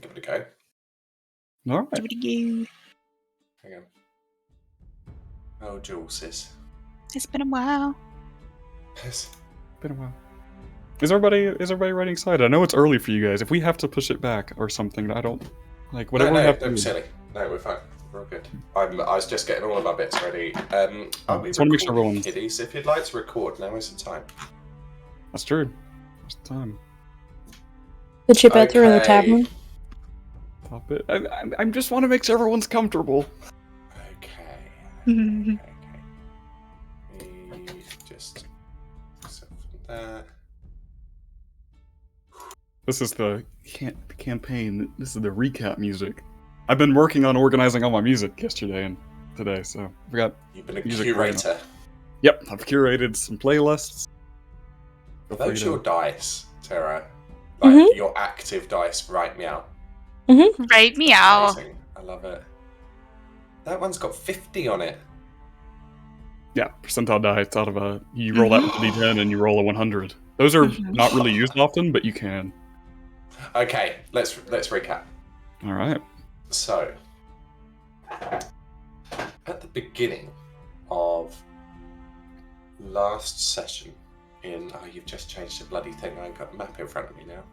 give it a go. All right. Give it a go. Hang on. Oh, Jules is. It's been a while. Yes. Been a while. Is everybody running excited? I know it's early for you guys. If we have to push it back or something, I don't like whatever we have to do. Silly. No, we're fine. We're all good. I was just getting all of my bits ready. I'll be just want to make sure recording, everyone's... kiddies. If you'd like to record, now is the time. That's true. There's the time. The chipettes are in the tavern. Pop it. I just want to make sure everyone's comfortable. Okay. Just that. This is the campaign. This is the recap music. I've been working on organizing all my music yesterday and today, so I forgot. You've been a curator. Yep, I've curated some playlists. Are those your dice, Tara? Like your active dice, right meow. Right meow. Amazing. I love it. That one's got 50 on it. Yeah, percentile die. It's out of a... You roll that with a d10 and you roll a 100. Those are not really used often, but you can. Okay, let's recap. All right. So, at the beginning of last session in... Oh, you've just changed the bloody thing. I ain't got the map in front of me now.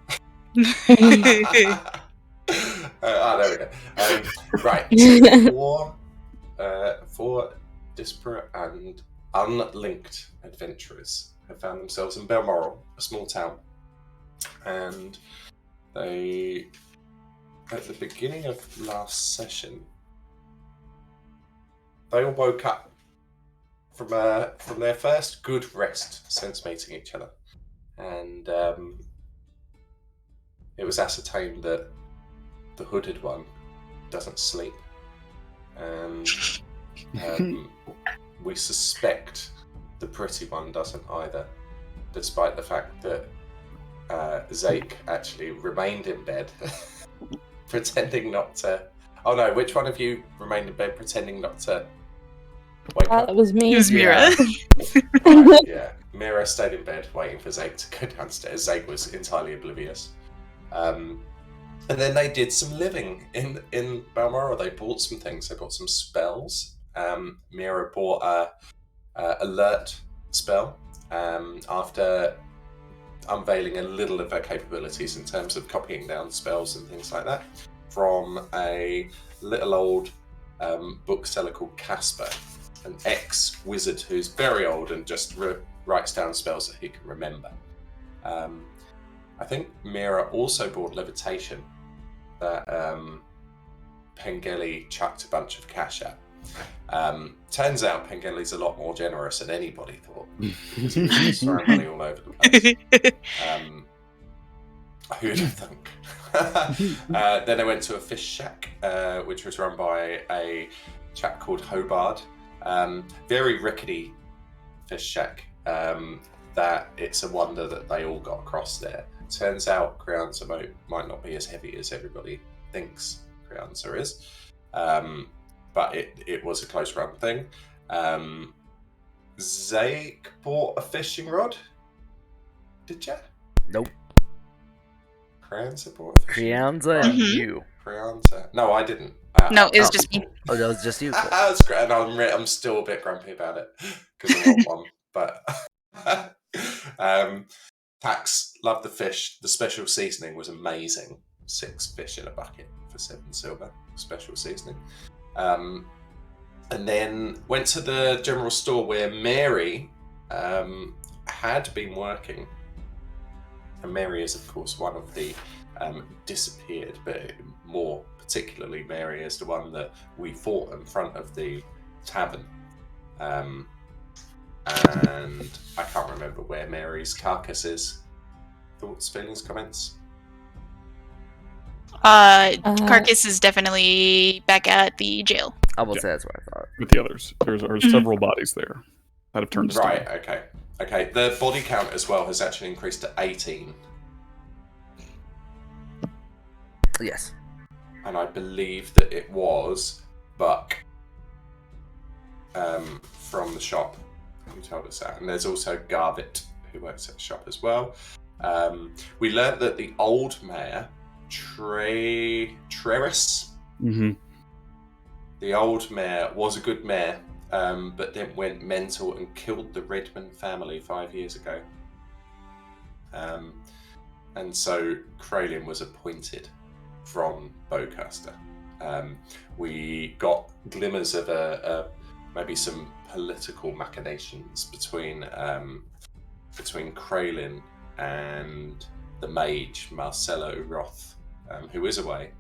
There we go. Right, so four disparate and unlinked adventurers have found themselves in Balmoral, a small town, and they, at the beginning of last session, they all woke up from their first good rest since meeting each other, and it was ascertained that the hooded one doesn't sleep, and we suspect the pretty one doesn't either, despite the fact that Zake actually remained in bed, pretending not to... Oh no, which one of you remained in bed pretending not to wake up? That was me. It was Mira. Right, yeah, Mira stayed in bed waiting for Zake to go downstairs. Zake was entirely oblivious. And then they did some living in Balmoral. They bought some things. They bought some spells. Mira bought a alert spell after unveiling a little of her capabilities in terms of copying down spells and things like that from a little old bookseller called Casper, an ex-wizard who's very old and just writes down spells that he can remember. I think Mira also bought levitation that Pengelly chucked a bunch of cash at. Turns out Pengelly's a lot more generous than anybody thought. He's throwing money all over the place. Who would have thunk? Then I went to a fish shack, which was run by a chap called Hobart. Very rickety fish shack. That it's a wonder that they all got across there. Turns out Crianza might not be as heavy as everybody thinks Crianza is. But it was a close run thing. Zake bought a fishing rod. Did ya? Nope. Crianza bought a fishing rod. Crianza and you. Crianza. No, I didn't. No, it was just me. Oh, that was just you. That's great. And I'm still a bit grumpy about it because I want one. But Pax loved the fish. The special seasoning was amazing. 6 fish in a bucket for 7 silver. Special seasoning. And then went to the general store where Mary had been working. And Mary is, of course, one of the disappeared, but more particularly Mary is the one that we fought in front of the tavern. And I can't remember where Mary's carcass is. Thoughts, feelings, comments? Carcass is definitely back at the jail. I will say that's what I thought. With the others. There are several bodies there that have turned to stone. Right, okay. The body count as well has actually increased to 18. Yes. And I believe that it was Buck from the shop who told us that. And there's also Garvit who works at the shop as well. We learnt that the old mayor Treris. Mm-hmm. The old mayor was a good mayor, but then went mental and killed the Redmond family 5 years ago. And so Kralin was appointed from Beaucaster. We got glimmers of maybe some political machinations between Kralin and the mage Marcelo Roth, who is away.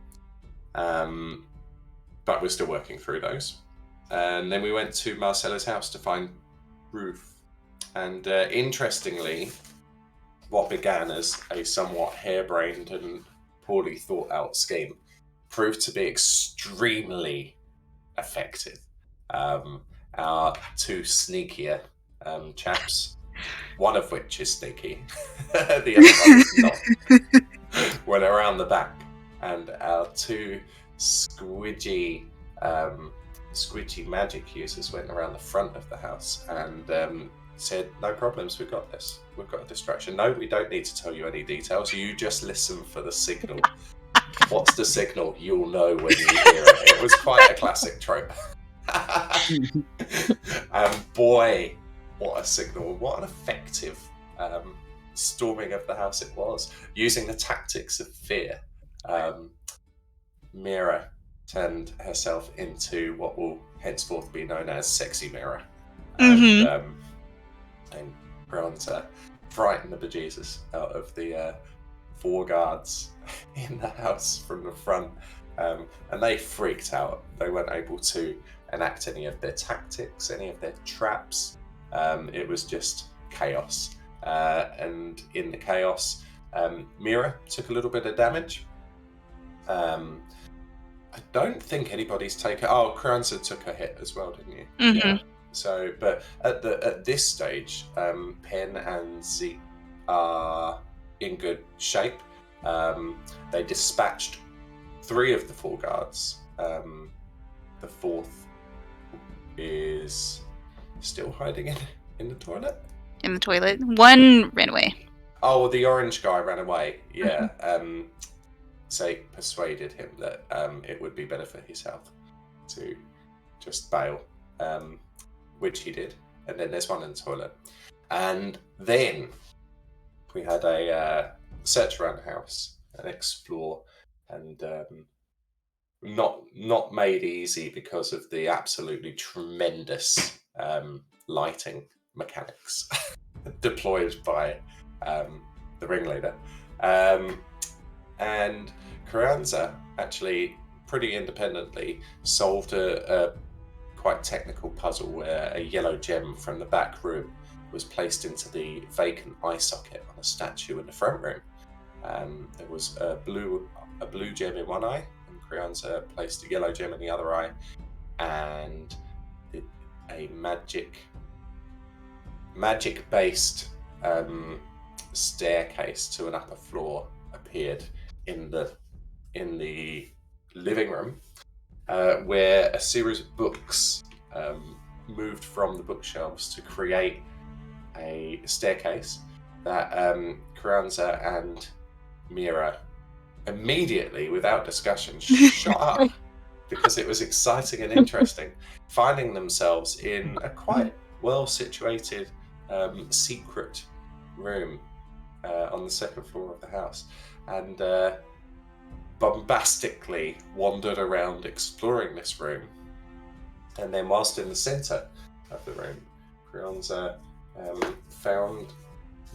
But we're still working through those. And then we went to Marcelo's house to find Ruth. And interestingly, what began as a somewhat harebrained and poorly thought out scheme proved to be extremely effective. Our two sneakier chaps, one of which is sneaky, the other one is not, went around the back, and our two squidgy magic users went around the front of the house and said, no problems, we've got this. We've got a distraction. No, we don't need to tell you any details. You just listen for the signal. What's the signal? You'll know when you hear it. It was quite a classic trope. And boy, what a signal. What an effective storming of the house it was. Using the tactics of fear. Mira turned herself into what will henceforth be known as Sexy Mira. And Bronzer frightened the bejesus out of the 4 guards in the house from the front, and they freaked out. They weren't able to enact any of their tactics, any of their traps. It was just chaos, and in the chaos, Mira took a little bit of damage. I don't think anybody's taken. Oh, Kranza took a hit as well, didn't you? Yeah. So, but at this stage, Pen and Zeke are in good shape. They dispatched 3 of the 4 guards. The 4th is still hiding in the toilet. In the toilet. One ran away. Oh, the orange guy ran away. Yeah. Zeke persuaded him that it would be better for his health to just bail. Which he did, and then there's one in the toilet. And then we had a search around the house and explore, and not made easy because of the absolutely tremendous lighting mechanics deployed by the ringleader. And Carranza actually pretty independently solved a quite technical puzzle where a yellow gem from the back room was placed into the vacant eye socket on a statue in the front room. There was a blue gem in one eye, and Crianza placed a yellow gem in the other eye, and a magic-based staircase to an upper floor appeared in the living room. Where a series of books moved from the bookshelves to create a staircase that Carranza and Mira immediately, without discussion, shot up because it was exciting and interesting, finding themselves in a quite well-situated secret room on the 2nd floor of the house. And bombastically wandered around exploring this room, and then whilst in the centre of the room, Crianza found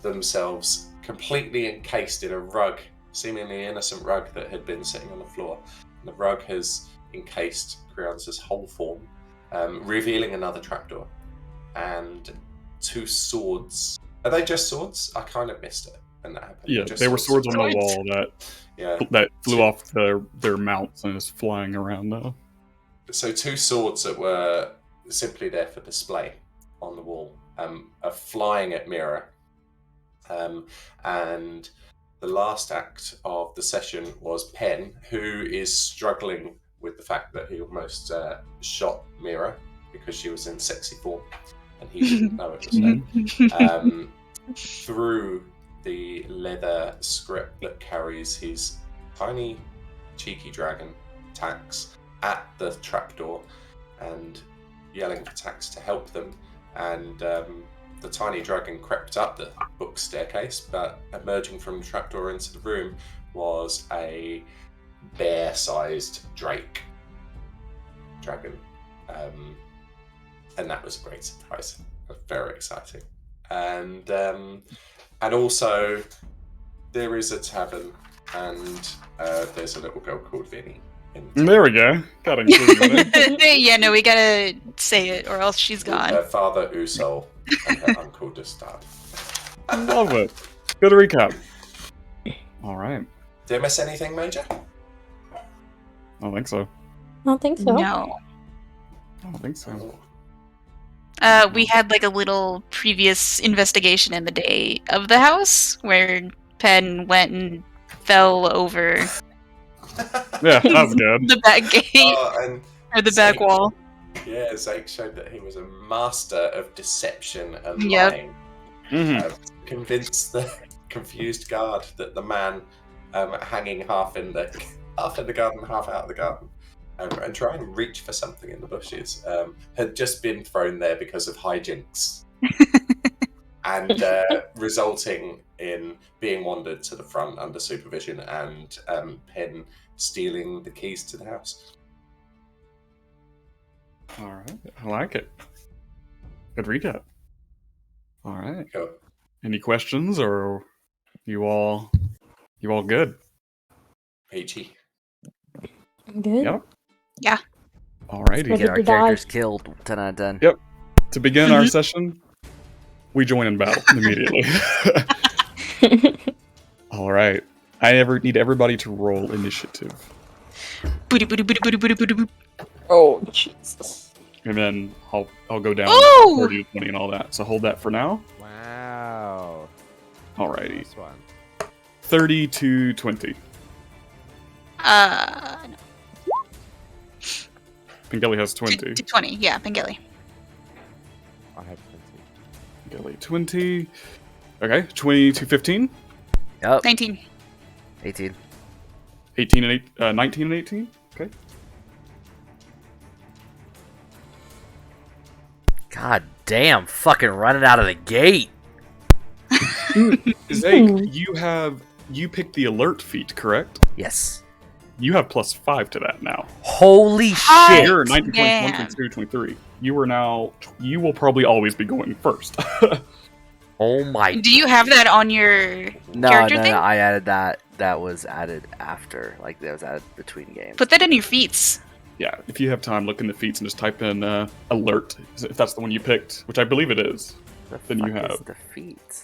themselves completely encased in a rug, seemingly innocent rug that had been sitting on the floor. And the rug has encased Crianza's whole form, revealing another trapdoor and 2 swords. Are they just swords? I kind of missed it when that happened. Yeah, just they were swords on the wall that flew off their mounts and is flying around now. So 2 swords that were simply there for display on the wall are flying at Mira. And the last act of the session was Pen, who is struggling with the fact that he almost shot Mira because she was in sexy form, and he didn't know it was her. Through the leather script that carries his tiny, cheeky dragon, Tax, at the trapdoor and yelling for Tax to help them. And the tiny dragon crept up the book staircase, but emerging from the trapdoor into the room was a bear-sized dragon. And that was a great surprise. Very exciting. And also, there is a tavern, and there's a little girl called Vinny. There we go. Got included. Yeah, no, we gotta say it, or else she's gone. Her father, Usol, and her uncle, Dustad. Love it. Good recap. All right. Did I miss anything major? I don't think so. I don't think so. No. I don't think so. We had like a little previous investigation in the day of the house where Penn went and fell over Yeah, that was good. the back gate And or the back wall. yeah, Zake showed that he was a master of deception and Yep. lying. Mhm. Convinced the confused guard that the man hanging half in the garden, half out of the garden, and trying to reach for something in the bushes had just been thrown there because of hijinks, and resulting in being wandered to the front under supervision and Penn stealing the keys to the house. All right. I like it. Good recap. All right. Cool. Any questions, or you all good? Peachy. Good. Yep. Yeah. All righty. Ready Get our to die. characters killed. 10 out of 10. Yep. To begin our session, we join in battle immediately. All right. I need everybody to roll initiative, Booty booty booty booty booty booty boop. Oh, Jesus. and then I'll go down Ooh! 30 to 20 and all that. So hold that for now. Wow. Alrighty. Nice one. 30 to 20. No. Pengelly has 20. To 20, yeah, Pengelly. I have 20. Pengelly 20. Okay, 20 to 15. Yep. 19. 18. 18 and 19 and 18. Okay. God damn, fucking running out of the gate. Zake, you picked the alert feat, correct? Yes. You have +5 to that now. Holy Hi. shit. You're 19, 21, Damn. 22, 23. You will probably always be going first. Oh my. Do you have that on your No, character no, thing? no, I added that. That was added after. Like, that was added between games. Put that in your feats. Yeah, if you have time, look in the feats and just type in alert, if that's the one you picked, which I believe it is. The then you fuck is have- defeat.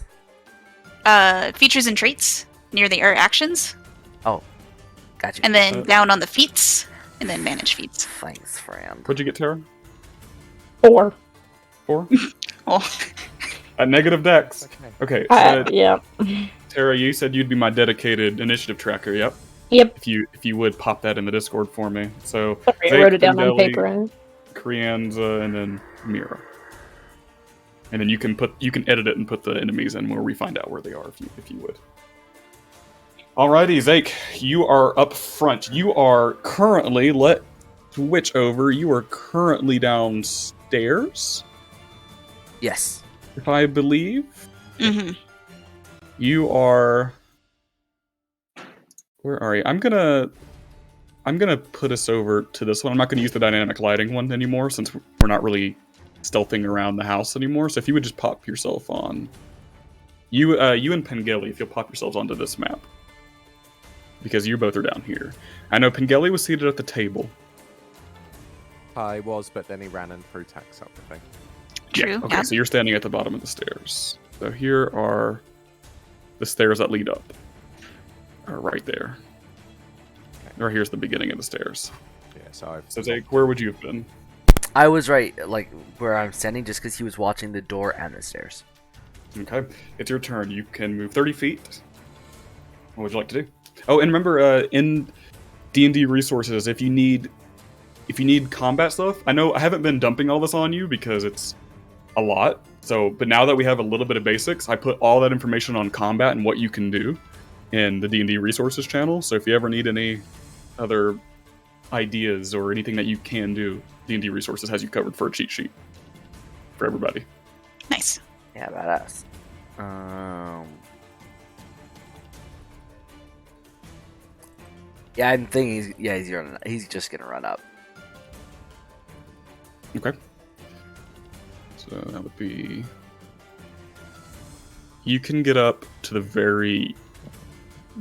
Features and traits near the actions, Oh, got you. and then Uh, down on the feats, and then manage feats. Thanks, friend. What'd you get, Tara? 4. 4? Oh, At negative dex. Okay. Okay, so Yeah. Tara, you said you'd be my dedicated initiative tracker, yep? Yep. If you would pop that in the Discord for me. So, Sorry, I Zake, wrote it down on Pengelly, paper. And... Krianza, and then Mira. And then you can edit it and put the enemies in where we find out where they are if you would. Alrighty, Zake, you are up front. You are currently switch over. You are currently downstairs, Yes. if I believe. mm-hmm. You are. Where are you? I'm gonna put us over to this one. I'm not gonna use the dynamic lighting one anymore since we're not really stealthing around the house anymore. So if you would just pop yourself on, you and Pengelly, if you'll pop yourselves onto this map, because you both are down here. I know Pengelly was seated at the table. I was, but then he ran and threw tax up the thing. True. Okay, Yeah. so you're standing at the bottom of the stairs. So here are the stairs that lead up. Are right there. Or here's the beginning of the stairs. Yeah, so I've. So Zake, where would you have been? I was right, like, where I'm standing just because he was watching the door and the stairs. Okay, it's your turn. You can move 30 feet. What would you like to do? Oh, and remember, in D&D resources, if you need combat stuff, I know I haven't been dumping all this on you because it's a lot. So, but now that we have a little bit of basics, I put all that information on combat and what you can do. in the D&D resources channel. So if you ever need any other ideas or anything that you can do, D&D resources has you covered for a cheat sheet for everybody. Nice. Yeah, badass. Yeah, I'm thinking he's just gonna run up. Okay. So that would be... You can get up to the very...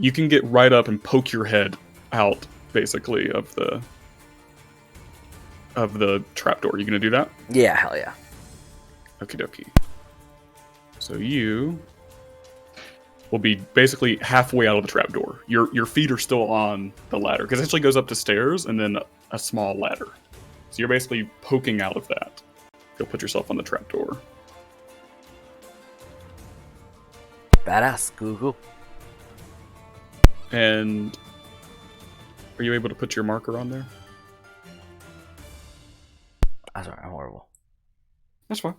You can get right up and poke your head out, basically, of the trapdoor. You gonna do that? Yeah, hell yeah. Okie dokie. So you will be basically halfway out of the trapdoor. Your feet are still on the ladder, because it actually goes up to stairs and then a small ladder. So you're basically poking out of that. You'll put yourself on the trapdoor. Badass. Google. And are you able to put your marker on there? I'm sorry, I'm horrible. That's fine.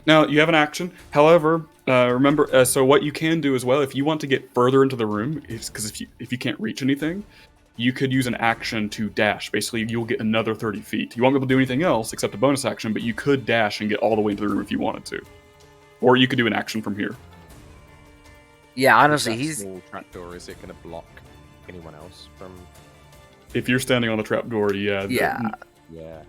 Now, you have an action. However, remember, so what you can do as well, if you want to get further into the room, is because if you can't reach anything, you could use an action to dash. Basically, you'll get another 30 feet. You won't be able to do anything else except a bonus action, but you could dash and get all the way into the room if you wanted to. Or you could do an action from here. Yeah, honestly, That he's small trapdoor. Is it going to block anyone else from? If you're standing on the trapdoor, yeah. yeah. Yeah.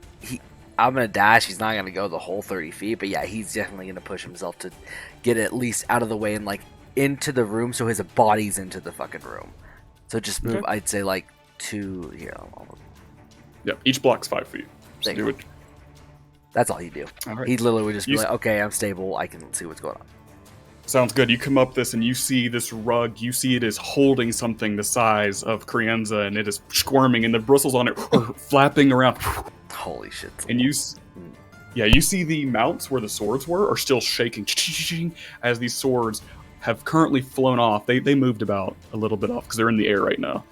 I'm gonna dash. He's not gonna go the whole 30 feet, but yeah, he's definitely gonna push himself to get at least out of the way and like into the room, so his body's into the fucking room. So just move. Okay. I'd say like 2 here. Yep, each block's 5 feet. So There you do go. it. That's all he'd do. All right. He literally would just be You- like, "Okay, I'm stable. I can see what's going on." Sounds good. You come up this and you see this rug. You see it is holding something the size of Crienza, and it is squirming, and the bristles on it are flapping around. Holy shit! And you see the mounts where the swords were are still shaking as these swords have currently flown off. They moved about a little bit off because they're in the air right now.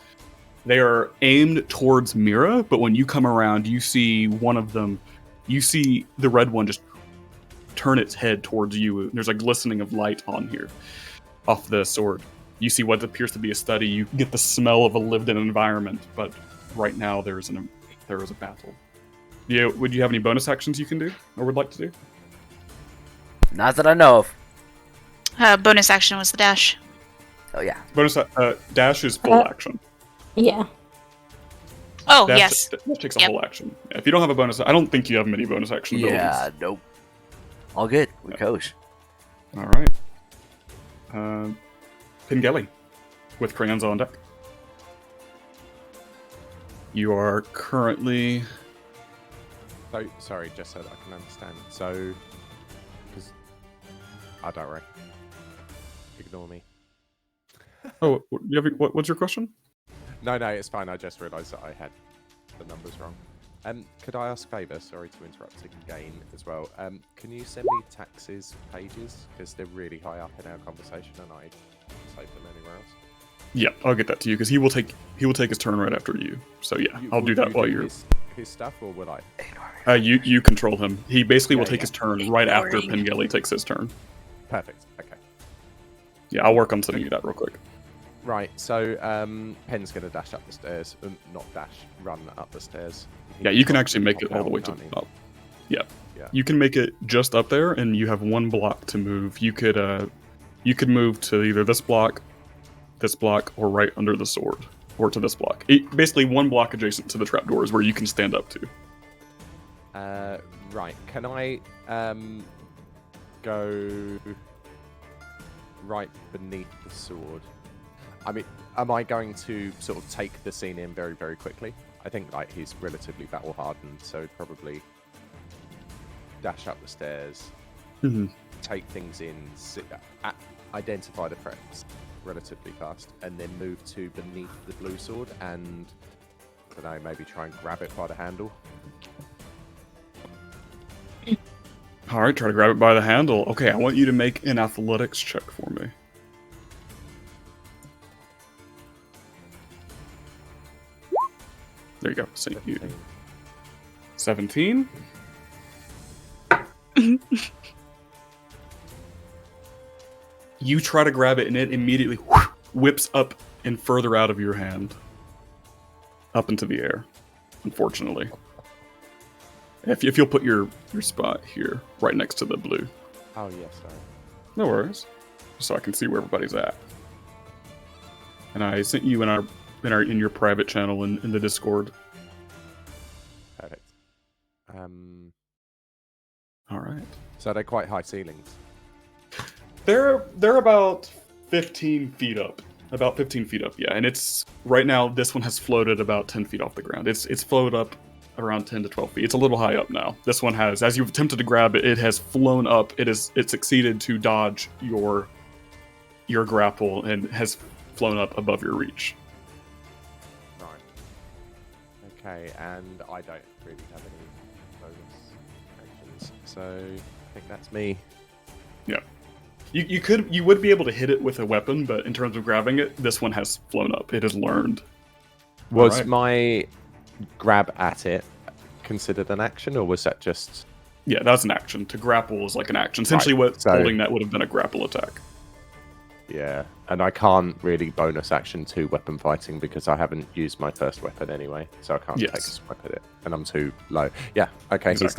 They are aimed towards Mira, but when you come around, you see one of them. You see the red one just turn its head towards you. There's a glistening of light on here off the sword. You see what appears to be a study. You get the smell of a lived-in environment, but right now there is a battle. Yeah, would you have any bonus actions you can do or would like to do? Not that I know of. Bonus action was the dash. Oh yeah. Bonus dash is full action. Yeah. Oh, Dash, yes. Dash takes a Yep. whole action. If you don't have a bonus, I don't think you have many bonus action abilities. Yeah. Nope. All good. We coach. All right. Pingeli, with crayons on deck. You are currently... So sorry, just so that I can understand. So, because I don't worry. Ignore me. Oh, what's your question? No, it's fine. I just realised that I had the numbers wrong. Could I ask a favour? Sorry to interrupt again as well. Can you send me taxes pages because they're really high up in our conversation and I save them anywhere else? Yeah, I'll get that to you because he will take his turn right after you. So yeah, I'll do that while you're. His stuff, or would I? You control him. He basically will Yeah, take yeah. his turn right after Ignoring. Pingeli takes his turn. Perfect. Okay. Yeah, I'll work on sending you that real quick. Right. So Pen's going to dash up the stairs. Not dash. Run up the stairs. Yeah, you can actually make it all the way to the top. Yeah. You can make it just up there, and you have one block to move. You could move to either this block, or right under the sword, or to this block. Basically, one block adjacent to the trapdoor is where you can stand up to. Right. Can I go right beneath the sword? I mean, am I going to sort of take the scene in very, very quickly? I think like he's relatively battle hardened, so probably dash up the stairs, take things in, identify the threats relatively fast, and then move to beneath the blue sword and, I don't know, maybe try and grab it by the handle. All right, try to grab it by the handle. Okay, I want you to make an athletics check for me. There you go. So you 17. You try to grab it, and it immediately whips up and further out of your hand, up into the air. Unfortunately, if you'll put your spot here, right next to the blue. Oh yes, sorry. No worries. So I can see where everybody's at. And I sent you in your private channel in the Discord. Perfect. All right. So they're quite high ceilings. They're about 15 feet up. About 15 feet up, yeah. And it's right now. This one has floated about 10 feet off the ground. It's floated up around 10 to 12 feet. It's a little high up now. This one has, as you've attempted to grab it, it has flown up. It succeeded to dodge your grapple and has flown up above your reach. Right. Okay, and I don't really have any bonus actions, so I think that's me. Yeah. You would be able to hit it with a weapon, but in terms of grabbing it, this one has flown up. It has learned. Was Alright. my grab at it considered an action, or was that just... Yeah, that's an action. To grapple is like an action. Essentially, Right, what so- holding that would have been a grapple attack. Yeah, and I can't really bonus action to weapon fighting because I haven't used my first weapon anyway, so I can't Yes. take a swipe at it, and I'm too low. Yeah, okay, Exactly. he's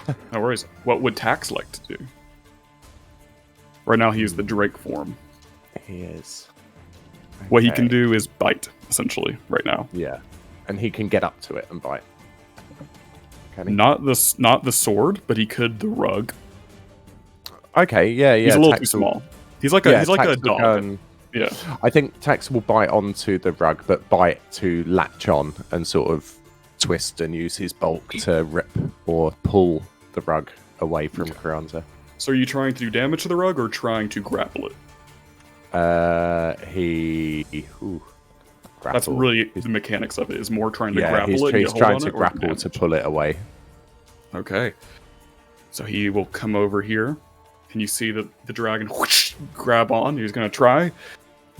done. No worries. What would Tax like to do? Right now, he is the Drake form. He is. What he can Okay. do is bite, essentially, right now. Yeah, and he can get up to it and bite. Can he? Not the sword, but he could the rug. Okay, yeah. He's a little too Tax will- small. He's like a yeah, he's like Tax a will dog. go and- Yeah. I think Tax will bite onto the rug, but bite to latch on and sort of twist and use his bulk to rip or pull the rug away from Carranza. So are you trying to do damage to the rug or trying to grapple it? Grapple. That's really the mechanics of it. Is more trying to yeah. grapple He's, it. and he's get hold trying on to it, or grapple damage? to pull it away. Okay. So he will come over here, and you see the dragon whoosh, grab on. He's going to try. Do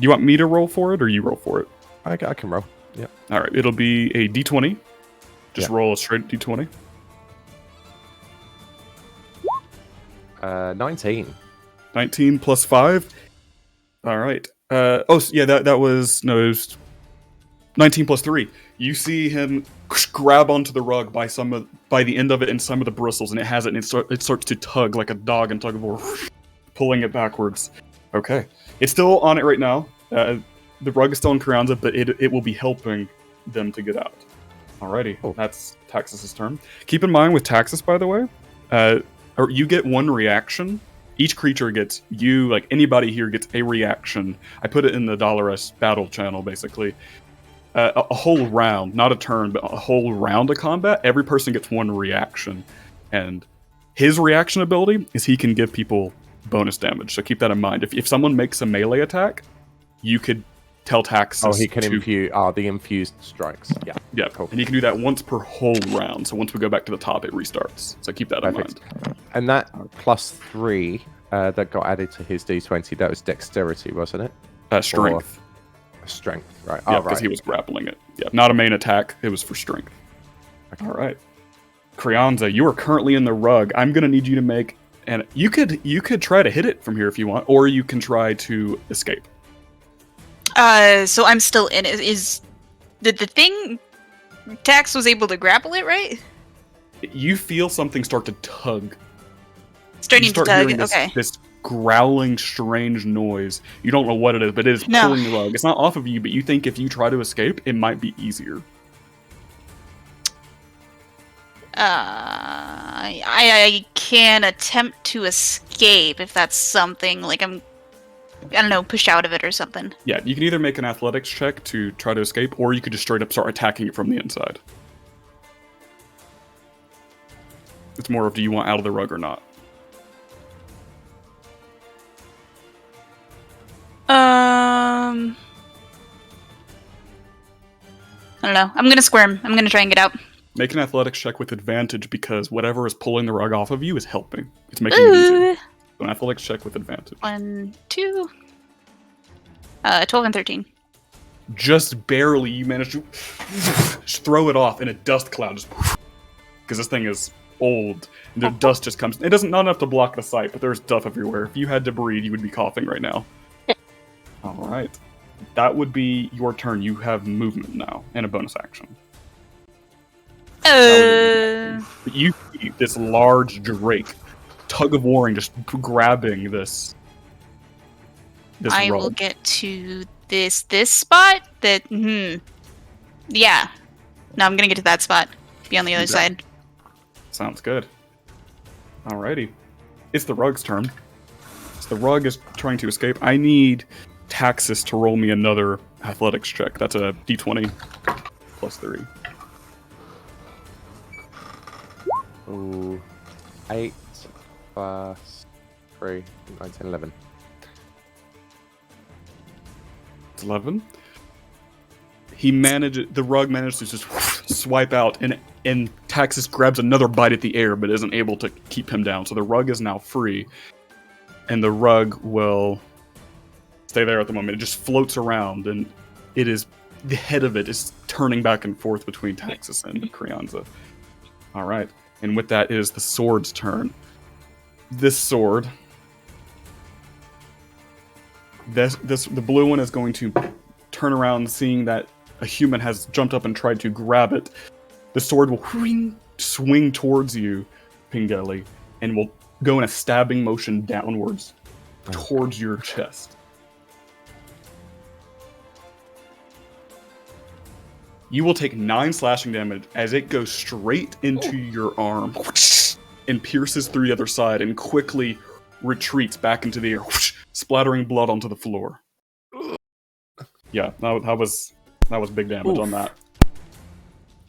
you want me to roll for it, or you roll for it? I can roll. Yeah. All right. It'll be a d20. Just Yeah. roll a straight d20. 19. 19 plus 5. All right. That was... No, it was 19 plus 3. You see him grab onto the rug by the end of it and some of the bristles, and it has it, and it starts to tug like a dog in tug of war, pulling it backwards. Okay. It's still on it right now. The rug is still in Carranza, but it will be helping them to get out. Alrighty. Cool. That's Taxus's turn. Keep in mind with Taxus, by the way, you get one reaction. Each creature gets, anybody here gets a reaction. I put it in the $S battle channel, basically. A whole round, not a turn, but a whole round of combat, every person gets one reaction. And his reaction ability is he can give people bonus damage. So keep that in mind. If someone makes a melee attack, you could tell Taxus Oh, he can to... infuse. the infused strikes. Yeah. Yeah, Cool. and you can do that once per whole round. So once we go back to the top, it restarts. So keep that Perfect. in mind. And that +3 that got added to his d20, that was dexterity, wasn't it? Strength. Strength, right. Yeah, Oh, because right. he was grappling it. Yeah, not a main attack. It was for strength. Okay. All right. Crianza, you are currently in the rug. I'm going to need you to make... And you could try to hit it from here if you want, or you can try to escape. So I'm still in it. The thing... Tax was able to grapple it, right? You feel something start to tug. Starting You to start tug, hearing okay. this growling, strange noise. You don't know what it is, but it is No. pulling the rug. It's not off of you, but you think if you try to escape, it might be easier. I can attempt to escape if that's something, like I don't know, push out of it or something. Yeah, you can either make an athletics check to try to escape, or you could just straight up start attacking it from the inside. It's more of, do you want out of the rug or not? I don't know. I'm gonna squirm. I'm gonna try and get out. Make an athletics check with advantage because whatever is pulling the rug off of you is helping. It's making it easier. Ooh. So an athletics check with advantage. 1, 2. 12 and 13. Just barely you manage to just throw it off in a dust cloud. Just because this thing is old. And the dust just comes. It doesn't, not enough to block the sight, but there's stuff everywhere. If you had to breathe, you would be coughing right now. All right. that would be your turn. You have movement now and a bonus action. But you see this large drake tug of warring, just grabbing this I rug. will get to this spot. Yeah. No, I'm gonna get to that spot. Be on the other Okay. side. Sounds good. Alrighty. It's the rug's turn. So the rug is trying to escape. I need Taxis to roll me another athletics check. That's a d20 plus 3. Ooh. 8 plus 3, 9, 10, 11. It's 11. The rug manages to just swipe out, and Taxis grabs another bite at the air, but isn't able to keep him down. So the rug is now free, and the rug will stay there at the moment. It just floats around, and the head of it is turning back and forth between Taxis and Krianza. All right, and with that is the sword's turn. This sword, the blue one is going to turn around, seeing that a human has jumped up and tried to grab it. The sword will swing towards you, Pingeli, and will go in a stabbing motion downwards towards your chest. You will take 9 slashing damage as it goes straight into your arm and pierces through the other side and quickly retreats back into the air, splattering blood onto the floor. Yeah, that was big damage on that.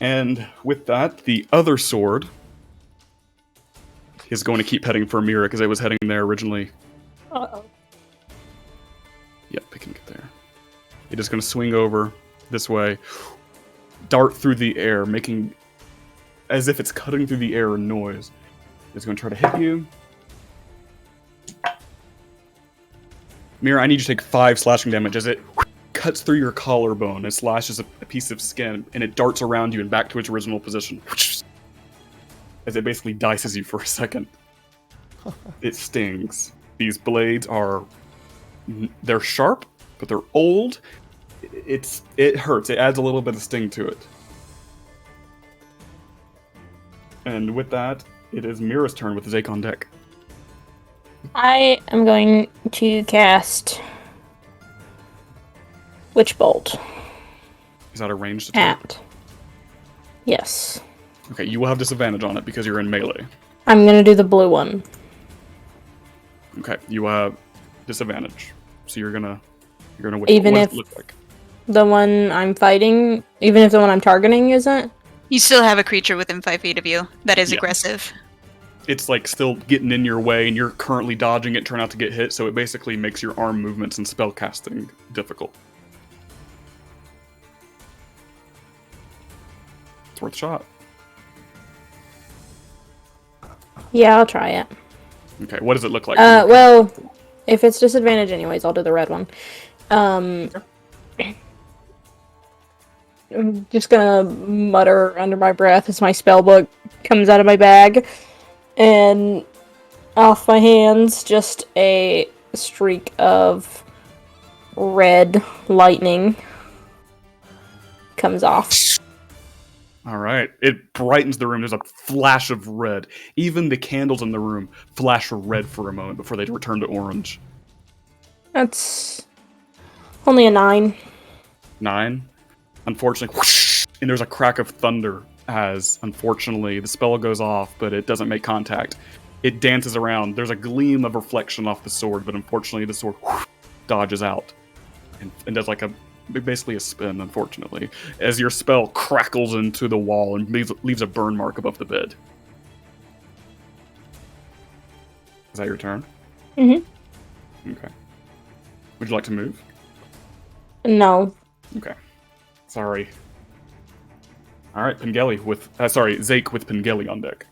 And with that, the other sword is going to keep heading for Mira because it was heading there originally. Uh-oh. Yep, it can get there. It is going to swing over this way, dart through the air, making as if it's cutting through the air a noise. It's going to try to hit you. Mira, I need you to take 5 slashing damage as it cuts through your collarbone and slashes a piece of skin, and it darts around you and back to its original position. As it basically dices you for a second. It stings. These blades they're sharp, but they're old. It hurts. It adds a little bit of sting to it. And with that, it is Mira's turn with Zake on deck. I am going to cast Witch Bolt Is that a ranged attack? at. Yes. Okay, you will have disadvantage on it because you're in melee. I'm gonna do the blue one. Okay, you have disadvantage. So you're gonna wait. Even what if- does it look like? The one I'm fighting, even if the one I'm targeting isn't. You still have a creature within 5 feet of you that is Yeah. aggressive. It's like still getting in your way, and you're currently dodging it, turn out to get hit, so it basically makes your arm movements and spell casting difficult. It's worth a shot. Yeah, I'll try it. Okay, what does it look like? Well, if it's disadvantage anyways, I'll do the red one. I'm just gonna mutter under my breath as my spell book comes out of my bag, and off my hands, just a streak of red lightning comes off. All right, it brightens the room. There's a flash of red. Even the candles in the room flash red for a moment before they return to orange. That's only a 9. 9. Unfortunately, whoosh, and there's a crack of thunder as, unfortunately, the spell goes off, but it doesn't make contact. It dances around. There's a gleam of reflection off the sword, but unfortunately the sword whoosh, dodges out and does like basically a spin, unfortunately, as your spell crackles into the wall and leaves a burn mark above the bed. Is that your turn? Mm-hmm. Okay. Would you like to move? No. Okay. Sorry. All right, Pingeli with Zake with Pingeli on deck.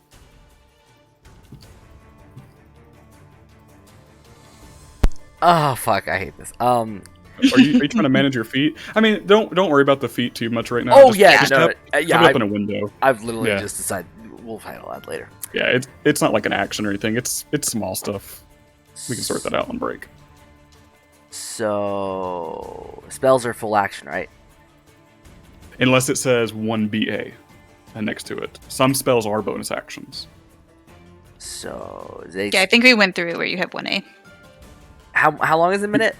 Oh fuck, I hate this. Are you trying to manage your feet? I mean, don't worry about the feet too much right now. Oh Just- yeah, just no, have it up in a window. I've literally Yeah. just decided we'll handle that later. Yeah, it's not like an action or anything. It's small stuff. We can sort that out on break. So spells are full action, right? Unless it says 1BA next to it. Some spells are bonus actions. So they, Yeah, I think we went through it where you have 1A. how long is a minute?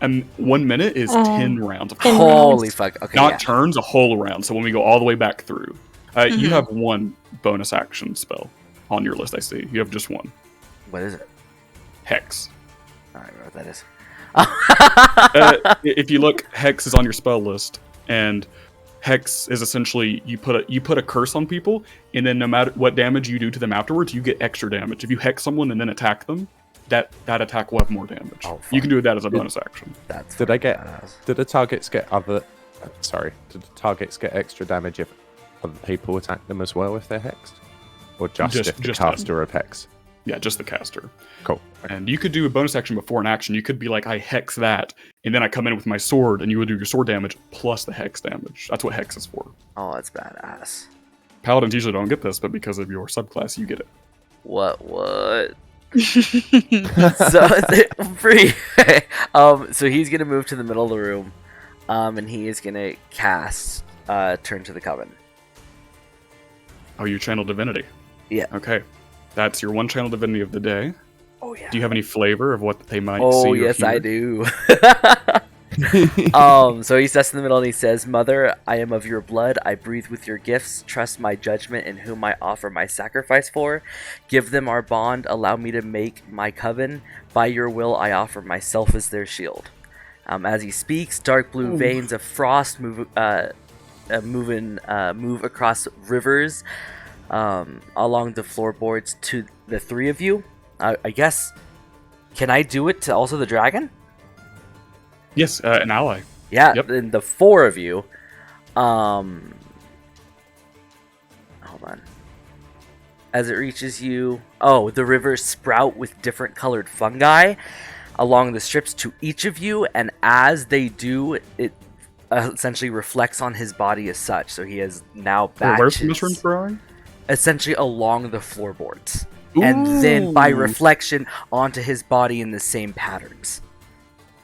And 1 minute is 10 rounds of 10 combat. rounds. Holy fuck! Okay, Not yeah. turns, a whole round. So when we go all the way back through, you Mhm. have one bonus action spell on your list. I see you have just one. What is it? Hex. I don't know what that is. If you look, Hex is on your spell list, and Hex is essentially you put a curse on people, and then no matter what damage you do to them afterwards, you get extra damage. If you hex someone and then attack them, that attack will have more damage. Oh, you can fuck. do that as a bonus action. That's Did I get? fucking badass. Did the targets get other? Sorry. Did the targets get extra damage if other people attack them as well if they're hexed, or just if the just caster of hex? Yeah, just the caster. Cool. And you could do a bonus action before an action. You could be like, I hex that, and then I come in with my sword, and you would do your sword damage plus the hex damage. That's what hex is for. Oh, that's badass. Paladins usually don't get this, but because of your subclass, you get it. What? So free. So he's gonna move to the middle of the room, and he is gonna cast Turn to the Coven. Oh, you channel divinity. Yeah. Okay. That's your one channel divinity of the day. Oh yeah. Do you have any flavor of what they might see? Oh or yes, hear? I do. So he steps in the middle and he says, "Mother, I am of your blood. I breathe with your gifts. Trust my judgment in whom I offer my sacrifice for. Give them our bond. Allow me to make my coven. By your will, I offer myself as their shield." As he speaks, dark blue veins of frost move across rivers along the floorboards to the three of you. I guess. Can I do it to also the dragon? Yes, an ally. Yeah, Yep. then the four of you. Hold on. As it reaches you, the rivers sprout with different colored fungi along the strips to each of you, and as they do, it essentially reflects on his body as such. So he has now batches. Where's the mushrooms growing? Essentially along the floorboards, and then by reflection onto his body in the same patterns.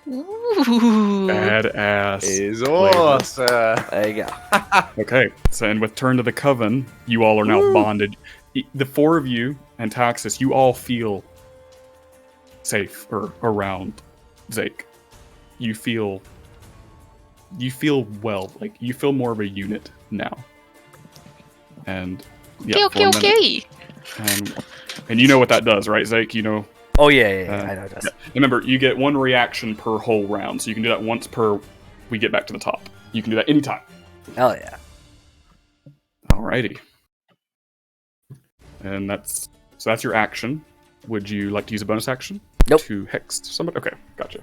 Ooh. Badass. Is flavor. awesome. There you go. Okay, so and with Turn to the Coven, you all are now bonded. The four of you and Taxis, you all feel safe around Zake. You feel well, like you feel more of a unit now. And yeah, Okay, for a minute. And you know what that does, right, Zake? You know. Oh yeah, I know it does. Remember, you get one reaction per whole round, so you can do that once per. We get back to the top. You can do that anytime. Hell yeah. Alrighty. And that's your action. Would you like to use a bonus action? Nope. To hex somebody? Okay, gotcha.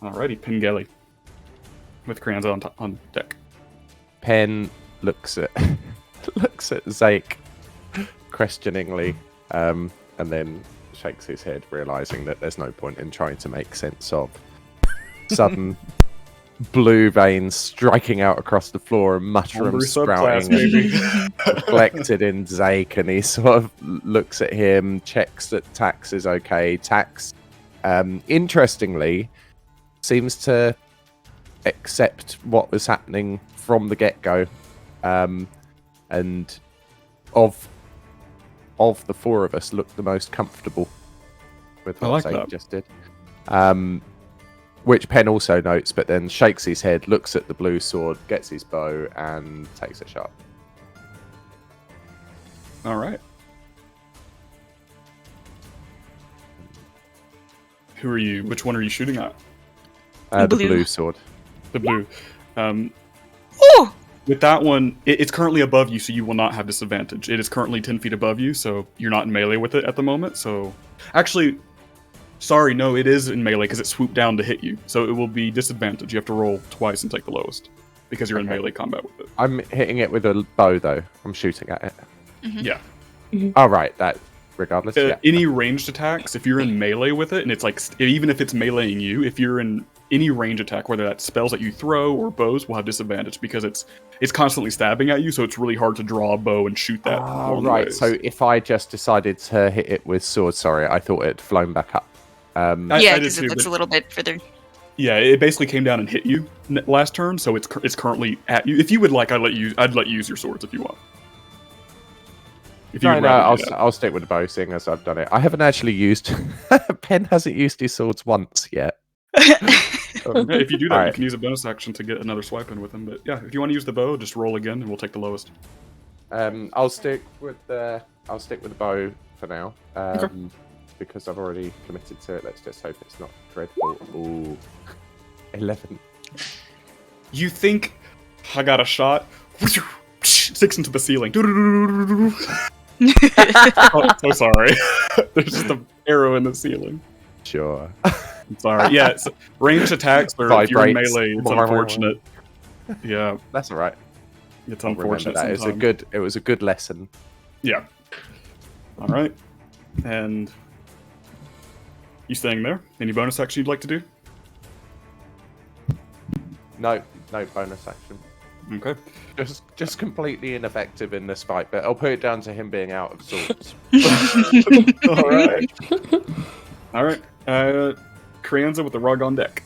Alrighty, Pengelly. With crayons on deck. Pen looks at Zake questioningly, and then shakes his head, realizing that there's no point in trying to make sense of sudden blue veins striking out across the floor and mushrooms sprouting reflected in Zake, and he sort of looks at him, checks that Tax is okay. Tax, interestingly, seems to accept what was happening from the get-go, and of the four of us, looked the most comfortable with what Zake just did. Which Pen also notes, but then shakes his head, looks at the blue sword, gets his bow, and takes a shot. Alright. Who are you? Which one are you shooting at? The Blue. blue sword. The blue. Ooh! With that one, it's currently above you, so you will not have disadvantage. It is currently 10 feet above you, so you're not in melee with it at the moment. So, actually, sorry, no, it is in melee because it swooped down to hit you. So it will be disadvantage. You have to roll twice and take the lowest because you're in melee combat with it. I'm hitting it with a bow, though. I'm shooting at it. Yeah. All right, that regardless. Yeah. Any ranged attacks, if you're in melee with it, and it's like, even if it's meleeing you, if you're in any range attack, whether that's spells that you throw or bows, will have disadvantage because it's constantly stabbing at you, so it's really hard to draw a bow and shoot that. Oh, right. So if I just decided to hit it with sword, sorry, I thought it had flown back up. I Yeah, did because it too, looks but- a little bit further. Yeah, it basically came down and hit you last turn, so it's currently at you. If you would like, I'd let you use your swords if you want. If you No, would no, rather do that. I'll stick with the bow, seeing as I've done it. I haven't actually used. Pen hasn't used his swords once yet. Yeah, if you do that, you Alright. can use a bonus action to get another swipe in with him. But yeah, if you want to use the bow, just roll again, and we'll take the lowest. I'll stick with the bow for now. Because I've already committed to it. Let's just hope it's not dreadful. Ooh, 11. You think I got a shot? 6 into the ceiling. Oh, so sorry. There's just an arrow in the ceiling. Sure. I'm sorry. Yeah, it's ranged attacks, or if you're in Vibrates. melee, it's unfortunate. Yeah, That's all right. it's I'll remember unfortunate. that. Sometimes. It was a good lesson. Yeah. All right. And you staying there? Any bonus action you'd like to do? No bonus action. Okay. Just completely ineffective in this fight, but I'll put it down to him being out of sorts. All right. All right. Crianza with the rug on deck.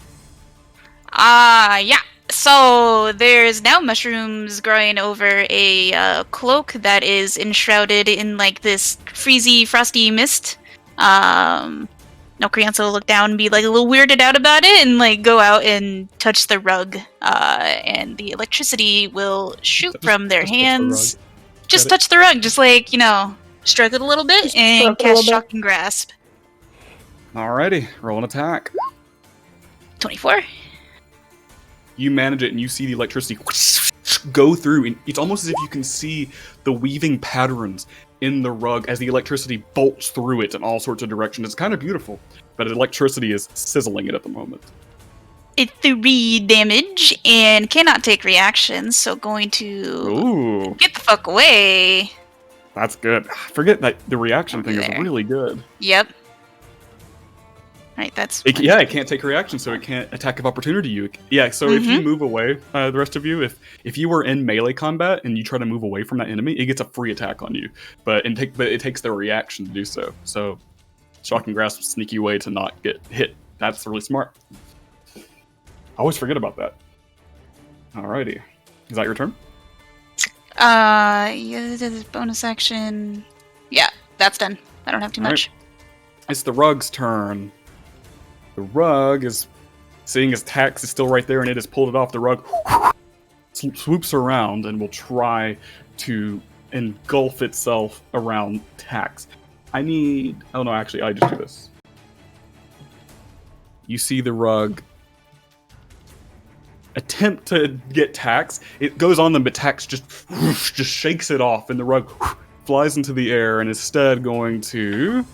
Yeah. So there's now mushrooms growing over a cloak that is enshrouded in like this freezy, frosty mist. No, Crianza will look down and be like a little weirded out about it, and like go out and touch the rug. And the electricity will shoot from their just touch the hands. rug. Just Got it. touch the rug, just like stroke it a little bit Just and stroke it a cast little bit. shock and grasp. Alrighty. Roll an attack. 24. You manage it, and you see the electricity go through, and it's almost as if you can see the weaving patterns in the rug as the electricity bolts through it in all sorts of directions. It's kind of beautiful, but electricity is sizzling it at the moment. It's 3 damage and cannot take reactions, so going to Ooh, get the fuck away. that's good. Forget that the reaction Over thing is there. really good. Yep. Right, that's It can't take reaction, so it can't attack of opportunity you. Yeah, so if you move away, the rest of you, if you were in melee combat and you try to move away from that enemy, it gets a free attack on you. But it takes the reaction to do so. So shock and grasp is a sneaky way to not get hit. That's really smart. I always forget about that. Alrighty. Is that your turn? yeah, this is bonus action. Yeah, that's done. I don't have too All right. much. It's the rug's turn. The rug is seeing his tax is still right there, and it has pulled it off. The rug swoops around and will try to engulf itself around tax. I just do this. You see the rug attempt to get tax. It goes on them, but tax just shakes it off, and the rug flies into the air and is instead going to.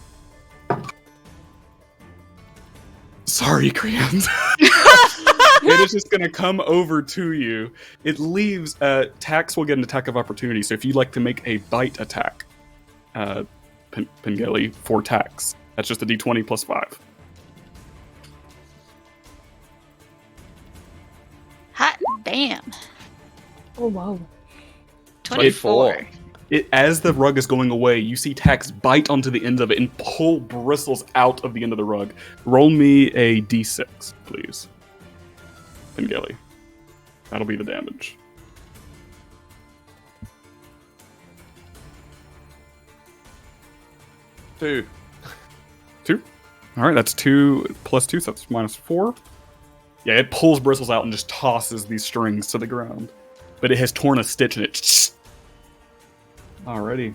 Sorry, Krians. It is just going to come over to you. It leaves. Tax will get an attack of opportunity. So if you'd like to make a bite attack, Pengeli, for tax, that's just a d20 plus 5. Hot damn. Oh wow. 24. As the rug is going away, you see Tax bite onto the end of it and pull bristles out of the end of the rug. Roll me a d6, please. Pengeli. That'll be the damage. Two. 2? Alright, that's 2 plus 2, so that's minus 4. Yeah, it pulls bristles out and just tosses these strings to the ground. But it has torn a stitch in it. Alrighty.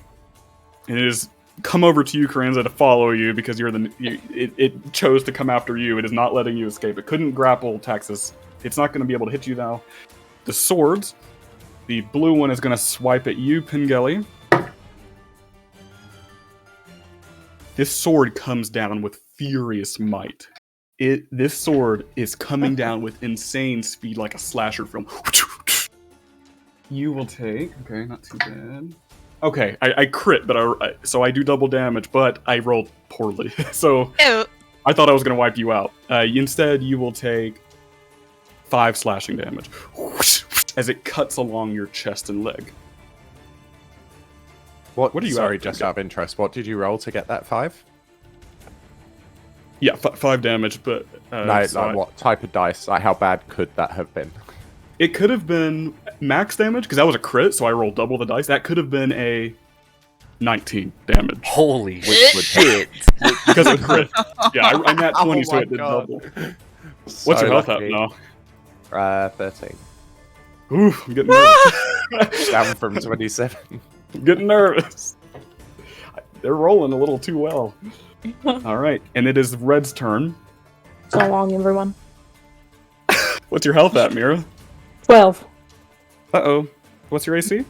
And it has come over to you, Karanza, to follow you because it chose to come after you. It is not letting you escape. It couldn't grapple Taxus. It's not going to be able to hit you now. The swords. The blue one is going to swipe at you, Pengeli. This sword comes down with furious might. This sword is coming down with insane speed like a slasher film. You will take... Okay, not too bad. Okay, I crit, but so I do double damage, but I rolled poorly. So Oh, I thought I was going to wipe you out. Instead, you will take 5 slashing damage as it cuts along your chest and leg. What are you Sorry, at? just out of interest, what did you roll to get that 5? Yeah, 5 damage, but No, so like what type of dice? Like how bad could that have been? it could have been max damage because that was a crit, so I rolled double the dice. That could have been a 19 damage Holy Which would- shit! because of crit. Yeah, I nat 20, Oh so my it did God. double. So What's your health at lucky. now? 13. Ooh, I'm getting nervous. Down from 27. I'm getting nervous. They're rolling a little too well. All right, and it is Red's turn. So long, everyone. What's your health at, Mira? 12. Uh-oh. What's your AC?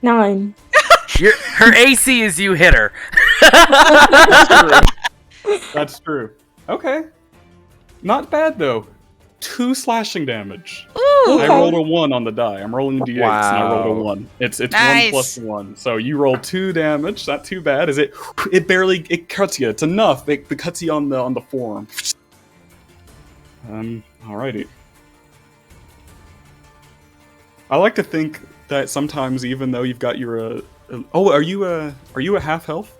9. Her AC is you hit her. That's true. Okay. Not bad, though. 2 slashing damage. Ooh. I rolled a 1 on the die. I'm rolling d8s, and I rolled a Wow. 1. It's Nice. 1 plus 1. So you roll 2 damage. Not too bad. Is it? It barely cuts you. It's enough. It cuts you on the forearm. Alrighty. I like to think that sometimes, even though you've got your are you a half health?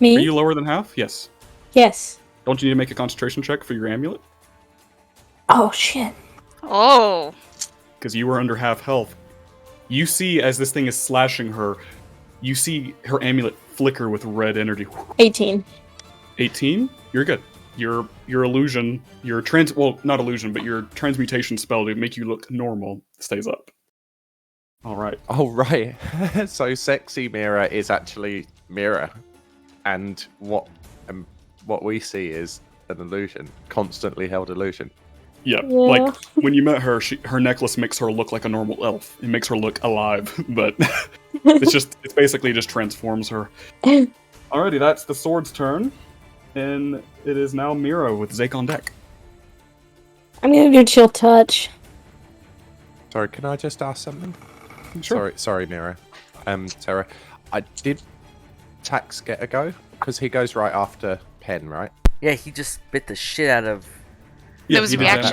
Me? Are you lower than half? Yes. Yes. Don't you need to make a concentration check for your amulet? Oh, shit. Oh. Because you were under half health. You see, as this thing is slashing her, you see her amulet flicker with red energy. 18. 18? You're good. Your illusion, not illusion, but your transmutation spell to make you look normal stays up. All right. Oh, right. So sexy Mira is actually Mira. And what we see is an illusion. Constantly held illusion. Yeah, Yeah. like when you met her, her necklace makes her look like a normal elf. It makes her look alive, but it basically just transforms her. Alrighty, that's the sword's turn, and it is now Mira with Zake on deck. I'm gonna do chill touch. Sorry, can I just ask something? Sure. Sorry, Mira. Terra. Did Tax get a go? Because he goes right after Pen, right? Yeah, he just bit the shit out of. Yeah, That was he a did reaction.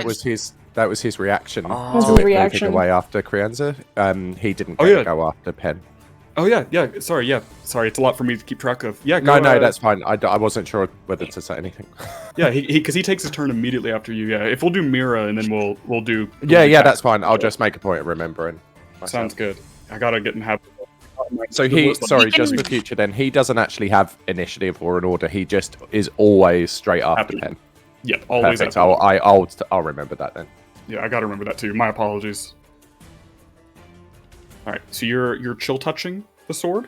That was his reaction. Oh. to That was it his moving reaction. away after Crianza. He didn't Oh, get yeah. a go after Pen. Oh yeah. Sorry, it's a lot for me to keep track of. Yeah, No, go, that's fine. I wasn't sure whether to say anything. Yeah, because he takes his turn immediately after you. Yeah, if we'll do Mira and then we'll do. Yeah, Tax. that's fine. I'll just make a point of remembering. myself. Sounds good. I gotta get in habit. So He just can- for future then, he doesn't actually have initiative or an order. He just is always straight after Happy. Pen. Yep, always. Perfect. after. I'll remember that then. Yeah, I gotta remember that too. My apologies. All right, so you're chill touching the sword,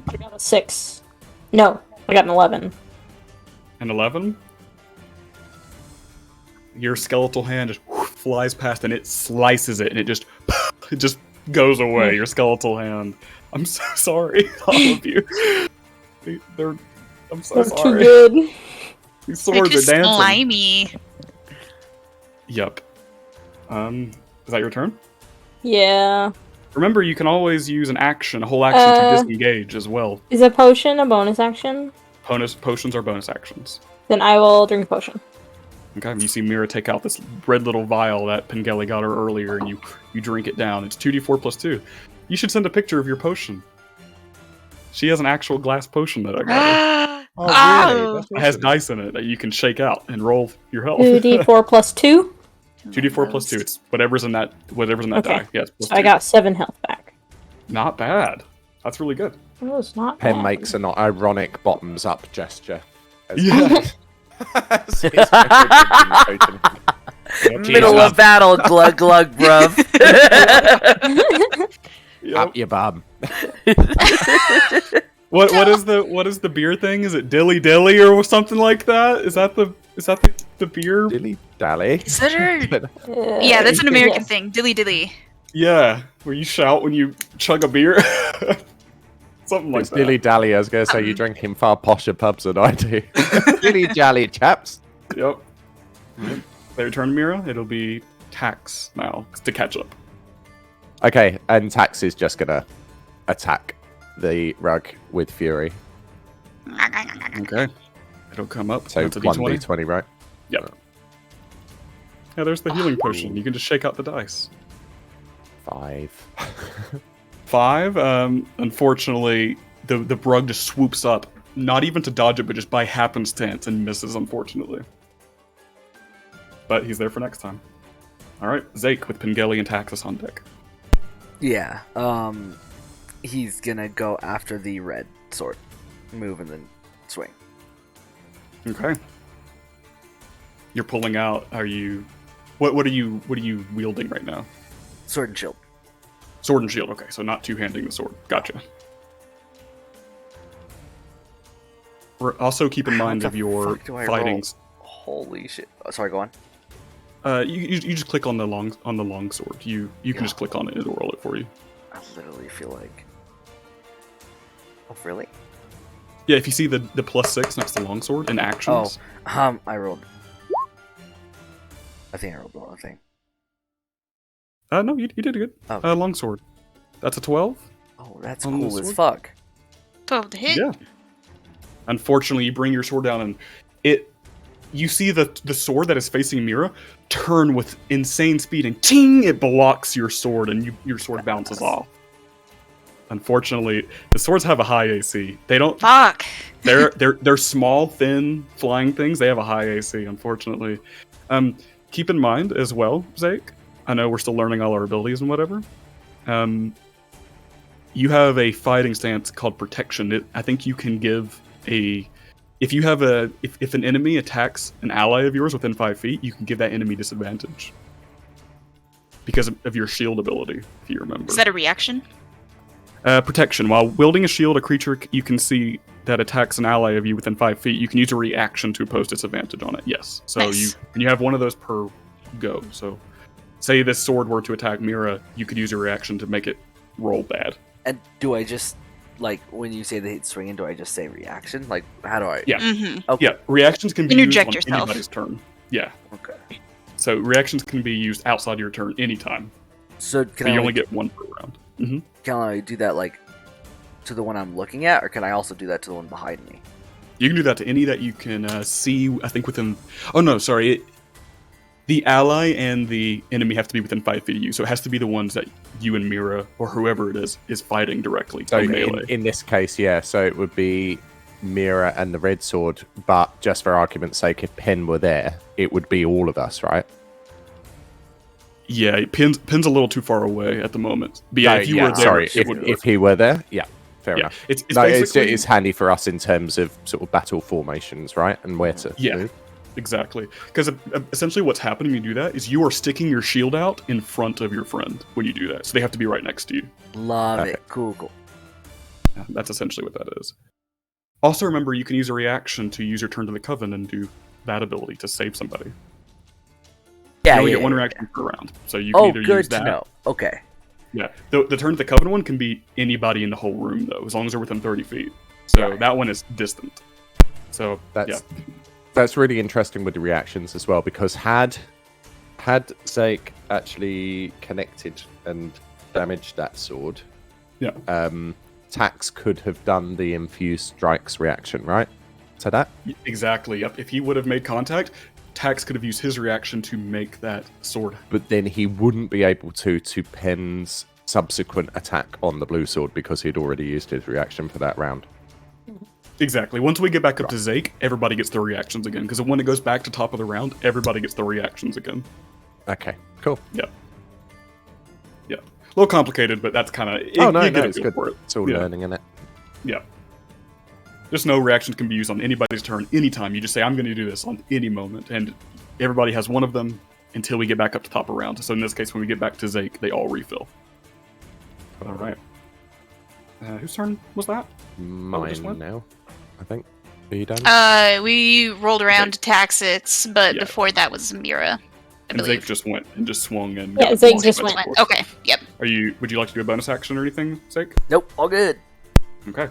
I got a 6. No, I got an 11. and 11. Your skeletal hand just flies past and it slices it, and it just goes away. Your skeletal hand. I'm so sorry, all of you. I'm so They're sorry. too good. These They're swords too are dancing. slimy. Yep. Is that your turn? Yeah. Remember, you can always use a whole action to disengage as well. Is a potion a bonus action? Potions are bonus actions. Then I will drink a potion. Okay, you see Mira take out this red little vial that Pengelly got her earlier, and you drink it down. It's 2d4 plus 2. You should send a picture of your potion. She has an actual glass potion that I got her. Oh, really? Oh. That's It has awesome. dice in it that you can shake out and roll your health. 2d4 plus 2? 2d4 plus 2. It's whatever's in that Okay. die. Yes, plus So I 2. got 7 health back. Not bad. That's really good. That was not Pen bad. makes an ironic bottoms up gesture. Yeah. As he's drinking potion. Middle of battle, glug glug, bruv. Yep. Up your bum. What is the beer thing? Is it dilly dilly or something like that? Is that the beer? Dilly dally. Is that her? Yeah, that's an American thing. Dilly dilly. Yeah, where you shout when you chug a beer. Something like It's that. dilly dally. I was going to say you drink in far posher pubs than I do. Dilly dally, chaps. Yep. Their turn, Mira. It'll be Tax now to catch up. Okay, and Tax is just going to attack the rug with fury. Okay. It'll come up. So That's a 1d20, right? Yep. Yeah, there's the healing potion. You can just shake out the dice. 5. 5. Unfortunately, the rug just swoops up not even to dodge it, but just by happenstance and misses, unfortunately. But he's there for next time. All right, Zake with Pengelly and Taxus on deck. Yeah. He's gonna go after the red sword, move and then swing. Okay. You're pulling out. Are you? What are you wielding right now? Sword and shield. Sword and shield. Okay, so not two-handing the sword. Gotcha. We're also keep in mind of your fighting. Holy shit! Oh, sorry, go on. You just click on the long sword. You can just click on it; it'll roll it for you. I literally feel like. Oh really? Yeah, if you see the +6 next to longsword in actions. Oh, I rolled. I think I rolled the wrong thing. No, you did good. Oh. Longsword. That's a 12. Oh, that's On the cool as sword? fuck. 12 to hit. Yeah. Unfortunately, you bring your sword down and you see the sword that is facing Mira turn with insane speed and ting! It blocks your sword and your sword bounces off. Unfortunately, the swords have a high AC. They don't. Fuck. They're small, thin, flying things. They have a high AC. Unfortunately, keep in mind as well, Zake. I know we're still learning all our abilities and whatever. You have a fighting stance called protection. I think you can give a. If you have if an enemy attacks an ally of yours within 5 feet, you can give that enemy disadvantage because of your shield ability. If you remember, Is that a reaction? Protection. While wielding a shield, a creature you can see that attacks an ally of you within 5 feet, you can use a reaction to oppose disadvantage on it. Yes. So Nice. you have one of those per go. So, say this sword were to attack Mira, you could use a reaction to make it roll bad. And do I just like when you say they hit swinging? Do I just say reaction? Like how do I? Yeah. Mm-hmm. Okay. Yeah. Reactions can be Interject used on yourself. anybody's turn. Yeah. Okay. So reactions can be used outside your turn anytime. So So can you I only get one per round. Mm-hmm. can I do that like to the one I'm looking at, or can I also do that to the one behind me? You can do that to any that you can see, I think, within... Oh, no, sorry. The ally and the enemy have to be within 5 feet of you, so it has to be the ones that you and Mira, or whoever it is fighting directly. So melee. in this case, yeah, so it would be Mira and the red sword, but just for argument's sake, if Pen were there, it would be all of us, right? Yeah, Pin's a little too far away at the moment. But yeah, if you were there, sorry, it would if he were there, yeah, fair yeah, enough. it's No, basically... it's handy for us in terms of sort of battle formations, right? And where to Yeah. move. Exactly. Because essentially what's happening when you do that is you are sticking your shield out in front of your friend when you do that. So they have to be right next to you. Love Okay. it. Cool. Yeah, that's essentially what that is. Also remember, you can use a reaction to use your turn to the Coven and do that ability to save somebody. Yeah, You only yeah, get one yeah, reaction per round. So you can Oh, either good use to that. know. Okay. Yeah. The turn to the Coven one can be anybody in the whole room, though, as long as they're within 30 feet. So Right. that one is distant. So, yeah. That's really interesting with the reactions as well, because had Zake actually connected and damaged that sword, Yeah. Tax could have done the infused strikes reaction, right? To that? Exactly. Yep. If he would have made contact, Tax could have used his reaction to make that sword. But then he wouldn't be able to Pen's subsequent attack on the blue sword because he'd already used his reaction for that round. Exactly. Once we get back up to Zake, everybody gets their reactions again. Because when it goes back to top of the round, everybody gets their reactions again. Okay, cool. Yeah. Yeah. A little complicated, but that's kind of... It's good. For it. It's all Yeah. learning, in it? Yeah. Just no reactions can be used on anybody's turn anytime. You just say, I'm going to do this on any moment. And everybody has one of them until we get back up to top of round. So in this case, when we get back to Zake, they all refill. All right. Whose turn was that? Mine went? now, I think. Are you done? We rolled around to Taxix, but Yeah. before that was Mira, I And Zake believe. just went and just swung and... Yeah, got Zake launched just by the went. force. Okay, yep. Would you like to do a bonus action or anything, Zake? Nope. All good. Okay.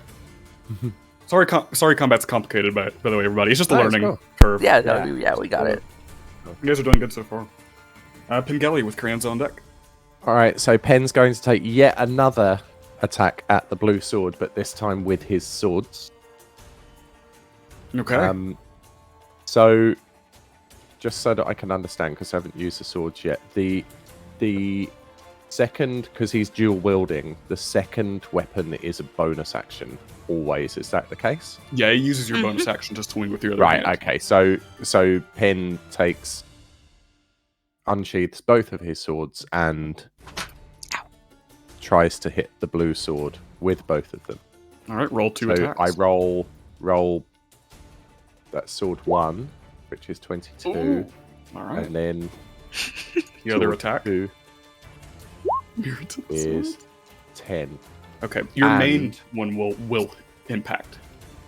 Sorry, combat's complicated, by the way, everybody. It's just a No, it's learning cool. curve. Yeah. We got it. You guys are doing good so far. Pengelly with Crayons on deck. All right, so Pen's going to take yet another attack at the blue sword, but this time with his swords. Okay. So, just so that I can understand, because I haven't used the swords yet, the Second, because he's dual wielding, the second weapon is a bonus action always. Is that the case? Yeah, he uses your bonus action to swing with your other Right. hand. Okay. So Penn unsheaths both of his swords and tries to hit the blue sword with both of them. All right, roll 2 So attacks. I roll that sword 1, which is 22, Ooh. All right. and then The other sword attack 2 Mirror to the is sword. 10. Okay, your main and- one will impact.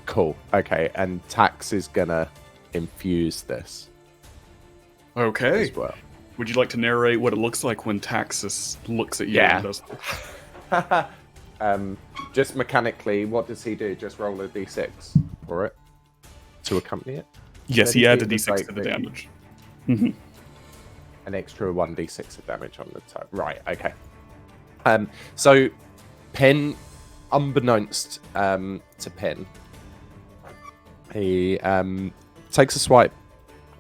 Cool. Okay, and Tax is gonna infuse this Okay. as well. Would you like to narrate what it looks like when Taxus looks at you Yeah. and does Just mechanically, what does he do? Just roll a d6 for it to accompany it. Yes, Then he he adds a deals, d6 like, to the the- damage. An extra 1d6 of damage on the top. Right. Okay. So Penn, unbeknownst to Penn, he takes a swipe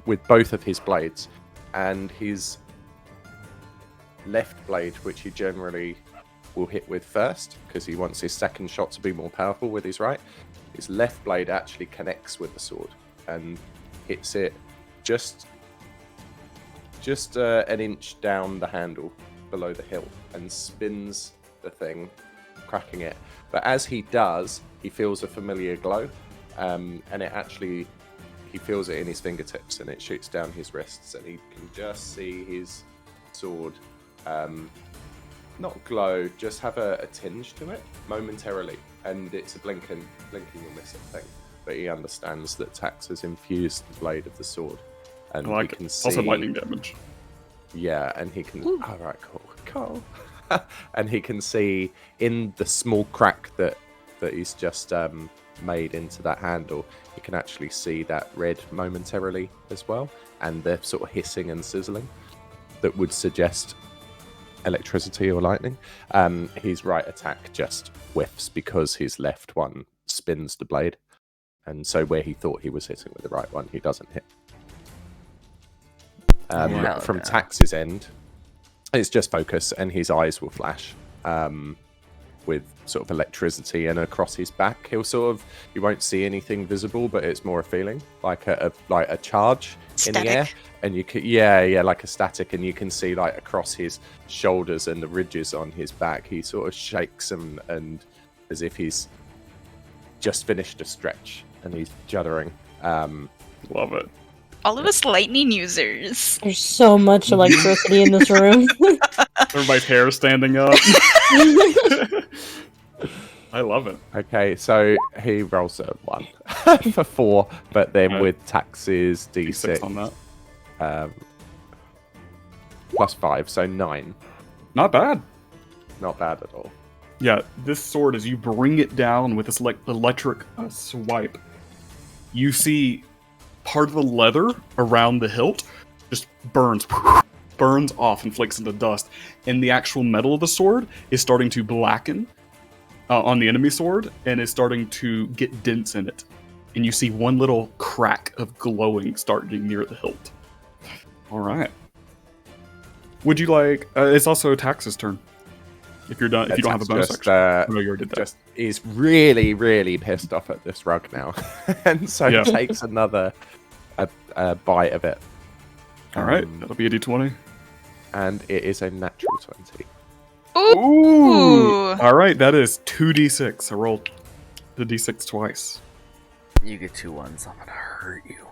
with both of his blades, and his left blade, which he generally will hit with first, because he wants his second shot to be more powerful with his right. His left blade actually connects with the sword and hits it just an inch down the handle below the hilt and spins the thing, cracking it. But as he does, he feels a familiar glow, and he feels it in his fingertips, and it shoots down his wrists, and he can just see his sword not glow, just have a tinge to it momentarily, and it's a blinking you'll miss it thing. But he understands that Tax has infused the blade of the sword, and I like he can it. see. Also lightning damage. Yeah, and he can. All right, cool. And he can see in the small crack that he's just made into that handle. He can actually see that red momentarily as well, and they're sort of hissing and sizzling that would suggest electricity or lightning. His right attack just whiffs because his left one spins the blade, and so where he thought he was hitting with the right one, he doesn't hit. Hell From no. Tax's end, it's just focus, and his eyes will flash with sort of electricity, and across his back, you won't see anything visible, but it's more a feeling like a charge in the air, Static. and you can like a static, and you can see like across his shoulders and the ridges on his back, he sort of shakes and as if he's just finished a stretch, and he's juddering. Love it. All of us lightning users. There's so much electricity in this room. Everybody's hair standing up. I love it. Okay, so he rolls a 1 for 4, but then Okay. with Tax's D6 D6 on that. plus 5, so 9. Not bad. Not bad at all. Yeah, this sword, as you bring it down with this electric swipe, you see part of the leather around the hilt just burns off and flakes into dust, and the actual metal of the sword is starting to blacken on the enemy sword, and is starting to get dents in it. And you see one little crack of glowing starting near the hilt. All right. Would you like? It's also Tax's turn. If you're done, if you don't have a bonus Just, action. No, you already did that. just is really, really pissed off at this rug now, and so Yeah. takes another a bite of it. All right, that'll be a d20. And it is a natural 20. Ooh. All right, that is 2d6. I rolled the d6 twice. You get 2 1s, I'm gonna hurt you.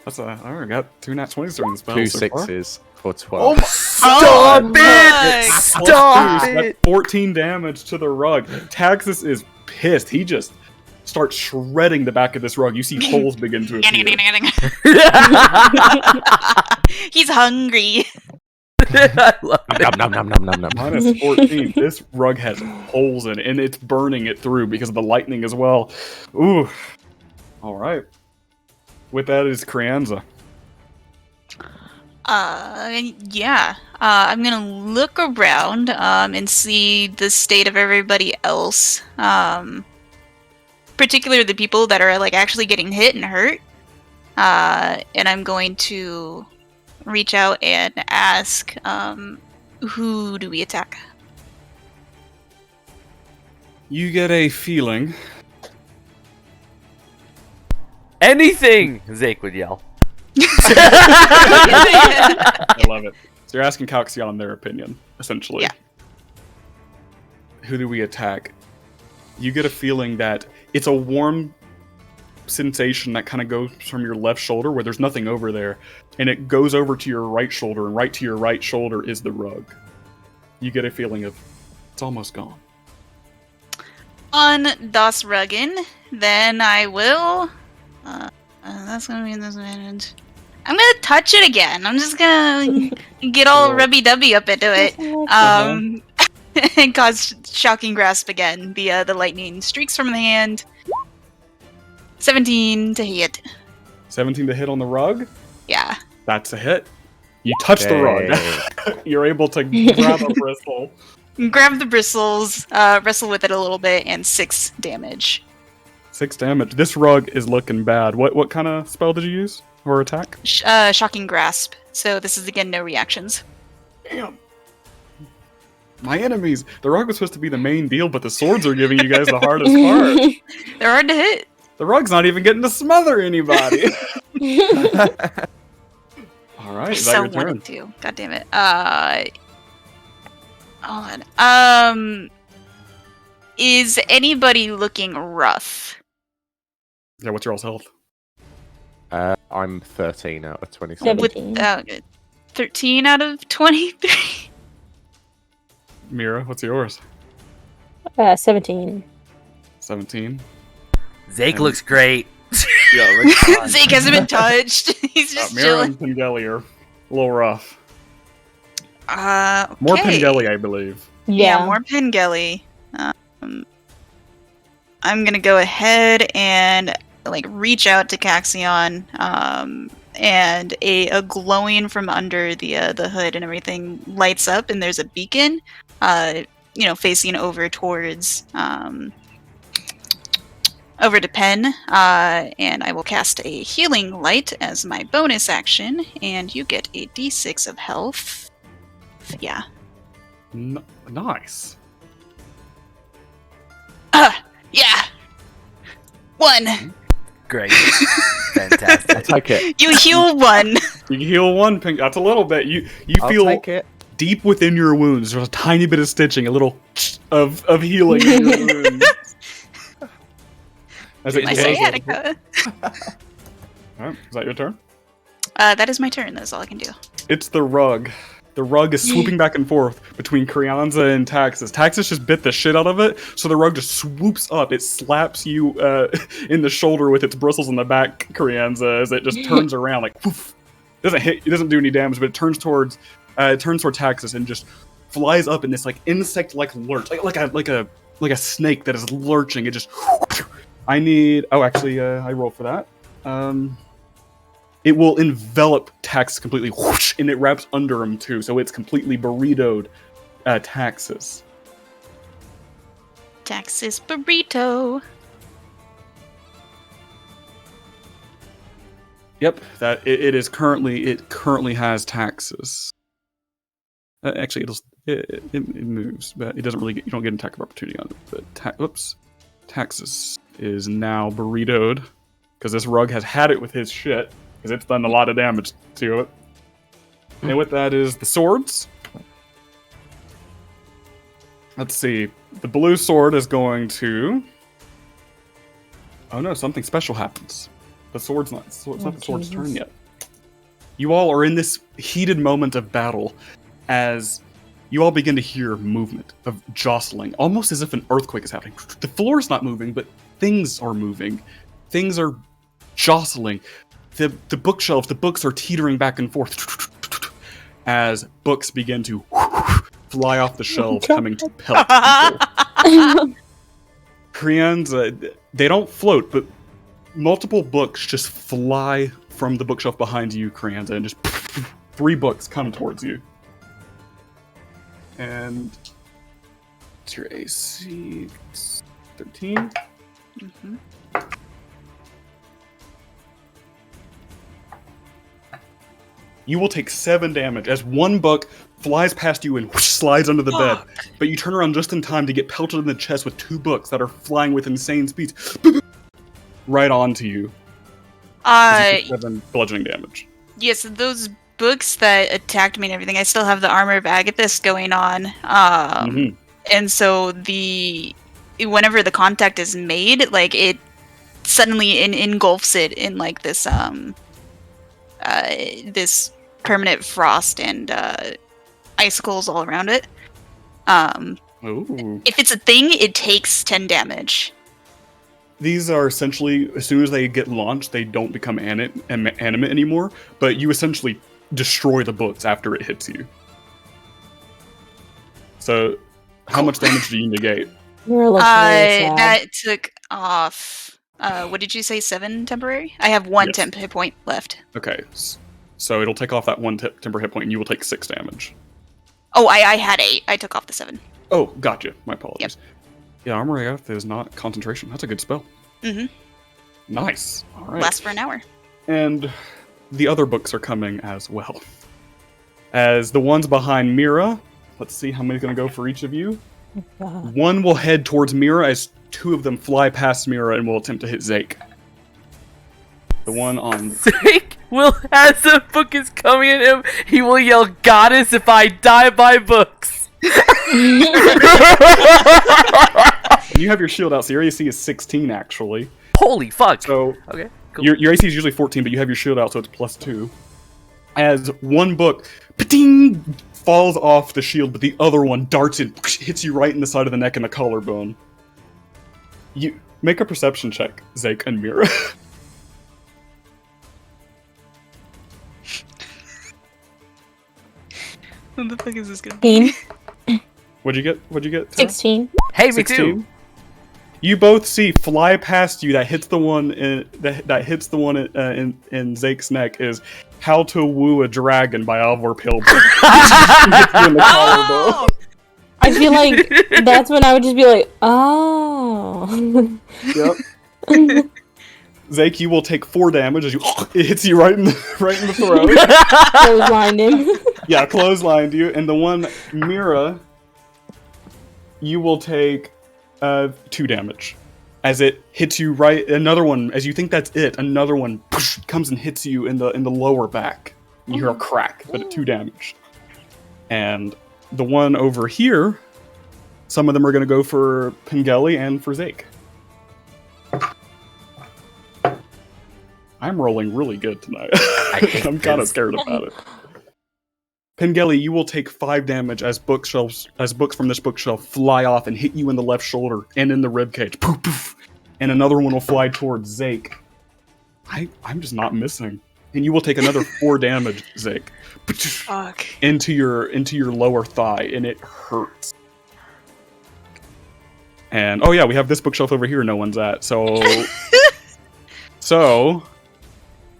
That's I already got 2 nat 20s during this battle. 2 so far. 6s for 12. Stop my. it! Plus Stop 2, so that's it! 14 damage to the rug. Taxus is pissed. He just starts shredding the back of this rug. You see holes begin to appear. He's hungry. I love it. Nom, nom, nom, nom, nom, nom. Minus 14. This rug has holes in it, and it's burning it through because of the lightning as well. Ooh. All right. With that is Crianza. Yeah. I'm gonna look around, and see the state of everybody else. Particularly the people that are, like, actually getting hit and hurt. And I'm going to, reach out and ask, who do we attack? You get a feeling. Anything! Zake would yell. I love it. So you're asking Calxion their opinion, essentially. Yeah. Who do we attack? You get a feeling that it's a warm sensation that kind of goes from your left shoulder, where there's nothing over there, and it goes over to your right shoulder, and right to your right shoulder is the rug. You get a feeling of, it's almost gone. On Das Ruggen, then I will. That's gonna be this advantage. I'm gonna touch it again. I'm just gonna get all Cool. rubby-dubby up into it. And cause shocking grasp again. The lightning streaks from the hand. 17 to hit. 17 to hit on the rug. Yeah. That's a hit. You touch the rug. You're able to grab a bristle. Grab the bristles, wrestle with it a little bit, and 6 damage. 6 damage. This rug is looking bad. What kind of spell did you use? Or attack? Shocking grasp. So this is again no reactions. Damn. My enemies. The rug was supposed to be the main deal, but the swords are giving you guys the hardest part. They're hard to hit. The rug's not even getting to smother anybody. All right, is that So your turn? wanted to. God damn it. Hold on. Is anybody looking rough? Yeah, what's your all's health? I'm 13 out of 27. With 13 out of 23. Mira, what's yours? 17. 17. Zake looks great. Yeah, Zeke hasn't been touched. He's just Mira chilling. and Pengelly are a little rough. Okay. More Pengelly, I believe. Yeah, more Pengelly. I'm gonna go ahead and reach out to Caxion, and a glowing from under the hood and everything lights up, and there's a beacon, facing over towards over to Pen, and I will cast a healing light as my bonus action, and you get a d6 of health. Yeah. Nice. Yeah. 1. Great. Fantastic. I'll take it. You heal 1. You can heal 1 pink. That's a little bit. You I'll feel take it. deep within your wounds. There's a tiny bit of stitching, a little of healing in your wounds. As it My glows over. sciatica. Alright, is that your turn? That is my turn. That's all I can do. It's the rug. The rug is swooping back and forth between Krianza and Taxus. Taxus just bit the shit out of it, so the rug just swoops up. It slaps you in the shoulder with its bristles in the back, Krianza, as it just turns around like poof. It doesn't do any damage, but it turns towards Taxus and just flies up in this insect-like lurch, like a snake that is lurching. It just. I roll for that. It will envelop Taxus completely, whoosh, and it wraps under him too, so it's completely burritoed Taxus. Taxus burrito. Yep, it currently has Taxus. Actually, it moves, but it doesn't really you don't get an attack of opportunity on it. But Taxus is now burritoed because this rug has had it with his shit. Because it's done a lot of damage to it. And with that is the swords. Let's see. The blue sword is going to... Oh no, something special happens. It's not the sword's turn yet. You all are in this heated moment of battle as you all begin to hear movement of jostling, almost as if an earthquake is happening. The floor is not moving, but things are moving. Things are jostling. The bookshelves, the books are teetering back and forth as books begin to fly off the shelves, coming to pelt people. Krianza, they don't float, but multiple books just fly from the bookshelf behind you, Krianza, and just 3 books come towards you. And it's your AC 13. Mm-hmm. You will take 7 damage as one book flies past you and whoosh, slides under the bed. But you turn around just in time to get pelted in the chest with 2 books that are flying with insane speeds. Right onto you. As you take 7 bludgeoning damage. Yes, those books that attacked me and everything, I still have the Armor of Agathis going on. And so whenever the contact is made, like, it suddenly engulfs it in, like, this, this permanent frost and, icicles all around it. Ooh. If it's a thing, it takes 10 damage. These are essentially, as soon as they get launched, they don't become animate anymore, but you essentially destroy the books after it hits you. So, how much damage do you negate? You're looking really sad. That took off, what did you say, 7 temporary? I have 1 temp hit point left. Okay, so it'll take off that 1 temper hit point, and you will take 6 damage. Oh, I had 8. I took off the 7. Oh, gotcha. My apologies. Yeah, Armor of Agathis is not concentration. That's a good spell. Mm-hmm. Nice. All right. Lasts for an hour. And the other books are coming as well. As the ones behind Mira, let's see how many's going to go for each of you. God. One will head towards Mira as 2 of them fly past Mira and will attempt to hit Zake. The one on... Zake will, as the book is coming at him, he will yell, "Goddess, if I die by books." And you have your shield out, so your AC is 16, actually. Holy fuck. So Okay, cool. your AC is usually 14, but you have your shield out, so it's +2. As one book pa-ding, falls off the shield, but the other one darts in, hits you right in the side of the neck and the collarbone. You make a perception check, Zake and Mira. What the fuck is this gonna be? 16. What'd you get? Tara? 16. Hey, me 16? too. You both see fly past you that hits the one in Zake's neck is "How to Woo a Dragon" by Alvor Pilgrim. Hits you in the collarbone. I feel like that's when I would just be like, oh. Yep. Zake, you will take 4 damage as it hits you right in the throat. Clotheslined him. Yeah, clotheslined you, and the one Mira, you will take 2 damage as it hits you right. Another one, as you think that's it, another one comes and hits you in the lower back. You hear a crack, but at 2 damage. And the one over here, some of them are going to go for Pengelly and for Zake. I'm rolling really good tonight. I'm kind of scared about it. Pengelly, you will take 5 damage as books from this bookshelf fly off and hit you in the left shoulder and in the ribcage. Poof, poof. And another one will fly towards Zake. I'm just not missing. And you will take another 4 damage, Zake. Fuck. Into your lower thigh, and it hurts. And oh yeah, we have this bookshelf over here no one's at. So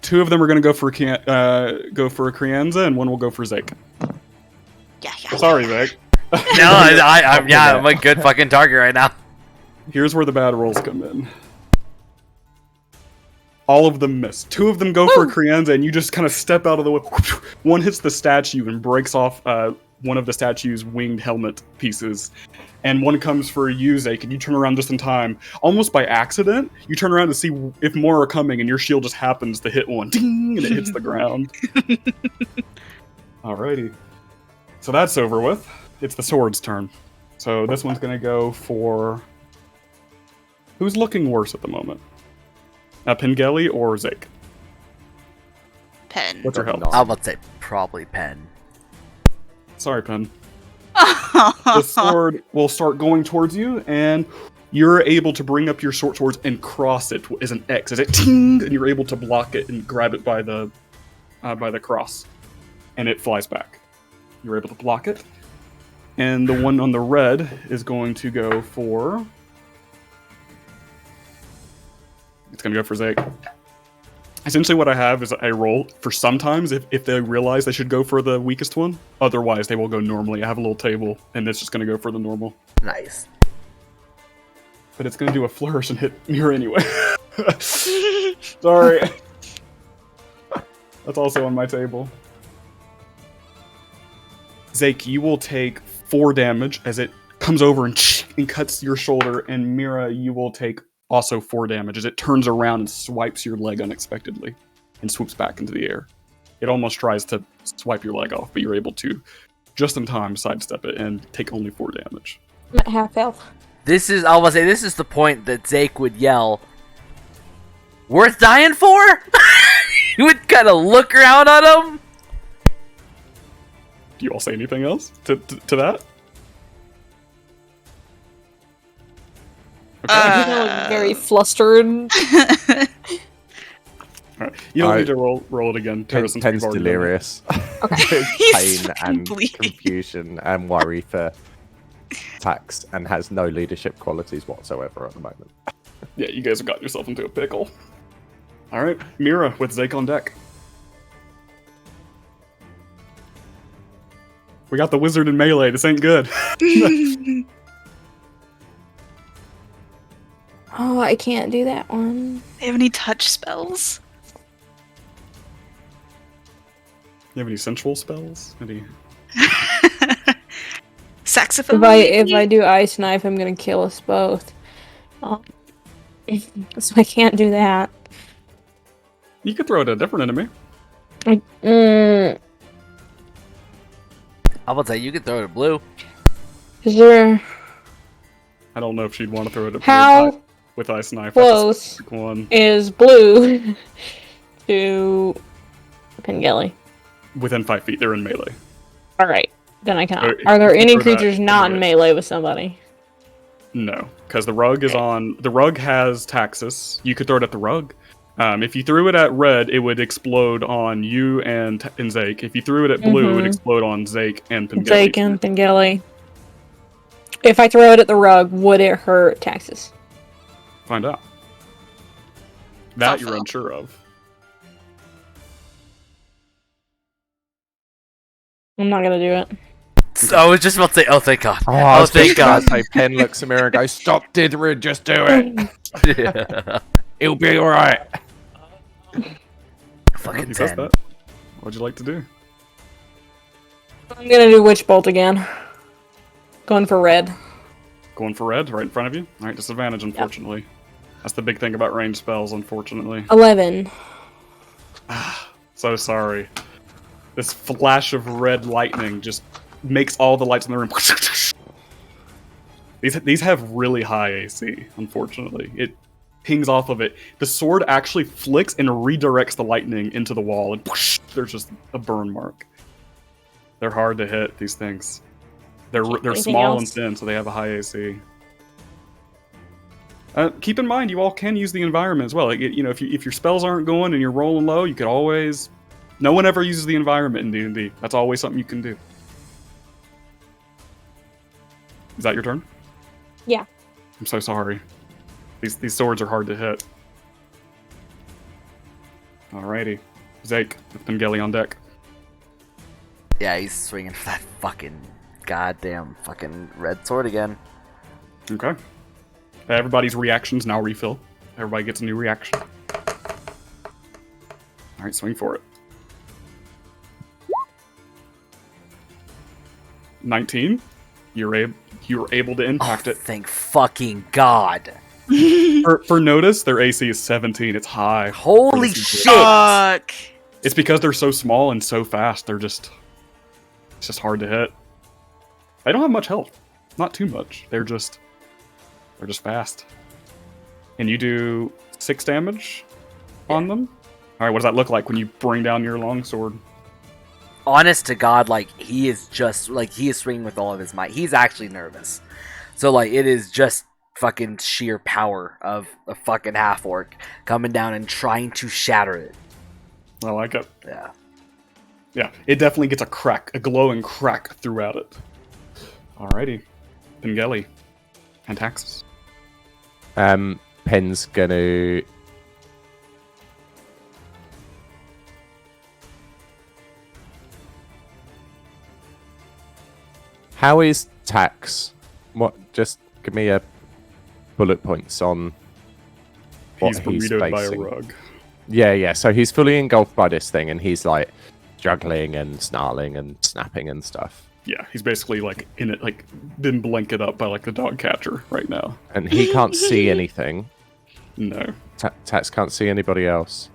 2 of them are going to go for a Crianza, and 1 will go for Zake. Yeah. Sorry, Zake. No, I'm a good fucking target right now. Here's where the bad rolls come in. All of them miss. 2 of them go for a Crianza, and you just kind of step out of the way. 1 hits the statue and breaks off one of the statue's winged helmet pieces. And 1 comes for you, Zake, and you turn around just in time. Almost by accident, you turn around to see if more are coming, and your shield just happens to hit 1. Ding! And it hits the ground. Alrighty. So that's over with. It's the sword's turn. So this one's going to go for... Who's looking worse at the moment? Pengelly or Zake? Pen. What's your health? I would say probably Pen. Sorry, Pen. The sword will start going towards you, and you're able to bring up your short swords and cross it as an X, as it ting, and you're able to block it and grab it by the cross, and it flies back. You're able to block it, and the one on the red is going to go for. It's going to go for Zake. Essentially what I have is I roll for sometimes if they realize they should go for the weakest one. Otherwise, they will go normally. I have a little table, and it's just going to go for the normal. Nice. But it's going to do a flourish and hit Mira anyway. Sorry. That's also on my table. Zake, you will take 4 damage as it comes over and cuts your shoulder, and Mira, you will take also 4 damage as it turns around and swipes your leg unexpectedly and swoops back into the air. It almost tries to swipe your leg off, but you're able to, just in time, sidestep it and take only 4 damage. I'm at half health. This is the point that Zake would yell, "Worth dying for?" He would kind of look around on him. Do you all say anything else to that? You know, very flustered. All right. You don't need to roll it again. Pen's delirious. Okay. He's Pain and bleeding. confusion and worry for Tax, and has no leadership qualities whatsoever at the moment. Yeah, you guys have got yourself into a pickle. All right, Mira with Zake on deck. We got the wizard in melee. This ain't good. Oh, I can't do that one. Do you have any touch spells? You have any sensual spells? Any? Saxophone? If I do ice knife, I'm gonna kill us both. So I can't do that. You could throw it at a different enemy. I would say you could throw it at blue. Is there I don't know if she'd want to throw it at how with ice knife. close That's a specific one. is blue to Pengelly? Within 5 feet, they're in melee. All right, then I cannot. Or Are there you any throw that creatures in not the in red. melee with somebody? No, because the rug is on. The rug has Taxus. You could throw it at the rug. If you threw it at red, it would explode on you and Zake. If you threw it at blue, it would explode on Zake and Pengelly. Zake and Pengelly. If I throw it at the rug, would it hurt Taxus? Find out. That you're Thoughtful. unsure of. I'm not gonna do it. So I was just about to say, oh, thank God. I Oh, was thank just about God. to say, Pen looks at me and goes, "Stop, Dithrid, just do it. It'll be alright." Fucking He says 10. that. What'd you like to do? I'm gonna do Witch Bolt again. Going for red. Going for red, right in front of you? Alright, disadvantage, unfortunately. That's the big thing about ranged spells, unfortunately. 11. So sorry. This flash of red lightning just makes all the lights in the room. These have really high AC, unfortunately. It pings off of it. The sword actually flicks and redirects the lightning into the wall, and there's just a burn mark. They're hard to hit, these things. They're Anything small and else? thin, so they have a high AC. Keep in mind, you all can use the environment as well. Like, you know, if your spells aren't going and you're rolling low, you could always. No one ever uses the environment in D&D. That's always something you can do. Is that your turn? Yeah. I'm so sorry. These swords are hard to hit. Alrighty, Zake with Pengelly on deck. Yeah, he's swinging for that fucking goddamn fucking red sword again. Okay. Everybody's reactions now refill. Everybody gets a new reaction. Alright, swing for it. 19. You're able to impact it. Thank fucking God. For notice, their AC is 17. It's high. Holy For this shit. Fuck. It's because they're so small and so fast. It's just hard to hit. They don't have much health. Not too much. They're just fast. And you do 6 damage on them. All right, what does that look like when you bring down your longsword? Honest to God, like, he is swinging with all of his might. He's actually nervous. So, like, it is just fucking sheer power of a fucking half-orc coming down and trying to shatter it. I like it. Yeah. Yeah, it definitely gets a glowing crack throughout it. Alrighty. Pengelly. And Taxus. Pen's gonna. How is Tax? What? Just give me a bullet points on what He's he's burritoed by a facing. rug. Yeah. So he's fully engulfed by this thing, and he's like struggling and snarling and snapping and stuff. Yeah, he's basically like in it, like been blanketed up by like the dog catcher right now. And he can't see anything. No. Tats can't see anybody else.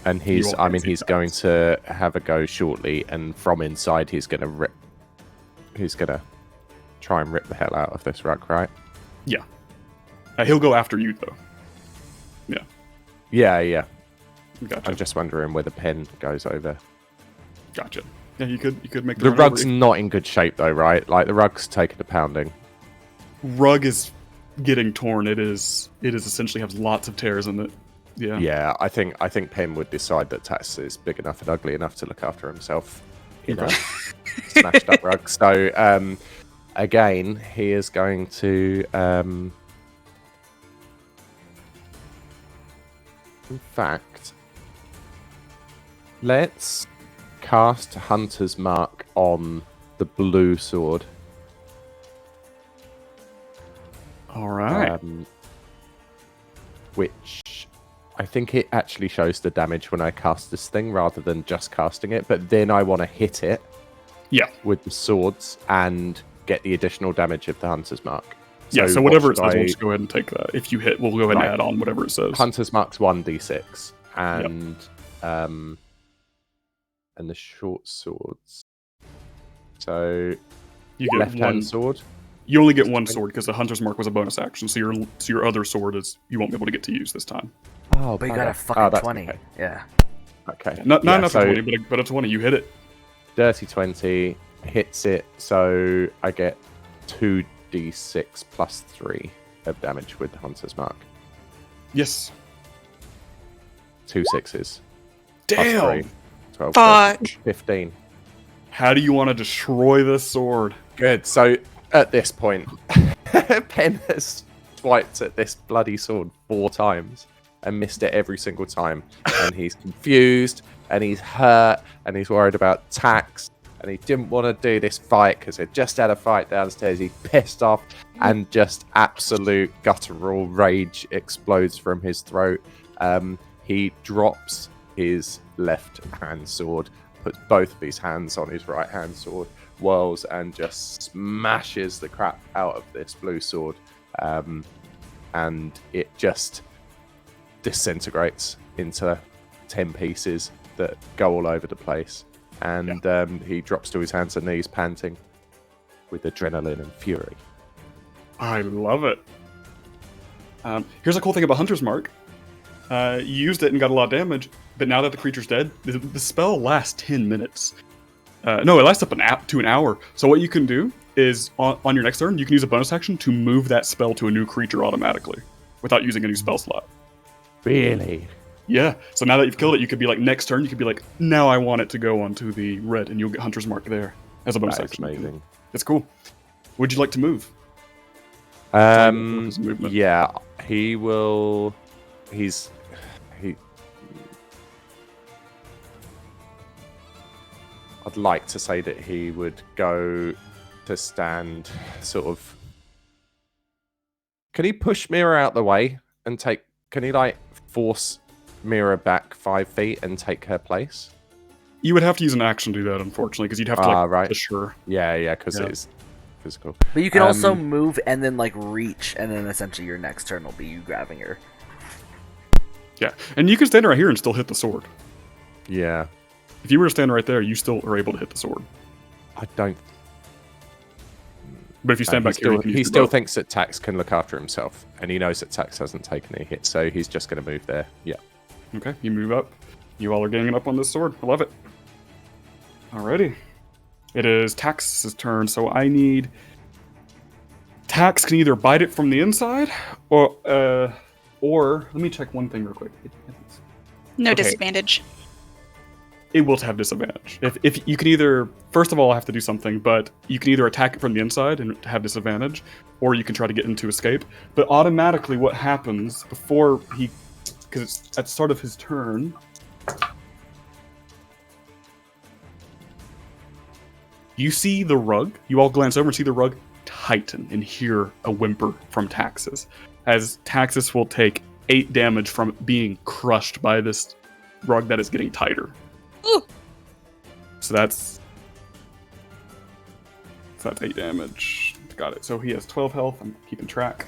And You all can see he's going to have a go shortly, and from inside he's gonna try and rip the hell out of this rug, right? Yeah. He'll go after you though. Yeah. Gotcha. I'm just wondering where the pen goes over. Gotcha. Yeah, you could make The run rug's over. not in good shape though, right? Like the rug's taking a pounding. Rug is getting torn. It is essentially has lots of tears in it. Yeah. Yeah, I think Pen would decide that Tats is big enough and ugly enough to look after himself in a smashed up rug. So again, he is going to in fact, let's cast Hunter's Mark on the blue sword. All right. Which I think it actually shows the damage when I cast this thing rather than just casting it. But then I want to hit it Yeah. with the swords and get the additional damage of the Hunter's Mark. So what whatever it should says, we'll I- just go ahead and take that. If you hit, we'll go ahead Right. and add on whatever it says. Hunter's Mark's 1d6 and the short swords. So You get left one. hand sword. You only get one sword because the hunter's mark was a bonus action. So your other sword is you won't be able to get to use this time. Oh, But you got a bugger. fucking that's 20. Okay. Yeah. Okay. Not Yeah, enough so for 20, but a 20. You hit it. dirty 20 hits it, so I get 2d6 plus 3 of damage with the Hunter's Mark. Yes. 2 6s. Plus Damn. 3. 12, Fuck. 13, 15. How do you want to destroy this sword? Good. So at this point, Pen has swiped at this bloody sword 4 times and missed it every single time. And he's confused, and he's hurt, and he's worried about tax, and he didn't want to do this fight because they just had a fight downstairs. He's pissed off, and just absolute guttural rage explodes from his throat. He drops his left hand sword, puts both of his hands on his right hand sword, whirls and just smashes the crap out of this blue sword, and it just disintegrates into 10 pieces that go all over the place, and he drops to his hands and knees panting with adrenaline and fury. I love it. Here's a cool thing about Hunter's Mark. You used it and got a lot of damage, but now that the creature's dead, the spell lasts 10 minutes. No, it lasts up to an hour. So what you can do is, on your next turn, you can use a bonus action to move that spell to a new creature automatically, without using a new spell slot. Really? Yeah, so now that you've killed it, you could be like, next turn, you could be like, now I want it to go onto the red, and you'll get Hunter's Mark there as a bonus That is action. amazing. It's cool. Would you like to move? His movement. Yeah, he will. He. I'd like to say that he would go to stand sort of. Can he push Mira out the way and take? Can he like force Mira back 5 feet and take her place? You would have to use an action to do that, unfortunately, because you'd have to right. push her. Yeah, because Yeah. it is physical. But you can also move and then like reach, and then essentially your next turn will be you grabbing her. Yeah, and you can stand right here and still hit the sword. Yeah, If you were to stand right there, you still are able to hit the sword. I don't. But if you stand back here, you can use he your still bow. thinks that Tax can look after himself, and he knows that Tax hasn't taken any hits, so he's just going to move there. Yeah. Okay, you move up. You all are ganging up on this sword. I love it. Alrighty. It is Tax's turn, so I need... Tax can either bite it from the inside, or let me check one thing real quick. No Okay. disadvantage. It will have disadvantage. If you can either, first of all, I have to do something, but you can either attack it from the inside and have disadvantage, or you can try to get into escape. But automatically, what happens before he, because it's at the start of his turn, you see the rug. You all glance over and see the rug tighten and hear a whimper from Taxis, as Taxis will take 8 damage from being crushed by this rug that is getting tighter. Ooh. So that's So that's 8 damage. Got it. So he has 12 health. I'm keeping track.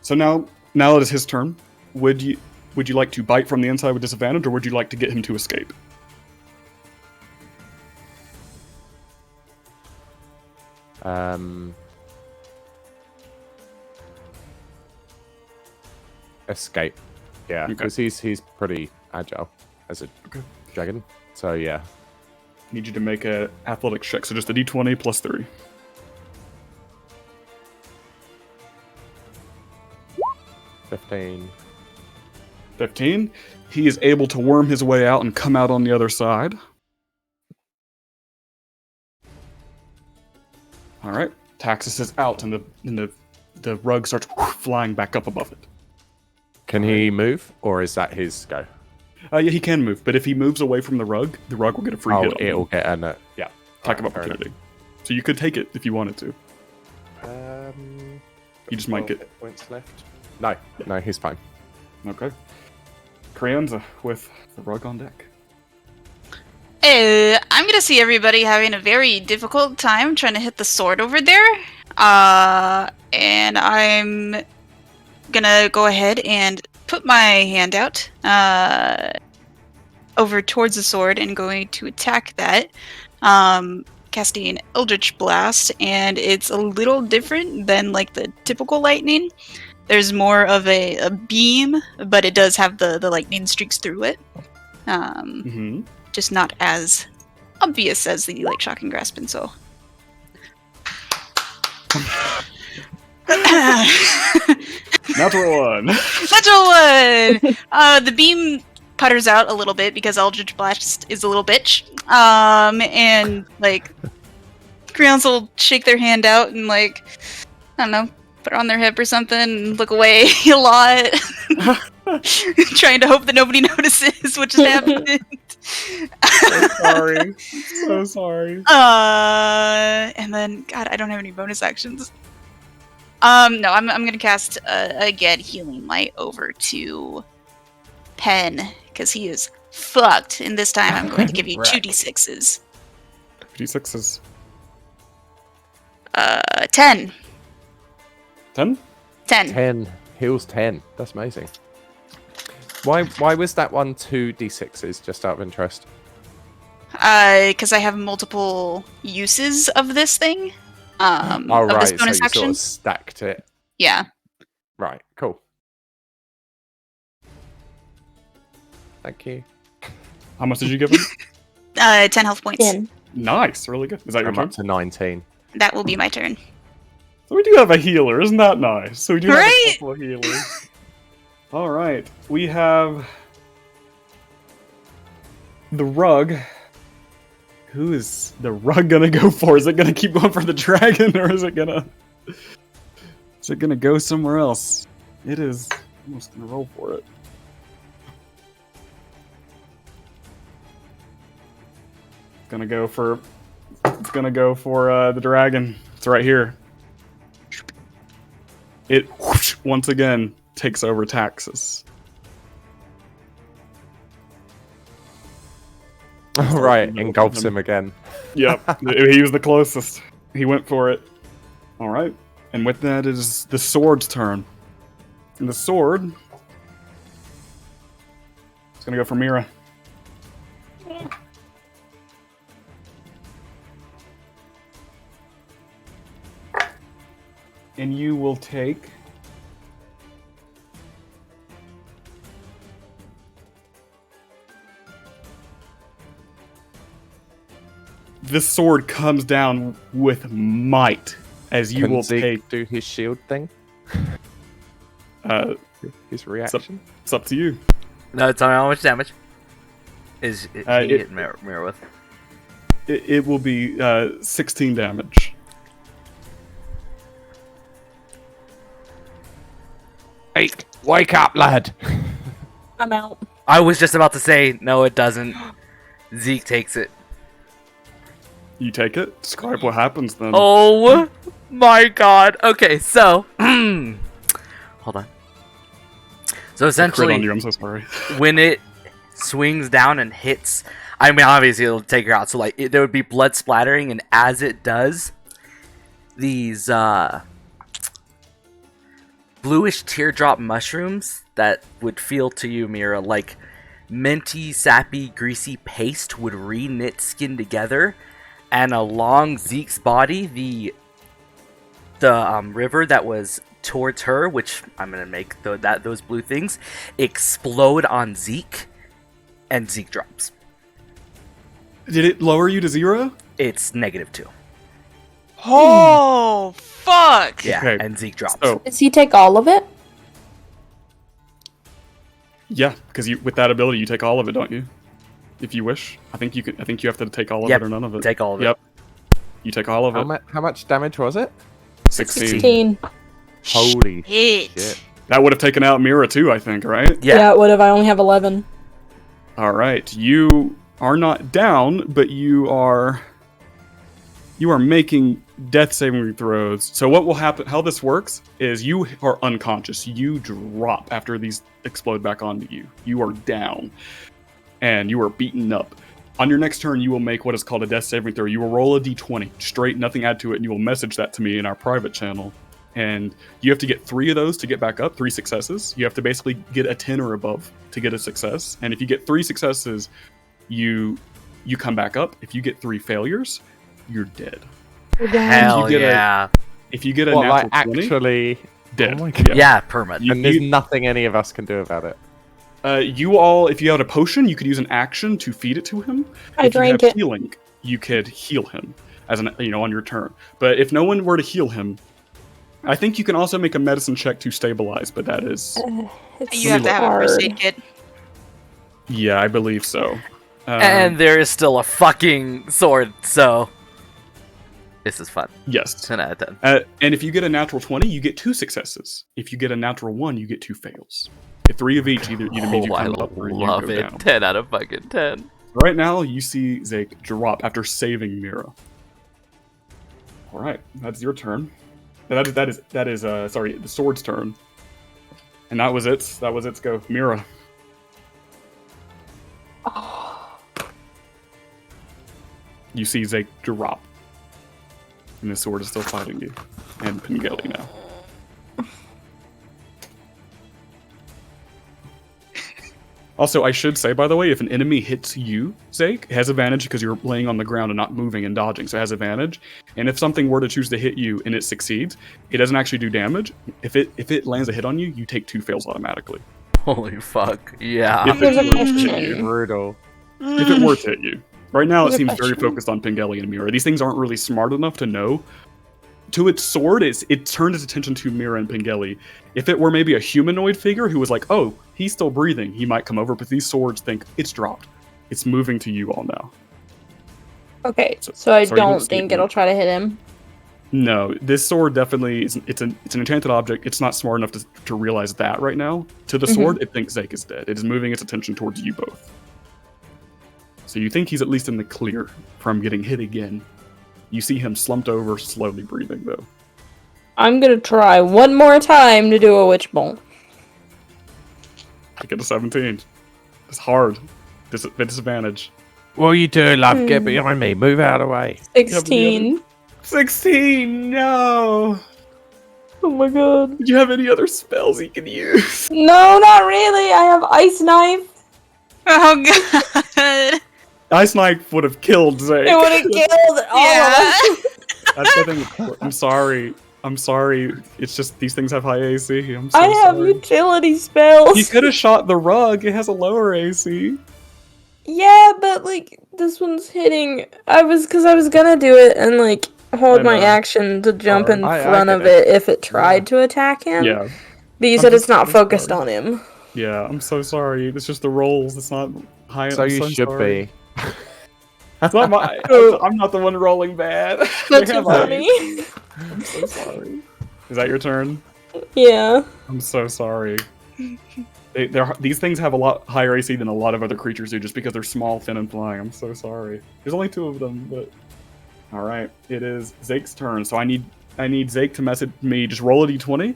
So now it is his turn. Would you like to bite from the inside with disadvantage, or would you like to get him to escape? Escape. Yeah, because he's pretty agile as a dragon. So yeah. Need you to make a athletics check. So just a d20 plus 3. 15. 15. He is able to worm his way out and come out on the other side. All right. Taxus is out, and the rug starts flying back up above it. Can he move, or is that his go? Yeah, he can move, but if he moves away from the rug will get a free hit. It'll get an attack of opportunity. So you could take it if you wanted to. You just might get points left. No, he's fine. Okay. Crianza with the rug on deck. I'm gonna see everybody having a very difficult time trying to hit the sword over there. And I'm gonna go ahead and put my hand out over towards the sword and going to attack that. Casting Eldritch Blast, and it's a little different than like the typical lightning. There's more of a beam, but it does have the lightning streaks through it. Just not as obvious as the like shocking grasp, and so. Natural 1. Natural 1. The beam putters out a little bit because Eldritch Blast is a little bitch. And like, Creons will shake their hand out and like, I don't know, put it on their hip or something and look away a lot. Trying to hope that nobody notices what just happened. So sorry. So sorry. And then, God, I don't have any bonus actions. No, I'm gonna cast again Healing Light over to Pen because he is fucked, and this time I'm going to give you 2d6s. 2d6s. 10. 10? 10. 10. Heals 10. That's amazing. Why was that one 2d6s, just out of interest? Because I have multiple uses of this thing. Of this bonus so you action. sort of stacked it. Yeah. Right, cool. Thank you. How much did you give him? 10 health points. 10. Nice, really good. Is that your I'm turn? up to 19. That will be my turn. So we do have a healer, isn't that nice? So we do have Right? a couple of healers. All right, we have the rug. Who is the rug gonna go for? Is it gonna keep going for the dragon, or is it gonna go somewhere else? It is. I'm just gonna roll for it. It's gonna go for the dragon. It's right here. It once again takes over Taxus. All right, engulfs him again. Yep, he was the closest. He went for it. All right, and with that it is the sword's turn. And the sword is gonna go for Mira. And you will take this sword comes down with might as you will Zeke take. do his shield thing? His reaction? It's up to you. No, tell me how much damage is he hitting Mira with? It will be 16 damage. Hey, wake up, lad! I'm out. I was just about to say, no, it doesn't. Zeke takes it. You take it. Describe what happens then. Oh my god. Okay, so hold on. So Crit essentially, on you, I'm so sorry. when it swings down and hits, I mean, obviously it'll take her out. So like, there would be blood splattering, and as it does, these bluish teardrop mushrooms that would feel to you, Mira, like minty, sappy, greasy paste would re-knit skin together, and along Zeke's body, the river that was towards her, which I'm gonna make those blue things, explode on Zeke, and Zeke drops. Did it lower you to 0? It's -2. Oh, fuck! Yeah, Okay, and Zeke drops. So Does he take all of it? yeah, because with that ability, you take all of it, don't you? If you wish, I think you can. I think you have to take all of Yep, it or none of it. take all of it. Yep, you take all of it. How much damage was it? 16. 16. Holy Shit. shit. That would have taken out Mira too, I think, right? Yeah. It would have. I only have 11. All right, you are not down, but you are making death saving throws. So what will happen? How this works is you are unconscious. You drop after these explode back onto you. You are down, and you are beaten up. On your next turn, you will make what is called a death saving throw. You will roll a d20, straight, nothing add to it, and you will message that to me in our private channel. And you have to get 3 of those to get back up, 3 successes. You have to basically get a 10 or above to get a success. And if you get 3 successes, you come back up. If you get 3 failures, you're dead. Hell If you get a- yeah. If you get a What, natural like 20, actually? dead. Oh my God. Yeah, perma. You- And there's nothing any of us can do about it. You all, if you had a potion, you could use an action to feed it to him. I If you drank have it. healing, you could heal him as an on your turn. But if no one were to heal him, I think you can also make a medicine check to stabilize. But that is, It's You have to have a first aid hard. kit. yeah, I believe so. And there is still a fucking sword, so this is fun. yes. 10 out of 10. And if you get a natural 20, you get 2 successes. If you get a natural 1, you get 2 fails. If 3 of each, either means you I come up or you love go it. down. 10 out of fucking 10. Right now, you see Zeke drop after saving Mira. All right, that's your turn. That is sorry, the sword's turn. And that was its go. Mira. You see Zeke drop. And the sword is still fighting you. And Pengelly now. Also, I should say, by the way, if an enemy hits you, Zeke, it has advantage because you're laying on the ground and not moving and dodging, so it has advantage. And if something were to choose to hit you and it succeeds, it doesn't actually do damage. If it lands a hit on you, you take 2 fails automatically. Holy fuck. Yeah. If There's a it were to hit question. you. Brutal. If it were to hit you. Right now, it There's a seems very question. focused on Pengelly and Mira. These things aren't really smart enough to know. To its sword, it turned its attention to Mira and Pengelly. If it were maybe a humanoid figure who was like, oh, he's still breathing, he might come over, but these swords think it's dropped. It's moving to you all now. Okay, So- so I sorry, you don't don't see think it. it'll try to hit him. No, this sword definitely is. It's an enchanted object. It's not smart enough to realize that right now. To the sword, it thinks Zeke is dead. It is moving its attention towards you both. So you think he's at least in the clear from getting hit again. You see him slumped over, slowly breathing though. I'm gonna try one more time to do a witch bolt. I get a 17. It's hard. Disadvantage. What are you doing, love? Get behind me. Move out of the way. 16. 16. No. Oh my god. Did you have any other spells you can use? No, not really. I have ice knife. Oh god. Ice Knife would have killed Zeke. It would have killed all Yeah. of us. That's the thing. I'm sorry. It's just these things have high AC. I'm so I have sorry. utility spells. You could have shot the rug. It has a lower AC. Yeah, but like this one's hitting. I was gonna do it and like hold I my know. action to jump in I front get of it if it tried to attack him. Yeah. But you I'm said just it's not so focused sorry. on him. Yeah. I'm so sorry. It's just the rolls. It's not high. So I'm you should sorry. be. It's not my. I'm not the one rolling bad. That's They have funny. I'm so sorry. Is that your turn? Yeah. I'm so sorry. These things have a lot higher AC than a lot of other creatures do, just because they're small, thin, and flying. I'm so sorry. There's only 2 of them, but all right. It is Zake's turn, so I need Zake to message me. Just roll a d20.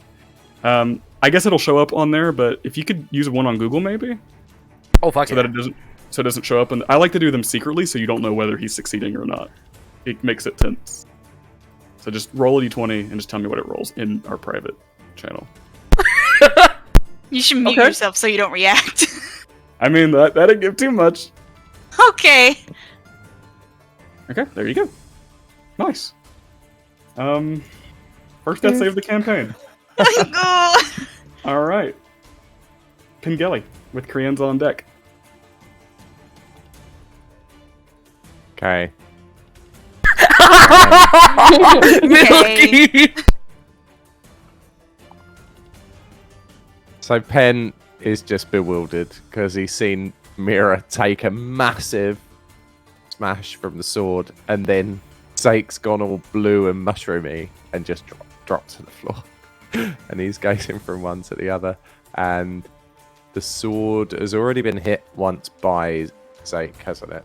I guess it'll show up on there, but if you could use one on Google, maybe, Oh, fuck so yeah. that it doesn't show up. And I like to do them secretly, so you don't know whether he's succeeding or not. It makes it tense. So just roll a d20 and just tell me what it rolls in our private channel. You should mute Okay. yourself so you don't react. I mean, that didn't give too much. Okay. Okay, there you go. Nice. First death save of the campaign. All right. Pengelly with Krians on deck. Okay. Milky. So Penn is just bewildered because he's seen Mira take a massive smash from the sword, and then Zake's gone all blue and mushroomy and just dropped to the floor. And he's gazing from one to the other, and the sword has already been hit once by Zake, hasn't it?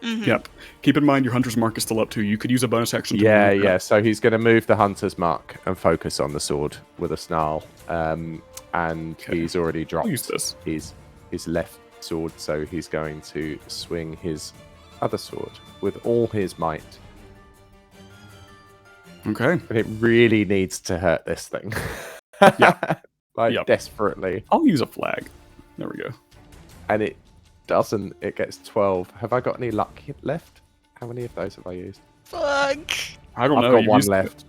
Mhm. Yep. Keep in mind your Hunter's Mark is still up too. You could use a bonus action to Yeah, remove yeah. that. So he's going to move the Hunter's Mark and focus on the sword with a snarl. And Okay. he's already dropped use this. his left sword, so he's going to swing his other sword with all his might. Okay. And it really needs to hurt this thing. Yeah. Like, Yep. desperately. I'll use a flag. There we go. And it doesn't. It gets 12. Have I got any luck left? How many of those have I used? Fuck. I don't I've know. got you one used- left.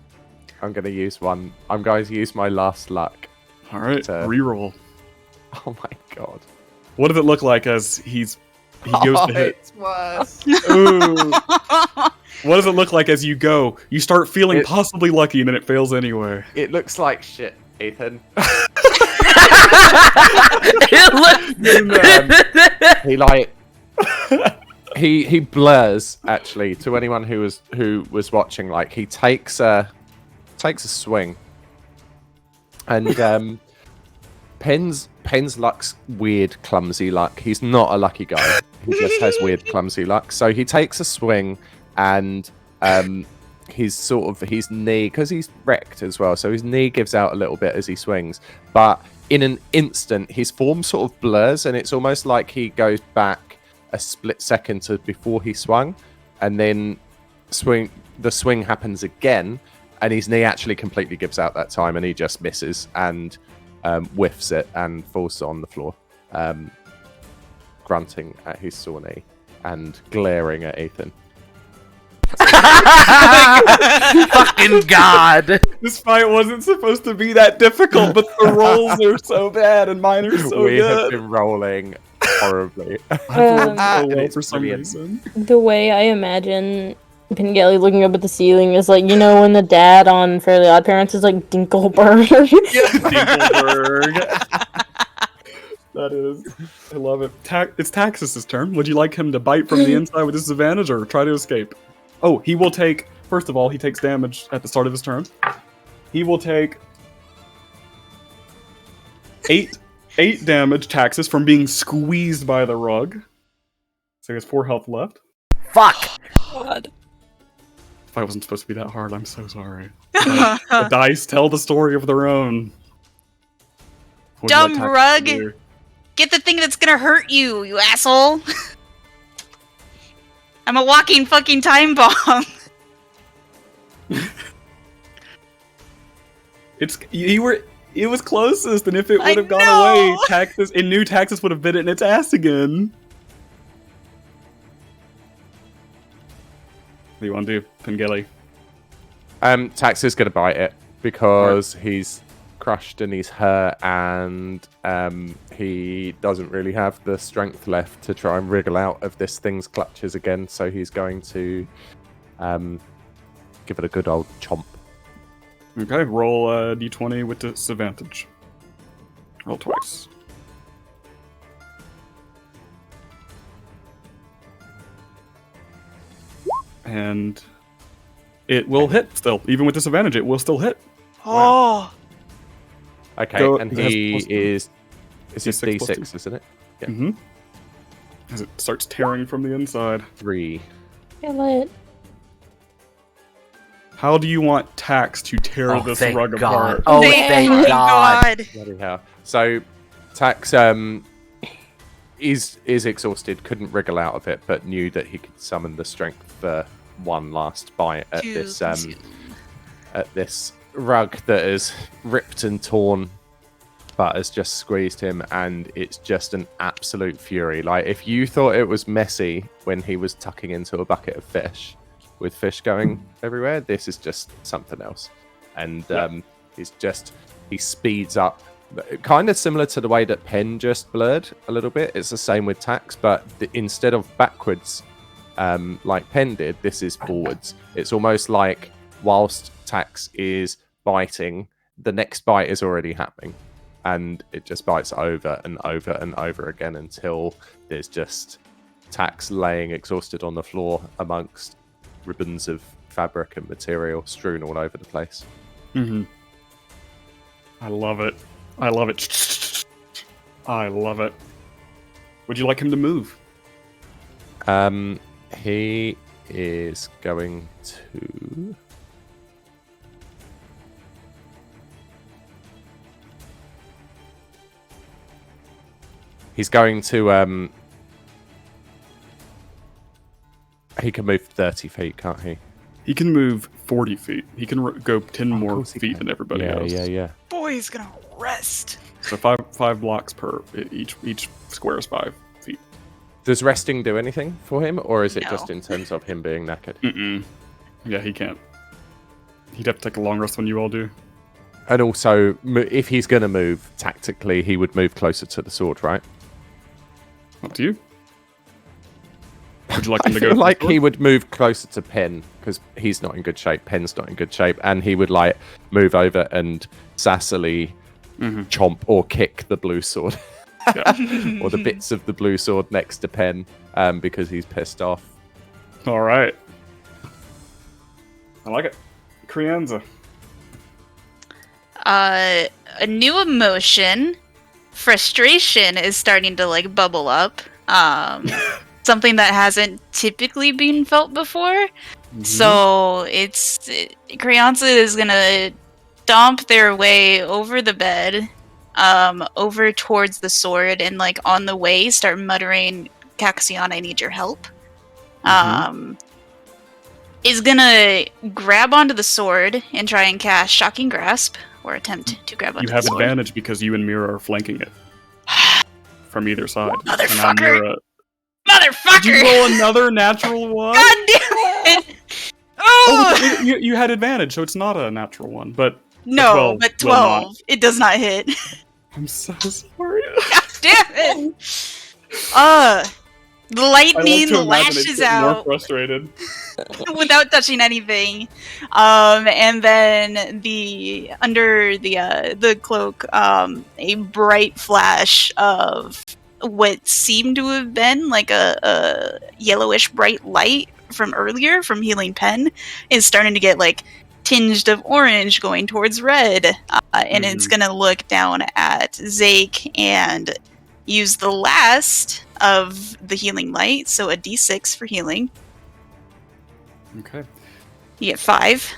I'm going to use one. I'm going to use my last luck. All right. to- Reroll. Oh my god. What does it look like as he goes to hit? It's worse. Ooh. What does it look like as you go? You start feeling It- possibly lucky, and then it fails anyway. It looks like shit, Ethan. He like he blurs actually to anyone who was watching. Like, he takes a swing, and Penn's luck's weird clumsy luck. He's not a lucky guy. He just has weird clumsy luck. So he takes a swing, and his knee, because he's wrecked as well, so his knee gives out a little bit as he swings, but in an instant his form sort of blurs, and it's almost like he goes back a split second to before he swung, and then the swing happens again, and his knee actually completely gives out that time, and he just misses and whiffs it and falls on the floor, grunting at his sore knee and glaring at Ethan. Fucking god. This fight wasn't supposed to be that difficult, but the rolls are so bad, and mine are so We have good. been rolling horribly. I rolled so And well it's for some brilliant. reason. The way I imagine Pengelly looking up at the ceiling is like, you know, when the dad on Fairly Odd Parents is like Dinkelberg. Dinkelberg. That is. I love it. It's Taxus's turn. Would you like him to bite from the inside with disadvantage or try to escape? Oh, he will take... First of all, he takes damage at the start of his turn. He will take 8 damage, Taxus, from being squeezed by the rug. So he has 4 health left. Fuck. God. If I wasn't supposed to be that hard, I'm so sorry. The dice tell the story of their own. What would you Dumb Taxus to rug. do? Get the thing that's gonna hurt you, you asshole. I'm a walking fucking time bomb. It was closest, and if it I would have gone know! away, Taxus would have bit it in its ass again. What do you want to do, Pengelly? Tax is going to bite it because he's crushed and he's hurt, and he doesn't really have the strength left to try and wriggle out of this thing's clutches again. So he's going to give it a good old chomp. Okay, roll a d20 with disadvantage. Roll twice. And it will hit still. Even with disadvantage, it will still hit. Oh. Okay, Go- and it has he plus two. is It's his 6 plus D6, isn't it? Yeah. Mm-hmm. As it starts tearing from the inside. 3. Kill it. How do you want Tax to tear Oh, this thank rug God. apart? Oh, thank God. Bloody hell. So Tax is exhausted, couldn't wriggle out of it, but knew that he could summon the strength for one last bite at To this consume. at this rug that is ripped and torn, but has just squeezed him, and it's just an absolute fury. Like, if you thought it was messy when he was tucking into a bucket of fish, with fish going everywhere, this is just something else. And he speeds up, kind of similar to the way that Pen just blurred a little bit. It's the same with Tax, but instead of backwards, like Pen did, this is forwards. It's almost like whilst Tax is biting, the next bite is already happening, and it just bites over and over and over again until there's just Tax laying exhausted on the floor amongst ribbons of fabric and material strewn all over the place. Mm-hmm. I love it. I love it. I love it. Would you like him to move? He is going to... He's going to... He can move 30 feet, can't he? He can move 40 feet. He can go 10 more course he feet can. than everybody else. Yeah. Boy, he's gonna rest. So five blocks per each square is 5 feet. Does resting do anything for him, or is it No. just in terms of him being knackered? Mm-mm. Yeah, he can't. He'd have to take a long rest when you all do. And also, if he's going to move tactically, he would move closer to the sword, right? Up to you. Would you like I him to go? feel to the like sword? he would move closer to Pen because he's not in good shape. Pen's not in good shape, and he would like move over and sassily chomp or kick the blue sword, or the bits of the blue sword next to Pen, because he's pissed off. All right. I like it. Crianza. A new emotion, frustration, is starting to like bubble up. Something that hasn't typically been felt before. So Crianza is gonna stomp their way over the bed, over towards the sword, and like on the way start muttering, "Caxion, I need your help." Is gonna grab onto the sword and try and cast Shocking Grasp, or attempt to grab onto You have the sword. advantage because you and Mira are flanking it from either side. Motherfucker! And now Mira... Motherfucker! Did you roll another natural one? God damn it! Oh, Oh! you had advantage, so it's not a natural one. But No, 12 but will not. 12. It does not hit. I'm so sorry. God damn it! The I like lightning to imagine it's lashes getting more out frustrated. without touching anything. And then under the cloak, a bright flash of what seemed to have been like a yellowish bright light from earlier from Healing Pen is starting to get like tinged of orange going towards red, and it's gonna look down at Zake and use the last of the healing light, so a d6 for healing. Okay. You get 5.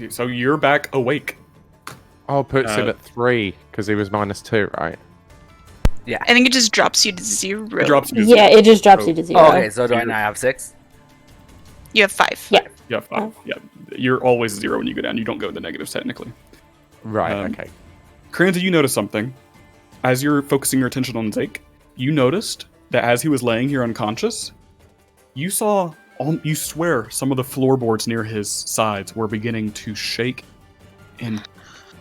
So you're back awake. Oh, puts him at 3 because he was -2, right? I think it just drops you to 0. It drops you to Yeah, zero. it just drops you to 0. Oh, okay, so do I not have 6? You have 5. Yeah. Yeah, 5. Yeah, you're always 0 when you go down. You don't go to the negatives technically. Right, okay. Crianza, you notice something. As you're focusing your attention on Zake, you noticed that as he was laying here unconscious, you saw, you swear, some of the floorboards near his sides were beginning to shake and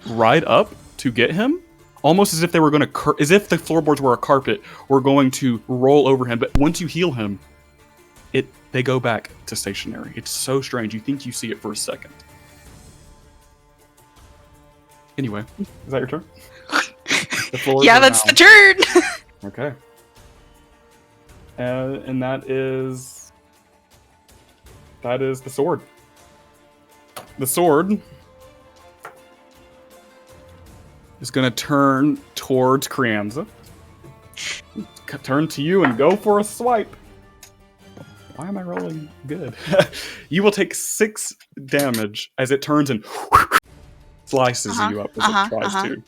ride up to get him, almost as if they were going to, as if the floorboards were a carpet, were going to roll over him. But once you heal him, they go back to stationary. It's so strange. You think you see it for a second. Anyway, is that your turn? Yeah, that's the turn! Okay. And that is the sword. The sword is going to turn towards Crianza. Turn to you and go for a swipe. Why am I rolling good? You will take 6 damage as it turns and slices you up as it tries to.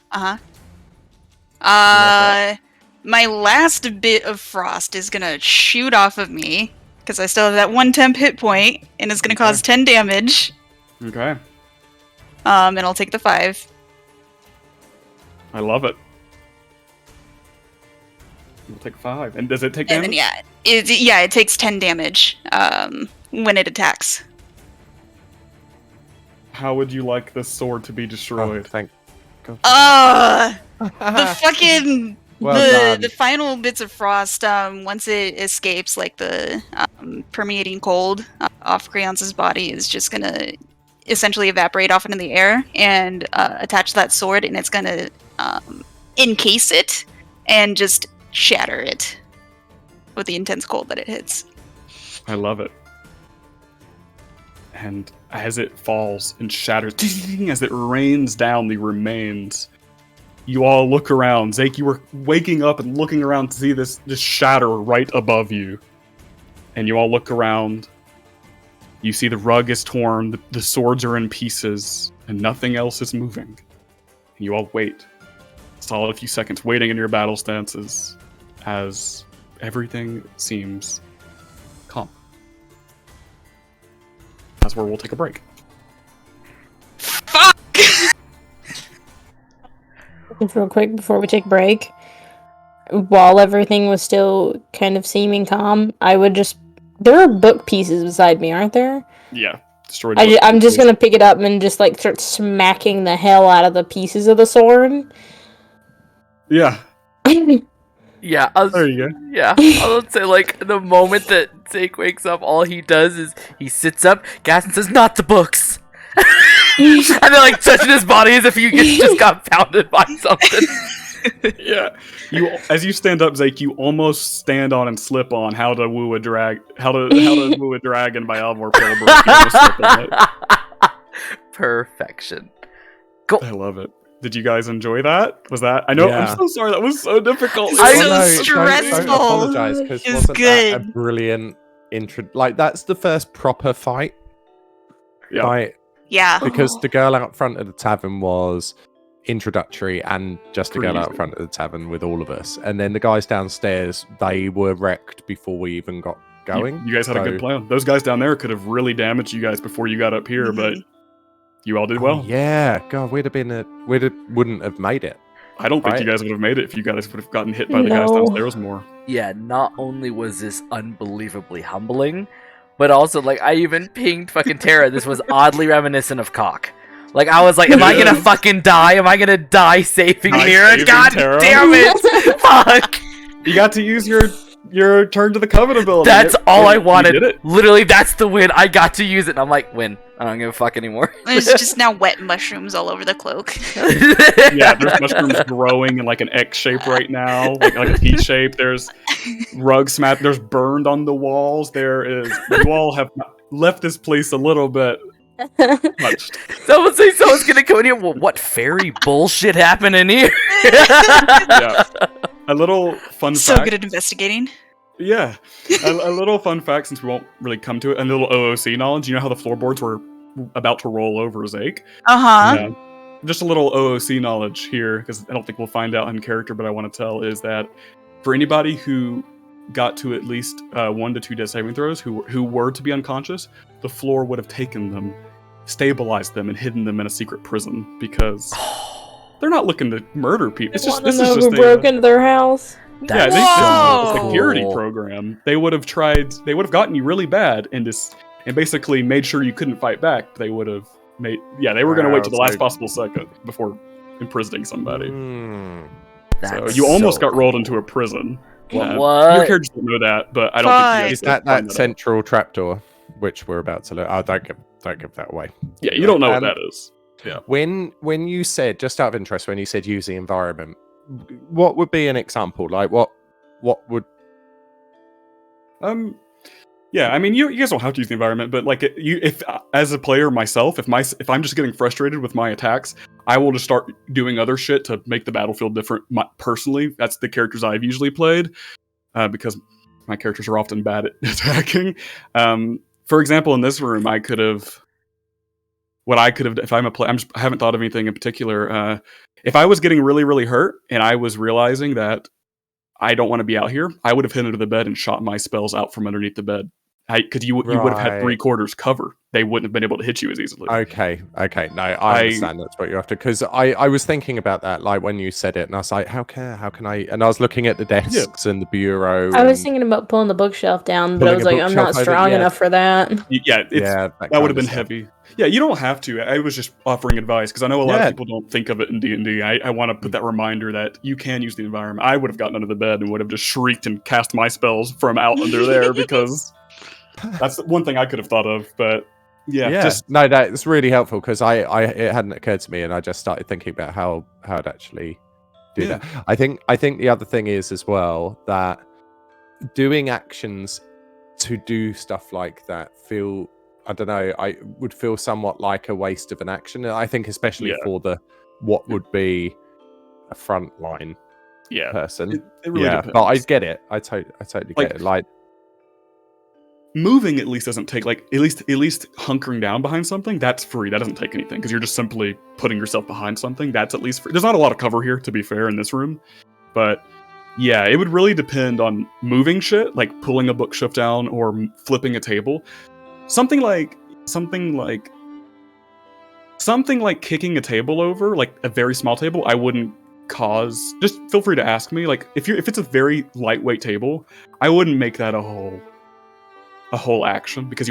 My last bit of frost is gonna shoot off of me. because I still have that 1 temp hit point, and it's gonna cause 10 damage. Okay. And I'll take the 5. I love it. We'll take 5. And does it take And damage? then it takes 10 damage when it attacks. How would you like this sword to be destroyed? Thank God. The fucking Well the final bits of frost, once it escapes like the permeating cold off Creonce's body, is just gonna essentially evaporate off into the air and attach to that sword, and it's gonna encase it and just shatter it with the intense cold that it hits. I love it. And as it falls and shatters, as it rains down the remains, you all look around. Zeke, you were waking up and looking around to see this shatter right above you. And you all look around. You see the rug is torn, the swords are in pieces, and nothing else is moving. And you all wait. A solid few seconds waiting in your battle stances as everything seems calm. That's where we'll take a break. Fuck! Just real quick before we take a break, while everything was still kind of seeming calm, I would just... There are book pieces beside me, aren't there? Yeah, destroyed. I'm just gonna pick it up and just like start smacking the hell out of the pieces of the sword. Yeah, Yeah, there you go. yeah. I would say, like, the moment that Zeke wakes up, all he does is he sits up, Gaston says, "Not the books!" and then, like, touching his body as if he just got pounded by something. Yeah, as you stand up, Zeke, you almost stand on and slip on how to woo a dragon by Alvor Pillowbrook. You almost slip on it. Perfection. I love it. Did you guys enjoy that? Was that? I know. Yeah. I'm so sorry. That was so difficult. It's I so know, stressful. Don't apologize, because It was wasn't that a good. brilliant intro? Like, that's the first proper fight, Yeah. right? Yeah. Because the girl out front of the tavern was introductory and just a Pretty girl out easy. front of the tavern with all of us. And then the guys downstairs, they were wrecked before we even got going. You guys had a good plan. Those guys down there could have really damaged you guys before you got up here, but you all did well. Oh, yeah, God, wouldn't have made it. I don't think Right. you guys would have made it if you guys would have gotten hit by the guys No. downstairs more. Yeah, not only was this unbelievably humbling, but also, like, I even pinged fucking Tara. This was oddly reminiscent of Cock. Like, I was like, am I gonna fucking die? Am I gonna die saving Die Mira? saving God Tara. damn it! Fuck! You got to use your turn to the coven ability. That's all I wanted. You did it. Literally, that's the win. I got to use it, and I'm like, win. I don't give a fuck anymore. There's just now wet mushrooms all over the cloak. Yeah, there's mushrooms growing in like an X shape right now, like a T shape. There's rugs smacked. There's burned on the walls. There is. You all have left this place a little bit touched. Someone's gonna come in here. Well, what fairy bullshit happened in here? Yeah. A little fun So fact. good at investigating. Yeah. A little fun fact, since we won't really come to it. A little OOC knowledge. You know how the floorboards were about to roll over Zake? Uh-huh. Yeah. Just a little OOC knowledge here, because I don't think we'll find out in character, but I want to tell is that for anybody who got to at least 1 to 2 death saving throws who were to be unconscious, the floor would have taken them, stabilized them, and hidden them in a secret prison, because they're not looking to murder people. It's just Wanna this know is just who broke into their house? yeah, this is Whoa! a security Cool. program. They would have tried. They would have gotten you really bad and basically made sure you couldn't fight back. They would have made. Yeah, they were going to wait to the Wow, last so- possible second before imprisoning somebody. Hmm. So That's you almost so got rolled cool. into a prison. What? Your characters don't know that, but I don't think you guys Is could that find that out. central trapdoor, which we're about to look? Oh, don't give that away. Yeah, you don't know what Um, that is. When you said, just out of interest, when you said use the environment, what would be an example? Like what would? Yeah, I mean, you guys don't have to use the environment, but like, if as a player myself, if I'm just getting frustrated with my attacks, I will just start doing other shit to make the battlefield different. Personally, that's the characters I've usually played, because my characters are often bad at attacking. For example, in this room, I could have. What I could have, if I'm a player, I haven't thought of anything in particular. If I was getting really, really hurt, and I was realizing that I don't want to be out here, I would have hit under the bed and shot my spells out from underneath the bed Because you would have had Right. 3/4 cover. They wouldn't have been able to hit you as easily. Okay. No, I understand that's what you're after. Because I was thinking about that, like when you said it, and I was like, how can I? And I was looking at the desks and the bureau. I was and thinking about pulling the bookshelf down, but I pulling was a like, I'm not bookshelf over, strong yeah. enough for that. Yeah, that that would have kinda been stuff. heavy. Yeah, you don't have to. I was just offering advice because I know a lot Yeah. of people don't think of it in D&D. I want to put that reminder that you can use the environment. I would have gotten under the bed and would have just shrieked and cast my spells from out under there because that's the one thing I could have thought of. But yeah. No, that's really helpful because it hadn't occurred to me, and I just started thinking about how I'd actually do that. I think the other thing is as well that doing actions to do stuff like that I would feel somewhat like a waste of an action. And I think especially for what would be a frontline person. It really depends. But I get it. I totally get it. Like moving at least doesn't take at least hunkering down behind something, that's free. That doesn't take anything because you're just simply putting yourself behind something. That's at least free. There's not a lot of cover here, to be fair, in this room, but yeah, it would really depend on moving shit, like pulling a bookshelf down or flipping a table. Something like kicking a table over, like a very small table, I wouldn't cause. Just feel free to ask me. Like if it's a very lightweight table, I wouldn't make that a whole action because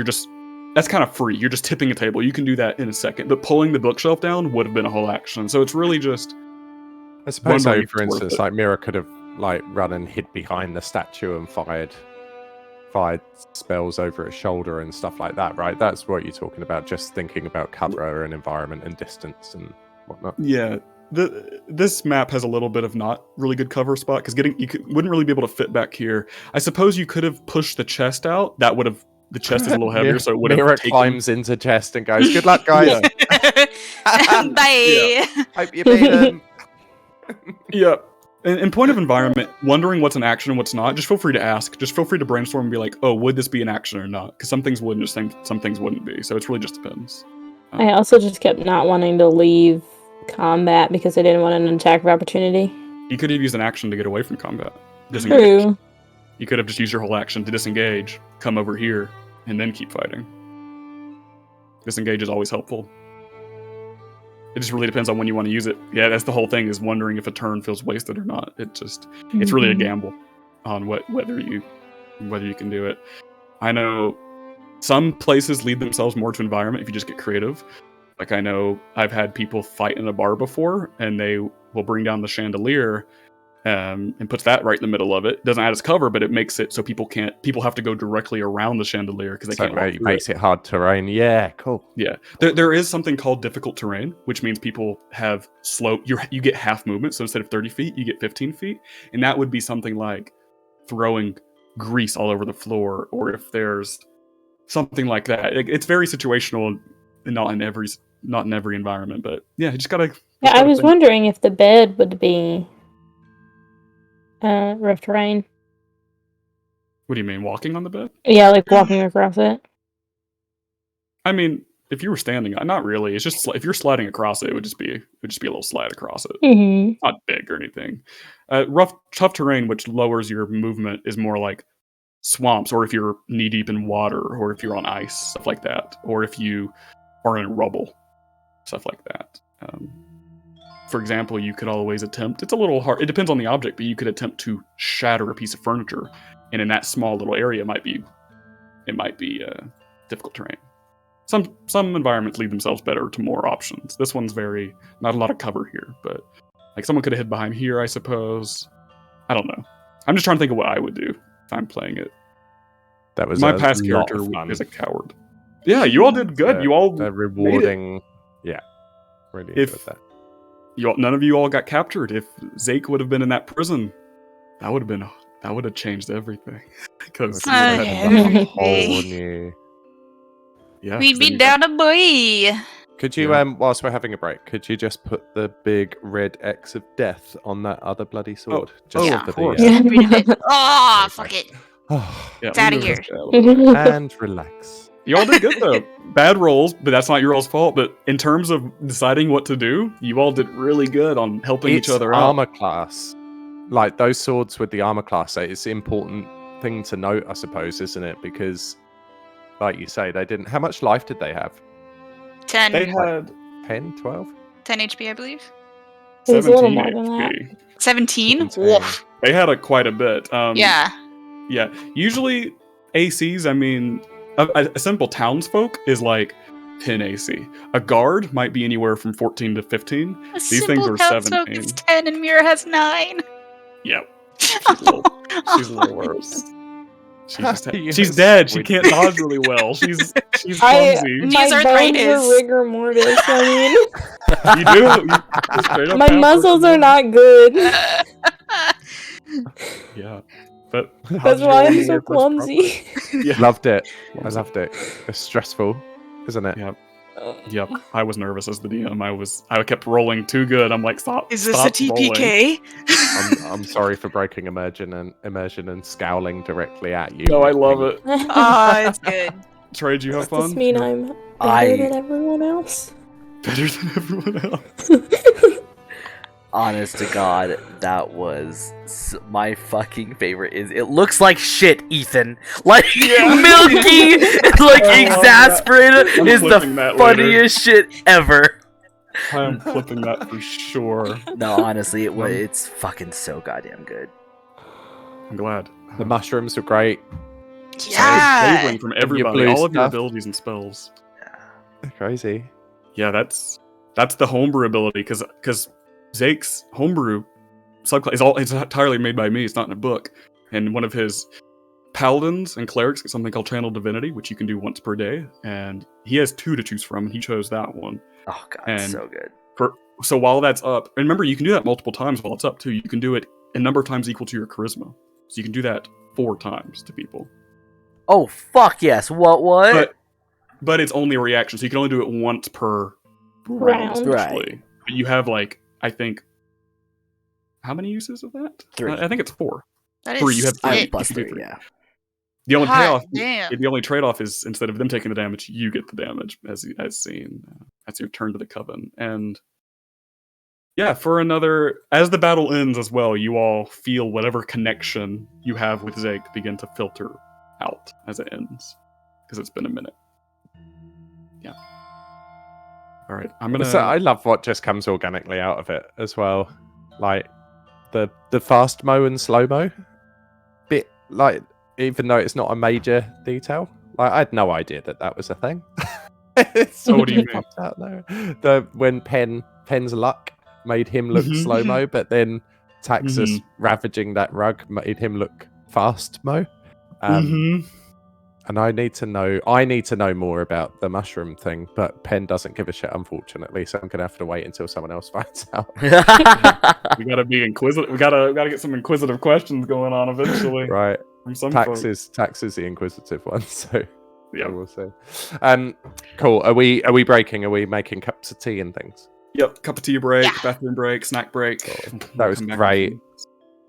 that's kind of free. You're just tipping a table. You can do that in a second, but pulling the bookshelf down would have been a whole action. So it's really just. I suppose, so, for instance, like Mira could have like run and hid behind the statue and fired spells over its shoulder and stuff like that, right? That's what you're talking about. Just thinking about cover and environment and distance and whatnot. Yeah. This map has a little bit of not really good cover spot because wouldn't really be able to fit back here. I suppose you could have pushed the chest out. That would have the chest is a little heavier, so it would have. Mira climbs into chest and goes, "Good luck, guys." Bye. Hope you beat him. Yeah. In point of environment, wondering what's an action and what's not, just feel free to ask. Just feel free to brainstorm and be like, "Oh, would this be an action or not?" Because some things wouldn't, some things wouldn't be. So it really just depends. I also just kept not wanting to leave combat because I didn't want an attack of opportunity. You could have used an action to get away from combat. Disengage. True. You could have just used your whole action to disengage, come over here, and then keep fighting. Disengage is always helpful. It just really depends on when you want to use it. Yeah, that's the whole thing, is wondering if a turn feels wasted or not. It's really a gamble on whether you can do it. I know some places lead themselves more to environment if you just get creative. Like, I know I've had people fight in a bar before, and they will bring down the chandelier and puts that right in the middle of it. Doesn't add as cover, but it makes it so people have to go directly around the chandelier because they can't walk through it. Makes it hard terrain. Yeah, cool. Yeah, there is something called difficult terrain, which means people have slope. You get half movement, so instead of 30 feet, you get 15 feet, and that would be something like throwing grease all over the floor, or if there's something like that. It's very situational, and not in every environment. But yeah, you just gotta. Yeah, I was wondering if the bed would be rough terrain. What do you mean, walking on the bed? Yeah, like walking across it. I mean, if you were standing, not really. It's just if you're sliding across it, it would just be a little slide across it. Mm-hmm. Not big or anything. Tough terrain, which lowers your movement, is more like swamps, or if you're knee deep in water, or if you're on ice, stuff like that, or if you are in rubble, stuff like that. For example, you could always attempt. It's a little hard. It depends on the object, but you could attempt to shatter a piece of furniture, and in that small little area, it might be difficult terrain. Some environments lead themselves better to more options. This one's not a lot of cover here, but like someone could have hid behind here, I suppose. I don't know. I'm just trying to think of what I would do if I'm playing it. That was my past character is a coward. Yeah, you all did good. You all rewarding. Yeah, really good with that. None of you all got captured. If Zake would have been in that prison, that would have changed everything. Because we'd be down a boy. Could you, whilst we're having a break, could you just put the big red X of death on that other bloody sword? Of course. Oh, fuck it. It's out of here. And relax. You all did good though. Bad rolls, but that's not your all's fault. But in terms of deciding what to do, you all did really good on helping each other out. Armor class, like those swords with the armor class, it's an important thing to note, I suppose, isn't it? Because like you say, they didn't. How much life did they have? 10. They had 10, 12? 10 HP, I believe. It was a little 17 more than that. HP. 17? 17. Woof. They had quite a bit. Yeah. Yeah. Usually ACs, I mean, a simple townsfolk is like 10 AC. A guard might be anywhere from 14 to 15. A These things simple are townsfolk 17. is 10 and Mira has 9. Yep. She's a little worse. You're She's dead. She sweet. can't dodge really well. She's My clumsy. She's bones arthritis. are rigor mortis. I mean, You do. You straight up my have muscles rigor are not good. Yeah. But That's why I'm so clumsy. yeah. Loved it. I loved it. It's stressful, isn't it? Yep. Yep. I was nervous as the DM. I kept rolling too good. I'm like, stop. Is this stop a rolling. TPK? I'm sorry for breaking immersion and scowling directly at you. No, I love it. It's good. Trey, did you have Does fun? this mean I'm better I- than everyone else? Better than everyone else. Honest to God, that was my fucking favorite. It looks like shit, Ethan. Like milky, like I love exasperated that. I'm is the clipping that funniest shit ever. I am clipping that for sure. No, honestly, it's fucking so goddamn good. I'm glad. The mushrooms were great. Yeah. Flavoring from your everybody, blue all of your stuff. abilities and spells. They're crazy. Yeah, that's the homebrew ability because Zake's homebrew subclass it's entirely made by me. It's not in a book. And one of his paladins and clerics get something called Channel Divinity, which you can do once per day. And he has 2 to choose from, and he chose that one. Oh god, And so good. So while that's up, and remember you can do that multiple times while it's up too. You can do it a number of times equal to your charisma. So you can do that 4 times to people. Oh fuck yes! What? But it's only a reaction, so you can only do it once per round, Round. essentially. But you have I think, how many uses of that? 3. I think it's 4. That is 3. You have I 3. have plus You can do 3. Yeah. The only Hot payoff, damn. the only trade-off is instead of them taking the damage, you get the damage as seen. That's your turn to the coven, and yeah, as the battle ends as well, you all feel whatever connection you have with Zeke begin to filter out as it ends, because it's been a minute. Yeah. All right, I'm gonna. So I love what just comes organically out of it as well, like the fast mo and slow mo bit. Like even though it's not a major detail, like I had no idea that was a thing. It's So what do you just popped out there. When Pen's luck made him look Mhm. slow mo, but then Taxus Mhm. ravaging that rug made him look fast mo. Mhm. And I need to know more about the mushroom thing, but Penn doesn't give a shit, unfortunately. So I'm gonna have to wait until someone else finds out. We gotta be inquisitive. We gotta get some inquisitive questions going on eventually. Right? From some Tax folks. is the inquisitive one, so Yeah. we'll see. Cool. Are we breaking? Are we making cups of tea and things? Yep. Cup of tea break, Yeah. bathroom break, snack break. Cool. We'll That was come back great. and-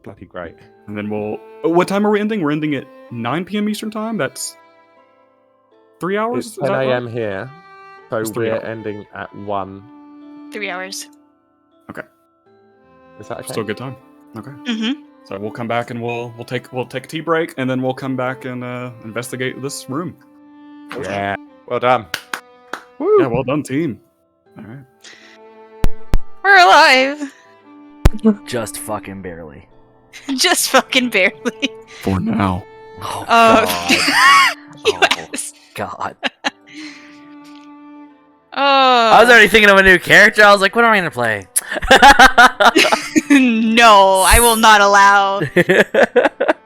Bloody great. And then what time are we ending? We're ending at 9 p.m. Eastern time. That's 3 hours. It's Is that 10 right? a.m. here, so It's 3 we're hours. ending at 1. 3 hours. Is that okay? Still a good time. Okay. Mm-hmm. So we'll come back and we'll take a tea break, and then we'll come back and investigate this room. Yeah. Well done. Woo. Yeah. Well done, team. All right. We're alive. Just fucking barely. Just fucking barely. For now. Oh Yes. god. Oh. I was already thinking of a new character. I was like, what am I gonna play? No, I will not allow.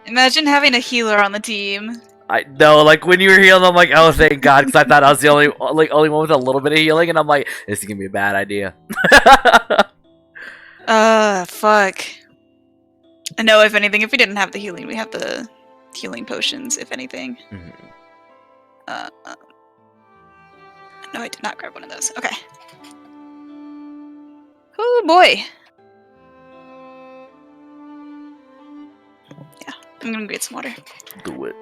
Imagine having a healer on the team. I know, like when you were healing, I'm like, oh, thank God, because I thought I was the only one with a little bit of healing, and I'm like, this is gonna be a bad idea. Fuck. No, if anything, if we didn't have the healing, we have the healing potions, if anything. Mhm. No, I did not grab one of those. Okay. Oh boy. Yeah, I'm gonna get some water. Do it.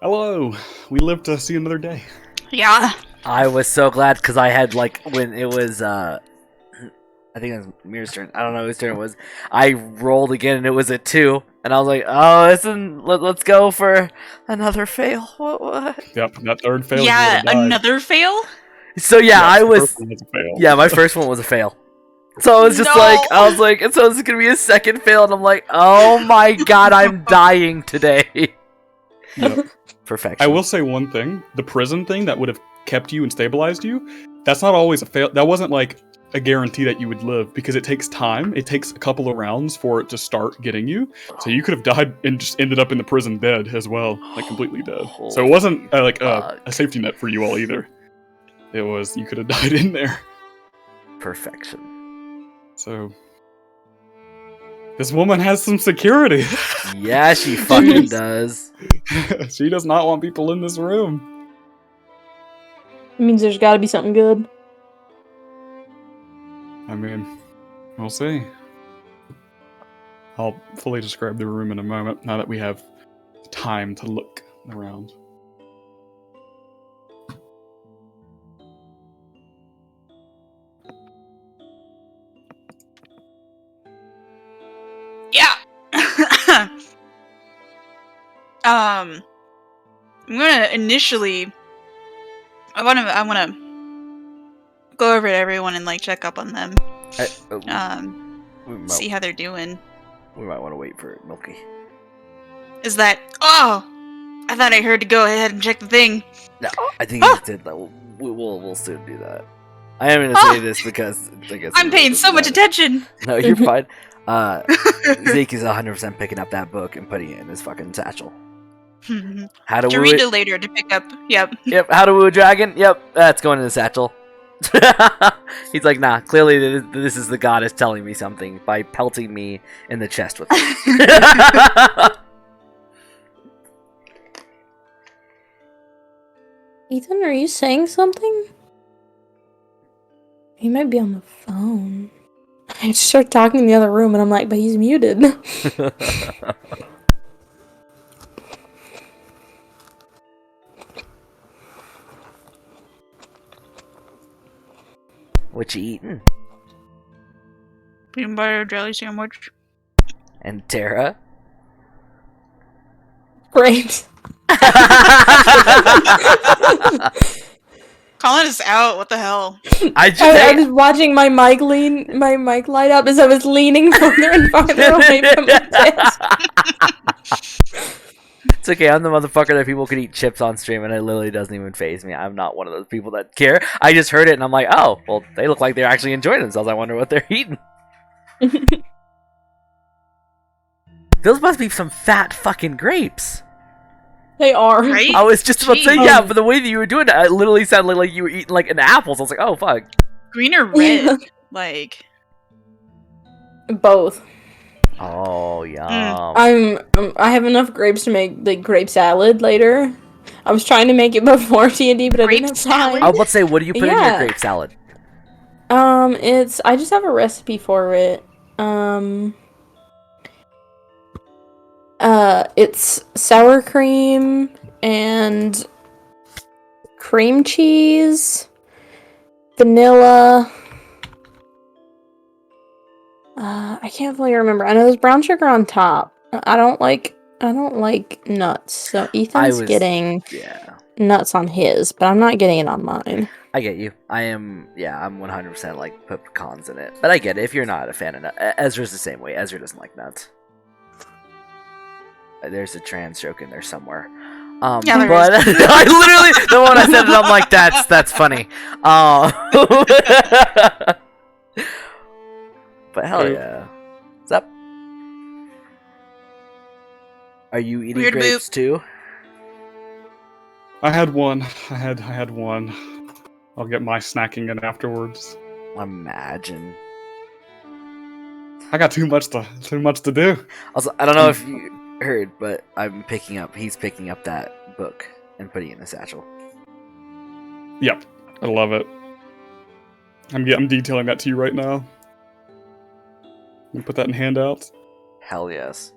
Hello. We live to see another day. Yeah. I was so glad because I had like when it was I think it was Mir's turn. I don't know whose turn it was. I rolled again and it was a 2, and I was like, "Oh, let's go for another fail." What? Yep, that third fail. Yeah, you would've died. another fail? So yeah, Yes, I the was. first one was a fail. Yeah, my first one was a fail. So I was just No! like, and so this is gonna be a second fail, and I'm like, "Oh my god, I'm dying today." Yep. Perfection. I will say one thing: the prison thing that would have kept you and stabilized you. That's not always a fail. That wasn't like a guarantee that you would live because it takes time. It takes a couple of rounds for it to start getting you. So you could have died and just ended up in the prison dead as well, like completely dead. So it wasn't like a safety net for you all either. It was you could have died in there. Perfection. So this woman has some security. Yeah, she fucking does. She does not want people in this room. It means there's got to be something good. I mean, we'll see. I'll fully describe the room in a moment, now that we have time to look around. Yeah. I'm gonna initially. I wanna go over to everyone and like check up on them. See how they're doing. We might want to wait for Milky. Is that? Oh, I thought I heard to go ahead and check the thing. No, I think you did that. We'll soon do that. I am gonna say this because I guess I'm paying so much attention. No, you're fine. Zeke is 100% picking up that book and putting it in his fucking satchel. How to To read it later to pick up. Yep. Yep. How to woo a dragon. Yep. That's going in the satchel. He's like, nah. Clearly, this is the goddess telling me something by pelting me in the chest with it. Ethan, are you saying something? He might be on the phone. I just start talking in the other room, and I'm like, but he's muted. What you eating? Peanut butter jelly sandwich. And Tara? Great. Calling us out. What the hell? I was watching my mic light up as I was leaning farther and farther away from the desk. It's okay, I'm the motherfucker that people can eat chips on stream and it literally doesn't even faze me. I'm not one of those people that care. I just heard it and I'm like, oh, well, they look like they're actually enjoying themselves. I wonder what they're eating. Those must be some fat fucking grapes. They are. Right? I was just about to say, Jeez. yeah, but the way that you were doing it, it literally sounded like you were eating like an apple. So I was like, oh, fuck. Green or red? Like. Both. Oh, yum. I have enough grapes to make like grape salad later. I was trying to make it before D&D, but I didn't have time. I was about to say, what do you put in your grape salad? I just have a recipe for it. It's sour cream and cream cheese, vanilla. I can't fully remember. I know there's brown sugar on top. I don't like nuts. So Ethan's getting nuts on his, but I'm not getting it on mine. I get you. I'm 100% like put pecans in it. But I get it if you're not a fan of nuts. Ezra's the same way. Ezra doesn't like nuts. There's a trans joke in there somewhere. Yeah, but I literally, the one I said it, I'm like, that's funny. But hell yeah. What's up? Are you eating Weird grapes too? I had one. I had one. I'll get my snacking in afterwards. Imagine. I got too much to do. Also, I don't know if you heard, but he's picking up that book and putting it in the satchel. Yep. I love it. I'm detailing that to you right now. You put that in handouts. Hell yes.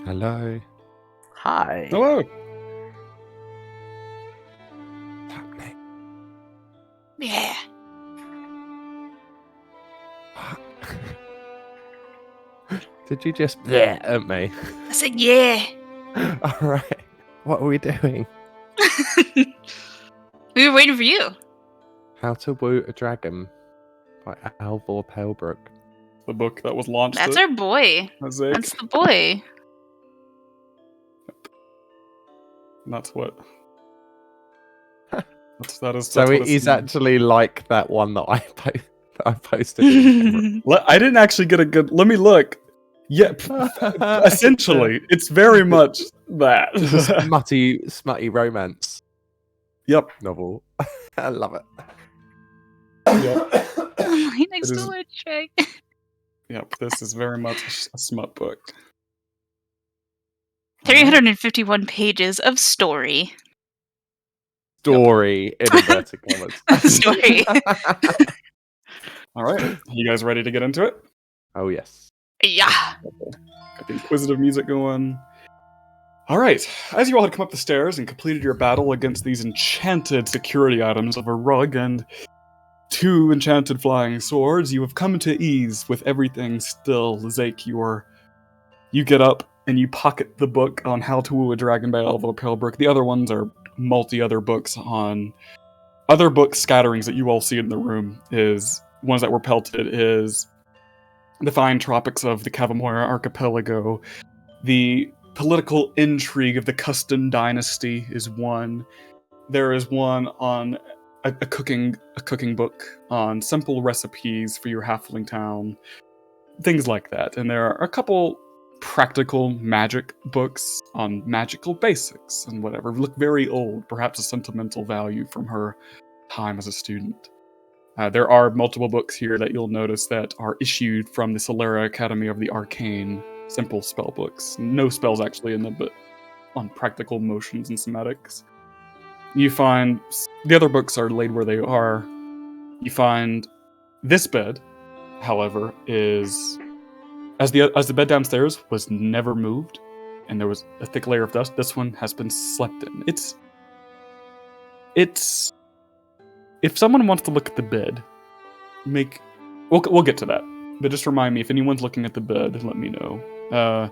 Hello. Hi. Hello. What's happening? Yeah. Did you just at me? I said, yeah. All right. What are we doing? We were waiting for you. How to Woo a Dragon by Alvor Palebrook. The book that was launched. That's our boy. Mosaic. That's the boy. And that's what. That is. So that's what it is it's- actually like that one that I posted. In I didn't actually get a good. Let me look. Yeah, camera. essentially, it's very much that. It's a smutty romance Yep. novel. I love it. My next It is- door check. Yep. This is very much a smut book. 351 pages of story. Story in inverted commas. Story. All right. You guys ready to get into it? Oh yes. Yeah. Got the inquisitive music going. All right. As you all had come up the stairs and completed your battle against these enchanted security items of a rug and 2 enchanted flying swords, you have come to ease with everything still. Zake, you get up and you pocket the book on How to Woo a Dragon by Alvor Palebrook. The other ones are other books on other book scatterings that you all see in the room. Is ones that were pelted is the fine tropics of the Cavamoira archipelago, the political intrigue of the Custon dynasty is one. There is one on a cooking book on simple recipes for your halfling town, things like that. And there are a couple practical magic books on magical basics and whatever. Look very old, perhaps a sentimental value from her time as a student. There are multiple books here that you'll notice that are issued from the Solera Academy of the Arcane, simple spell books. No spells actually in them, but on practical motions and somatics. You find the other books are laid where they are. You find this bed, however, is as the bed downstairs was never moved, and there was a thick layer of dust. This one has been slept in. It's if someone wants to look at the bed, we'll get to that. But just remind me if anyone's looking at the bed, let me know.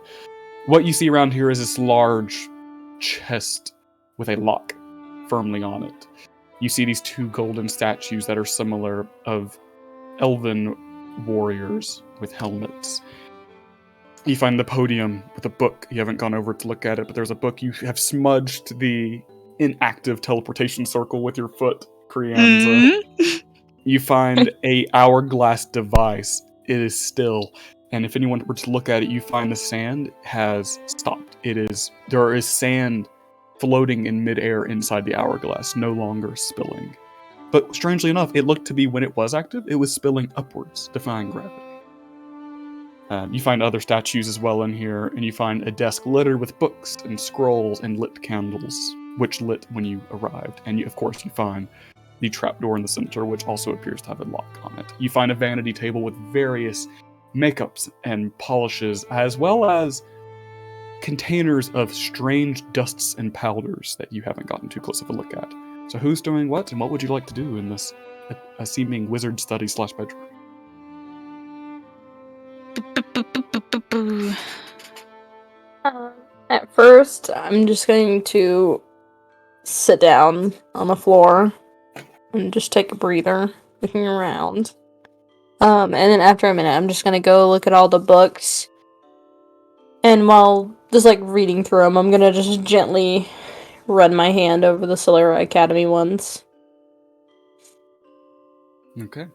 What you see around here is this large chest with a lock firmly on it. You see these 2 golden statues that are similar of elven warriors with helmets. You find the podium with a book. You haven't gone over to look at it, but there's a book. You have smudged the inactive teleportation circle with your foot, Crianza. You find a hourglass device. It is still, and if anyone were to look at it, you find the sand has stopped. There is sand floating in midair inside the hourglass, no longer spilling. But strangely enough, it looked to be when it was active, it was spilling upwards, defying gravity. You find other statues as well in here, and you find a desk littered with books and scrolls and lit candles, which lit when you arrived. And of course, you find the trapdoor in the center, which also appears to have a lock on it. You find a vanity table with various makeups and polishes, as well as containers of strange dusts and powders that you haven't gotten too close of a look at. So who's doing what, and what would you like to do in this a seeming wizard study / bedroom? At first, I'm just going to sit down on the floor and just take a breather, looking around. And then after a minute, I'm just gonna go look at all the books. And while just reading through them, I'm gonna just gently run my hand over the Solera Academy ones. Okay.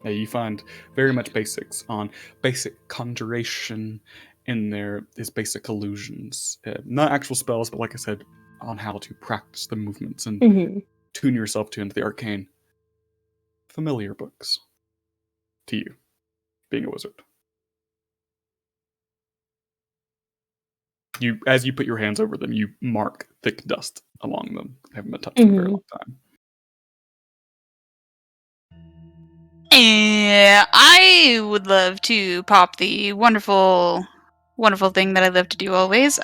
Yeah, you find very much basics on basic conjuration in there is basic illusions. Not actual spells, but like I said, on how to practice the movements and Mhm. tune yourself to into the arcane. Familiar books to you, being a wizard. As you put your hands over them, you mark thick dust along them. They haven't been touched in a very long time. I would love to pop the wonderful thing that I love to do always.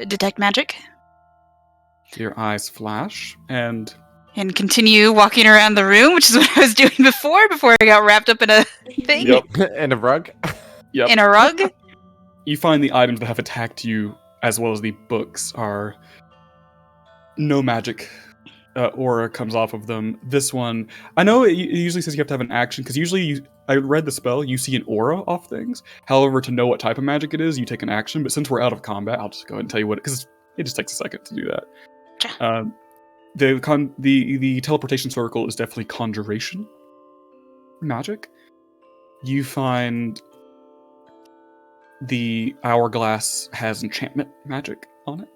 Detect magic. Your eyes flash, and Continue walking around the room, which is what I was doing before I got wrapped up in a thing. In a rug. yep, In a rug. you find the items that have attacked you, as well as the books, are no magic aura comes off of them. This one, I know it usually says you have to have an action, because usually I read the spell, you see an aura off things. However, to know what type of magic it is, you take an action. But since we're out of combat, I'll just go ahead and tell you what, because it just takes a second to do that. The teleportation circle is definitely conjuration magic. You find the hourglass has enchantment magic on it.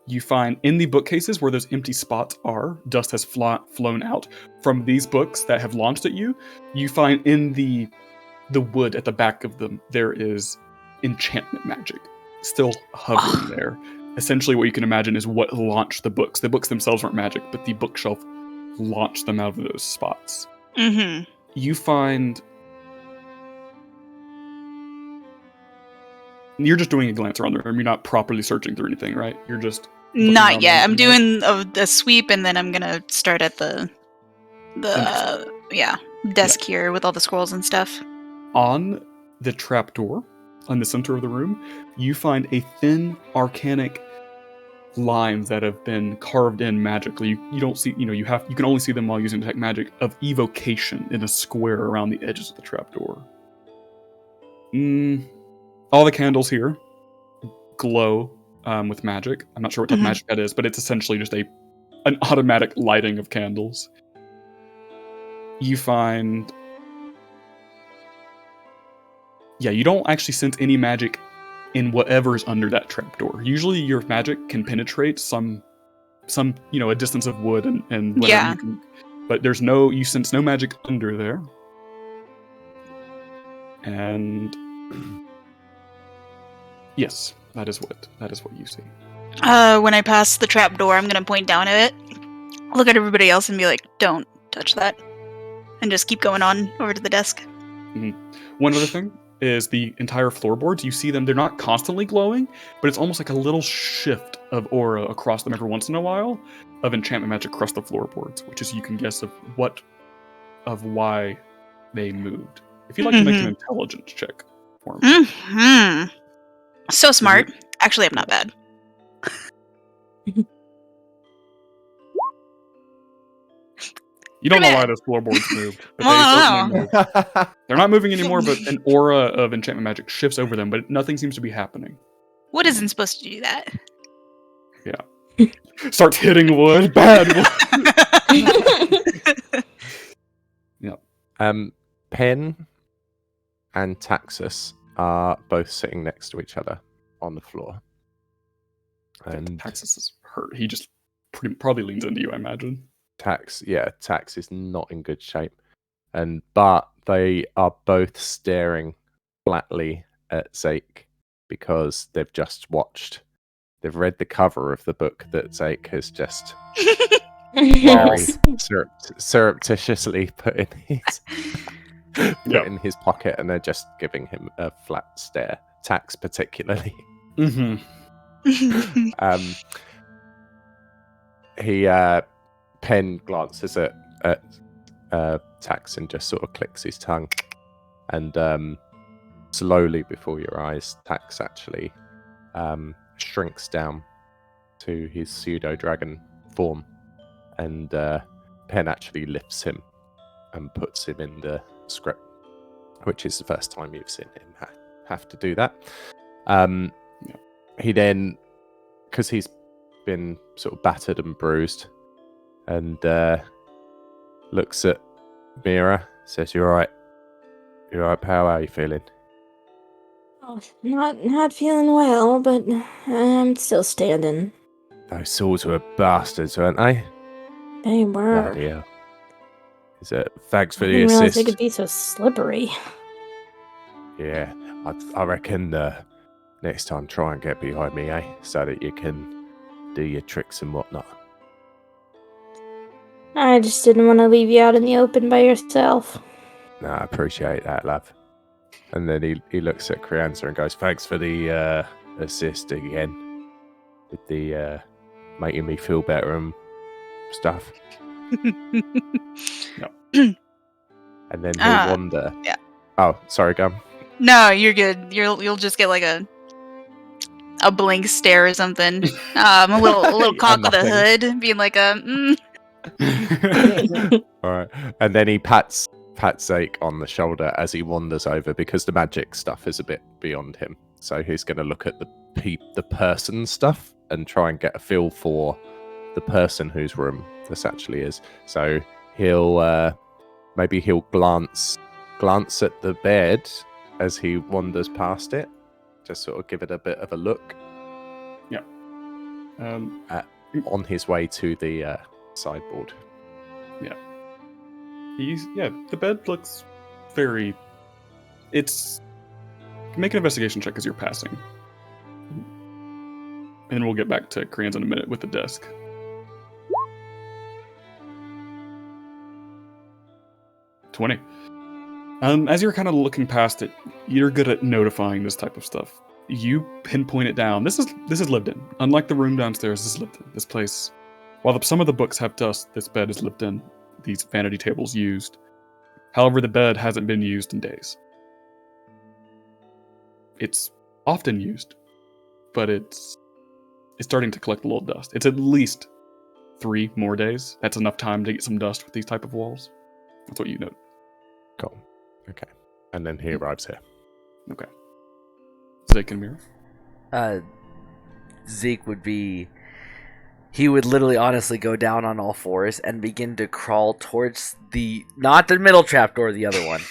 You find in the bookcases where those empty spots are, dust has flown out from these books that have launched at you. You find in the wood at the back of them, there is enchantment magic still hovering there. Essentially, what you can imagine is what launched the books. The books themselves aren't magic, but the bookshelf launched them out of those spots. Mm-hmm. You find... You're just doing a glance around the room. You're not properly searching through anything, right? You're just... Not yet. I'm doing a sweep, and then I'm gonna start at the desk here with all the scrolls and stuff. On the trapdoor, in the center of the room, you find a thin, arcanic lines that have been carved in magically. You don't see, you can only see them while using detect magic, of evocation in a square around the edges of the trapdoor. All the candles here glow with magic. I'm not sure what type of magic that is, but it's essentially just an automatic lighting of candles. You find... Yeah, you don't actually sense any magic in whatever's under that trapdoor. Usually your magic can penetrate some a distance of wood and whatever you can, but you sense no magic under there. And yes, that is what you see. When I pass the trap door, I'm gonna point down at it, look at everybody else, and be like, "Don't touch that," and just keep going on over to the desk. Mm-hmm. One other thing is the entire floorboards. You see them; they're not constantly glowing, but it's almost like a little shift of aura across them every once in a while of enchantment magic across the floorboards, which is you can guess of why they moved. If you'd like to make an intelligence check for me. So smart. Actually, I'm not bad. You don't know why those floorboards moved, but they certainly moved. They're not moving anymore, but an aura of enchantment magic shifts over them, but nothing seems to be happening. Wood isn't supposed to do that. Yeah. Starts hitting wood. Bad wood. Yep. Pen and Taxus are both sitting next to each other on the floor. And Taxus is hurt. He just probably leans into you, I imagine. Tax is not in good shape. But they are both staring flatly at Zake because they've read the cover of the book that Zake has just surreptitiously put in his pocket, and they're just giving him a flat stare. Tax particularly. Pen glances at Tax and just sort of clicks his tongue, and slowly before your eyes, Tax actually shrinks down to his pseudo-dragon form, and Pen actually lifts him and puts him in the script, which is the first time you've seen him have to do that. He then, because he's been sort of battered and bruised, and looks at Mira, says, "You're right. You're right, pal. How are you feeling?" Oh, not feeling well, but I'm still standing. Those swords were bastards, weren't they? They were. Bloody hell. Is it? Thanks for I the didn't realize they assist. could be so slippery. Yeah, I reckon next time try and get behind me, so that you can do your tricks and whatnot. I just didn't want to leave you out in the open by yourself. No, I appreciate that, love. And then he looks at Crianza and goes, "Thanks for the assist again with the making me feel better and stuff." And then he'll wander. yeah. Oh, sorry, Gum. No, you're good. You'll just get like a blank stare or something. A little cock of the hood, being like All right, and then he pats Zeke on the shoulder as he wanders over because the magic stuff is a bit beyond him. So he's going to look at the person stuff and try and get a feel for the person whose room this actually is. So he'll maybe glance at the bed as he wanders past it, just sort of give it a bit of a look. Yeah. On his way to the sideboard. The bed looks very... Make an investigation check as you're passing. And then we'll get back to Koreans in a minute with the desk. $20. As you're kind of looking past it, you're good at notifying this type of stuff. You pinpoint it down. This is lived in. Unlike the room downstairs, this is lived in. This place, while some of the books have dust, this bed is lived in. These vanity tables used. However, the bed hasn't been used in days. It's often used, but it's starting to collect a little dust. It's at least 3 more days. That's enough time to get some dust with these type of walls. That's what you note. Cool. Okay. And then he arrives here. Okay. Zeke and Mira? Zeke he would literally honestly go down on all fours and begin to crawl towards not the middle trapdoor, the other one,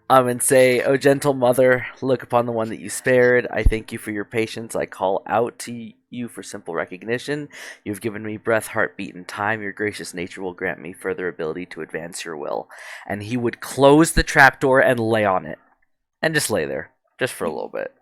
and say, "O gentle mother, look upon the one that you spared. I thank you for your patience. I call out to you for simple recognition. You've given me breath, heartbeat, and time. Your gracious nature will grant me further ability to advance your will." And he would close the trapdoor and lay on it. And just lay there. Just for a little bit.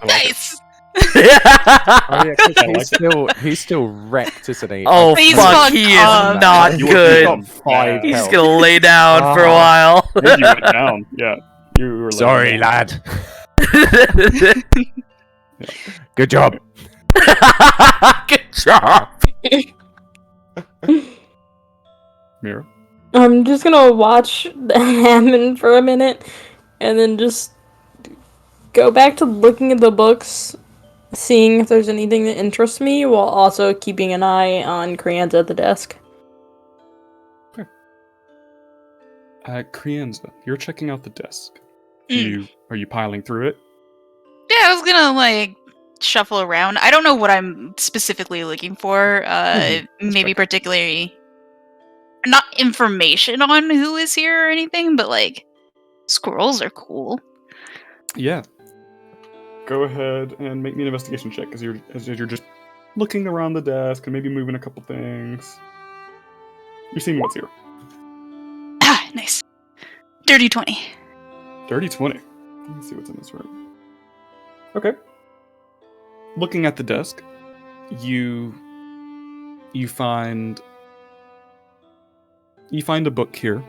nice. Oh yeah, 'cause he's still wrecked, isn't he? Oh He's fuck, fucked he is up. not You good. got 5 He's health. gonna lay down for a while. I think you went down. Yeah. You were Sorry, lad. Good job. Good job. Mira? I'm just gonna watch that happen for a minute, and then just go back to looking at the books, seeing if there's anything that interests me, while also keeping an eye on Crianza at the desk. Crianza, you're checking out the desk. Are you piling through it? Yeah, I was gonna shuffle around. I don't know what I'm specifically looking for. Maybe particularly not information on who is here or anything, but squirrels are cool. Yeah. Go ahead and make me an investigation check as you're just looking around the desk and maybe moving a couple things. You're seeing what's here. Ah, nice. Dirty 20. Dirty 20. Let me see what's in this room. Okay. Looking at the desk, you find a book here.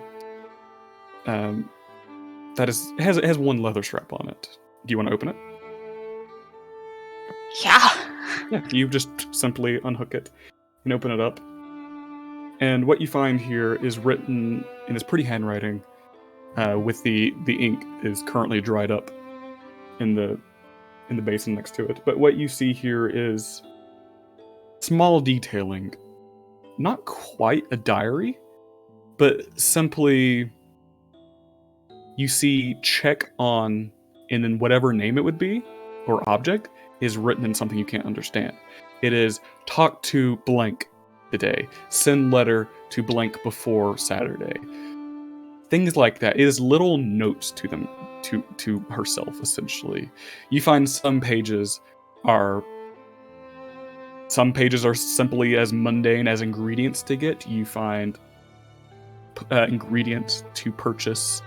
That it has one leather strap on it. Do you want to open it? Yeah. Yeah, you just simply unhook it and open it up. And what you find here is written in this pretty handwriting, with the ink is currently dried up in the basin next to it. But what you see here is small detailing. Not quite a diary, but simply you see check on, and then whatever name it would be, or object, is written in something you can't understand. It is talk to blank today. Send letter to blank before Saturday. Things like that. It is little notes to them, to herself, essentially. You find some pages are simply as mundane as ingredients to get. You find ingredients to purchase.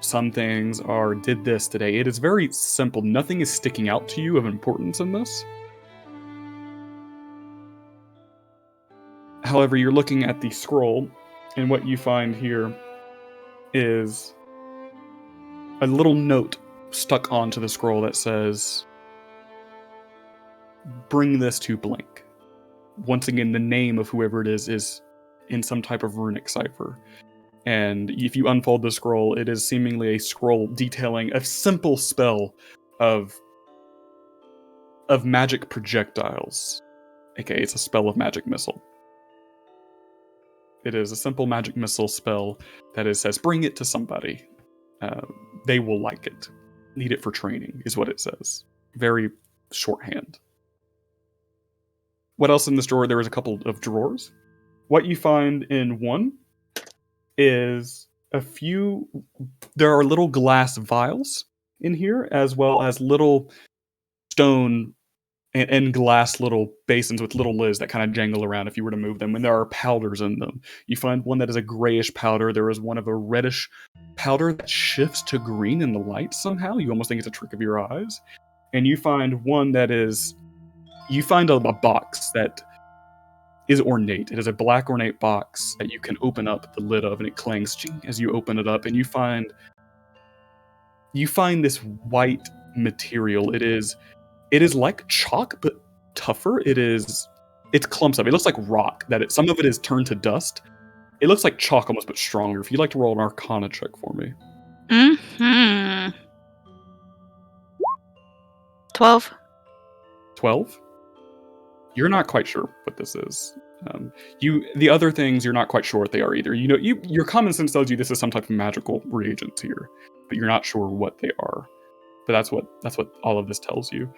Some things are did this today. It is very simple. Nothing is sticking out to you of importance in this. However, you're looking at the scroll, and what you find here is a little note stuck onto the scroll that says, bring this to blank. Once again, the name of whoever it is in some type of runic cipher. And if you unfold the scroll, it is seemingly a scroll detailing a simple spell of magic projectiles. Okay, it's a spell of magic missile. It is a simple magic missile spell that says, bring it to somebody. They will like it. Need it for training, is what it says. Very shorthand. What else in this drawer? There was a couple of drawers. What you find in one is there are little glass vials in here, as well as little stone and glass little basins with little lids that kind of jangle around if you were to move them, and there are powders in them. You find one that is a grayish powder. There is one of a reddish powder that shifts to green in the light somehow. You almost think it's a trick of your eyes. And you find one that is... You find a box that is ornate. It is a black ornate box that you can open up the lid of, and it clangs as you open it up, and you find this white material. It is like chalk, but tougher. It's clumps of it. It looks like rock. Some of it is turned to dust. It looks like chalk almost, but stronger. If you'd like to roll an Arcana check for me. 12. 12? You're not quite sure what this is. The other things, you're not quite sure what they are either. Your common sense tells you this is some type of magical reagents here, but you're not sure what they are. But that's what all of this tells you.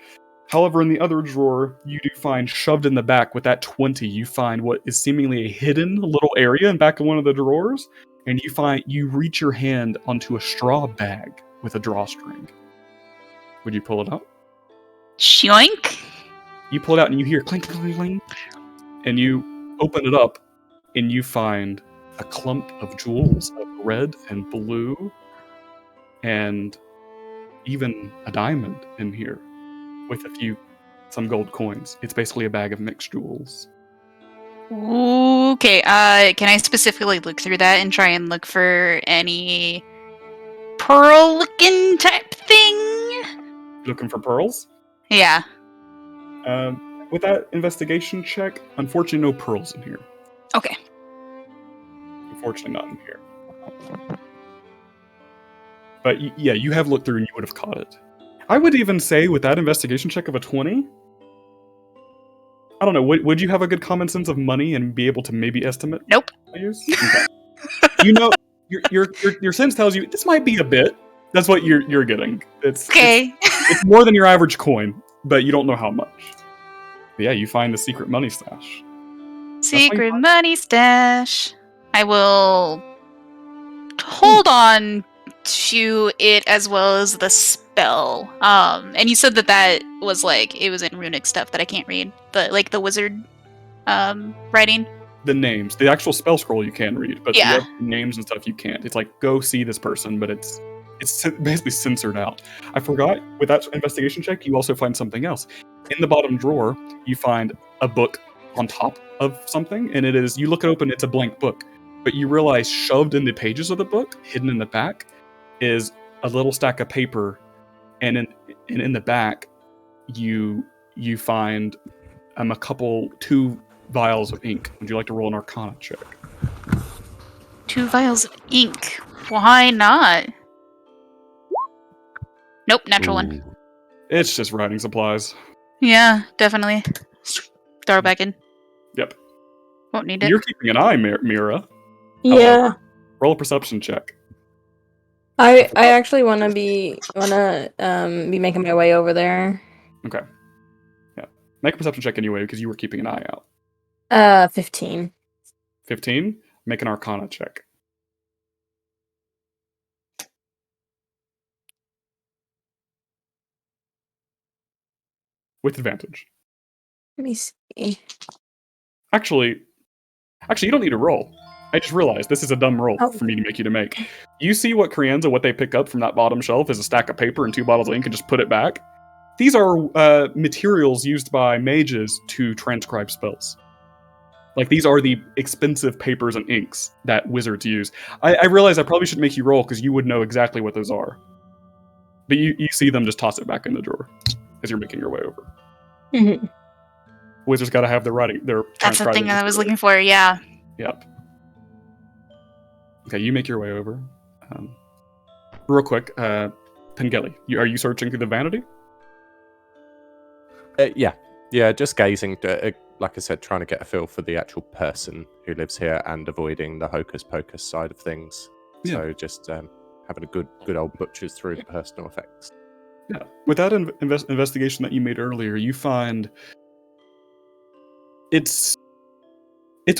However, in the other drawer, you do find shoved in the back with that 20, you find what is seemingly a hidden little area in back of one of the drawers, and you reach your hand onto a straw bag with a drawstring. Would you pull it out? Shoink. You pull it out and you hear clink, clink, clink, and you open it up and you find a clump of jewels of red and blue and even a diamond in here with some gold coins. It's basically a bag of mixed jewels. Okay, can I specifically look through that and try and look for any pearl-looking type thing? Looking for pearls? Yeah. With that investigation check, unfortunately no pearls in here. Okay. Unfortunately not in here. But yeah, you have looked through and you would have caught it. I would even say with that investigation check of a 20, I don't know, would you have a good common sense of money and be able to maybe estimate? Nope. Values? Okay. Your sense tells you this might be a bit. That's what you're getting. It's more than your average coin, but you don't know how much. But yeah, you find the secret money stash. Secret money stash. I will hold on to it as well as the spell. And you said that was it was in runic stuff that I can't read. The wizard writing. The names. The actual spell scroll you can read, but Yeah. the other names and stuff you can't. It's like, go see this person, but it's basically censored out. I forgot, with that investigation check, you also find something else. In the bottom drawer, you find a book on top of something, and you look it open, it's a blank book. But you realize shoved in the pages of the book, hidden in the back, is a little stack of paper, and in the back, you find 2 vials of ink. Would you like to roll an Arcana check? 2 vials of ink. Why not? Nope, natural one. It's just writing supplies. Yeah, definitely. Throw it back in. Yep. Won't need it. You're keeping an eye, Mira. Yeah. Roll a perception check. I actually want to be making my way over there. Okay. Yeah. Make a perception check anyway, because you were keeping an eye out. 15. 15? Make an Arcana check. With advantage. Let me see. Actually, you don't need to roll. I just realized this is a dumb roll Oh. for me to make you make. You see what Crianza, what they pick up from that bottom shelf is a stack of paper and 2 bottles of ink and just put it back. These are materials used by mages to transcribe spells. Like, these are the expensive papers and inks that wizards use. I realize I probably should make you roll because you would know exactly what those are. But you see them just toss it back in the drawer as you're making your way over. Mhm. Wizards got to have their writing. Their That's the thing transcribing that I was material. looking for, yeah. Yep. Okay, you make your way over. Real quick, Pengelly, are you searching through the vanity? Yeah, just gazing. Like I said, trying to get a feel for the actual person who lives here and avoiding the hocus pocus side of things. Yeah. So just having a good old butchers through the personal effects. Yeah. With that investigation that you made earlier, you find it's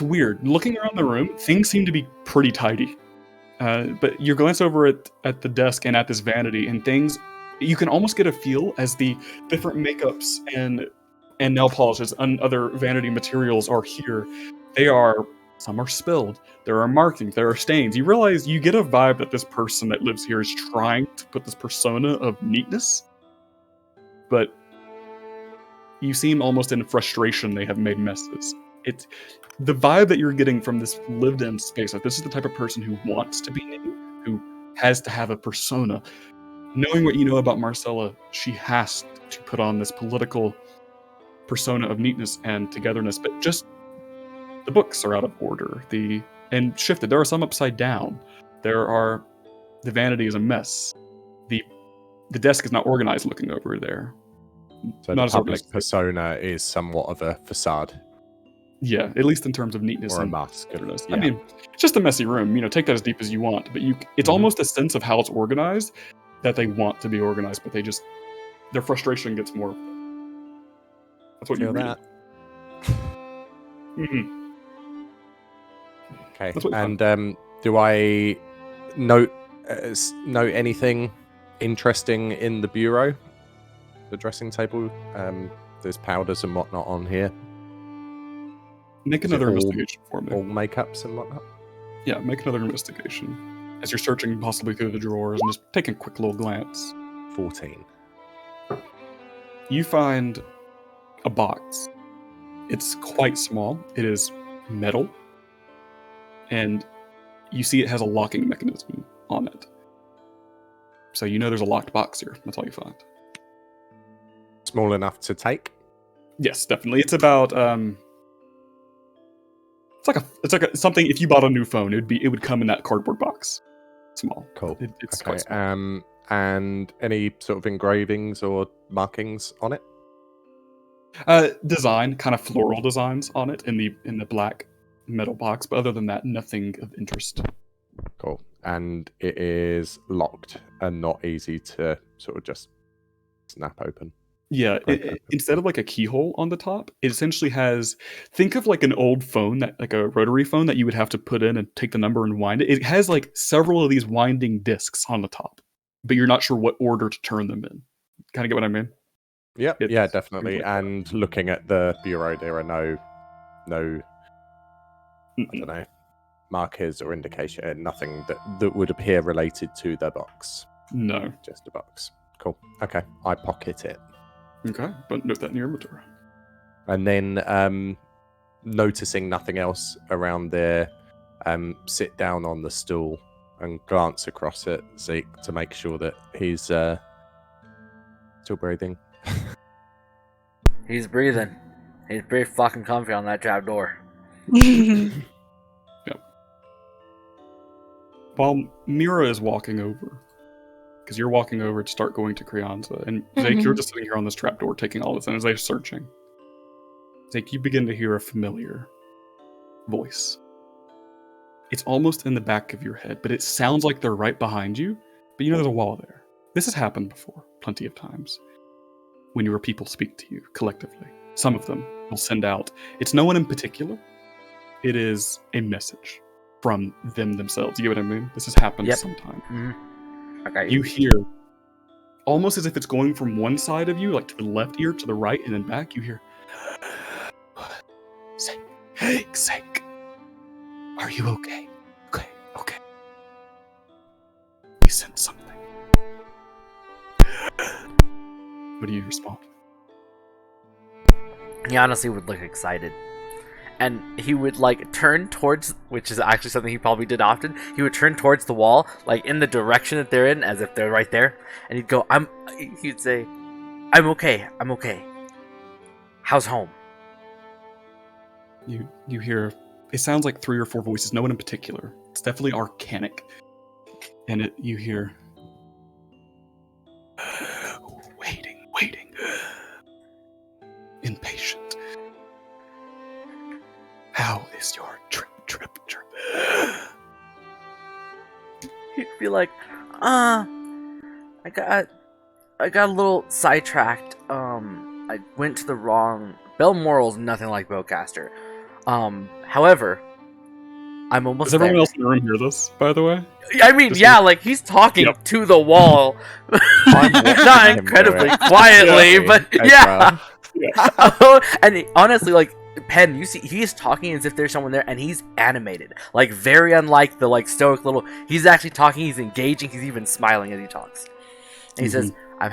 weird. Looking around the room, things seem to be pretty tidy. But you glance over at the desk and at this vanity, and things you can almost get a feel as the different makeups and nail polishes and other vanity materials are here. Some are spilled. There are markings. There are stains. You realize you get a vibe that this person that lives here is trying to put this persona of neatness, but you seem almost in frustration they have made messes. It's the vibe that you're getting from this lived-in space. Like, this is the type of person who wants to be neat, who has to have a persona. Knowing what you know about Marcella, she has to put on this political persona of neatness and togetherness, but just the books are out of order. And shifted. There are some upside down. The vanity is a mess. The desk is not organized looking over there. So Not the as public organized. persona is somewhat of a facade Yeah, at least in terms of neatness or a and mask. togetherness. Yeah. I mean, it's just a messy room. Take that as deep as you want, but it's Mhm. almost a sense of how it's organized that they want to be organized, but their frustration gets more of them. That's what you Feel read. that. Mm-hmm. Okay. That's what you And do I note anything interesting in the bureau, the dressing table? There's powders and whatnot on here. Make Is it another all- investigation for me. All makeups and whatnot. Yeah, make another investigation. As you're searching possibly through the drawers and just taking a quick little glance, 14. you find a box. It's quite small. It is metal. And you see it has a locking mechanism on it. So you know there's a locked box here. That's all you find. Small enough to take. Yes, definitely. It's about it's like something. If you bought a new phone, it would come in that cardboard box. Small. Cool. It's Okay. quite small. And any sort of engravings or markings on it? Design, kind of floral designs on it in the black metal box, but other than that, nothing of interest. Cool. And it is locked and not easy to sort of just snap open. Yeah, Break open. instead of like a keyhole on the top, it essentially has. Think of like an old phone like a rotary phone that you would have to put in and take the number and wind it. It has like several of these winding discs on the top, but you're not sure what order to turn them in. Kind of get what I mean? Yep. It's Yeah, definitely. things like that. And looking at the bureau, there are no I Mm-mm. don't know, markers or indication, nothing that would appear related to the box. No. Just a box. Cool. Okay. I pocket it. Okay, but note that in your inventory. And then noticing nothing else around there, sit down on the stool and glance across at Zeke to make sure that he's still breathing. He's breathing. He's pretty fucking comfy on that trap door. While Mira is walking over, because you're walking over to start going to Crianza, and Zeke, you're just sitting here on this trapdoor taking all this in as they're searching. Zeke, you begin to hear a familiar voice. It's almost in the back of your head, but it sounds like they're right behind you, but you know there's a wall there. This has happened before, plenty of times, when your people speak to you collectively. Some of them will send out, it's no one in particular, it is a message. from them themselves. You get what I mean? This has happened Yep. sometime. Mm-hmm. Okay. You hear, almost as if it's going from one side of you, like to the left ear, to the right, and then back, you hear, Zeke, are you okay? Okay. We sent something. What do you respond? He honestly would look excited. And he would like turn towards, which is actually something he probably did often. He would turn towards the wall, like in the direction that they're in, as if they're right there. And he'd go, he'd say, I'm okay. How's home? You hear, it sounds like 3 or 4 voices, no one in particular. It's definitely arcanic. And you hear, waiting. Impatient. How is your trip? He'd be like, I got a little sidetracked. I went to the wrong. Belmoral's nothing like Beaucaster. However, I'm almost Does everyone there. else in the room hear this, by the way? I mean, yeah, like he's talking Yep. to the wall, I'm watching not him do incredibly it. quietly, but As yeah. well. And honestly, like Penn, you see, he is talking as if there's someone there, and he's animated, like very unlike the like stoic little. He's actually talking. He's engaging. He's even smiling as he talks. And he says, I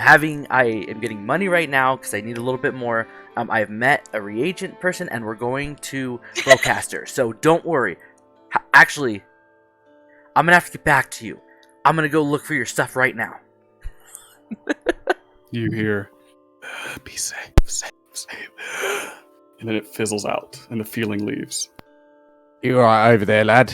am getting money right now because I need a little bit more. I've met a reagent person, and we're going to Beaucaster. So don't worry. Actually, I'm gonna have to get back to you. I'm gonna go look for your stuff right now. You hear, be safe. And then it fizzles out, and the feeling leaves. You alright over there, lad?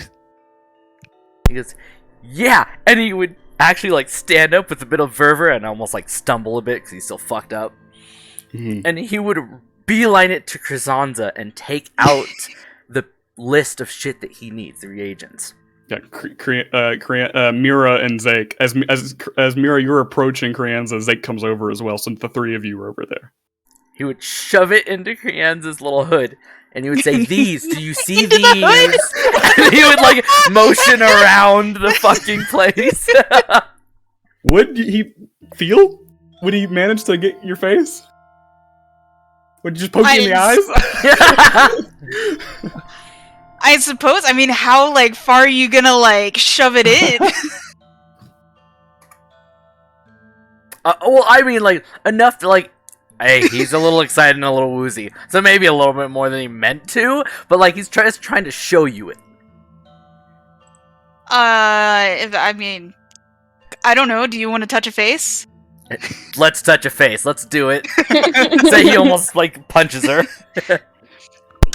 He goes, yeah, and he would actually like stand up with a bit of fervor and almost like stumble a bit because he's still fucked up. And he would beeline it to Krizanza and take out the list of shit that he needs, the reagents. Yeah, Mira and Zake. As Mira, you're approaching Krianza, Zake comes over as well, so the 3 of you are over there. He would shove it into Krianza's little hood, and he would say, these, do you see Into the these? And he would, like, motion around the fucking place. Would he feel? Would he manage to get your face? Would you just poke you in the eyes? I suppose. I mean, how like far are you gonna like shove it in? Well, I mean, like, enough to, like, hey, he's a little excited and a little woozy. So maybe a little bit more than he meant to, but, like, he's just trying to show you it. I mean, I don't know. Do you want to touch a face? Let's touch a face. Let's do it. So he almost, like, punches her.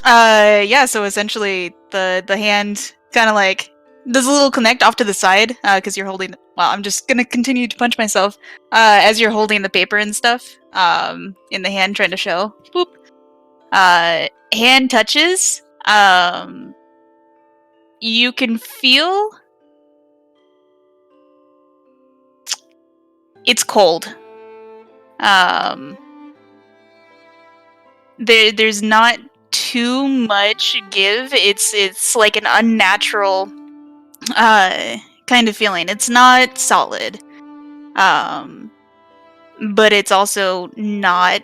Yeah, so essentially the hand kind of like does a little connect off to the side, because you're holding, well, I'm just gonna continue to punch myself, as you're holding the paper and stuff, in the hand trying to show. Boop. Hand touches, you can feel it's cold. There's not too much give. It's like an unnatural kind of feeling. It's not solid, but it's also not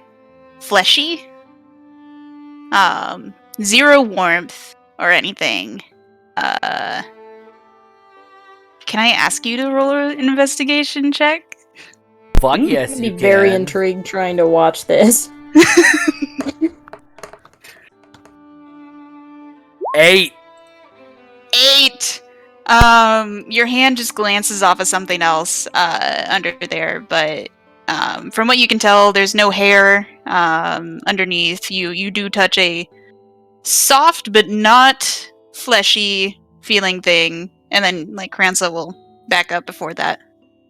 fleshy. Zero warmth or anything. Can I ask you to roll an investigation check? Fuck yes, I'd be you can. very intrigued trying to watch this. 8. 8. Your hand just glances off of something else under there, but from what you can tell, there's no hair underneath. You do touch a soft but not fleshy feeling thing, and then like Kranza will back up before that.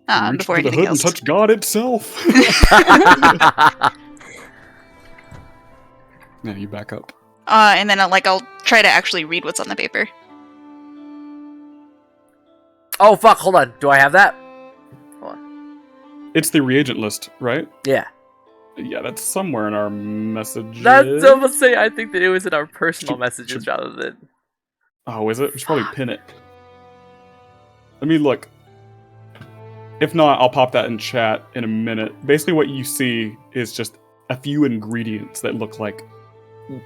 Reach Before for the anything hood else. and touch God itself. Yeah, you back up. And then I'll try to actually read what's on the paper. Oh, fuck, hold on. Do I have that? Hold on. It's the reagent list, right? Yeah. Yeah, that's somewhere in our messages. That's almost say I think that it was in our personal messages rather than... Oh, is it? We should probably pin it. Let me look. If not, I'll pop that in chat in a minute. Basically, what you see is just a few ingredients that look like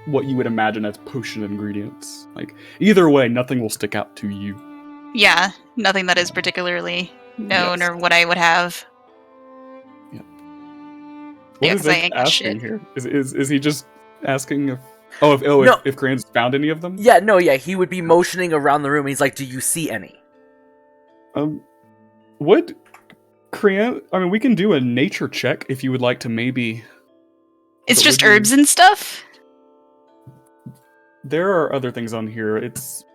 what you would imagine as potion ingredients. Like, either way, nothing will stick out to you. Yeah, nothing that is particularly known Yes. or what I would have. What Yeah, is 'cause I Zeke ain't got asking shit. here? Is he just asking if No. if Crane's found any of them? Yeah, no, yeah, he would be motioning around the room. He's like, "Do you see any?" Would Crane? I mean, we can do a nature check if you would like to. Maybe It's but just would you- herbs and stuff? There are other things on here.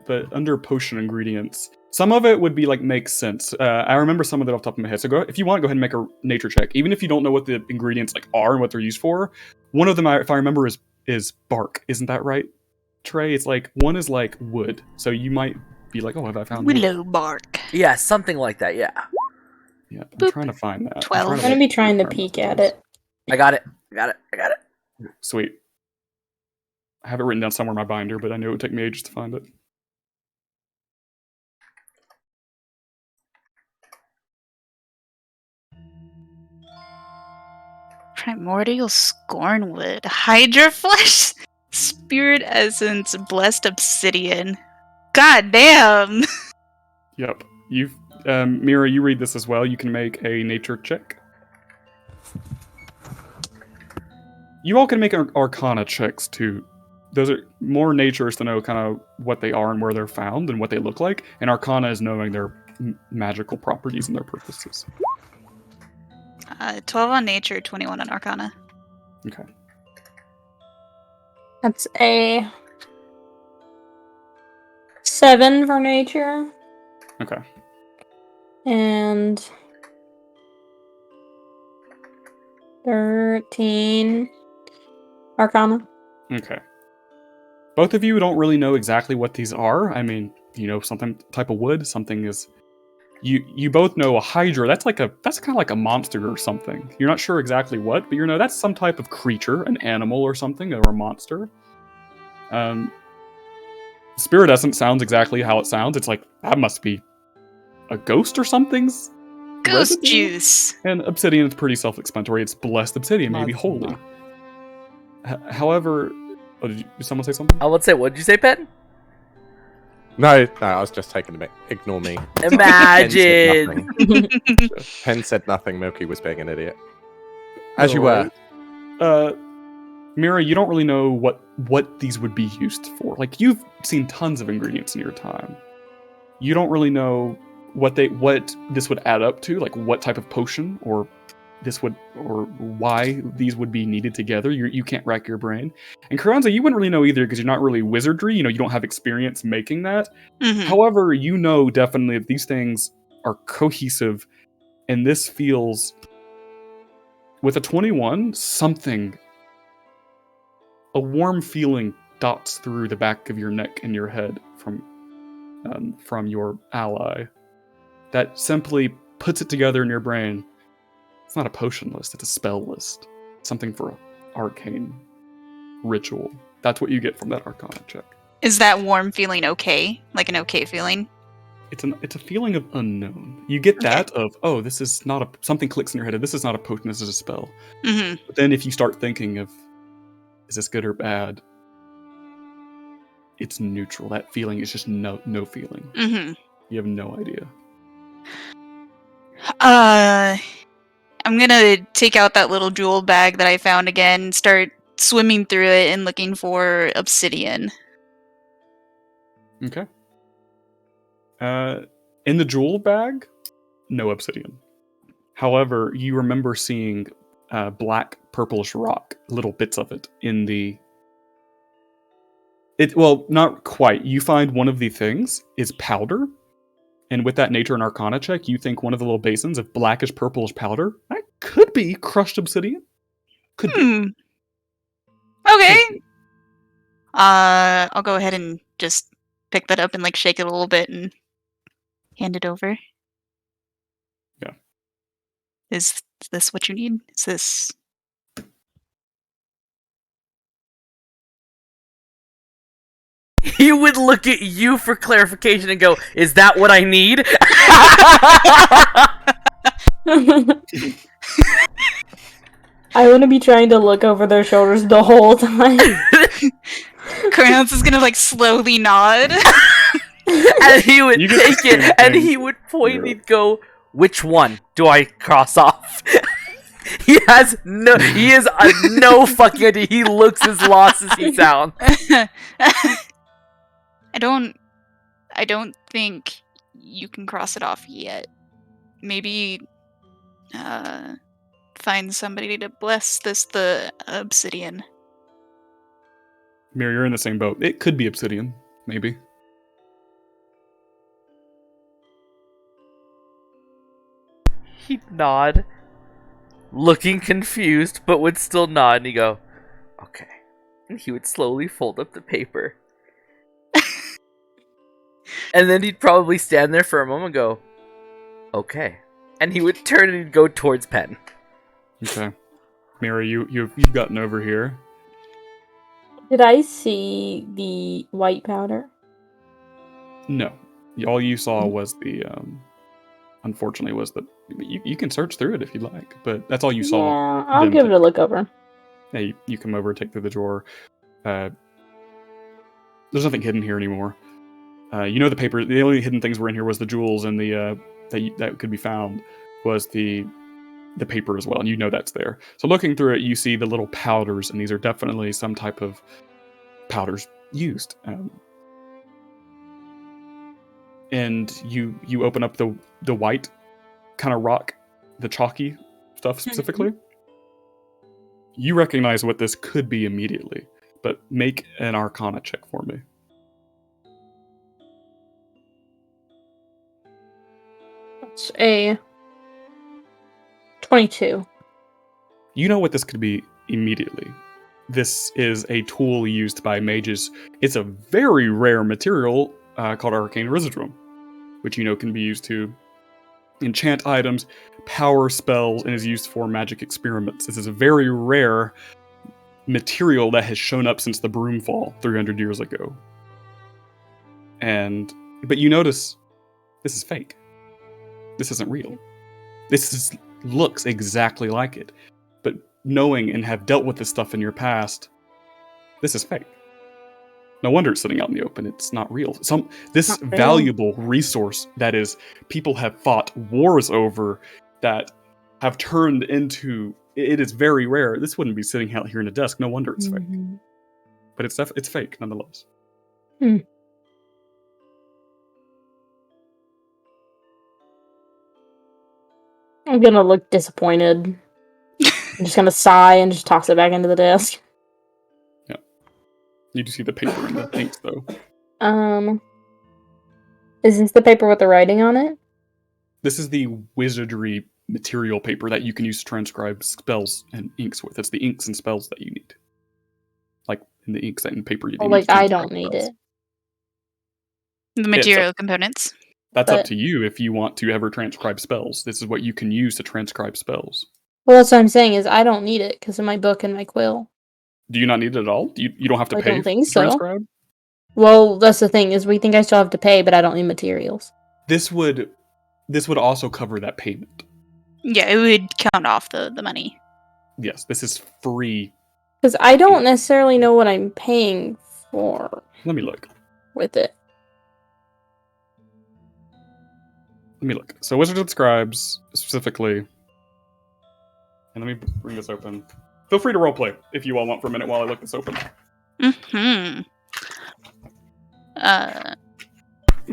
But under potion ingredients, some of it would be like makes sense. I remember some of it off the top of my head. So if you want, go ahead and make a nature check, even if you don't know what the ingredients like are and what they're used for. One of them, if I remember, is bark. Isn't that right, Trey? It's like one is like wood, so you might be like, oh, have I found wood? Willow bark. Yeah, something like that. Yeah, Yeah, I'm Boop. trying to find that. 12. I'm gonna be trying to peek at it. I got it. I got it. I got it. Sweet. I have it written down somewhere in my binder, but I knew it would take me ages to find it. Primordial scornwood. Hydra flesh? Spirit essence. Blessed obsidian. God damn! Yep. You've Mira, you read this as well. You can make a nature check. You all can make arcana checks too. Those are more natures to know kind of what they are and where they're found and what they look like. And arcana is knowing their magical properties and their purposes. 12 on nature, 21 on arcana. Okay. That's a 7 for nature Okay. and 13 arcana. Okay. Both of you don't really know exactly what these are. I mean, you know, something type of wood, something is you both know a hydra, that's kind of like a monster or something. You're not sure exactly what, but you know that's some type of creature, an animal or something, or a monster. Spirit essence sounds exactly how it sounds. It's like that must be a ghost or something's Ghost residue? juice. And obsidian is pretty self-explanatory. It's blessed obsidian, maybe holy. However, did someone say something? I would say, what did you say, Pen? No, I was just taking a bit. Ignore me. Imagine. Pen said nothing. Milky was being an idiot. As you were. Mira, you don't really know what these would be used for. Like, you've seen tons of ingredients in your time. You don't really know what this would add up to, like what type of potion or why these would be needed together. You can't rack your brain. And Carranza, you wouldn't really know either because you're not really wizardry. You know, you don't have experience making that. Mhm. However, you know definitely if these things are cohesive, and this feels, with a 21, a warm feeling dots through the back of your neck and your head from your ally that simply puts it together in your brain. It's not a potion list, it's a spell list. Something for an arcane ritual. That's what you get from that arcana check. Is that warm feeling okay? Like an okay feeling? It's a feeling of unknown. You get that of, oh, this is not something clicks in your head of, this is not a potion, this is a spell. Mm-hmm. But then if you start thinking of, is this good or bad? It's neutral. That feeling is just no feeling. Mm-hmm. You have no idea. I'm gonna take out that little jewel bag that I found again, start swimming through it and looking for obsidian. Okay. In the jewel bag, no obsidian. However, you remember seeing black purplish rock, little bits of it in the. Well, not quite. You find one of the things is powder, and with that nature and arcana check, you think one of the little basins of blackish purplish powder that could be crushed obsidian. Could be. Okay. I'll go ahead and just pick that up and like shake it a little bit and hand it over. Yeah. Is this what you need? Is this? he would look at you for clarification and go, "Is that what I need?" I want to be trying to look over their shoulders the whole time. Kronos is gonna like slowly nod. And he would You get take the it, same and thing. he would point, and Yeah. he'd go, "Which one do I cross off?" He has no fucking idea. He looks as lost as he sounds. I don't think you can cross it off yet. Maybe find somebody to bless the obsidian. Mir, you're in the same boat. It could be obsidian, maybe. He'd nod, looking confused, but would still nod, and he'd go, "Okay." And he would slowly fold up the paper. And then he'd probably stand there for a moment and go, "Okay." And he would turn and he'd go towards Pen. Okay. Mira, you've gotten over here. Did I see the white powder? No. All you saw was the unfortunately was the you can search through it if you like, but that's all you saw. Yeah, I'll them give it take. a look over. Yeah, you come over, take through the drawer. There's nothing hidden here anymore. You know the paper. The only hidden things were in here was the jewels, and the that could be found was the paper as well, and you know that's there. So looking through it, you see the little powders, and these are definitely some type of powders used. And you open up the white kind of rock, the chalky stuff specifically. You recognize what this could be immediately, but make an Arcana check for me. It's a 22. You know what this could be immediately. This is a tool used by mages. It's a very rare material called Arcane Residuum, which you know can be used to enchant items, power spells, and is used for magic experiments. This is a very rare material that has shown up since the Broomfall 300 years ago. But you notice this is fake. This isn't real. Looks exactly like it. But knowing and have dealt with this stuff in your past, this is fake. No wonder it's sitting out in the open. It's not real. This Not real. valuable resource that is people have fought wars over, that have turned into, it is very rare. This wouldn't be sitting out here in a desk. No wonder it's fake. Mhm. But it's fake nonetheless. I'm gonna look disappointed. I'm just gonna sigh and just toss it back into the desk. You do see the paper and the inks though. Is this the paper with the writing on it? This is the wizardry material paper that you can use to transcribe spells and inks with. It's the inks and spells that you need. Like in the inks and paper you Oh, need like to I transcribe don't need spells. The material components. That's up But- to you if you want to ever transcribe spells. This is what you can use to transcribe spells. Well, that's what I'm saying is I don't need it because of my book and my quill. Do you not need it at all? You don't have to I pay don't think to so. transcribe? Well, that's the thing is we think I still have to pay, but I don't need materials. This would also cover that payment. Yeah, it would count off the money. Yes, this is free. Because I don't necessarily know what I'm paying for Let me look. with it. So Wizards and Scribes, specifically, and let me bring this open. Feel free to roleplay if you all want for a minute while I look this open.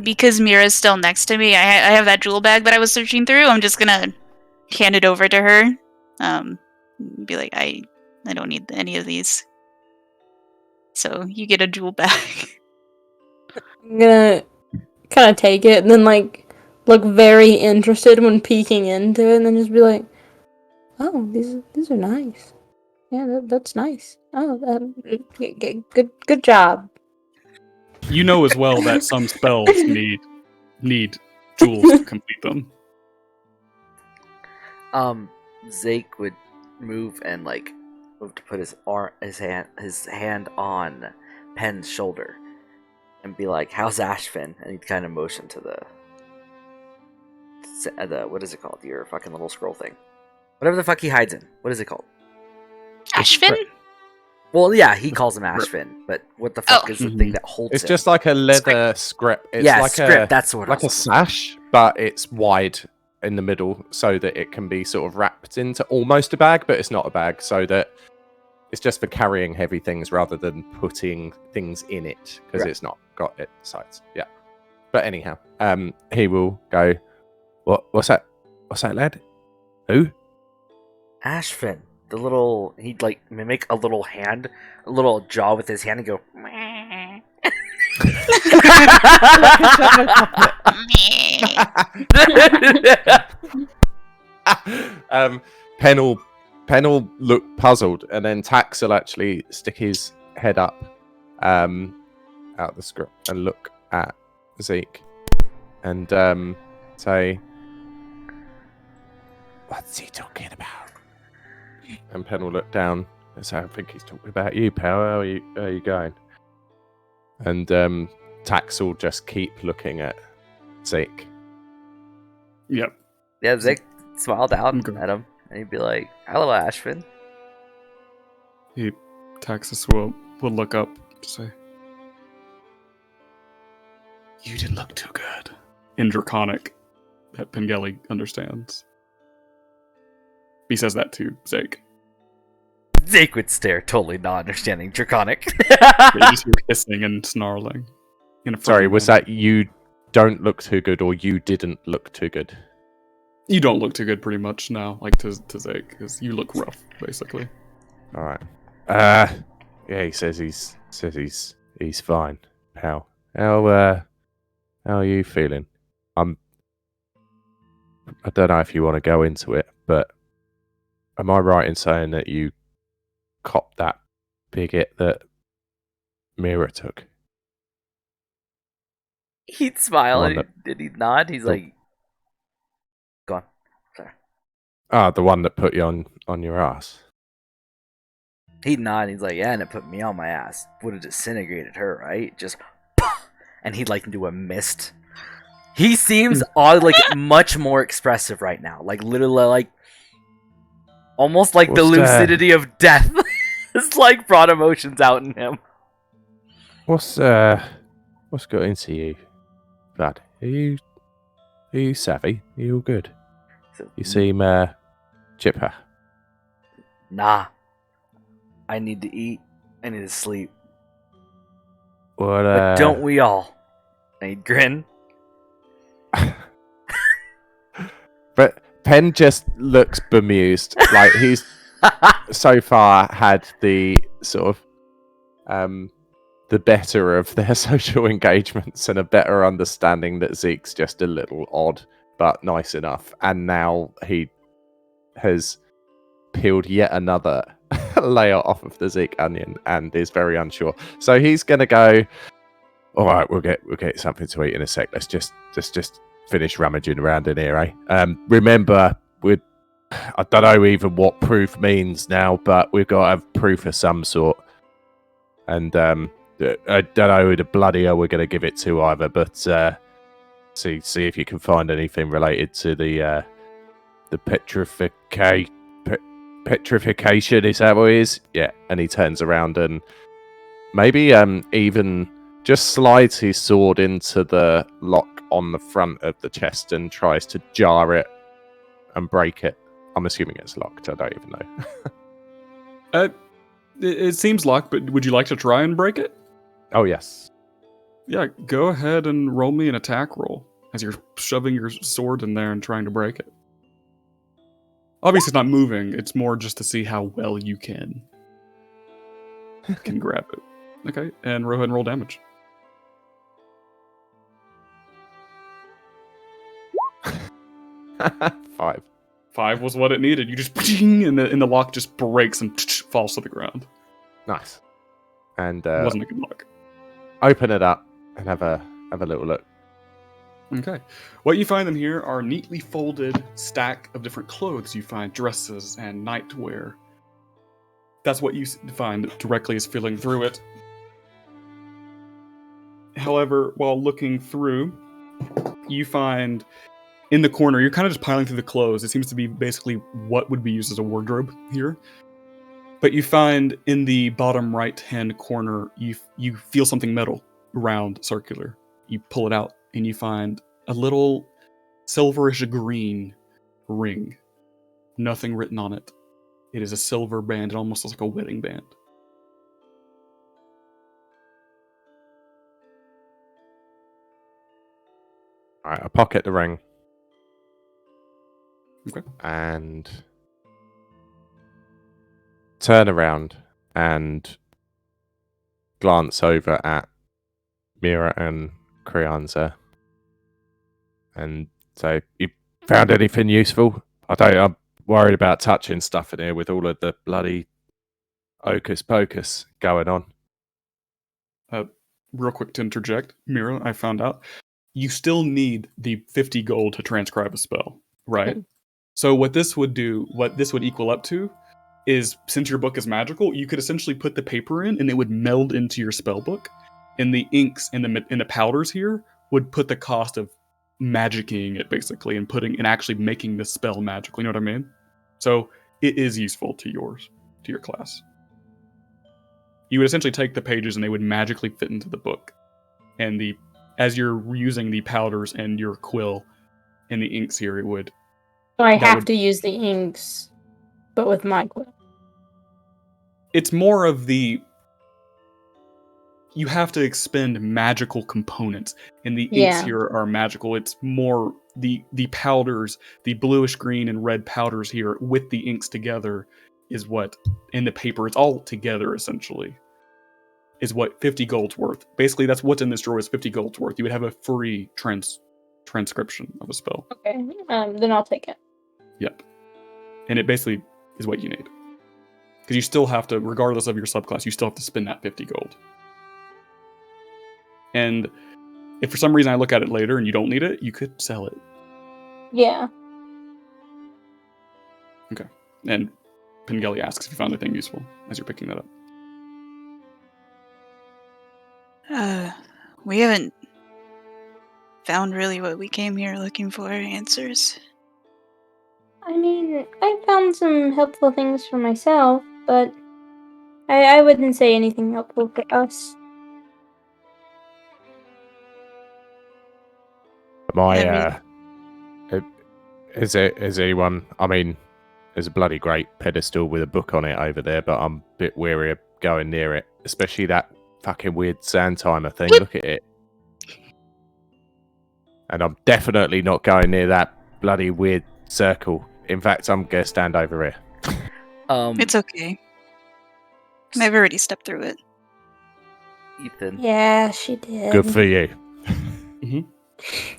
Because Mira's still next to me, I have that jewel bag that I was searching through. I'm just gonna hand it over to her. Be like, I don't need any of these. So you get a jewel bag. I'm gonna kind of take it and then like look very interested when peeking into it, and then just be like, "Oh, these are nice. Yeah, that's nice. Oh, good job." You know as well that some spells need jewels to complete them. Zake would move and move to put his hand on Pen's shoulder, and be like, "How's Ashvin?" And he'd kind of motion to the what is it called? Your fucking little scroll thing, whatever the fuck he hides in. What is it called? Ashvin? Well, yeah, he calls him Ashvin, but what the fuck is the thing that holds It's him? just like a leather script. It's yeah, like script. That's what. like a sash, but it's wide in the middle so that it can be sort of wrapped into almost a bag, but it's not a bag, so that it's just for carrying heavy things rather than putting things in it because Right. it's not got it sides. Yeah. But anyhow, he will go. What's that? What's that, lad? Who? Ashvin, the little he'd like mimic a little hand, a little jaw with his hand, and go. Pen will look puzzled, and then Tax will actually stick his head up out the script and look at Zeke and say, "What's he talking about?" And Pen will look down and say, "I think he's talking about you, pal. How are you going?" And Tax will just keep looking at Zeke. Yep. Yeah, Zeke smiled out Okay. at him, and he'd be like, "Hello, Ashvin." Taxus will look up to say, "You didn't look too good." In Draconic, that Pengelly understands. He says that to Zeke. Zeke would stare, totally not understanding Draconic. You just hear hissing and snarling. Sorry, was that you don't look too good or you didn't look too good? You don't look too good, pretty much now, like to Zeke, because you look rough, basically. All right. Yeah, he says he's fine, pal. How are you feeling? I don't know if you want to go into it, but am I right in saying that you copped that big hit that Mira took? He'd smile The one and he'd nod. He's the- like, "Go on." Sorry. The one that put you on your ass. He'd nod. And he's like, "Yeah," and it put me on my ass. Would have disintegrated her, right? Just, and he'd like do a mist. He seems odd, like much more expressive right now. Like literally, like almost like the What's that? lucidity of death. It's like brought emotions out in him. What's got into you, lad? Are you savvy? Are you all good? So, You seem chipper. nah. I need to eat. I need to sleep. What? But don't we all? And he'd grin. But Penn just looks bemused. Like he's so far had the sort of the better of their social engagements and a better understanding that Zeke's just a little odd but nice enough. And now he has peeled yet another layer off of the Zeke onion and is very unsure. So he's gonna go, "All right, we'll get something to eat in a sec. Let's just finish rummaging around in here, eh? Remember, I don't know even what proof means now, but we've got to have proof of some sort. And I don't know who the bloody hell we're going to give it to either, but see if you can find anything related to the petrification. Is that what it is? Yeah." And he turns around and maybe even just slides his sword into the lock on the front of the chest and tries to jar it and break it. I'm assuming it's locked. I don't even know. It seems locked, but would you like to try and break it? Oh, yes. Yeah, go ahead and roll me an attack roll as you're shoving your sword in there and trying to break it. Obviously, it's not moving. It's more just to see how well you can grab it. Okay, and go ahead and roll damage. 5. 5 was what it needed. You just and the lock just breaks and falls to the ground. Nice. And It wasn't a good lock. open it up and have a little look. Okay. What you find in here are neatly folded stack of different clothes. You find dresses and nightwear. That's what you find directly as filling through it. However, while looking through, you find in the corner, you're kind of just piling through the clothes. It seems to be basically what would be used as a wardrobe here. But you find in the bottom right-hand corner, you feel something metal, round, circular. You pull it out, and you find a little silverish green ring. Nothing written on it. It is a silver band. It almost looks like a wedding band. Alright, I pocket the ring. Okay. And turn around and glance over at Mira and Krianza and say, "You found anything useful? I'm worried about touching stuff in here with all of the bloody hocus pocus going on." Real quick to interject, Mira, I found out you still need the 50 gold to transcribe a spell, right? So what this would equal up to is, since your book is magical, you could essentially put the paper in and it would meld into your spell book, and the inks and the powders here would put the cost of magicking it basically and actually making the spell magical. You know what I mean? So it is useful to your class. You would essentially take the pages and they would magically fit into the book, and as you're using the powders and your quill and the inks here, it would. So I have to use the inks, but with my quill. It's more of you have to expend magical components, and the inks here are magical. It's more the powders, the bluish green and red powders here with the inks together is what, in the paper, it's all together essentially, is what 50 gold's worth. Basically, that's what's in this drawer is 50 gold's worth. You would have a free transcription of a spell. Okay, then I'll take it. Yep. And it basically is what you need. Because you still have to, regardless of your subclass, you still have to spend that 50 gold. And if for some reason I look at it later and you don't need it, you could sell it. Yeah. Okay. And Pengelly asks if you found anything useful as you're picking that up. We haven't found really what we came here looking for, answers. I mean, I found some helpful things for myself, but I wouldn't say anything helpful for us. Is anyone? I mean, there's a bloody great pedestal with a book on it over there, but I'm a bit weary of going near it, especially that fucking weird sand timer thing. Look at it. And I'm definitely not going near that bloody weird circle. In fact, I'm gonna stand over here. It's okay. I've already stepped through it. Ethan. Yeah, she did. Good for you. Mm-hmm.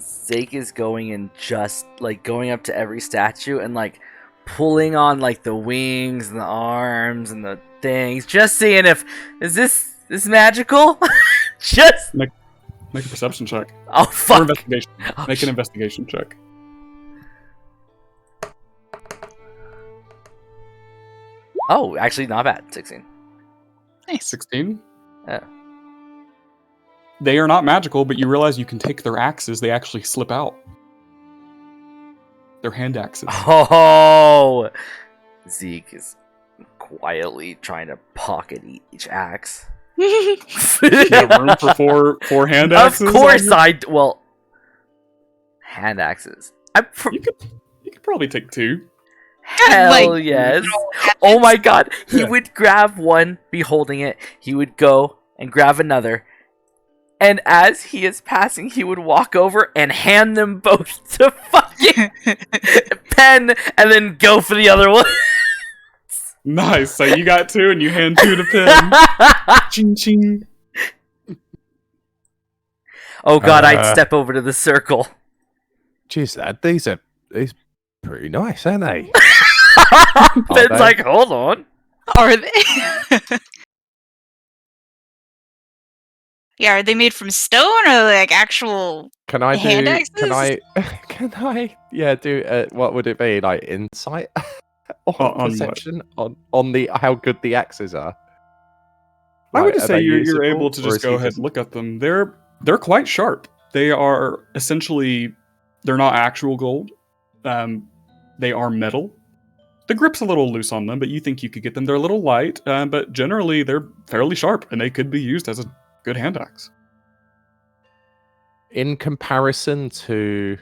Zeke is going and just like going up to every statue and like pulling on like the wings and the arms and the things, just seeing if is this magical. Just make a perception check. Oh fuck! Or investigation. Make an investigation check. Oh, actually, not bad. 16. Nice. 16. Yeah. They are not magical, but you realize you can take their axes. They actually slip out. They're hand axes. Oh, Zeke is quietly trying to pocket each axe. You have room for four hand axes? Of course, well, hand axes. You could probably take two. Hell yes! Oh my god, he would grab one, be holding it. He would go and grab another. And as he is passing, he would walk over and hand them both to fucking Pen, and then go for the other one. Nice. So you got two, and you hand two to Pen. Ching ching. Oh god, I'd step over to the circle. Jeez, these are pretty nice, aren't they? Pen's like, hold on. Are they? Yeah, are they made from stone or like actual Can I hand do? axes? Can I? Yeah, do. What would it be? Like insight or On perception on the how good the axes are. I would Like, just are say they you're usable, able to or just is he go ahead and look at them. They're They're quite sharp. They are essentially, they're not actual gold. They are metal. The grip's a little loose on them, but you think you could get them. They're a little light, but generally they're fairly sharp, and they could be used as a good hand axe. In comparison to,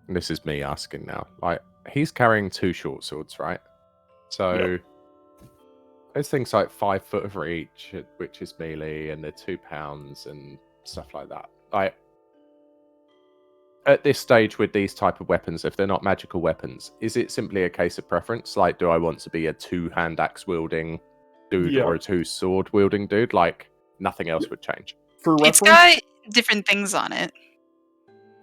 and this is me asking now, like he's carrying 2 short swords, right? So there's things like 5 foot for each, which is melee, and they're 2 pounds and stuff like that. Like at this stage with these type of weapons, if they're not magical weapons, is it simply a case of preference? Like, do I want to be a 2 hand axe wielding dude or a 2 sword wielding dude? Like, nothing else would change. For It's reference, got different things on it,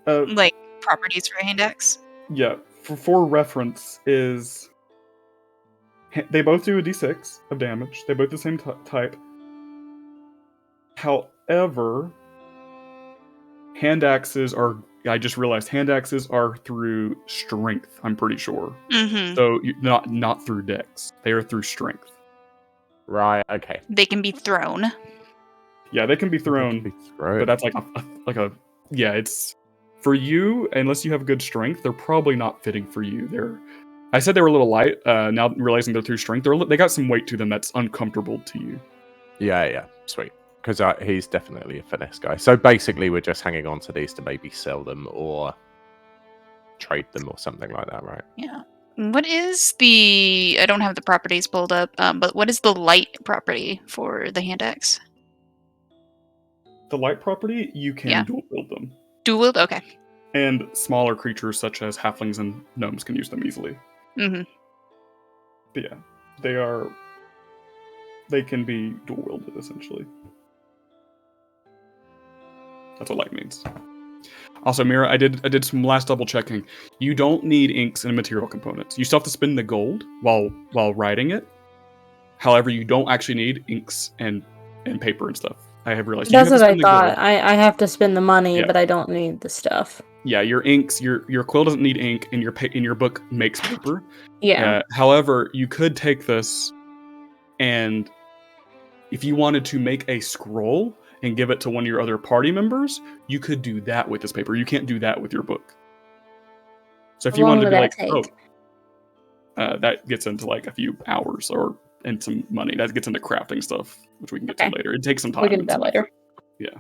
uh, like properties for a hand axe. yeah, for reference is they both do a d6 of damage. They both the same type. However, hand axes are. I just realized hand axes are through strength. I'm pretty sure. Mm-hmm. So not through dex. They are through strength. Right. Okay. They can be thrown. Yeah, they can be thrown, but that's like a yeah. It's for you unless you have good strength. They're probably not fitting for you. I said they were a little light. Now realizing they're through strength, they got some weight to them that's uncomfortable to you. Yeah. Sweet. Because he's definitely a finesse guy. So basically, we're just hanging on to these to maybe sell them or trade them or something like that, right? Yeah. What is the? I don't have the properties pulled up. But what is the light property for the hand axe? The light property, you can dual wield them, Dual wield. Okay. and smaller creatures such as halflings and gnomes can use them easily. Mm-hmm. But yeah, they can be dual wielded essentially. That's what light means. Also, Mira, I did some last double checking. You don't need inks and material components. You still have to spend the gold while writing it. However, you don't actually need inks and paper and stuff. I have realized. That's what I gold. thought. I have to spend the money, Yeah. but I don't need the stuff. Yeah, your inks, your quill doesn't need ink, and your book makes paper. Yeah. However, you could take this, and if you wanted to make a scroll and give it to one of your other party members, you could do that with this paper. You can't do that with your book. So if you How long wanted to be would like, that take? that gets into like a few hours and some money. That gets into crafting stuff, which we can get to Okay. later. It takes some time. We can do and that some later. effort. Yeah.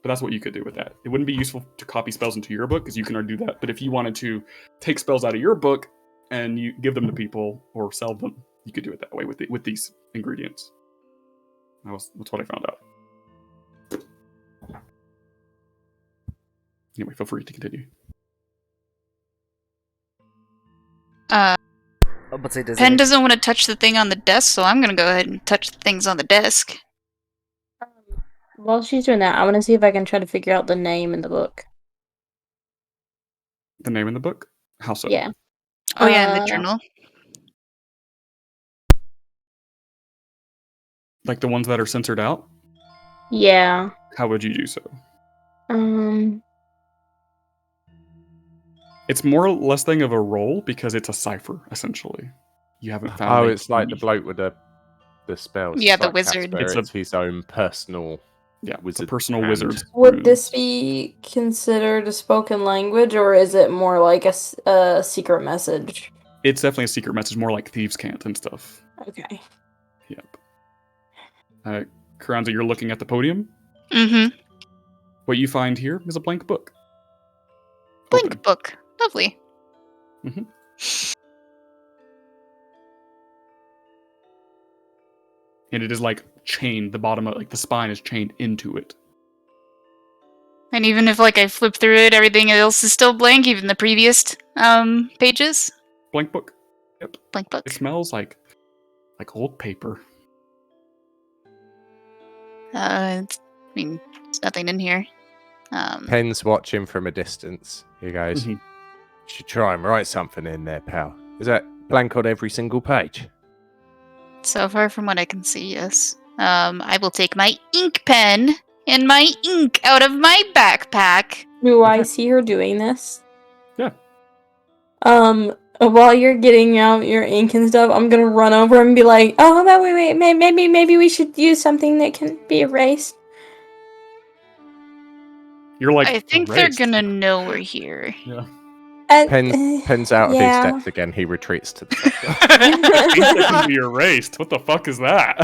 But that's what you could do with that. It wouldn't be useful to copy spells into your book, because you can already do that. But if you wanted to take spells out of your book and you give them to people or sell them, you could do it that way with these ingredients. That's what I found out. Anyway, feel free to continue. But say, Pen doesn't want to touch the thing on the desk, so I'm gonna go ahead and touch the things on the desk. While she's doing that, I want to see if I can try to figure out the name in the book. The name in the book? How so? Yeah. Oh yeah, in the journal. Like the ones that are censored out? Yeah. How would you do so? It's more or less thing of a roll because it's a cipher, essentially. You haven't found. Oh, it's like the bloke with the spells. Yeah, It's the like wizard. Casper, It's it's his own personal. Yeah, wizard it's a personal hand. wizard's Would rune. this be considered a spoken language, or is it more like a secret message? It's definitely a secret message, more like thieves' cant and stuff. Okay. Yep. Karanza, you're looking at the podium. Mm-hmm. What you find here is a blank book. Blank Open. book. Lovely. Mhm. And it is like chained. The bottom of the spine is chained into it. And even if I flip through it, everything else is still blank, even the previous pages. Blank book. Yep. Blank book. It smells like old paper. There's nothing in here. Pen's watching from a distance. He goes, Mhm. "Should try and write something in there, pal. Is that blank on every single page?" So far from what I can see, yes. I will take my ink pen and my ink out of my backpack. Do I Okay. see her doing this? Yeah. While you're getting out your ink and stuff, I'm gonna run over and be like, "Oh, wait, maybe we should use something that can be erased." You're like, I think erased. they're gonna know we're here. Yeah. Pens out of his yeah. depth again. He retreats to the sector. That can be erased. What the fuck is that?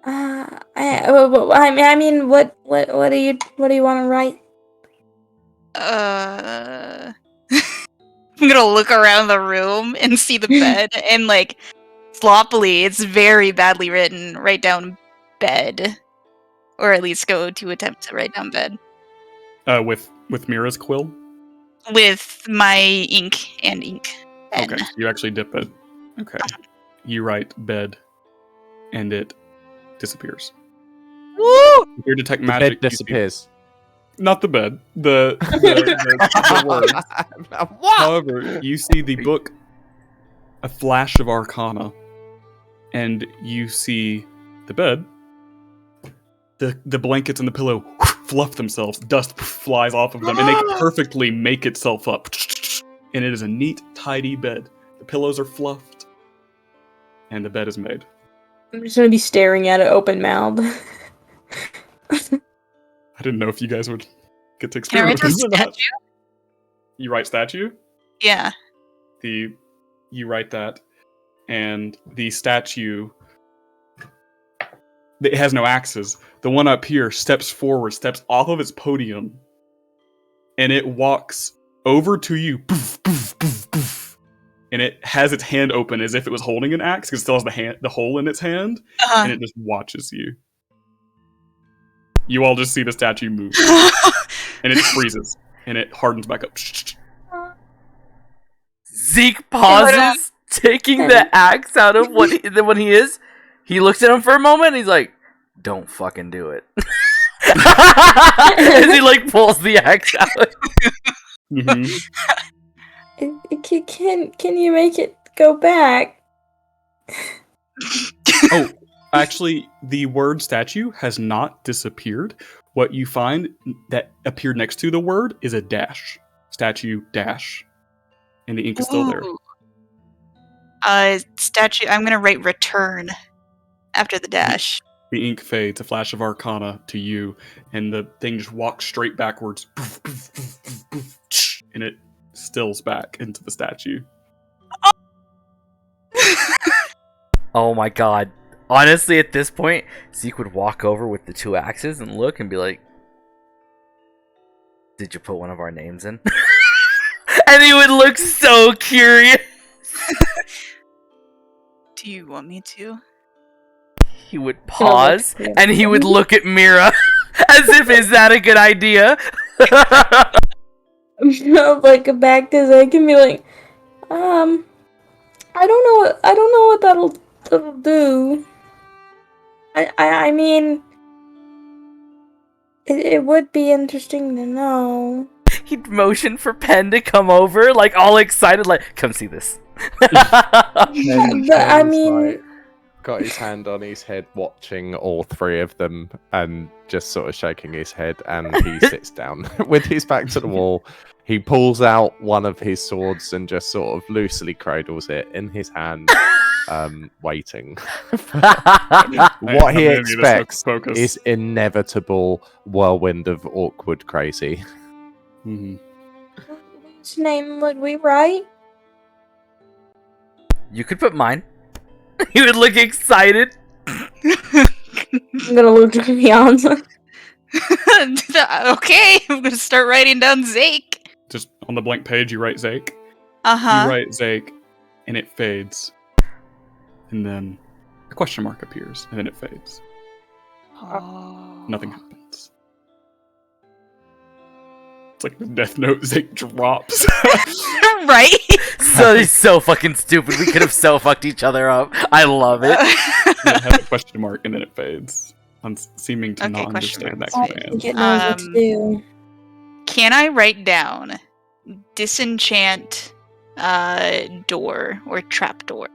I mean, what do you want to write? I'm gonna look around the room and see the bed, and like sloppily, it's very badly written. Write down bed, or at least go to attempt to write down bed With Mira's quill. with my ink and ink pen. Okay, so you actually dip it. Okay, you write bed, and it disappears. Woo! You detect The magic. bed disappears. Not the bed. The words. However, you see the book, A Flash of Arcana, and you see the bed. The blankets and the pillow fluff themselves. Dust flies off of them, and they perfectly make itself up. And it is a neat, tidy bed. The pillows are fluffed, and the bed is made. I'm just gonna be staring at it open mouthed. I didn't know if you guys would get to Can I experiment write with down this or not. statue? You write statue? Yeah. You write that, and the statue, it has no axes. The one up here steps forward, steps off of its podium, and it walks over to you, poof, poof, poof, poof, and it has its hand open as if it was holding an axe, because it still has the hole in its hand, and it just watches you. You all just see the statue move, and it freezes, and it hardens back up. Zeke pauses, taking the axe out of what he is. He looks at him for a moment, and he's like, "Don't fucking do it." As he like pulls the axe out. Mm-hmm. Can you make it go back? Oh, actually, the word statue has not disappeared. What you find that appeared next to the word is a dash. Statue dash. And the ink is still there. Statue. I'm gonna write return after the dash. The ink fades, a flash of arcana to you, and the thing just walks straight backwards. And it stills back into the statue. Oh my god. Honestly, at this point, Zeke would walk over with the two axes and look and be like, "Did you put one of our names in?" And he would look so curious. Do you want me to? He would pause and he would look at Mira as if, "Is that a good idea?" Like back to Zach and be like, I don't know what that'll do. I mean, it would be interesting to know. He'd motion for Pen to come over, like all excited, like, "Come see this." But I mean, Got his hand on his head, watching all three of them, and just sort of shaking his head. And he sits down with his back to the wall. He pulls out one of his swords and just sort of loosely cradles it in his hand, waiting. What he expects is inevitable whirlwind of awkward crazy. Mm-hmm. which name would we write? You could put mine. He would look excited. I'm gonna look to Beyonce. Okay, I'm gonna start writing down Zake. Just on the blank page, you write Zake. Uh-huh. You write Zake, and it fades. And then a question mark appears, and then it fades. Oh. Nothing happens. It's like the Death Note, Zake drops. Right? So he's so fucking stupid. We could have so fucked each other up. I love it. It has a question mark, and then it fades. I'm seeming to Okay, not question understand that mark. I command. think it knows what to do. Can I write down disenchant door or trap door?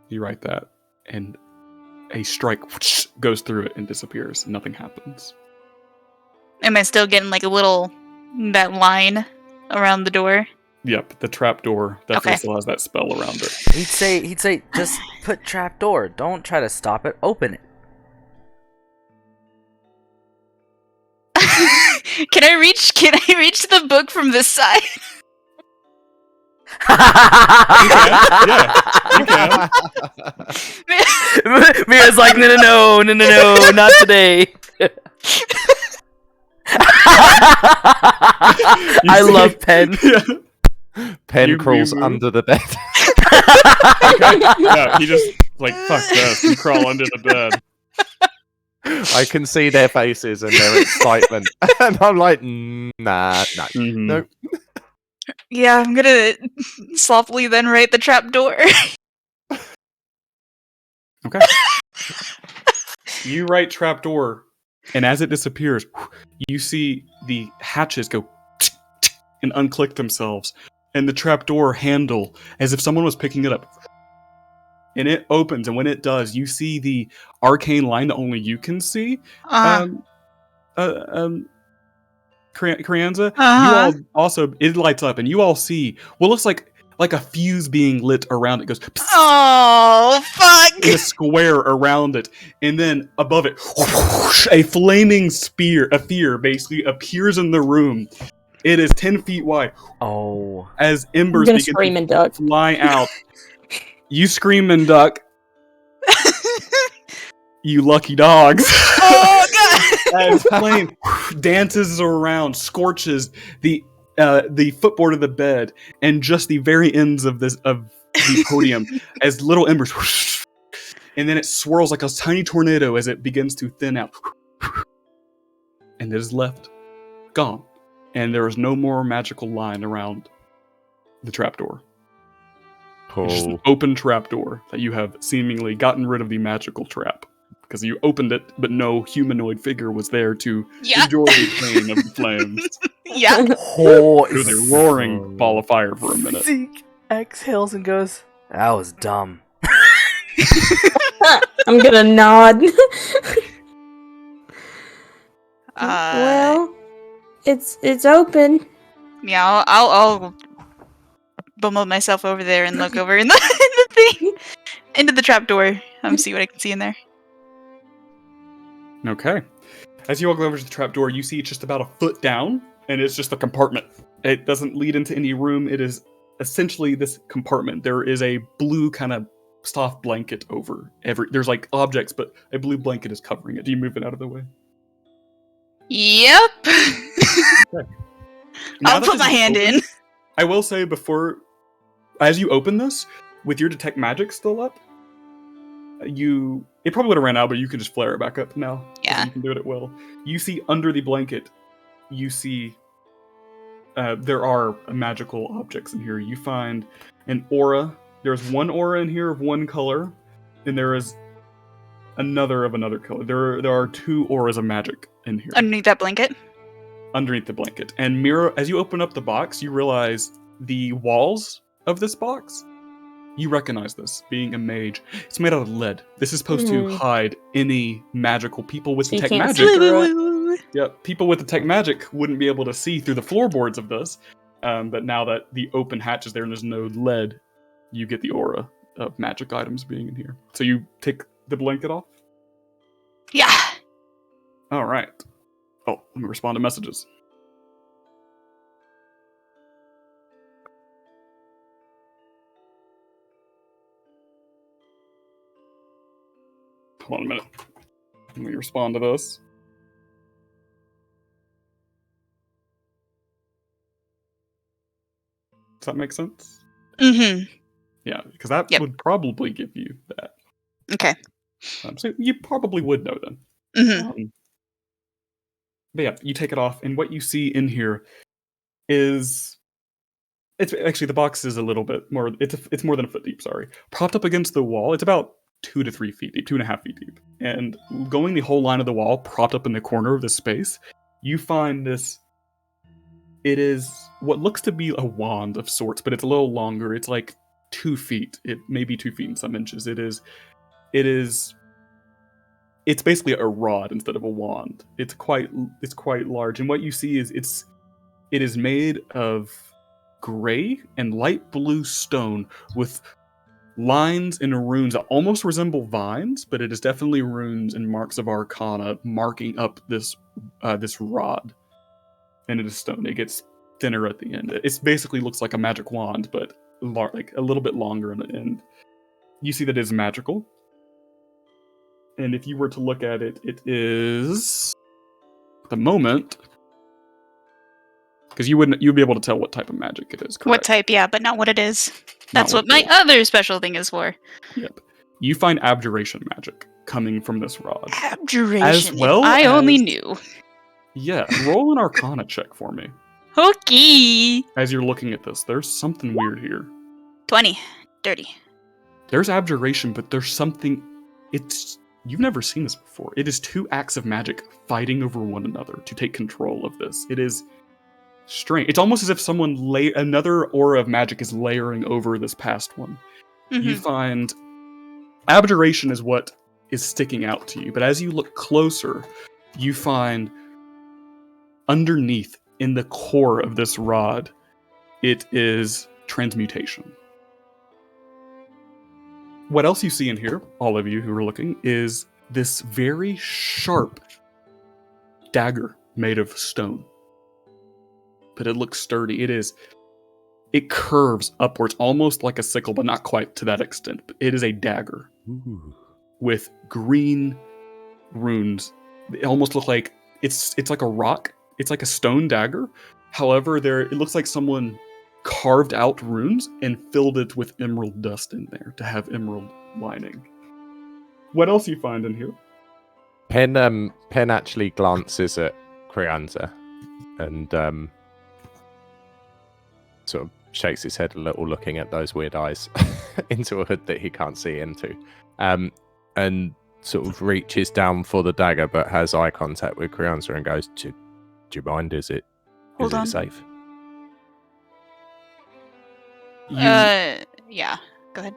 You write that, and a strike whoosh, goes through it and disappears. Nothing happens. Am I still getting like a little that line around the door? Yep, the trapdoor definitely Okay. still has that spell around it. He'd say, just put trap door. Don't try to stop it. Open it. Can I reach the book from this side? You can. Mira's like, no, not today. I see- love Pen. Yeah. Pen You crawls move. under the bed. Yeah, he just like fuck this. You crawl under the bed. I can see their faces and their excitement, and I'm like, nah, Mhm. no. Yeah, I'm gonna sloppily then write the trap door. Okay. You write trapdoor, and as it disappears, you see the hatches go and unclick themselves, and the trapdoor handle as if someone was picking it up. And it opens, and when it does, you see the arcane line that only you can see. Crianza, you all also, it lights up, and you all see what looks like a fuse being lit around it. Goes Oh, fuck! in a square around it, and then above it, a flaming sphere basically appears in the room. It is 10 feet wide. Oh. As I'm embers gonna begin scream to and duck. fly out, you scream and duck. You lucky dogs. Oh, God! As flame dances around, scorches the footboard of the bed and just the very ends of the podium as little embers, and then it swirls like a tiny tornado as it begins to thin out, and it is left gone, and there is no more magical line around the trapdoor. It's just an open trapdoor that you have seemingly gotten rid of the magical trap. Because you opened it, but no humanoid figure was there to Yeah. enjoy the pain of the flames. Yeah. Oh, It was a roaring ball of fire for a minute. Zeke exhales and goes, that was dumb. I'm gonna nod. Uh, well, it's open. yeah, I'll bumble myself over there and look over in the thing, into the trapdoor. See what I can see in there. Okay. As you all go over to the trapdoor, you see it's just about a foot down, and it's just a compartment. It doesn't lead into any room. It is essentially this compartment. There is a blue kind of soft blanket over there's like objects, but a blue blanket is covering it. Do you move it out of the way? Yep. Now I'll that put this my is hand open, in. I will say as you open this, with your detect magic still up, it probably would have ran out, but you can just flare it back up now. 'Cause Yeah. you can do it at will. You see under the blanket, you see there are magical objects in here. You find an aura. There's one aura in here of one color, and there is another of another color. There are two auras of magic in here. Underneath that blanket. Underneath the blanket. And Mira, as you open up the box, you realize the walls of this box, you recognize this, being a mage. It's made out of lead. This is supposed to hide any magical people with So you detect can't magic. see through it. Yeah, people with detect magic wouldn't be able to see through the floorboards of this. But now that the open hatch is there and there's no lead, you get the aura of magic items being in here. So you take the blanket off? Yeah. All right. Oh, let me respond to messages. Hold on a minute. Let me respond to this. Does that make sense? Mm-hmm. Yeah, because that Yep. would probably give you that. Okay. So you probably would know then. Mm-hmm. But yeah, you take it off, and what you see in here is it's actually the box is a little bit more. It's more than a foot deep. Sorry, propped up against the wall. It's about 2 to 3 feet deep, 2.5 feet deep, and going the whole line of the wall, propped up in the corner of this space, you find this. It is what looks to be a wand of sorts, but it's a little longer. It's like 2 feet. It may be 2 feet in some inches. It is. It's basically a rod instead of a wand. It's quite large, and what you see is it is made of gray and light blue stone with lines and runes that almost resemble vines, but it is definitely runes and marks of arcana marking up this rod. and it is stone. It gets thinner at the end. It basically looks like a magic wand, but like a little bit longer at the end. You see that it is magical. And if you were to look at it, it is at the moment, because you'd be able to tell what type of magic it is, correct? What type, yeah, but not what it is. Not That's what my it is. other special thing is for. Yep. You find abjuration magic coming from this rod. Abjuration. As well if I only as- knew. Yeah, roll an arcana check for me. Okay. As you're looking at this, there's something weird here. 20. Dirty. There's abjuration, but there's something... You've never seen this before. It is two acts of magic fighting over one another to take control of this. It is strange. It's almost as if another aura of magic is layering over this past one. You find abjuration is what is sticking out to you, but as you look closer, you find underneath, in the core of this rod, it is transmutation. What else you see in here, all of you who are looking, is this very sharp dagger made of stone. But it looks sturdy. It curves upwards, almost like a sickle, but not quite to that extent. But it is a dagger with green runes. It almost look like it's like a rock. It's like a stone dagger. However, it looks like someone carved out runes and filled it with emerald dust in there to have emerald lining. What else you find in here? Pen actually glances at Crianza and sort of shakes his head a little, looking at those weird eyes into a hood that he can't see into, and sort of reaches down for the dagger, but has eye contact with Crianza and goes, "Do you mind? Is it safe?" Yeah. Go ahead.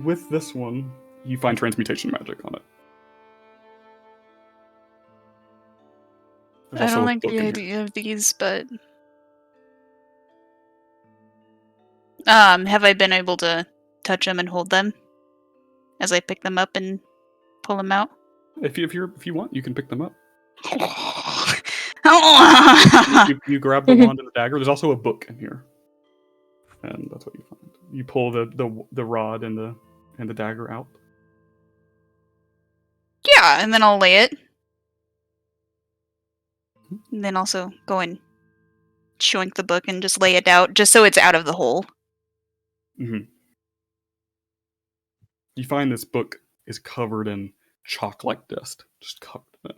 With this one, you find transmutation magic on it. There's I also don't a like book the in here. idea of these, but have I been able to touch them and hold them as I pick them up and pull them out? If you want, you can pick them up. Oh. You grab the wand and the dagger. There's also a book in here, and that's what you find. You pull the rod and the dagger out. Yeah, and then I'll lay it. And then also go and shoink the book and just lay it out, just so it's out of the hole. Mm-hmm. You find this book is covered in chalk-like dust, just covered in it.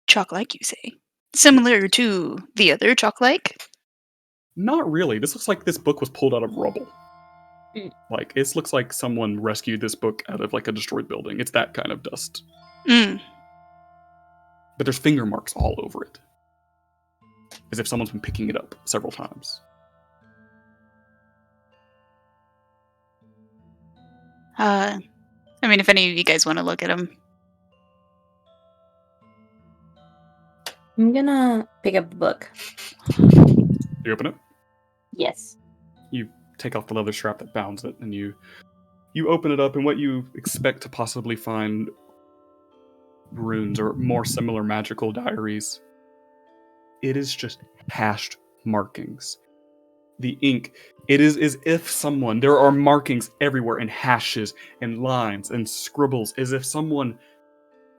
Chalk-like, you say? Similar to the other chalk-like? Not really. This looks like this book was pulled out of rubble. Like, it looks like someone rescued this book out of, like, a destroyed building. It's that kind of dust. Mm. But there's finger marks all over it. As if someone's been picking it up several times. I mean, if any of you guys want to look at them. I'm gonna pick up the book. You open it? Yes. You take off the leather strap that bounds it, and you open it up, and what you expect to possibly find runes or more similar magical diaries. It is just hashed markings. The ink, it is as if there are markings everywhere, and hashes, and lines, and scribbles, as if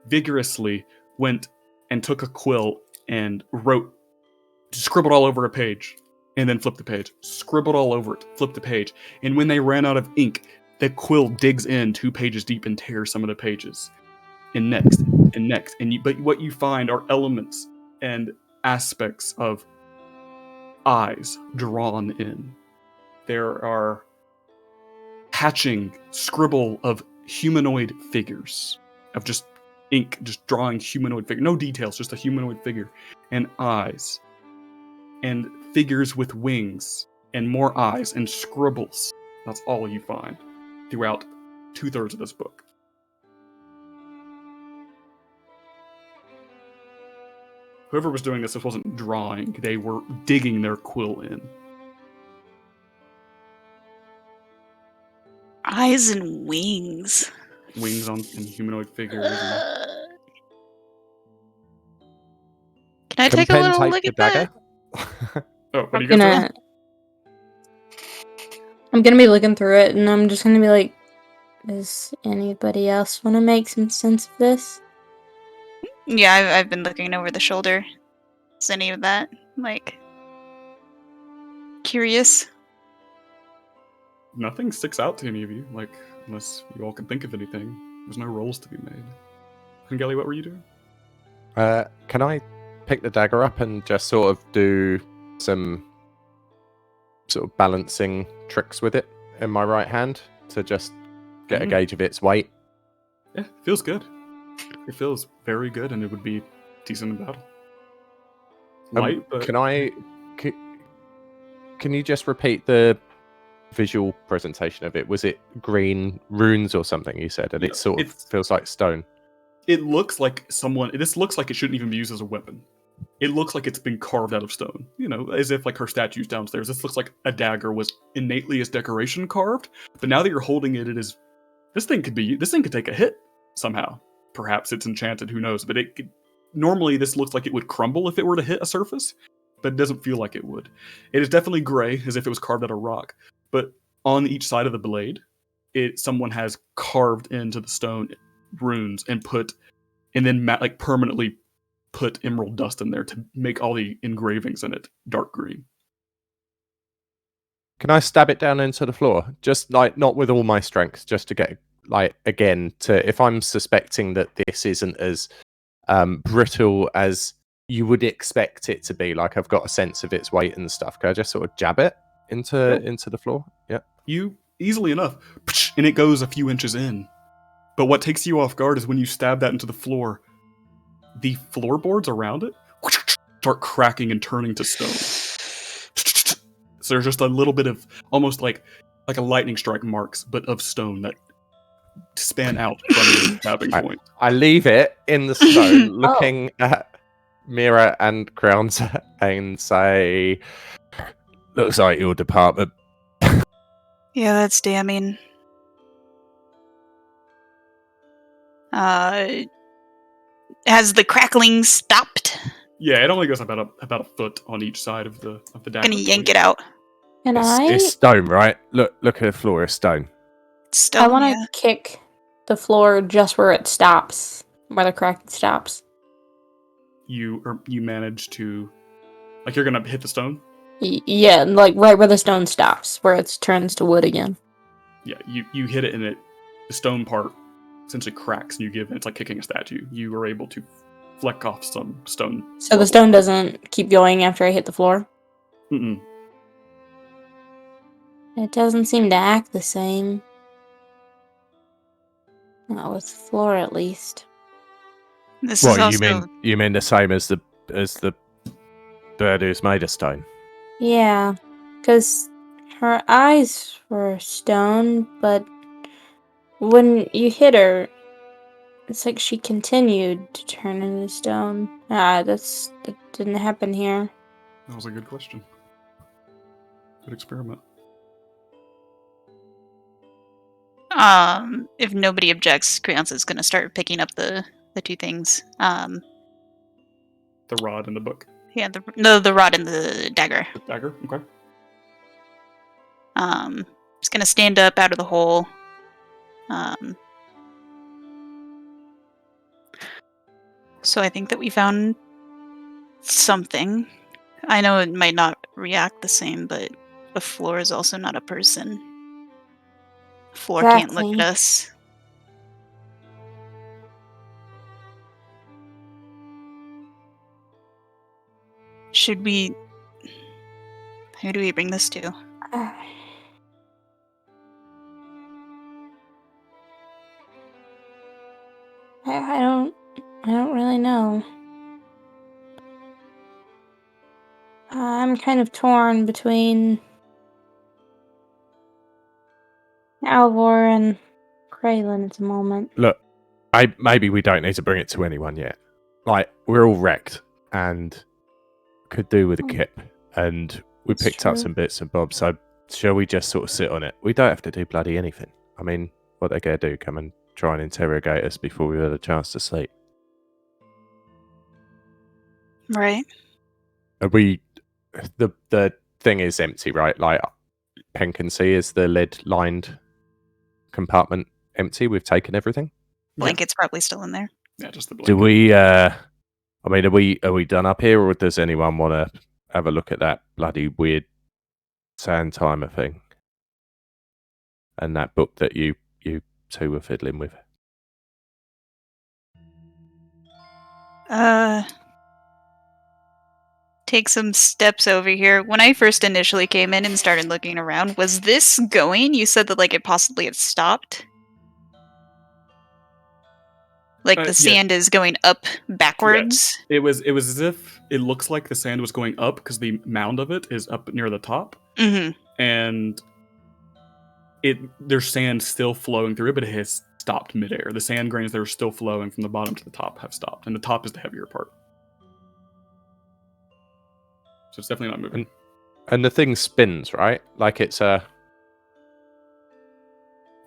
vigorously went and took a quill and scribbled all over a page, and then flipped the page. Scribbled all over it, flipped the page. And when they ran out of ink, the quill digs in 2 pages deep and tears some of the pages. And next, and next. But what you find are elements and aspects of eyes drawn in. There are scribble of humanoid figures, of just ink, just drawing humanoid figure. No details, just a humanoid figure. And eyes. And figures with wings. And more eyes and scribbles. That's all you find throughout 2/3 of this book. Whoever was doing this wasn't drawing. They were digging their quill in. Eyes and wings. Wings on and humanoid figures. And I Can take a Pen little take look the at that? dagger? Oh, what do I'm you guys gonna. do? I'm gonna be looking through it, and I'm just gonna be like, "Does anybody else want to make some sense of this?" Yeah, I've been looking over the shoulder. Is any of that like curious? Nothing sticks out to any of you, like, unless you all can think of anything. There's no rolls to be made. And Gelly, what were you doing? Can I pick the dagger up and just sort of do some sort of balancing tricks with it in my right hand to just get a Mhm. gauge of its weight? Yeah, feels good. It feels very good, and it would be decent in battle. Light, but Can you just repeat the visual presentation of it? Was it green runes or something you said, and Yeah, it sort of it's- feels like stone? it looks like someone. This looks like it shouldn't even be used as a weapon. It looks like it's been carved out of stone. You know, as if like her statue's downstairs. This looks like a dagger was innately as decoration carved, but now that you're holding it, it is. This thing could take a hit somehow. Perhaps it's enchanted. Who knows? But it could, normally this looks like it would crumble if it were to hit a surface, but it doesn't feel like it would. It is definitely gray, as if it was carved out of rock. But on each side of the blade, someone has carved into the stone runes and then like permanently put emerald dust in there to make all the engravings in it dark green. Can I stab it down into the floor? Just like not with all my strength, just to get like again to if I'm suspecting that this isn't as brittle as you would expect it to be, like I've got a sense of its weight and stuff. Can I just sort of jab it into the floor? Yeah. You easily enough, and it goes a few inches in. But what takes you off guard is when you stab that into the floor, the floorboards around it start cracking and turning to stone. So there's just a little bit of almost like a lightning strike marks, but of stone that span out from your stabbing point. I leave it in the stone, looking at Mira and Crowns and say, "Looks like your department." Yeah, that's damning. Has the crackling stopped? Yeah, it only goes about a foot on each side of the dagger. Gonna yank it out. And It's stone, right? Look at the floor. It's stone. Stone, I want to yeah. kick the floor just where it stops, where the cracking stops. You manage to, like, you're gonna hit the stone. Yeah, like right where the stone stops, where it turns to wood again. Yeah, you hit it, and the stone part essentially cracks, and you give. It's like kicking a statue. You are able to fleck off some stone. So the stone doesn't keep going after I hit the floor? Mm-mm. It doesn't seem to act the same. Not with the floor, at least. This is What also you mean the same as the bird who's made of stone? Yeah, because her eyes were stone, but when you hit her, it's like she continued to turn into stone. That didn't happen here. That was a good question. Good experiment. if nobody objects, Creance is gonna start picking up the two things. The rod in the book. Yeah, the rod and the dagger. The dagger. Okay. Just gonna stand up out of the hole. So I think that we found something. I know it might not react the same, but the floor is also not a person. The floor can't look at Exactly. us. Should we... Who do we bring this to? I don't really know. I'm kind of torn between Alvor and Kraylin at the moment. Look, maybe we don't need to bring it to anyone yet. Like we're all wrecked and could do with a kip, and we It's picked up true. some bits and bobs. So shall we just sort of sit on it? We don't have to do bloody anything. I mean, what they gonna do? Come and try and interrogate us before we've had a chance to sleep? Right. Are we? The thing is empty, right? Like Pen can see, is the lid-lined compartment empty? We've taken everything. Blanket's probably still in there. Yeah, just the blanket. Do we? I mean, are we done up here, or does anyone want to have a look at that bloody weird sand timer thing and that book that you two were fiddling with? Take some steps over here. When I first initially came in and started looking around, was this going? You said that like it possibly had stopped. Like the Yeah. sand is going up backwards. It was as if it looks like the sand was going up because the mound of it is up near the top, and there's sand still flowing through it, but it has stopped midair. The sand grains that are still flowing from the bottom to the top have stopped, and the top is the heavier part. So it's definitely not moving. And the thing spins, right? Like it's a.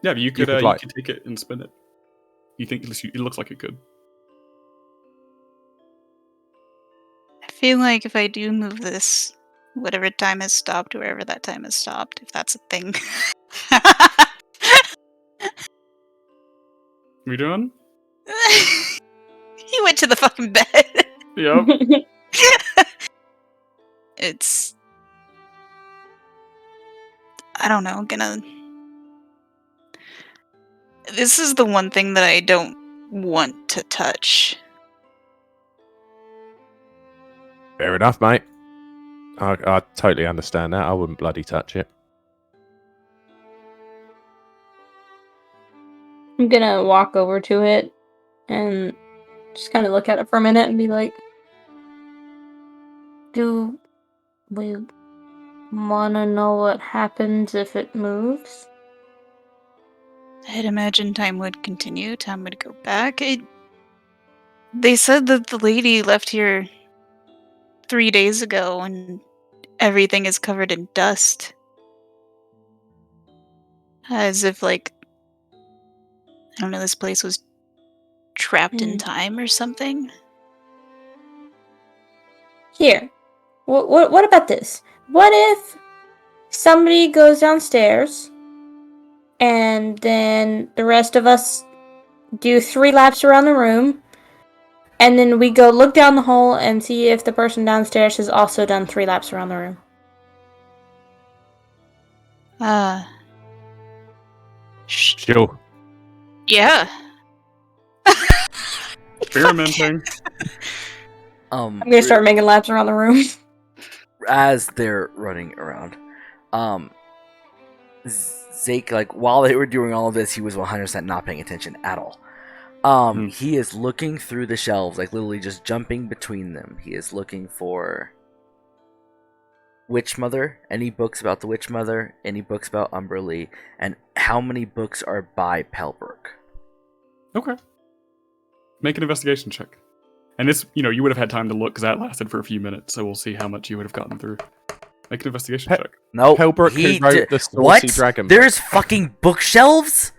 Yeah, but you could take it and spin it. You think it looks like it could? I feel like if I do move this, whatever time has stopped, wherever that time has stopped, if that's a thing. What are you doing? He went to the fucking bed. Yep. It's... I don't know, This is the one thing that I don't want to touch. Fair enough, mate. I totally understand that. I wouldn't bloody touch it. I'm gonna walk over to it and just kind of look at it for a minute and be like, do we want to know what happens if it moves? I'd imagine time would continue, time would go back. They said that the lady left here 3 days ago and everything is covered in dust. As if, like, I don't know, this place was trapped in time or something. Here, what about this? What if somebody goes downstairs and then the rest of us do 3 laps around the room, and then we go look down the hole and see if the person downstairs has also done 3 laps around the room? Sure. Yeah. Experimenting. I'm gonna start making laps around the room. As they're running around, Zeke, like, while they were doing all of this, he was 100% not paying attention at all. He is looking through the shelves, like literally just jumping between them. He is looking for Witch Mother, any books about the Witch Mother, any books about Umberlee, and how many books are by Pelbrook. Okay. Make an investigation check. And this, you would have had time to look because that lasted for a few minutes, so we'll see how much you would have gotten through. Make an investigation check. No, Pelbrook, who wrote the Saucy what? Dragon. There's fucking bookshelves?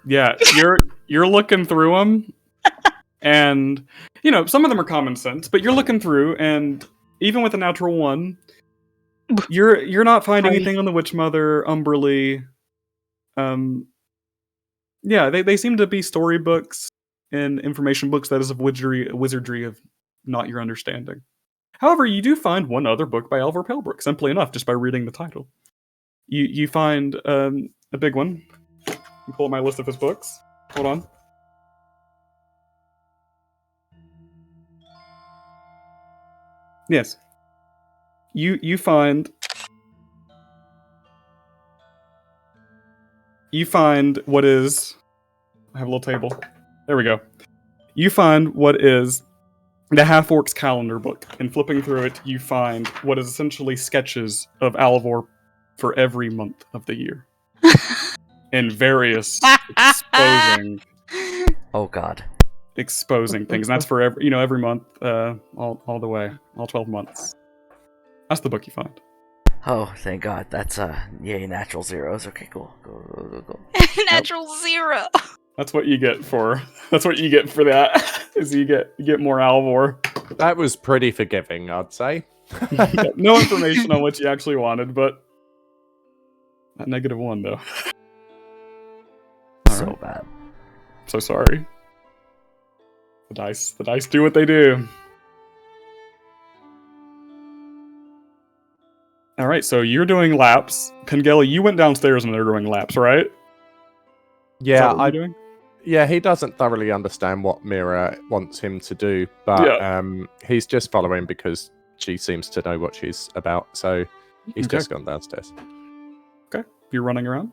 Yeah, you're looking through them, and some of them are common sense, but you're looking through, and even with a natural 1, you're not finding anything on the Witch Mother, Umberlee. Yeah, they seem to be storybooks and information books that is of wizardry of not your understanding. However, you do find one other book by Alvar Pelbrook, simply enough, just by reading the title. You find a big one. I'll pull up my list of his books. Hold on. Yes. You find what is... I have a little table. There we go. You find what is the Half-Orc's calendar book, and flipping through it, you find what is essentially sketches of Alvor for every month of the year. And various exposing... Oh, God. Exposing things. And that's for every month, all the way. All 12 months. That's the book you find. Oh, thank God. That's, yay, natural zeros. Okay, cool. Go. Natural 0. That's what you get for that. Is you get more Alvor. That was pretty forgiving, I'd say. No information on what you actually wanted, but a -1 though. So Alright. bad. So sorry. The dice do what they do. Alright, so you're doing laps. Pengelly, you went downstairs when they were doing laps, right? Is Yeah, that what you're doing? Yeah, he doesn't thoroughly understand what Mira wants him to do, but he's just following because she seems to know what she's about, so he's Okay. just gone downstairs. Okay. You're running around?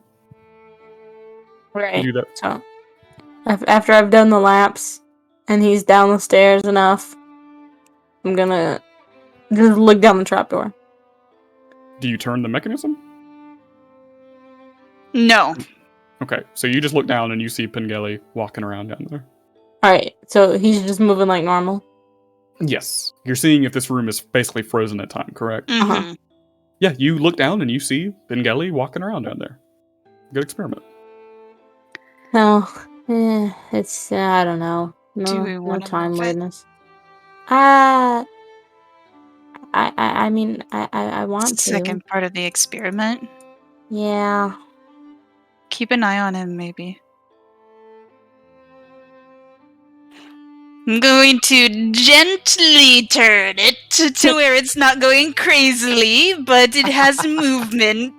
You Right. do that. So, after I've done the laps, and he's down the stairs enough, I'm gonna just look down the trapdoor. Do you turn the mechanism? No. Okay, so you just look down and you see Pengelly walking around down there. Alright, so he's just moving like normal. Yes. You're seeing if this room is basically frozen at time, correct? Mm-hmm. Yeah, you look down and you see Pengelly walking around down there. Good experiment. No, it's, I don't know. Do we No wanna time move it? weirdness. I mean, I want to. Second part of the experiment. Yeah. Keep an eye on him, maybe. I'm going to gently turn it to where it's not going crazily, but it has movement.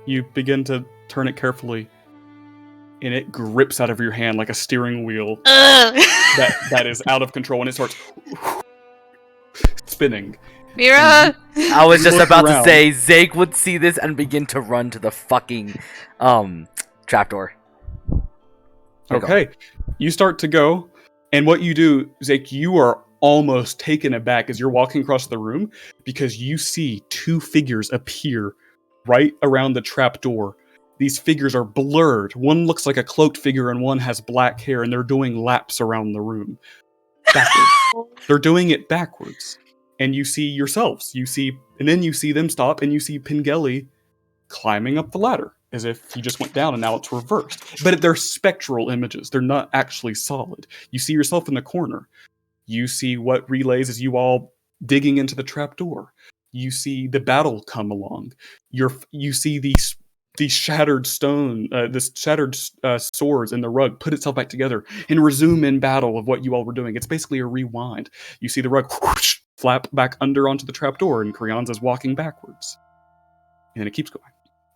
You begin to turn it carefully, and it grips out of your hand like a steering wheel Ugh. that is out of control, and it starts spinning. Mira! I was just Look about around. to say, Zake would see this and begin to run to the fucking trapdoor. Okay, you start to go, and what you do, Zake, you are almost taken aback as you're walking across the room because you see two figures appear right around the trapdoor. These figures are blurred. One looks like a cloaked figure and one has black hair, and they're doing laps around the room. Backwards. They're doing it backwards. And you see yourselves. And then you see them stop, and you see Pengelly climbing up the ladder as if he just went down and now it's reversed. But they're spectral images. They're not actually solid. You see yourself in the corner. You see what relays as you all digging into the trapdoor. You see the battle come along. You see these shattered stone, this shattered swords in the rug put itself back together and resume in battle of what you all were doing. It's basically a rewind. You see the rug whoosh, flap back under onto the trapdoor, and Krianza's walking backwards. And then it keeps going.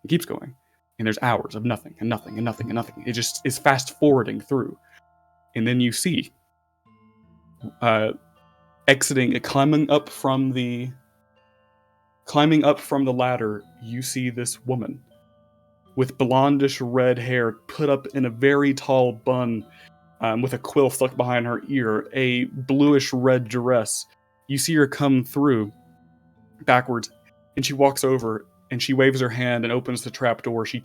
It keeps going. And there's hours of nothing and nothing and nothing and nothing. It just is fast forwarding through. And then you see exiting, climbing up from the ladder, you see this woman with blondish red hair put up in a very tall bun, with a quill stuck behind her ear, a bluish red dress. You see her come through backwards, and she walks over and she waves her hand and opens the trapdoor. She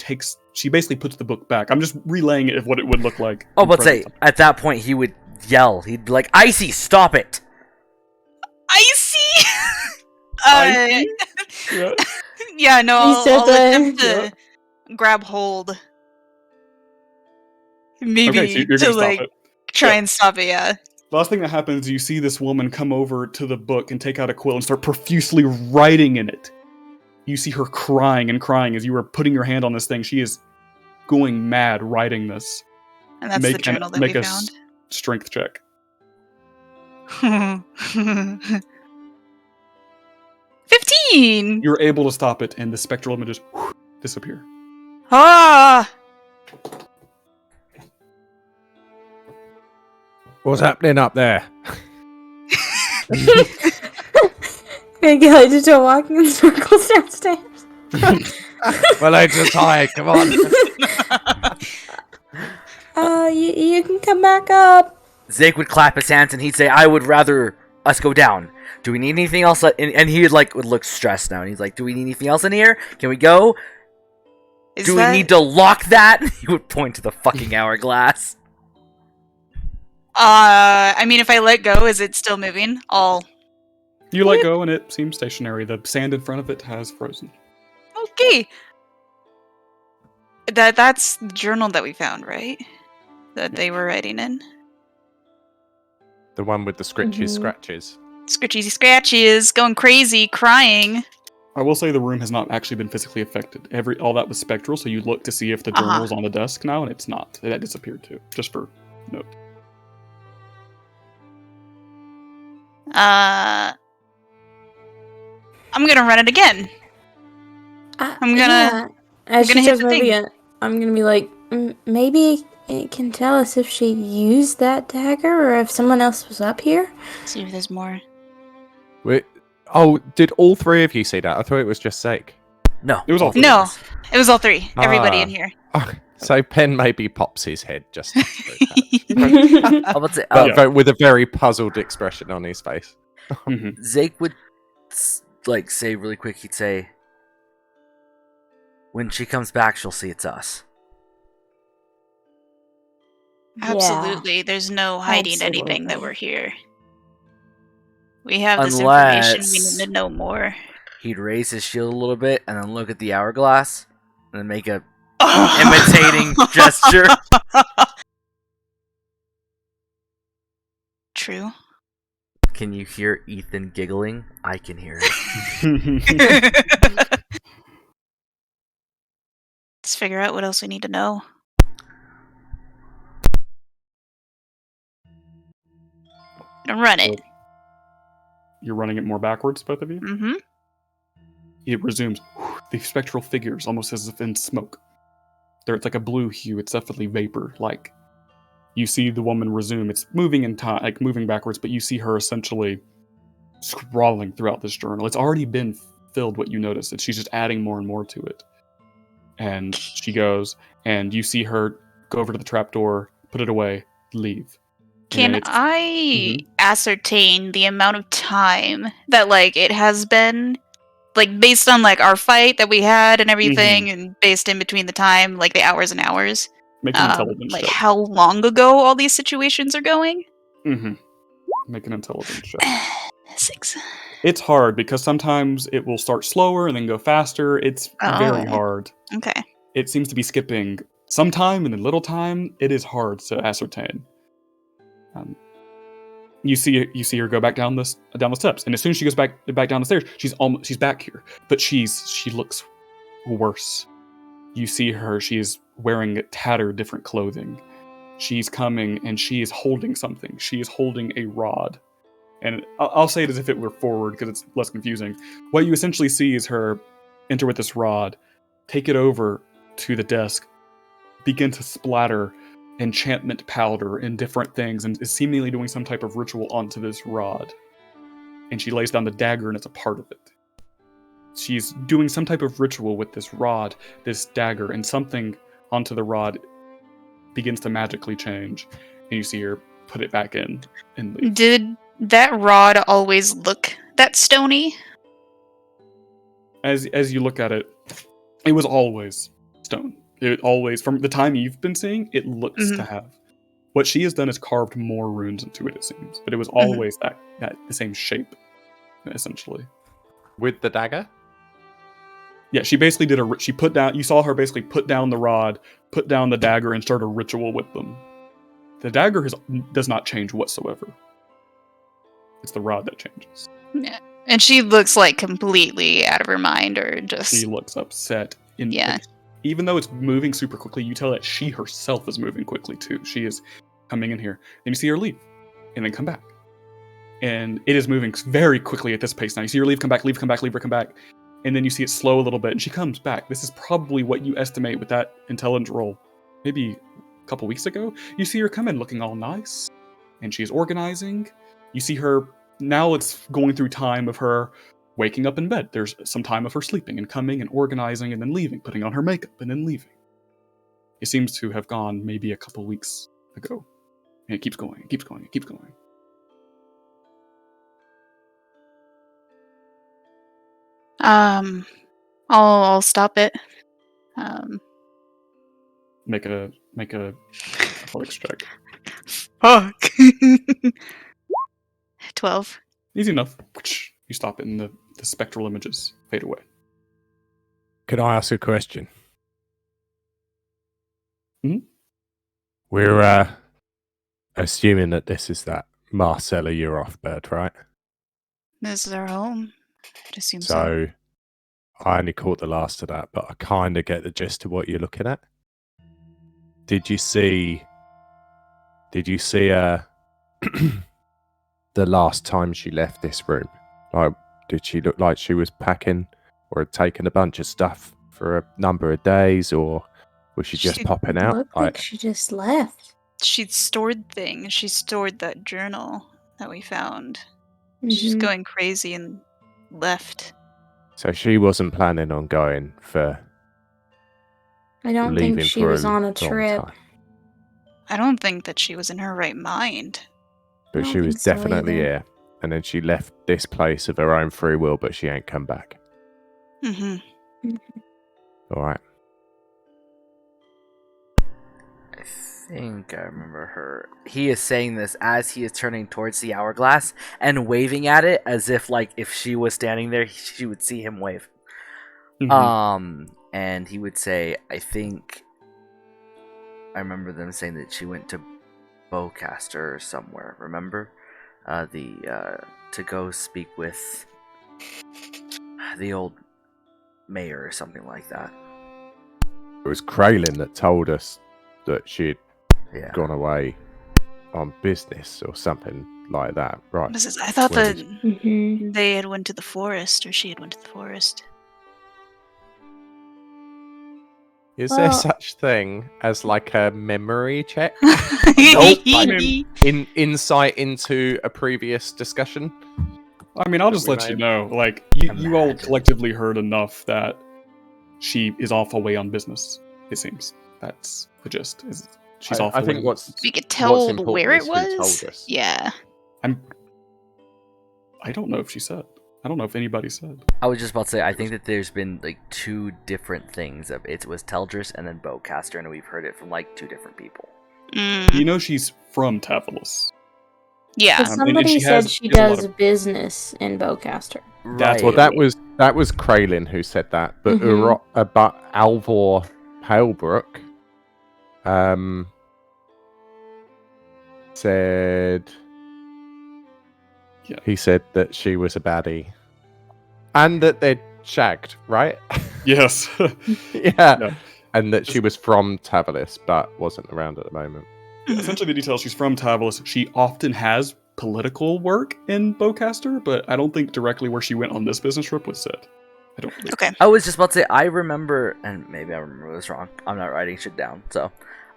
basically puts the book back. I'm just relaying it of what it would look like. Oh, but say, at that point he would yell. He'd be like, Icy, stop it! Icy! Icy? Yeah. Yeah, no, He said I'll that. attempt to grab hold. Maybe Okay, so you're to gonna stop like it. try Yeah. and stop it, yeah. Last thing that happens, you see this woman come over to the book and take out a quill and start profusely writing in it. You see her crying and crying as you are putting your hand on this thing. She is going mad writing this. And that's the journal that we found. Strength check. 15! You're able to stop it, and the spectral images disappear. Ah! What's happening up there? Maybe I just start walking in circles downstairs. Well, I just hide. Come on. You can come back up. Zake would clap his hands and he'd say, I would rather us go down. Do we need anything else? And he would look stressed now. And he's like, do we need anything else in here? Can we go? Do we need to lock that? He would point to the fucking hourglass. I mean, if I let go, is it still moving? You let go, and it seems stationary. The sand in front of it has frozen. Okay. That's the journal that we found, right? That they were writing in. The one with the scritchy Mhm. scratches. Scritchy scratches, going crazy, crying. I will say the room has not actually been physically affected. All that was spectral, so you look to see if the Uh-huh. journal's on the desk now, and it's not. That disappeared too, just for note. I'm gonna run it again. I'm gonna- Yeah. As gonna she hit starts the thing. moving it, I'm gonna be like, maybe it can tell us if she used that dagger or if someone else was up here. See if there's more. Wait, oh, did all three of you see that? I thought it was just Zeke. No. It was all three of No. us. It was all three. Everybody Ah. in here. Oh, so Pen maybe pops his head just a touch. I would say But with a very puzzled expression on his face. Mhm. Zeke would like say really quick. He'd say, "When she comes back, she'll see it's us." Absolutely. There's no hiding anything that Absolutely. we're here. We have this information. We Unless- need to know more. He'd raise his shield a little bit and then look at the hourglass and then make a imitating gesture. True. Can you hear Ethan giggling? I can hear it. Let's figure out what else we need to know. Gonna run it. You're running it more backwards, both of you? Mm-hmm. It resumes. The spectral figures, almost as if in smoke. It's like a blue hue. It's definitely vapor. Like, you see the woman resume. It's moving in time, like moving backwards, but you see her essentially scrawling throughout this journal. It's already been filled, what you notice. She's just adding more and more to it. And she goes, and you see her go over to the trapdoor, put it away, leave. And then Can I ascertain the amount of time that, like, it has been, like, based on, like, our fight that we had and everything, and based in between the time, like, the hours and hours, Make an intelligence like, check. how long ago all these situations are going? Make an intelligence check. 6. It's hard because sometimes it will start slower and then go faster. It's very Oh. hard. Okay. It seems to be skipping some time and then little time. It is hard to ascertain. You see her go back down the steps, and as soon as she goes back down the stairs, she's back here, but she looks worse. You see her; she is wearing tattered, different clothing. She's coming, and she is holding something. She is holding a rod, and I'll say it as if it were forward because it's less confusing. What you essentially see is her enter with this rod, take it over to the desk, begin to splatter enchantment powder and different things, and is seemingly doing some type of ritual onto this rod. And she lays down the dagger, and it's a part of it. She's doing some type of ritual with this rod, this dagger, and something onto the rod begins to magically change. And you see her put it back in and leave. Did that rod always look that stony? As you look at it, it was always stone. It always, from the time you've been seeing, it looks to have. What she has done is carved more runes into it, it seems. But it was always that the same shape, essentially. With the dagger? Yeah, she basically did she put down, you saw her basically put down the rod, put down the dagger, and start a ritual with them. The dagger does not change whatsoever. It's the rod that changes. Yeah. And she looks like completely out of her mind, or just. She looks upset. Yeah. Even though it's moving super quickly, you tell that she herself is moving quickly too. She is coming in here. Then you see her leave, and then come back. And it is moving very quickly at this pace now. You see her leave, come back, leave, come back, leave, her come back. And then you see it slow a little bit, and she comes back. This is probably what you estimate with that intelligence roll. Maybe a couple weeks ago. You see her come in looking all nice, and she's organizing. You see her, now it's going through time of her waking up in bed. There's some time of her sleeping and coming and organizing and then leaving, putting on her makeup and then leaving. It seems to have gone maybe a couple weeks ago. And it keeps going, it keeps going, it keeps going. I'll stop it. Make a athletics check. Fuck. 12. Easy enough. You stop it and the spectral images fade away. Can I ask a question? Mhm. We're assuming that this is that Marcella, you're off, bird, right? This is our home. I'd assume so. So I only caught the last of that, but I kind of get the gist of what you're looking at. Did you see the last time she left this room? Like, did she look like she was packing or had taken a bunch of stuff for a number of days, or was she just She popping out? Looked like she just left. She'd stored things. She stored that journal that we found. She's Mhm. going crazy and left. So she wasn't planning on going for I don't leaving think she for was a on a long trip. time. I don't think that she was in her right mind. But I she don't was think so definitely either. here. And then she left this place of her own free will, but she ain't come back. Mm-hmm. All right. I think I remember her. He is saying this as he is turning towards the hourglass and waving at it as if, like, if she was standing there, she would see him wave. Mhm. And he would say, I think I remember them saying that she went to Beaucaster or somewhere. Remember, to go speak with the old mayor or something like that. It was Kraylin that told us that she'd Yeah. gone away on business or something like that. Right. I thought Where that did- Mhm. they had went to the forest, or she had went to the forest. Is there Well- such thing as like a memory check? Nope. Like, insight into a previous discussion? I mean, I'll that just we let you made? know. Like, you all Imagine. collectively heard enough that she is off away on business, it seems. That's the gist. She's off I away think on what's We could what's tell important where it is who was. told us. Yeah. I don't know if she said. I don't know if anybody said. I was just about to say, I think that there's been like two different things. It was Teldris and then Beaucaster, and we've heard it from like two different people. You know she's from Tavalis. Yeah. But and somebody she said has- she she has a lot does of- business in Beaucaster. That's Well, what that was Kraylin who said that, but Mhm. but Alvor Palebrook said Yeah. he said that she was a baddie and that they'd shagged, right? Yes. yeah. Yeah. And that she was from Tavalis but wasn't around at the moment. Yeah, essentially, the details: she's from Tavalis. She often has political work in Beaucaster, but I don't think directly where she went on this business trip was said. I don't believe. Okay. I was just about to say, I remember, and maybe I remember this wrong. I'm not writing shit down. So,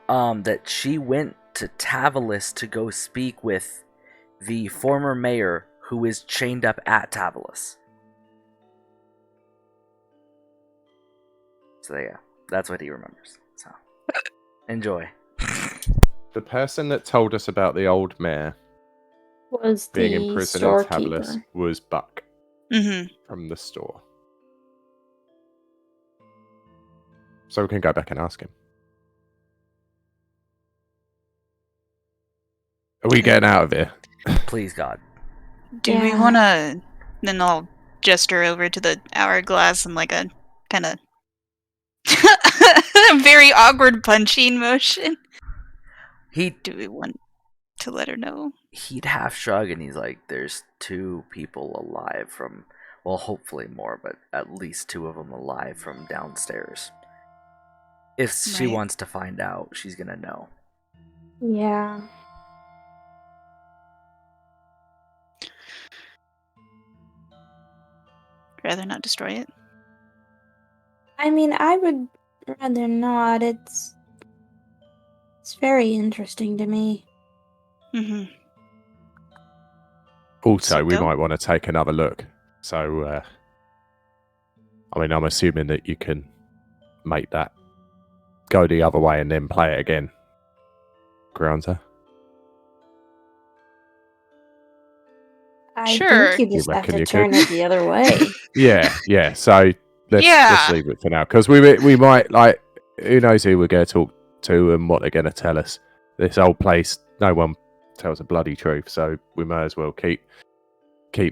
that she went to Tavalis to go speak with the former mayor who is chained up at Tavalis. So yeah, that's what he remembers. So, enjoy. The person that told us about the old mayor Was being in the prison in storekeeper. Tavalis was Buck Mm-hmm. from the store. So we can go back and ask him. Are we getting out of here? Please, God. Do we Yeah. want to? Then I'll gesture over to the hourglass and like a kind of very awkward punching motion. Do we want to let her know? He'd half shrug and he's like, there's two people alive from, well, hopefully more, but at least two of them alive from downstairs. If she Right. wants to find out, she's gonna know. Yeah. Rather not destroy it. I mean, I would rather not. It's very interesting to me. Mm-hmm. Also, So we go. might want to take another look. So, I mean, I'm assuming that you can make that go the other way and then play it again. Granza? I Sure. think you just You have reckon to you turn could? it the other way. Yeah. So let's Yeah. leave it for now because we might like who knows who we're going to talk to and what they're going to tell us. This old place, no one tells a bloody truth, so we may as well keep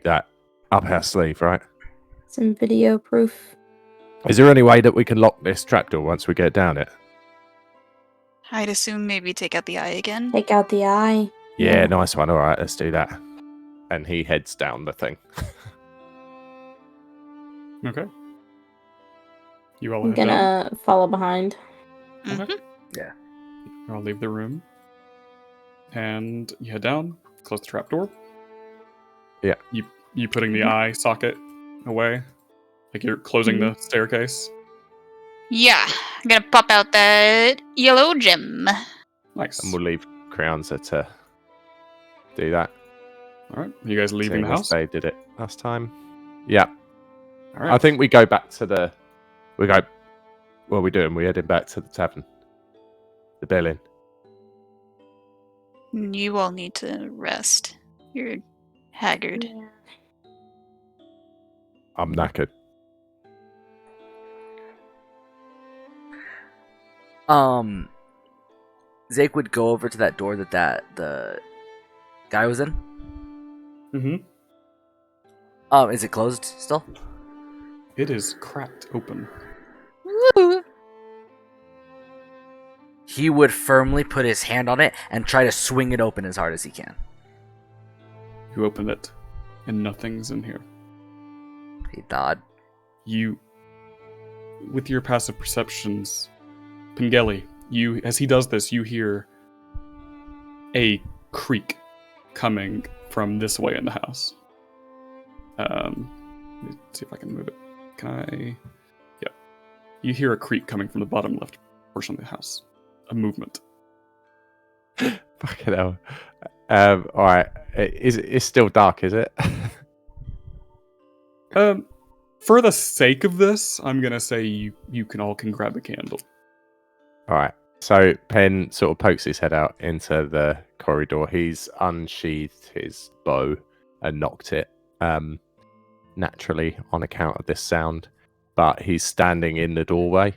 that up our sleeve, right? Some video proof. Is there any way that we can lock this trapdoor once we get down it? I'd assume maybe take out the eye again. Take out the eye. Yeah, nice one. All right, let's do that. And he heads down the thing. Okay. You all I'm head down. gonna follow behind. Okay. Yeah. I'll leave the room. And you head down, close the trapdoor. Yeah. You putting the eye socket away? Like you're closing the staircase? Yeah, I'm gonna pop out that yellow gem. Nice. And we'll leave Crianza to do that. Alright. You guys leaving Seeing the as house? they did it last time. Yeah. Alright. I think we go back to the... What are we doing? We're heading back to the tavern. The Bell Inn. You all need to rest. You're haggard. I'm knackered. Zake would go over to that door that the guy was in. Mm-hmm. Is it closed still? It is cracked open. Woo! He would firmly put his hand on it and try to swing it open as hard as he can. You open it, and nothing's in here. He nod. You, with your passive perceptions, Pingeli, as he does this, you hear a creak coming from this way in the house. Let me see if I can move it. Can I? Yeah. You hear a creak coming from the bottom left portion of the house. A movement. Fucking hell. Alright. It's still dark, is it? For the sake of this, I'm gonna say you can grab a candle. Alright. So Penn sort of pokes his head out into the corridor. He's unsheathed his bow and knocked it naturally on account of this sound. But he's standing in the doorway.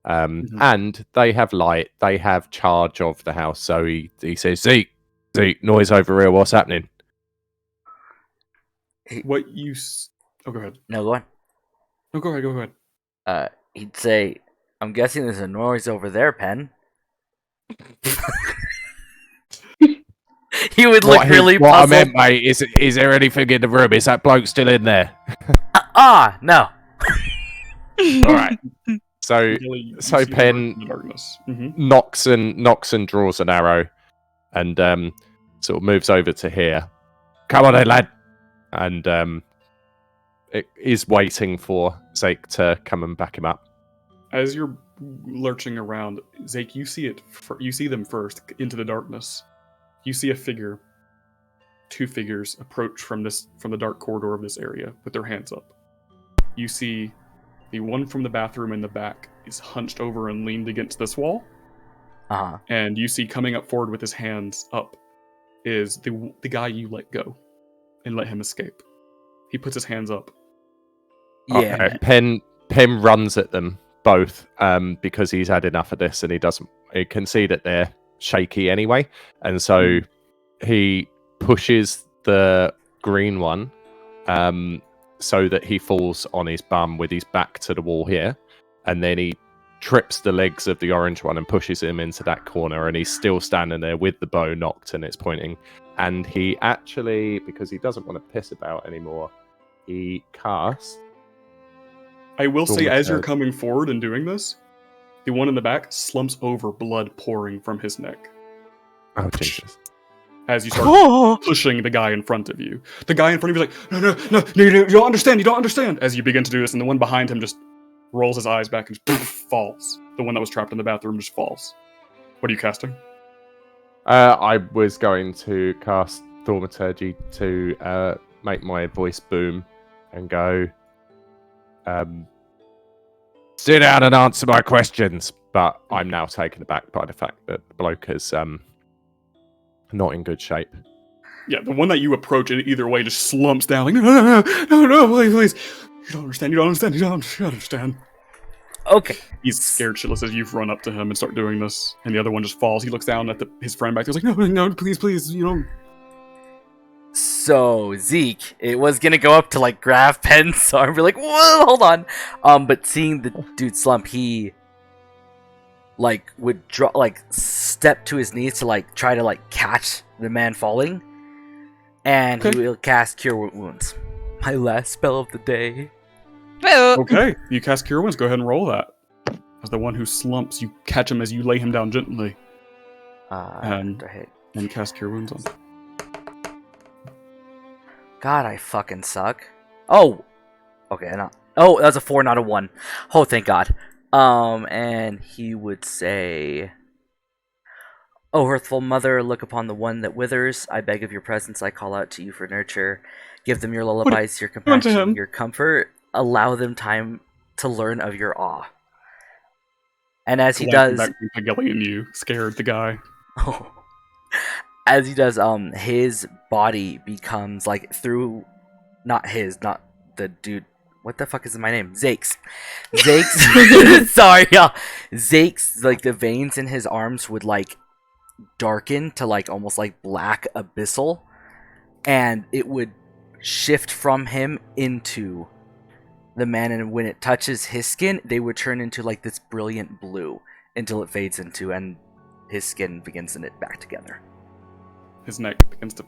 And they have light. They have charge of the house. So he says, Zeke, noise over here. What's happening? What you... Oh, go ahead. No, go on. No, go ahead. He'd say, I'm guessing there's a noise over there, Penn. He would look really What puzzled. I meant, mate, is there anything in the room? Is that bloke still in there? No. Alright. So You see the Penn in the darkness. knocks and draws an arrow and sort of moves over to here. Come on then, lad. And it is waiting for Zake to come and back him up. As you're lurching around, Zake, you see them first into the darkness. You see a figure, two figures approach from the dark corridor of this area with their hands up. You see the one from the bathroom in the back is hunched over and leaned against this wall. And you see coming up forward with his hands up is the guy you let go and let him escape. He puts his hands up. Yeah. Okay. Penn runs at them both because he's had enough of this and he can see that they're shaky anyway. And so he pushes the green one so that he falls on his bum with his back to the wall here. And then he trips the legs of the orange one and pushes him into that corner. And he's still standing there with the bow knocked and it's pointing. And he actually, because he doesn't want to piss about anymore, he casts... I will say, as you're coming forward and doing this, the one in the back slumps over, blood pouring from his neck. Oh, Jesus. As you start pushing the guy in front of you. The guy in front of you is like, no, you don't understand. As you begin to do this, and the one behind him just rolls his eyes back and just falls. The one that was trapped in the bathroom just falls. What are you casting? I was going to cast Thaumaturgy to make my voice boom and go, sit down and answer my questions. But I'm now taken aback by the fact that the bloke is not in good shape. Yeah, the one that you approach in either way just slumps down like, no, please. You don't understand. Okay. He's scared shitless as you've run up to him and start doing this, and the other one just falls. He looks down at his friend back there. He's like, no, please, you know. So, Zeke, it was gonna go up to, like, grab Penn's arm, be like, whoa, hold on. But seeing the dude slump, he, like, would step to his knees to like try to like catch the man falling, and he will cast Cure Wounds. My last spell of the day. Boo. Okay, you cast Cure Wounds. Go ahead and roll that. As the one who slumps, you catch him as you lay him down gently. And cast Cure Wounds on him. God, I fucking suck. Oh! Okay, oh, that's a 4, not a 1. Oh, thank God. And he would say... O Earthful Mother, look upon the one that withers. I beg of your presence, I call out to you for nurture. Give them your lullabies, your compassion, your comfort. Allow them time to learn of your awe. And as he does... Back Pageli and you scared the guy. As he does, his body becomes, like, through... Not the dude... What the fuck is my name? Zakes. Sorry, y'all. Zakes, like, the veins in his arms would, like, darken to, like, almost, like, black abyssal. And it would shift from him into the man, and when it touches his skin, they would turn into, like, this brilliant blue until it fades into, and his skin begins to knit back together. His neck begins to...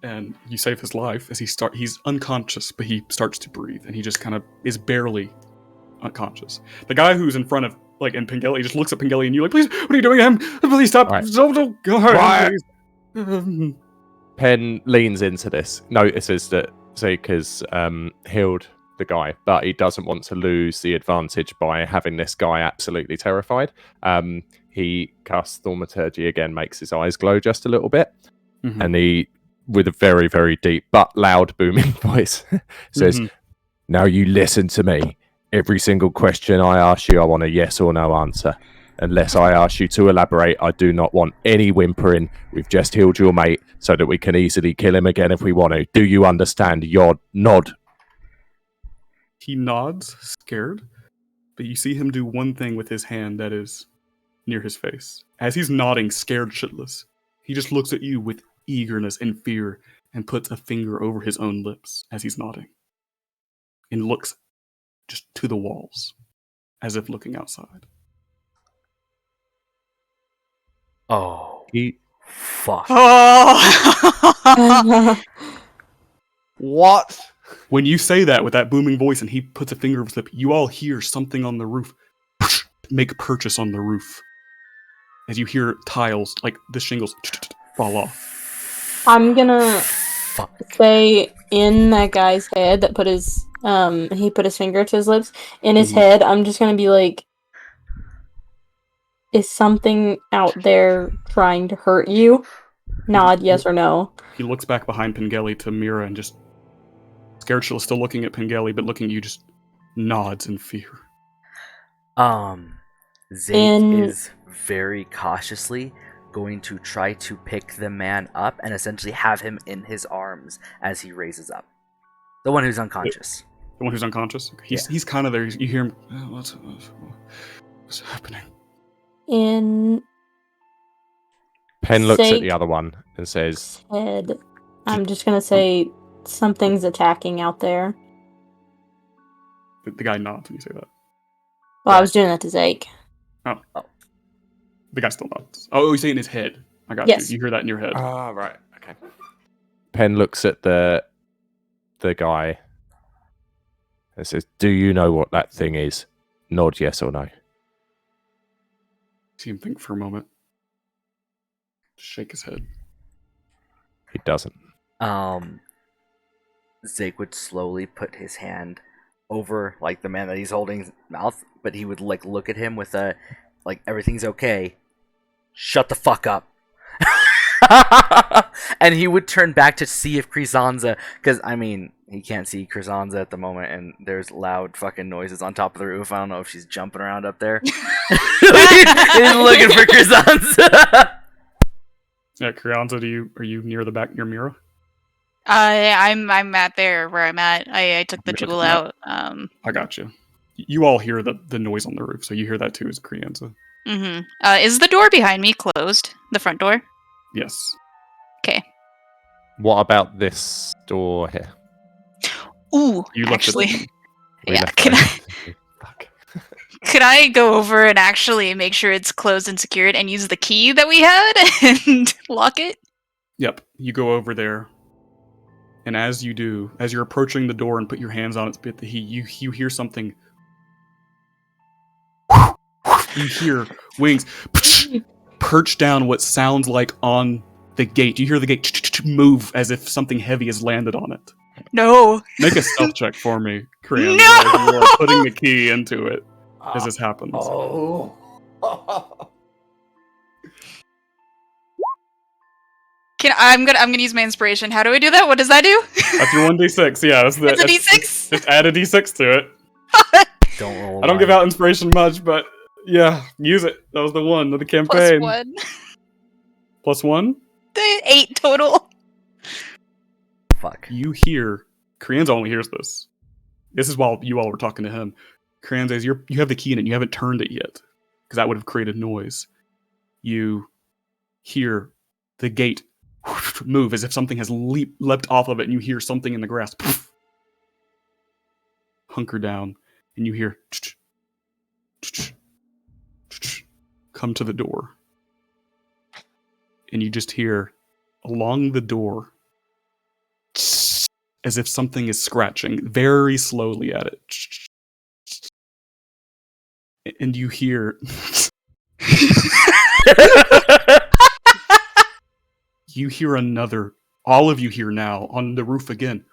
And you save his life as he's unconscious, but he starts to breathe, and he just kind of is barely unconscious. The guy who's in front of, like, and Pengeli just looks at Pengeli and you like, please, what are you doing to him? Please stop. Right. Don't go ahead. Pen leans into this, notices that Zeke has healed the guy, but he doesn't want to lose the advantage by having this guy absolutely terrified. He casts Thaumaturgy again, makes his eyes glow just a little bit, and he, with a very, very deep but loud booming voice, says, now you listen to me. Every single question I ask you, I want a yes or no answer. Unless I ask you to elaborate, I do not want any whimpering. We've just healed your mate so that we can easily kill him again if we want to. Do you understand? Your nod. He nods, scared, but you see him do one thing with his hand that is near his face. As he's nodding, scared shitless, he just looks at you with eagerness and fear and puts a finger over his own lips as he's nodding and looks just to the walls as if looking outside. Oh, fuck. What? When you say that with that booming voice and he puts a finger over his lip, you all hear something on the roof make purchase on the roof as you hear tiles, like the shingles, fall off. I'm gonna say in that guy's head that put his he put his finger to his lips. In his head, I'm just gonna be like, is something out there trying to hurt you? Nod yes or no. He looks back behind Pengeli to Mira and just scared, still looking at Pengeli, but looking at you, just nods in fear. Zeke is very cautiously going to try to pick the man up and essentially have him in his arms as he raises up. The one who's unconscious. The one who's unconscious? Okay. He's kind of there. You hear him, what's happening? Pen looks at the other one and says, head, I'm just gonna say something's attacking out there. The guy nods when you say that. Well, I was doing that to Zeke. Oh. The guy still nods. Oh, you say in his head. I got you. You hear that in your head. Ah, right. Okay. Pen looks at the guy and says, do you know what that thing is? Nod yes or no. See him think for a moment. Just shake his head. He doesn't. Zeke would slowly put his hand over, like, the man that he's holding's mouth, but he would, like, look at him with a, like, everything's okay. Shut the fuck up. And he would turn back to see if Krizanza, because, I mean, he can't see Krizanza at the moment, and there's loud fucking noises on top of the roof. I don't know if she's jumping around up there. He's looking for Krizanza. Yeah, Krizanza, are you near the back near Mira? I'm at there where I'm at. I took the jewel out. I got you. You all hear the noise on the roof, so you hear that too as Krizanza. Is the door behind me closed? The front door? Yes. Okay. What about this door here? Ooh, you actually. Left Yeah, can I... Could I go over and actually make sure it's closed and secured and use the key that we had and lock it? Yep. You go over there, and as you do, as you're approaching the door and put your hands on its bit, you hear something. You hear wings perch down what sounds like on the gate. You hear the gate move as if something heavy has landed on it. No. Make a stealth check for me, Korean. No! As you are putting the key into it as this happens. Oh. I'm gonna use my inspiration. How do I do that? What does that do? That's your 1d6. Yeah, It's a D6. Just add a d6 to it. Don't roll. I don't give out inspiration much, but yeah, use it. That was the one of the campaign. +1. +1? 8 total. Fuck. You hear, Krianza only hears this. This is while you all were talking to him. Krianza, you have the key in it and you haven't turned it yet, because that would have created noise. You hear the gate move as if something has leapt off of it, and you hear something in the grass hunker down, and you hear come to the door. And you just hear along the door as if something is scratching very slowly at it. And you hear you hear another, all of you hear now on the roof again,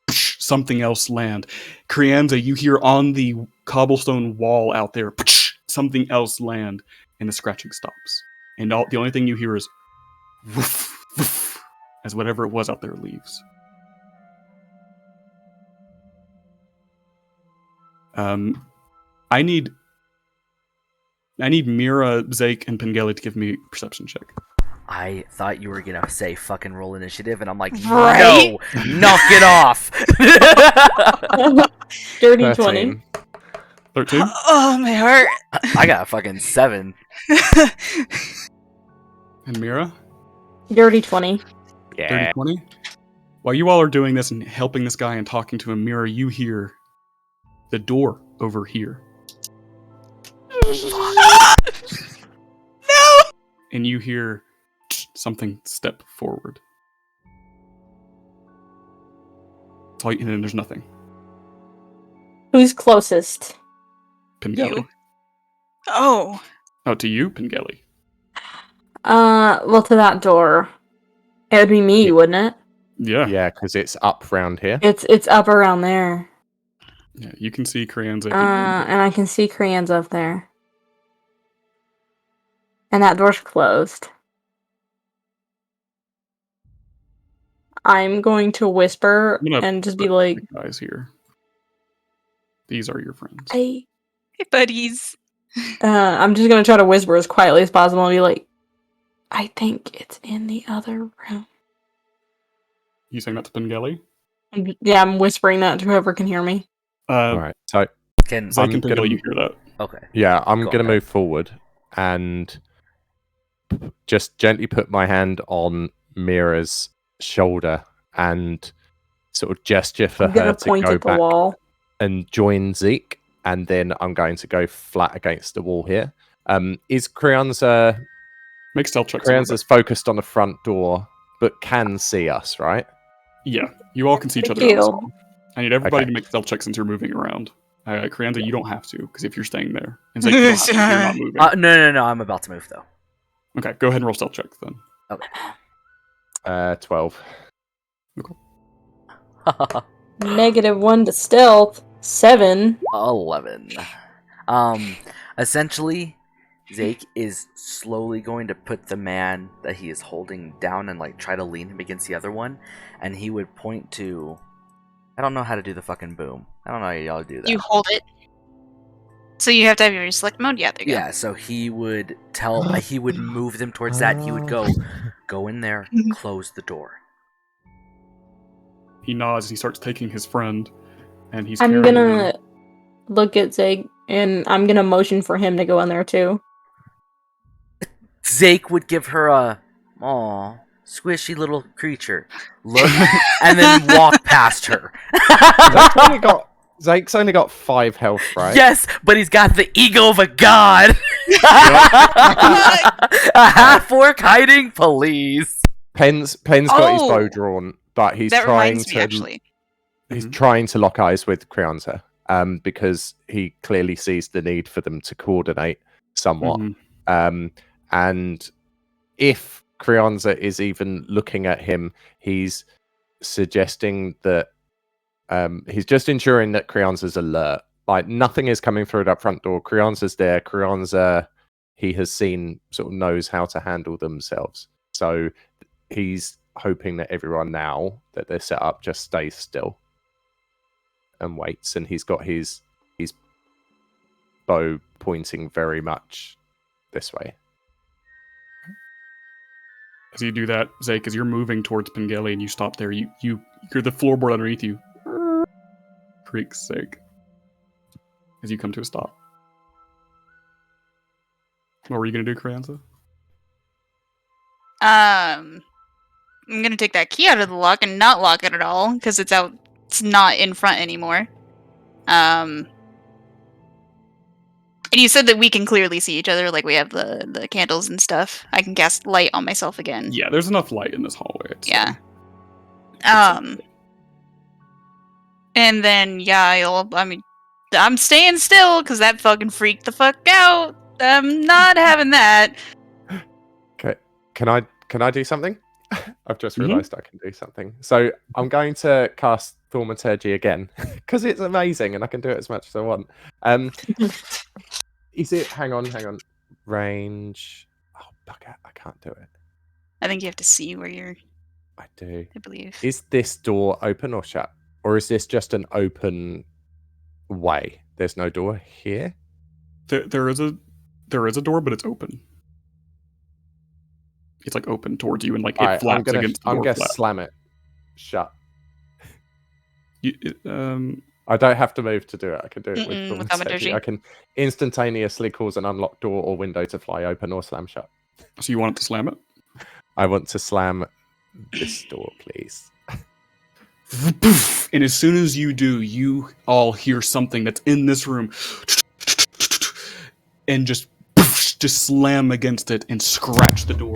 something else land. Krianza, you hear on the cobblestone wall out there, something else land, and the scratching stops. And the only thing you hear is woof, woof, as whatever it was out there leaves. I need Mira, Zake, and Pengelly to give me a perception check. I thought you were gonna say fucking roll initiative, and I'm like, Right? no, knock it off. Dirty 20. 13? Oh, my heart. I got a fucking 7. And Mira? Dirty 20. Yeah. 30, 20? While you all are doing this and helping this guy and talking to him, Mira, you hear the door over here. No! And you hear something step forward. And then there's nothing. Who's closest? Pengelly. You. Oh. Oh, to you, Pengelly. Well, to that door. It would be me, wouldn't it? Yeah. Yeah, because it's up round here. It's up around there. Yeah, you can see Krianza. And I can see Krianza up there. And that door's closed. I'm going to whisper and just be like, the guys here. These are your friends. hey. Hey, buddies. I'm just gonna try to whisper as quietly as possible and be like, I think it's in the other room. You saying that to Pengelly? Yeah, I'm whispering that to whoever can hear me. All right. So Can Zake and gonna- Pengelly, you hear that? okay. yeah, I'm Go going to ahead. move forward and just gently put my hand on Mira's shoulder and sort of gesture for I'm gonna her to point go at the back wall. and join Zeke, and then I'm going to go flat against the wall here. Is Krianza Make stealth checks. Krianza's focused on the front door, but can see us, right? Yeah, you all can see each Big other. on this deal. wall. I need everybody Okay. to make stealth checks since you're moving around. Krianza, you don't have to, because if you're staying there. And Zake, you don't have to, you're not moving. No, I'm about to move though. Okay, go ahead and roll stealth checks then. 12. -1 to stealth. 7. 11. Essentially, Zake is slowly going to put the man that he is holding down and like try to lean him against the other one, and he would point to. I don't know how to do the fucking boom. I don't know how y'all do that. You hold it. So you have to have your select mode? Yeah, there you Yeah, so he would he would move them towards that. He would go in there, close the door. He nods, he starts taking his friend, and he's I'm carrying gonna him. look at Zig, and I'm gonna motion for him to go in there too. Zake would give her a aw, squishy little creature look, and then walk past her. Zake's only got 5 health, right? Yes, but he's got the ego of a god. A half orc hiding, please. Penn's got his bow Oh! drawn, but he's That trying reminds to me, actually. he's trying to lock eyes with Creonza, because he clearly sees the need for them to coordinate somewhat. And if Creonza is even looking at him, he's suggesting that he's just ensuring that Creonza's alert. Like, nothing is coming through that front door. Creonza's there. Creonza, he has seen, sort of knows how to handle themselves. So he's hoping that everyone, now that they're set up, just stays still and waits. And he's got his bow pointing very much this way. As you do that, Zake, as you're moving towards Pengelly and you stop there, you hear the floorboard underneath you creaks, Zake, as you come to a stop. What were you gonna do, Creonza? I'm gonna take that key out of the lock and not lock it at all, because it's out. It's not in front anymore. And you said that we can clearly see each other, like we have the candles and stuff. I can cast light on myself again. Yeah, there's enough light in this hallway. Yeah. It's And then I'm staying still because that fucking freaked the fuck out. I'm not having that. Okay, can I do something? I've just realised I can do something. So I'm going to cast Thaumaturgy again because it's amazing and I can do it as much as I want. Is it? Hang on. Range. Oh, bugger! I can't do it. I think you have to see where you're. I do. I believe. Is this door open or shut, or is this just an open way? There's no door here. There is a door, but it's open. It's like open towards you, and like it flaps against the door. I'm gonna slam it shut. I I don't have to move to do it. I can do it with Thaumaturgy. I can instantaneously cause an unlocked door or window to fly open or slam shut. So you want it to slam it? I want to slam this door, please. And as soon as you do, you all hear something that's in this room and just slam against it and scratch the door,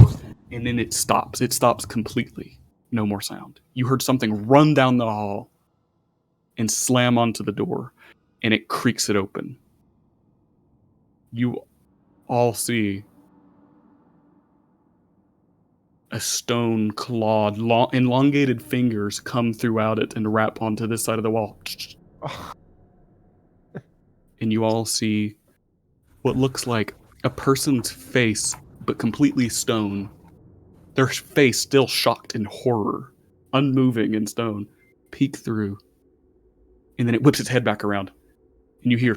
and then it stops. It stops completely. No more sound. You heard something run down the hall and slam onto the door, and it creaks it open. You all see a stone clawed, elongated fingers come throughout it and wrap onto this side of the wall. And you all see what looks like a person's face, but completely stone. Their face still shocked in horror, unmoving in stone, peek through. And then it whips its head back around. And you hear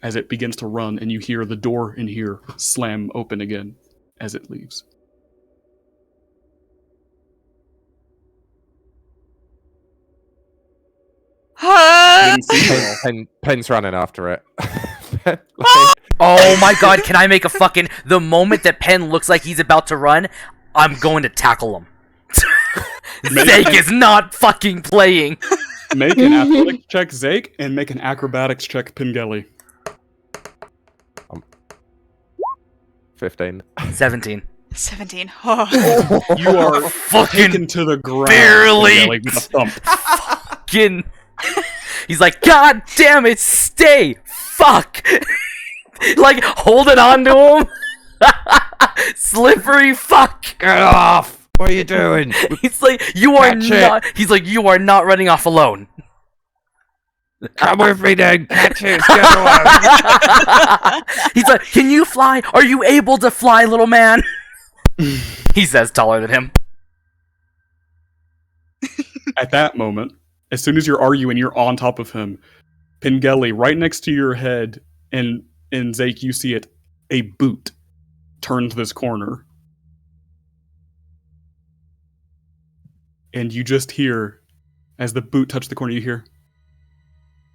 as it begins to run, and you hear the door in here slam open again as it leaves. Penn's running after it. Oh my god, can I make a fucking... The moment that Penn looks like he's about to run, I'm going to tackle him. Zake is not fucking playing. Make an athletics check, Zake, and make an acrobatics check, Pengelly. 15. 17. 17. Oh. You are fucking taken to the ground, barely. Pengelly, with a thump. Fucking... He's like, God damn it, stay! Fuck! Like, holding on to him. Slippery fuck! Get off! What are you doing? He's like, you are not... He's like, you are not running off alone. Come with me then, catch it, get away! He's like, can you fly? Are you able to fly, little man? He says, taller than him. At that moment, as soon as you're arguing, you're on top of him. Pengelly, right next to your head, and Zake, you see it, a boot turn to this corner. And you just hear, as the boot touched the corner, you hear,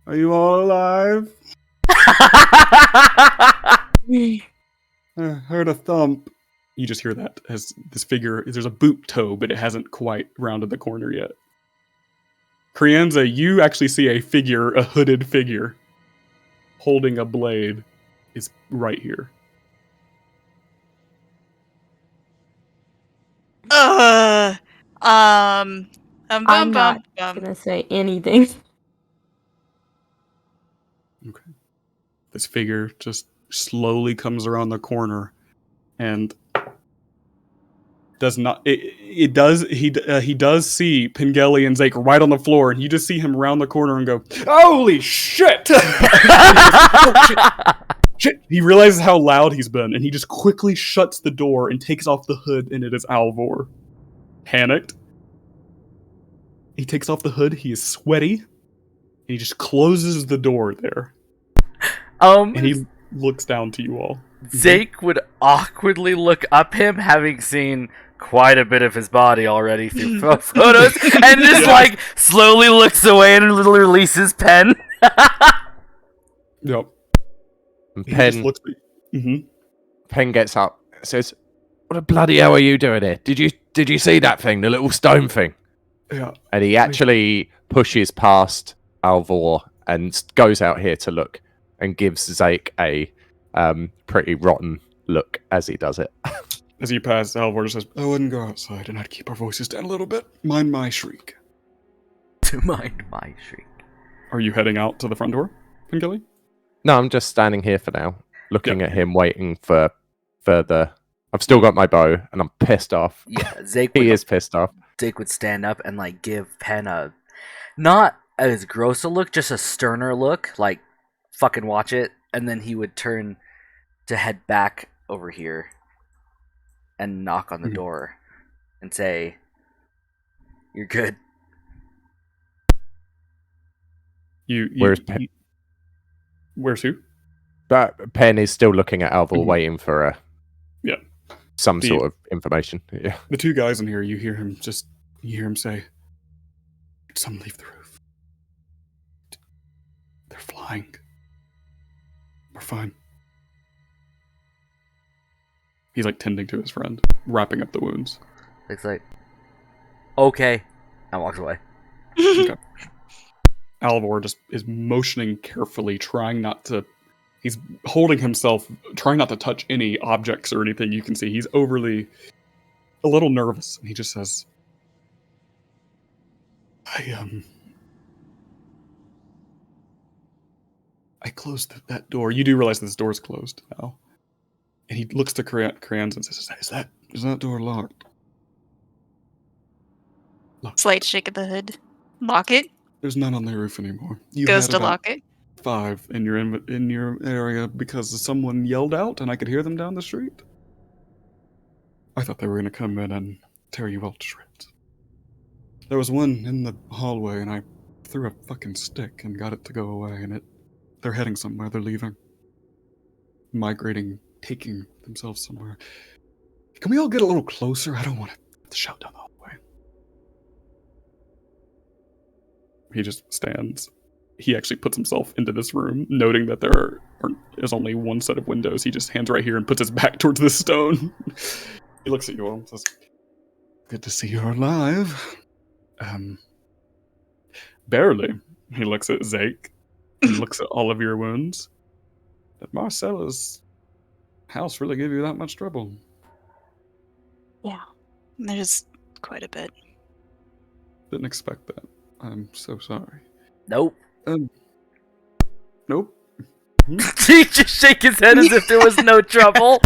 "Are you all alive? Heard a thump." You just hear that as this figure, there's a boot toe, but it hasn't quite rounded the corner yet. Crianza, you actually see a figure, a hooded figure, holding a blade, is right here. I'm I'm not gonna say anything. Okay. This figure just slowly comes around the corner and does not. It does. He does see Pengelly and Zake right on the floor, and you just see him round the corner and go, "Holy shit!" Shit. He realizes how loud he's been, and he just quickly shuts the door and takes off the hood, and it is Alvor. Panicked. He takes off the hood. He is sweaty. And he just closes the door there, and he looks down to you all. Zake would awkwardly look up him, having seen quite a bit of his body already through photos, and just like slowly looks away and releases pen. Yep. And He just Pen, looks at you. Pen gets up, says, "What the bloody hell are you doing here? Did you see that thing, the little stone thing?" Yeah. And he actually pushes past Alvor and goes out here to look, and gives Zake a pretty rotten look as he does it. As you pass, Alvor just says, "I wouldn't go outside, and I'd keep our voices down a little bit. Mind my shriek." To mind my shriek. Are you heading out to the front door, Pengelly? No, I'm just standing here for now, looking Yep. at him, waiting for further. I've still got my bow, and I'm pissed off. Yeah, Zake He would, is pissed off. Zake would stand up and like give Pen a not as gross a look, just a sterner look, like fucking watch it, and then he would turn to head back over here and knock on the Mhm. door and say, "You're good." Where's Pen? Where's who? But Pen is still looking at Alvor, Mhm. waiting for Yeah. some The- sort of information. Yeah. The two guys in here, you hear him say, "Did someone leave the roof? They're flying. We're fine." He's like tending to his friend, wrapping up the wounds. Zake's like, "Okay," and walks away. Okay. Alvor just is motioning carefully, trying not to. He's holding himself, trying not to touch any objects or anything you can see. He's overly, a little nervous, and he just says, I closed that door. You do realize this door's closed now. And he looks to Crayons and says, is that door locked?" Look, Slight shake of the hood. Lock it. there's none on the roof anymore. You Goes had to about lock it. 5 in your area because someone yelled out and I could hear them down the street. I thought they were going to come in and tear you all to shreds. There was one in the hallway and I threw a fucking stick and got it to go away, and they're heading somewhere. They're leaving. Migrating, taking themselves somewhere. Can we all get a little closer? I don't want to shout down the hallway. He just stands. He actually puts himself into this room, noting that there's only one set of windows. He just hands right here and puts his back towards the stone. He looks at you all and says, "Good to see you're alive." Barely. He looks at Zake and looks at all of your wounds. Did Marcella's house really give you that much trouble? Yeah. There's quite a bit. Didn't expect that. I'm so sorry. Nope. Nope. He just shake his head as if there was no trouble.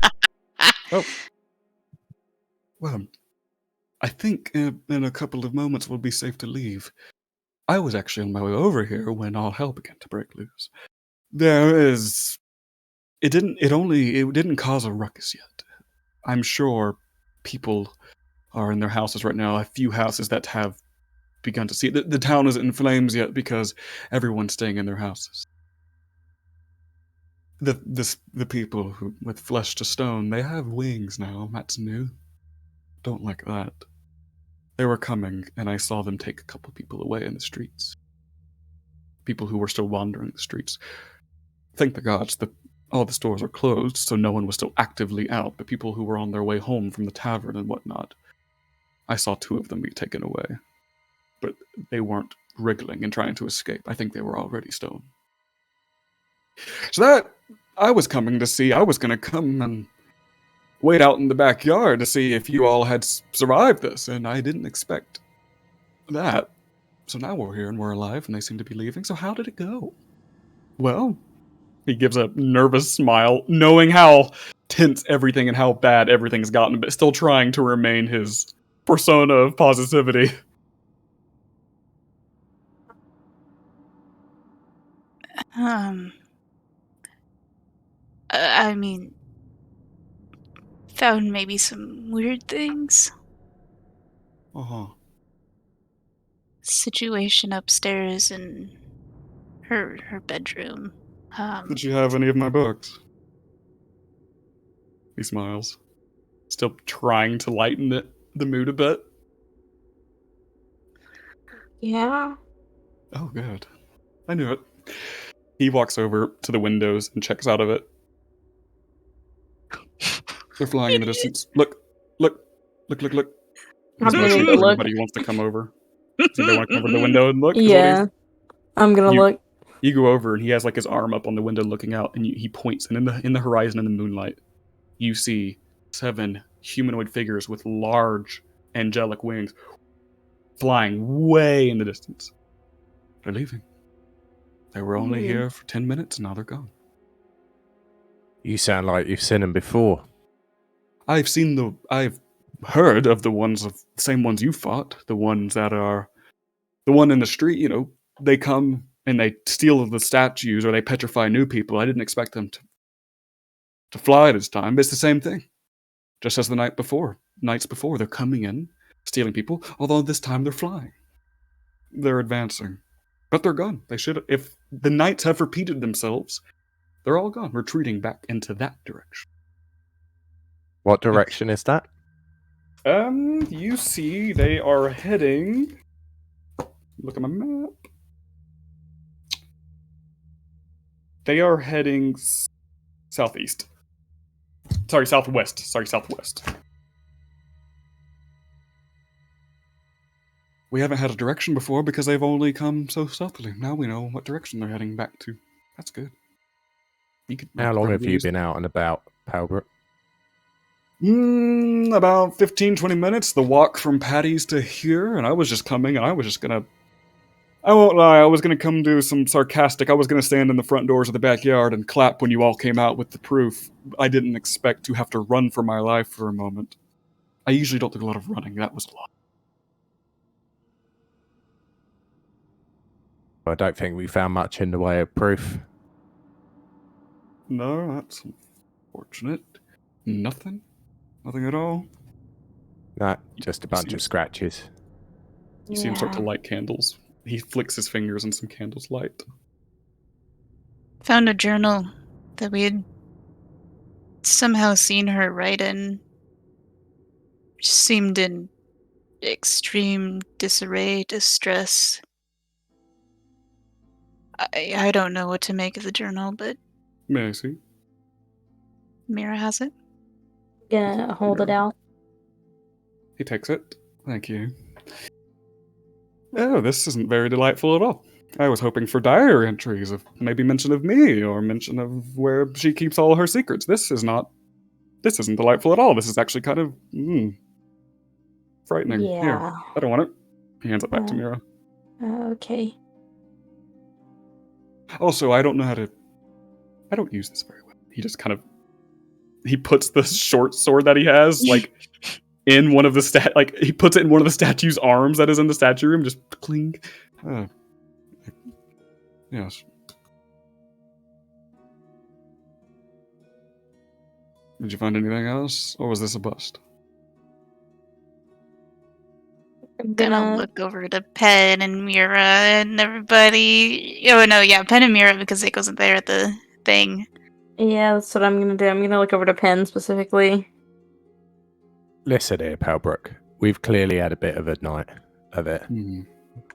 Well, I think in a couple of moments we'll be safe to leave. I was actually on my way over here when all hell began to break loose. It didn't cause a ruckus yet. I'm sure people are in their houses right now. A few houses that have begun to see it. The town isn't in flames yet because everyone's staying in their houses. The people who with flesh to stone, they have wings now. That's new. Don't like that. They were coming, and I saw them take a couple people away in the streets. People who were still wandering the streets. Thank the gods that all the stores are closed, so no one was still actively out, but people who were on their way home from the tavern and whatnot. I saw 2 of them be taken away. But they weren't wriggling and trying to escape. I think they were already stone. So that I was coming to see. I was going to come and wait out in the backyard to see if you all had survived this, and I didn't expect that. So now we're here and we're alive, and they seem to be leaving. So how did it go? Well, he gives a nervous smile, knowing how tense everything and how bad everything's gotten, but still trying to remain his persona of positivity. I mean, found maybe some weird things. Uh-huh. Situation upstairs in her bedroom. Did you have any of my books? He smiles, still trying to lighten the mood a bit. Yeah. Oh, good. I knew it. He walks over to the windows and checks out of it. They're flying in the distance. Look. I'm He's gonna motioning go for look. everybody who wants to come over. Does anybody want to come over to the window and look? Is what Yeah. I'm gonna look. You go over and he has like his arm up on the window looking out, and he points, and in the horizon in the moonlight, you see 7 humanoid figures with large angelic wings flying way in the distance. They're leaving. They were only here for 10 minutes, and now they're gone. You sound like you've seen them before. I've heard of the same ones you fought, the ones that are, the one in the street, they come and they steal the statues or they petrify new people. I didn't expect them to fly this time, but it's the same thing. Just as the nights before, they're coming in, stealing people, although this time they're flying. They're advancing. But they're gone. If the knights have repeated themselves, they're all gone, retreating back into that direction. What direction is that? You see they are heading... Look at my map. They are heading southeast. Sorry, southwest. We haven't had a direction before because they've only come so stealthily. Now we know what direction they're heading back to. That's good. How long have you been out and about, Palbrook? About 15, 20 minutes. The walk from Patty's to here, and I was just coming, and I was just gonna... I won't lie, I was gonna come do some sarcastic. I was gonna stand in the front doors of the backyard and clap when you all came out with the proof. I didn't expect to have to run for my life for a moment. I usually don't do a lot of running. That was a lot. I don't think we found much in the way of proof. No, that's unfortunate. Nothing? Nothing at all? No, just a bunch of scratches. You see him start to light candles. He flicks his fingers and some candles light. Found a journal that we had somehow seen her write in. She seemed in extreme disarray, distress. I don't know what to make of the journal, but May I see? Mira has it. Gonna hold it out. He takes it. Thank you. Oh, this isn't very delightful at all. I was hoping for diary entries of maybe mention of me or mention of where she keeps all her secrets. This isn't delightful at all. This is actually kind of frightening. Yeah. Here, I don't want it. He hands it back to Mira. Okay. Also, I don't use this very well. He just kind of, he puts the short sword that he has, like, in one of the he puts it in one of the statue's arms that is in the statue room, just cling. Yes. Did you find anything else, or was this a bust? I'm gonna look over to Pen and Mira and everybody. Oh no, yeah, Pen and Mira because it wasn't there at the thing. Yeah, that's what I'm gonna do. I'm gonna look over to Pen specifically. Listen here, Palbrook. We've clearly had a bit of a night of it.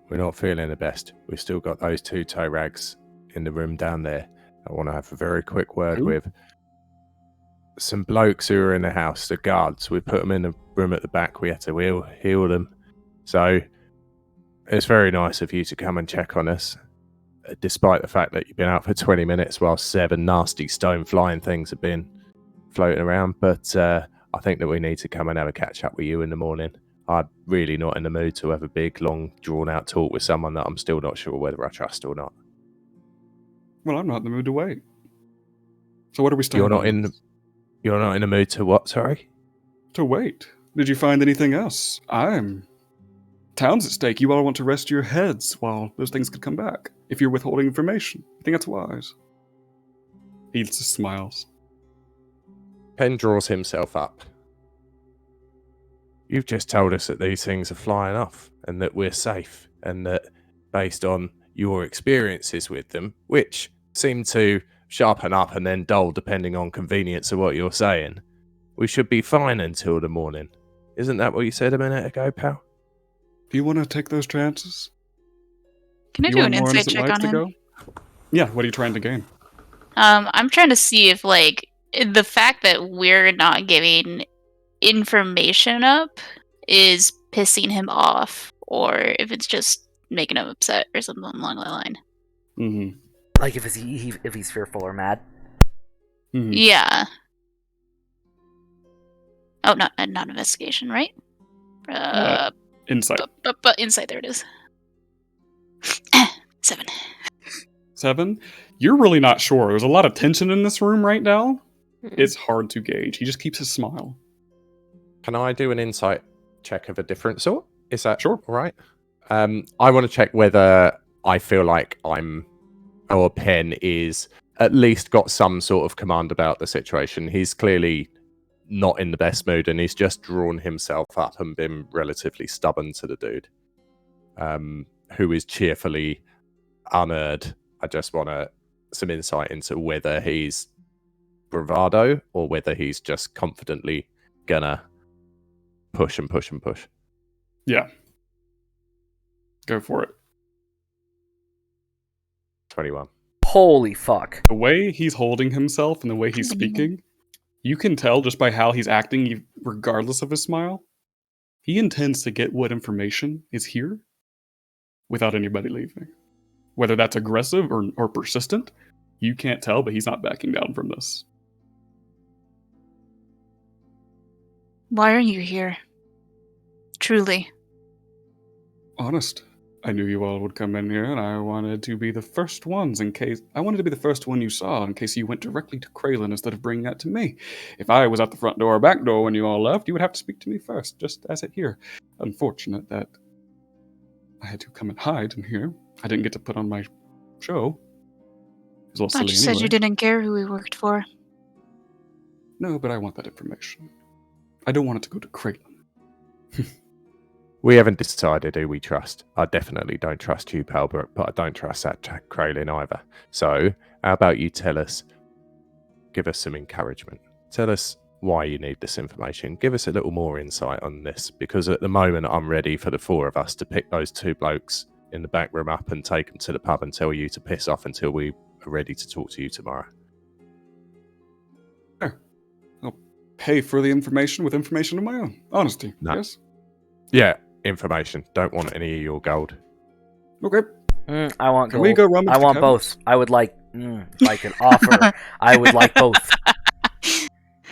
We're not feeling the best. We've still got those 2 toe rags in the room down there. I want to have a very quick word with some blokes who are in the house, the guards. We put them in the room at the back. We had to heal them. So It's very nice of you to come and check on us, despite the fact that you've been out for 20 minutes while 7 nasty stone flying things have been floating around. But I think that we need to come and have a catch up with you in the morning. I'm really not in the mood to have a big, long, drawn-out talk with someone that I'm still not sure whether I trust or not. Well, I'm not in the mood to wait. So what are we starting? You're not in the mood to what? Sorry. To wait. Did you find anything else? Town's at stake. You all want to rest your heads while those things could come back. If you're withholding information, I think that's wise. He just smiles. Penn draws himself up. You've just told us that these things are flying off and that we're safe, and that based on your experiences with them, which seem to sharpen up and then dull depending on convenience of what you're saying, we should be fine until the morning. Isn't that what you said a minute ago, pal? Do you want to take those chances? Can I You do want an more insight innocent check lives on to him? go? Yeah, what are you trying to gain? I'm trying to see if, like, the fact that we're not giving information up is pissing him off, or if it's just making him upset or something along that line. Mm-hmm. Like if he's fearful or mad. Mm-hmm. Yeah. Oh, not investigation, right? Insight. But insight, there it is. 7. 7? You're really not sure. There's a lot of tension in this room right now. It's hard to gauge. He just keeps his smile. Can I do an insight check of a different sort? Is that Sure. all right? I want to check whether I feel like Penn is at least got some sort of command about the situation. He's clearly not in the best mood, and he's just drawn himself up and been relatively stubborn to the dude, who is cheerfully unearned. I just want some insight into whether he's bravado or whether he's just confidently gonna push and push and push. Yeah. Go for it. 21. Holy fuck. The way he's holding himself and the way he's speaking, you can tell just by how he's acting, regardless of his smile, he intends to get what information is here without anybody leaving. Whether that's aggressive or persistent, you can't tell, but he's not backing down from this. Why are you here? Truly. Honest. I knew you all would come in here, and I wanted to be the first ones I wanted to be the first one you saw in case you went directly to Kraylin instead of bringing that to me. If I was at the front door or back door when you all left, you would have to speak to me first, just as it here. Unfortunate that I had to come and hide in here. I didn't get to put on my show. It was all I silly just said you anyway. didn't care who we worked for. No, but I want that information. I don't want it to go to Kraylin. We haven't decided who we trust. I definitely don't trust you, Palbrook, but I don't trust that Jack Kraylin either. So, how about you tell us, give us some encouragement. Tell us why you need this information. Give us a little more insight on this, because at the moment I'm ready for the 4 of us to pick those 2 blokes in the back room up and take them to the pub and tell you to piss off until we are ready to talk to you tomorrow. Sure. I'll pay for the information with information of my own. Honesty, No. yes? Yeah, information. Don't want any of your gold. Okay. I want Can gold. we go rummage I the want cabinets? both. I would like an offer. I would like both.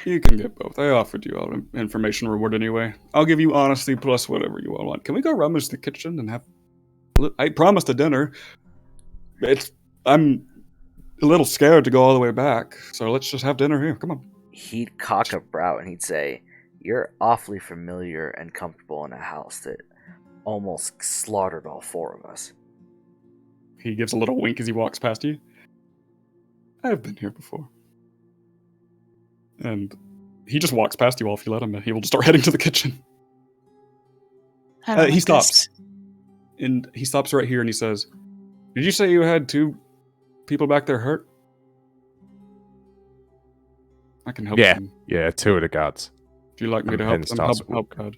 You can get both. I offered you all information reward anyway. I'll give you honesty plus whatever you all want. Can we go rummage the kitchen and have... I promised a dinner. I'm a little scared to go all the way back, so let's just have dinner here. Come on. He'd cock a brow and he'd say, "You're awfully familiar and comfortable in a house that almost slaughtered all 4 of us." He gives a little wink as he walks past you. I've been here before. And he just walks past you all if you let him. He will just start heading to the kitchen. I don't He like stops. this. And he stops right here and he says, "Did you say you had 2 people back there hurt? I can help Yeah. them. Yeah, 2 of the guards. Do you like me And to help Penn them? starts Help God."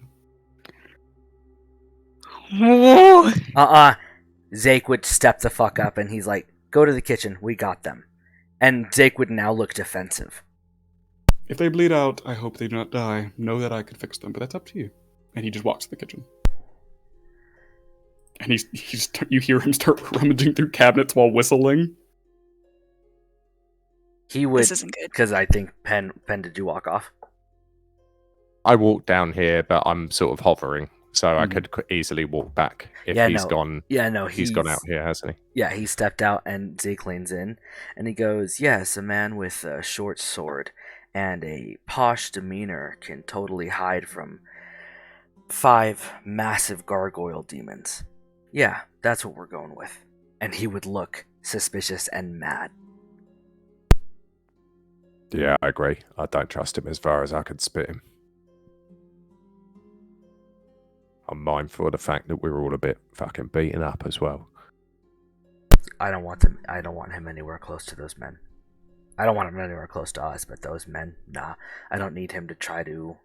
Zake would step the fuck up and he's like, "Go to the kitchen. We got them." And Zake would now look defensive. If they bleed out, I hope they do not die. Know that I could fix them, but that's up to you. And he just walks to the kitchen. And you hear him start rummaging through cabinets while whistling. He would, This isn't good. because I think Penn, did you walk off? I walk down here, but I'm sort of hovering, so I Mhm. could easily walk back if Yeah, he's no. gone. Yeah, no, He's gone out here, hasn't he? Yeah, he stepped out and Zeke leans in and he goes, "Yes, a man with a short sword and a posh demeanor can totally hide from 5 massive gargoyle demons. Yeah, that's what we're going with." And he would look suspicious and mad. Yeah, I agree. I don't trust him as far as I could spit him. I'm mindful of the fact that we're all a bit fucking beaten up as well. I don't want him anywhere close to those men. I don't want him anywhere close to us, but those men, nah. I don't need him to try to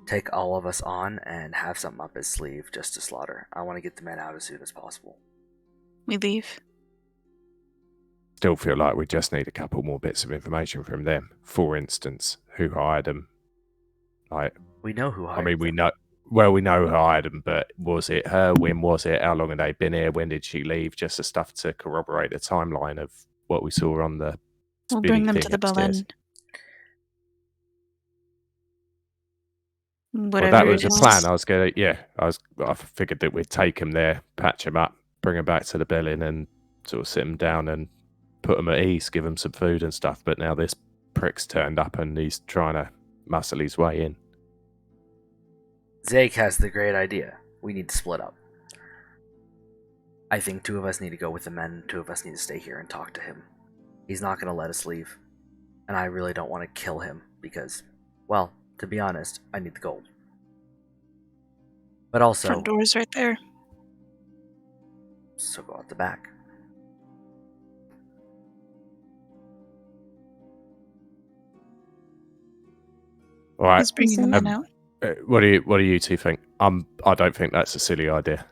take all of us on and have something up his sleeve just to slaughter. I want to get the men out as soon as possible. We leave. Still feel like we just need a couple more bits of information from them. For instance, who hired them? Like, We know who hired I mean, we them. know. Well, we know who hired them, but was it her? When was it? How long had they been here? When did she leave? Just the stuff to corroborate the timeline of what we saw on the. We'll spinny bring them thing to the upstairs. Bowen. Well, Whatever that was it the is. plan. I figured that we'd take him there, patch him up, bring him back to the building, and sort of sit him down and put him at ease, give him some food and stuff. But now this prick's turned up and he's trying to muscle his way in. Zake has the great idea. We need to split up. I think 2 of us need to go with the men, 2 of us need to stay here and talk to him. He's not going to let us leave. And I really don't want to kill him because, well, to be honest, I need the gold. But also, Front door's right there. so go out the back. All right. Who's bringing the men Um, out? What do you two think? I don't think that's a silly idea.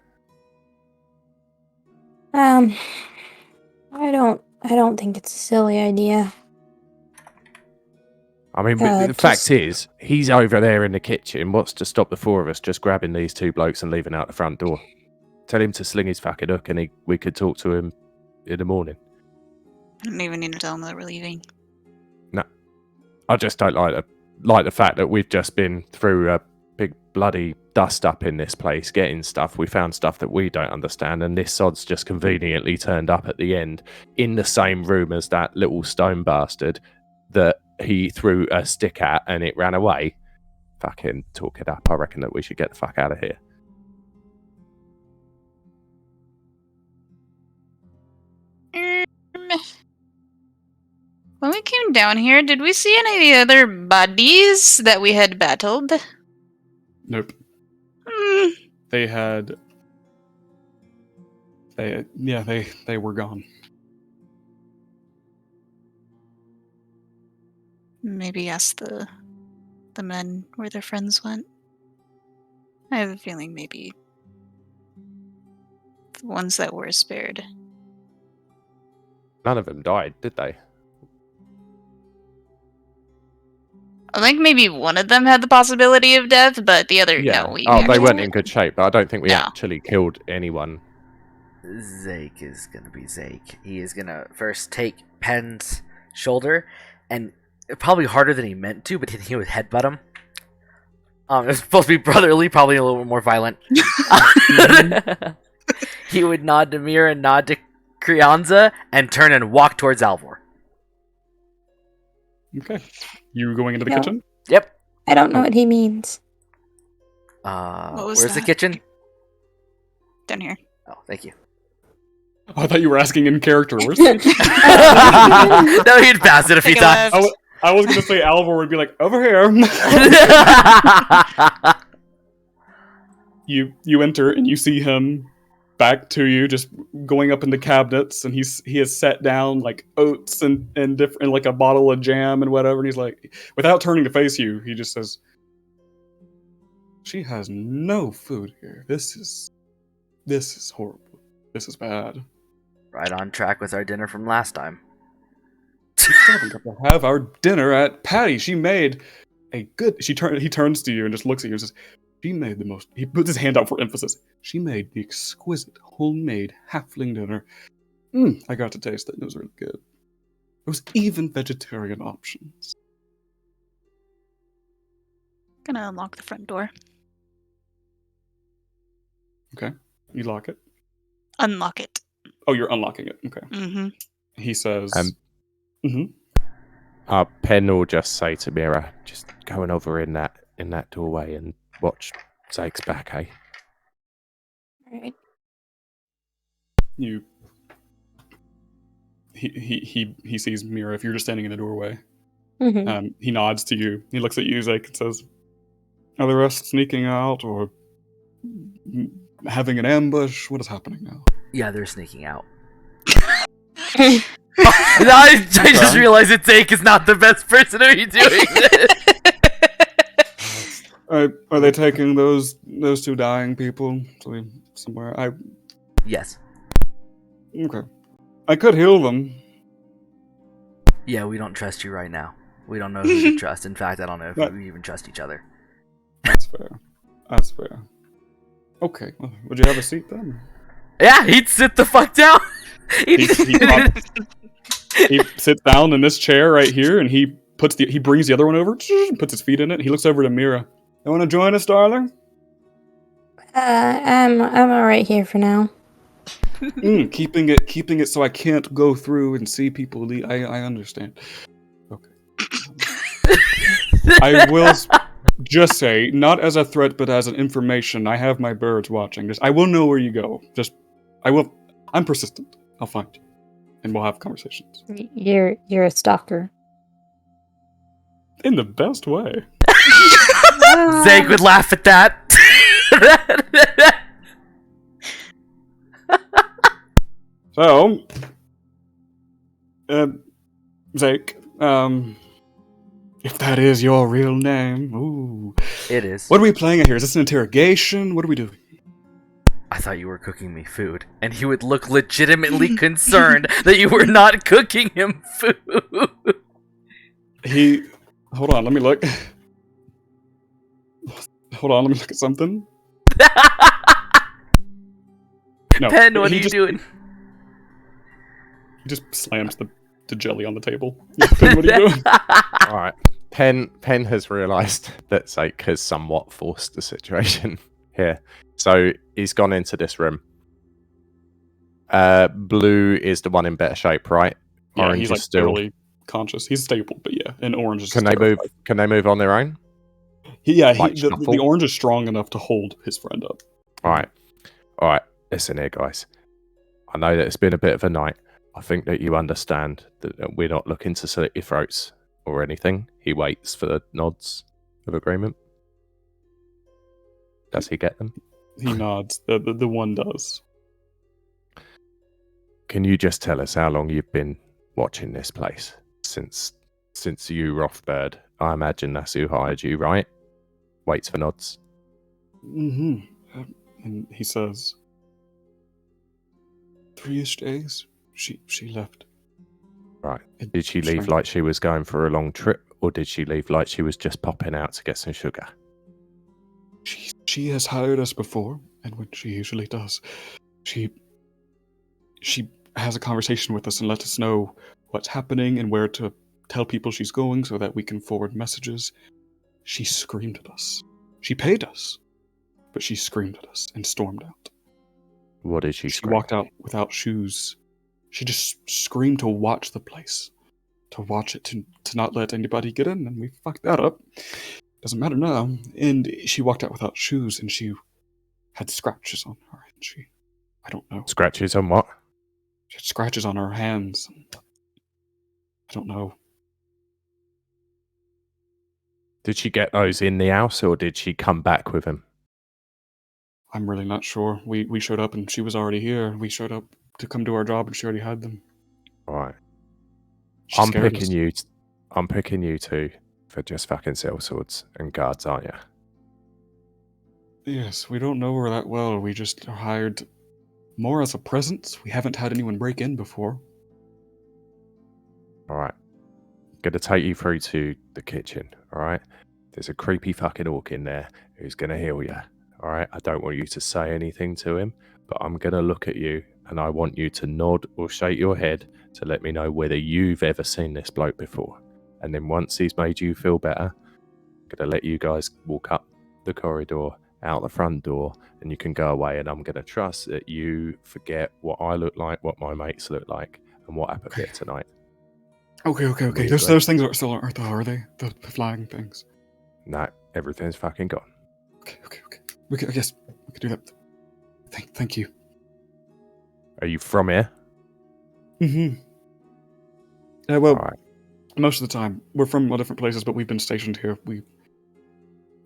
I don't think it's a silly idea. I mean, the fact is, he's over there in the kitchen. What's to stop the 4 of us just grabbing these 2 blokes and leaving out the front door? Tell him to sling his fucking hook, and we could talk to him in the morning. I don't even need to tell them that we're leaving. No, I just don't like the fact that we've just been through a big bloody dust up in this place, getting stuff. We found stuff that we don't understand, and this sod's just conveniently turned up at the end in the same room as that little stone bastard that he threw a stick at and it ran away. Fucking talk it up. I reckon that we should get the fuck out of here. When we came down here, did we see any of the other bodies that we had battled? Nope. Hmm. They had. They were gone. Maybe ask the men where their friends went. I have a feeling maybe the ones that were spared. None of them died, did they? I think maybe one of them had the possibility of death, but the other, no. We They actually- weren't in good shape, but I don't think we No. actually killed anyone. Zake is gonna be Zake. He is gonna first take Penn's shoulder, and probably harder than he meant to, but he would headbutt him. It's supposed to be brotherly, probably a little bit more violent. He would nod to Mira and nod to Crianza, and turn and walk towards Alvor. Okay. You going into the No. kitchen? Yep. I don't know what he means. What was Where's the that? kitchen? Down here. Oh, thank you. Oh, I thought you were asking in character. Where's No, he'd pass it a few Take a times. left. I was gonna say Alvor would be like, over here. You enter and you see him back to you, just going up in the cabinets, and he has set down like oats and different, like a bottle of jam and whatever, and he's like, without turning to face you, he just says, "She has no food here. This is horrible. This is bad. Right on track with our dinner from last time. We still haven't got to have our dinner at Patty. She made a good." He turns to you and just looks at you and says, She made the most. He puts his hand out for emphasis. She made the exquisite homemade halfling dinner. I got to taste it. It was really good. There was even vegetarian options. Gonna unlock the front door. Okay, you lock it. Unlock it. Oh, you're unlocking it. Okay. Mm-hmm. He says, Pen will just say to Mira, just going over in that doorway and watch Zake's back, eh? Alright. You. He sees Mira. If you're just standing in the doorway, Mm-hmm. he nods to you. He looks at you, Zake, and says, "Are the rest sneaking out or having an ambush? What is happening now?" Yeah, they're sneaking out. I just realized that Zake is not the best person to be doing this. Are they taking those two dying people to somewhere? Yes. Okay. I could heal them. Yeah, we don't trust you right now. We don't know who to trust. In fact, I don't know if we even trust each other. That's fair. That's fair. Okay. Well, would you have a seat then? Yeah, he'd sit the fuck down. He sits down in this chair right here, and he brings the other one over, puts his feet in it. He looks over to Mira. You want to join us, darling? I'm alright here for now. Keeping it so I can't go through and see people leave. I understand. Okay. I will just say, not as a threat, but as an information. I have my birds watching. I will know where you go. I'm persistent. I'll find you, and we'll have conversations. You're a stalker. In the best way. Zake would laugh at that. So, Zake, if that is your real name, ooh. It is. What are we playing at here? Is this an interrogation? What are we doing? I thought you were cooking me food, and he would look legitimately concerned that you were not cooking him food. Hold on, let me look. Hold on, let me look at something. No, Pen, what are you doing? He just slams the jelly on the table. Pen, what are you doing? All right. Pen has realised that Zake has somewhat forced the situation here. So he's gone into this room. Blue is the one in better shape, right? Yeah, Orange he's is like still... barely conscious. He's stable, but yeah, and orange is. Can they move on their own? The orange is strong enough to hold his friend up. All right. Listen here, guys. I know that it's been a bit of a night. I think that you understand that we're not looking to slit your throats or anything. He waits for the nods of agreement. Does he get them? He nods. The one does. Can you just tell us how long you've been watching this place? Since you, Rothbird. I imagine that's who hired you, right? Waits for nods. Mm-hmm. And he says, 3-ish days. She left. Right. Did she leave like she was going for a long trip, or did she leave like she was just popping out to get some sugar? She has hired us before, and when she usually does, she has a conversation with us and lets us know what's happening and where to tell people she's going so that we can forward messages. She screamed at us. She paid us, but she screamed at us and stormed out. What did she scream? She walked out without shoes. She just screamed to watch the place, to watch it, to not let anybody get in, and we fucked that up. Doesn't matter now. And she walked out without shoes, and she had scratches on her, and I don't know. Scratches on what? She had scratches on her hands. I don't know. Did she get those in the house, or did she come back with him? I'm really not sure. We showed up, and she was already here. We showed up to come do our job, and she already had them. All right. She I'm scared picking us. you. I'm picking you two for just fucking sellswords and guards, aren't you? Yes, we don't know her that well. We just are hired more as a presence. We haven't had anyone break in before. All right. Going to take you through to the kitchen. All right. There's a creepy fucking orc in there who's going to heal you. All right? I don't want you to say anything to him, but I'm going to look at you and I want you to nod or shake your head to let me know whether you've ever seen this bloke before. And then once he's made you feel better, I'm going to let you guys walk up the corridor, out the front door, and you can go away. And I'm going to trust that you forget what I look like, what my mates look like, and what happened here tonight. Okay. Really Those great. things are still aren't there, are they? The flying things. No, everything's fucking gone. Okay. I guess we could do that. Thank you. Are you from here? Mm-hmm. Well, All right. most of the time we're from all different places, but we've been stationed here. We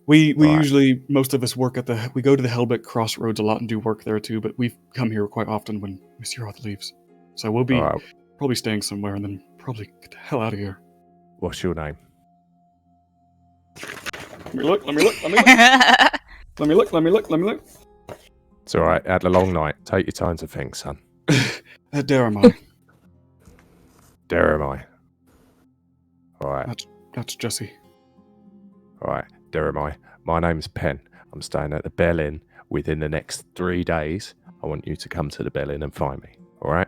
Right. usually, most of us work we go to the Helbeck Crossroads a lot and do work there too, but we've come here quite often when Monsieur Roth leaves. So we'll be All right. probably staying somewhere and then probably get the hell out of here. What's your name? Let me look. Let me look. It's all right. Had a long night. Take your time to think, son. Dare am I? There am I. All right. That's Jesse. All right. There am I. My name's Penn. I'm staying at the Bell Inn. Within the next 3 days, I want you to come to the Bell Inn and find me. All right?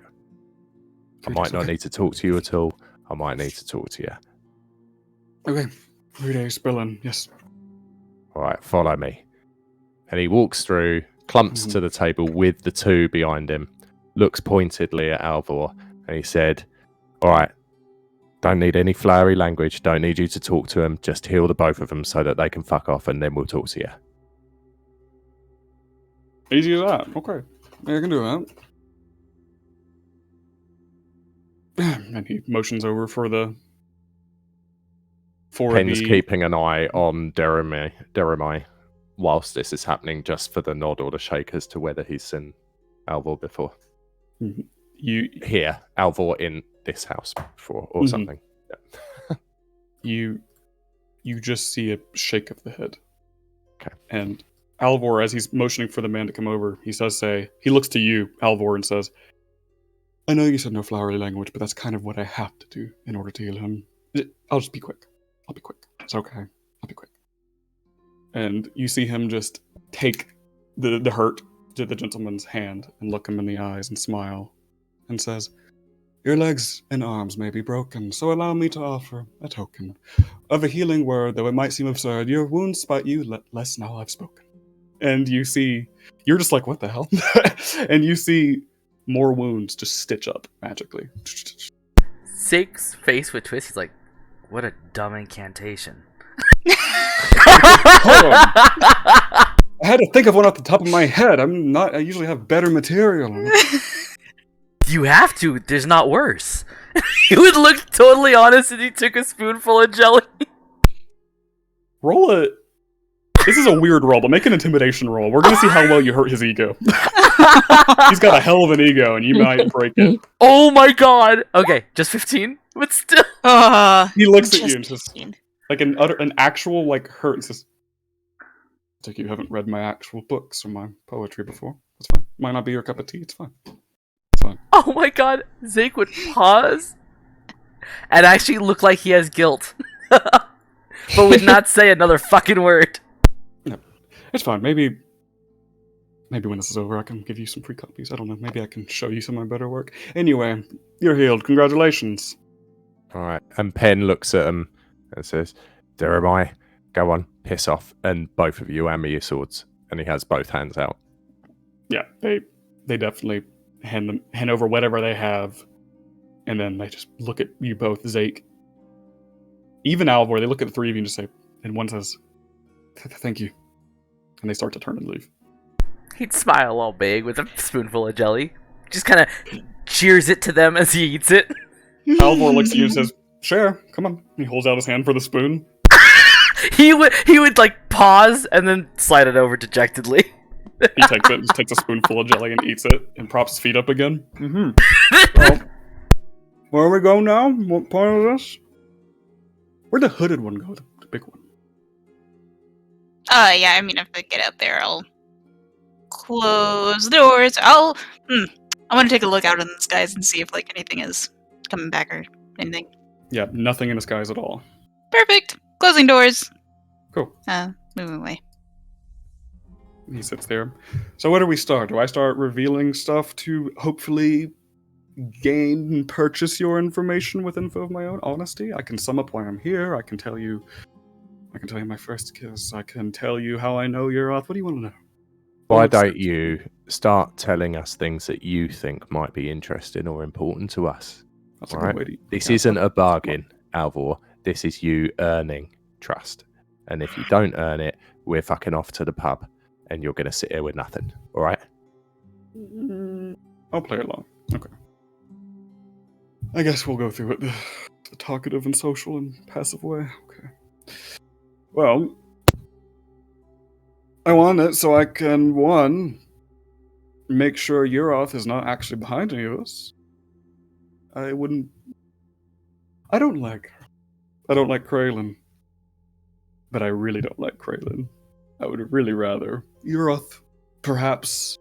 I might not need to talk to you at all. I might need to talk to you. Okay. 3 days, Berlin. Yes. All right. Follow me. And he walks through, clumps to the table with the two behind him, looks pointedly at Alvor, and he said, all right, don't need any flowery language, don't need you to talk to them, just heal the both of them so that they can fuck off and then we'll talk to you. Easy as that. Okay. Yeah, I can do that. And he motions over for Penn's the keeping an eye on Deremy whilst this is happening, just for the nod or the shake as to whether he's seen Alvor before. you Here, Alvor in this house before or something. Yeah. you just see a shake of the head. Okay. And Alvor, as he's motioning for the man to come over, he looks to you, Alvor, and says, I know you said no flowery language, but that's kind of what I have to do in order to heal him. I'll just be quick. I'll be quick. It's okay. I'll be quick. And you see him just take the hurt to the gentleman's hand and look him in the eyes and smile and says, your legs and arms may be broken, so allow me to offer a token of a healing word, though it might seem absurd. Your wounds spite you, less now I've spoken. And you see, you're just like, what the hell? And you see more wounds just stitch up magically. Sake's face would twist. He's like, what a dumb incantation. Hold on. I had to think of one off the top of my head. I usually have better material. You have to. There's not worse. He would look totally honest and he took a spoonful of jelly. Roll it. This is a weird roll, but make an intimidation roll. We're gonna see how well you hurt his ego. He's got a hell of an ego, and you might break it. Oh my god. Okay, just 15, but still. He looks at you and just says, like an actual like hurt. He says, "I think you haven't read my actual books or my poetry before. It's fine. Might not be your cup of tea. It's fine. It's fine." Oh my god. Zeke would pause and actually look like he has guilt. But would not say another fucking word. No, it's fine. Maybe when this is over, I can give you some free copies. I don't know. Maybe I can show you some of my better work. Anyway, you're healed. Congratulations. All right. And Penn looks at him and says, there am I. Go on, piss off. And both of you hand me your swords. And he has both hands out. Yeah, they definitely hand over whatever they have, and then they just look at you both, Zake. Even Alvor, they look at the three of you and just say, and one says, thank you. And they start to turn and leave. He'd smile all big with a spoonful of jelly. Just kind of cheers it to them as he eats it. Alvor looks at you and says, share, come on. He holds out his hand for the spoon. He would like pause and then slide it over dejectedly. He takes a spoonful of jelly and eats it and props his feet up again. Well, where we go now? What part of this? Where'd the hooded one go? The big one. Yeah, I mean, if I get out there, I'll close the doors. I want to take a look out in the skies and see if, like, anything is coming back or anything. Yeah, nothing in the skies at all. Perfect. Closing doors. Cool. Move away. He sits there. So where do we start? Do I start revealing stuff to hopefully gain and purchase your information with info of my own honesty? I can sum up why I'm here. I can tell you my first kiss. I can tell you how I know you're off. What do you want to know? Why What's don't it? you start telling us things that you think might be interesting or important to us? That's a Alright. good way to. This yeah, isn't okay. a bargain, Alvor. This is you earning trust. And if you don't earn it, we're fucking off to the pub and you're going to sit here with nothing. All right? I'll play along. Okay. I guess we'll go through it the talkative and social and passive way. Okay. Well, I want it so I can, one, make sure Yuroth is not actually behind any of us. I don't like her. I don't like Kraylin. But I really don't like Kraylin. I would really rather Yuroth, perhaps.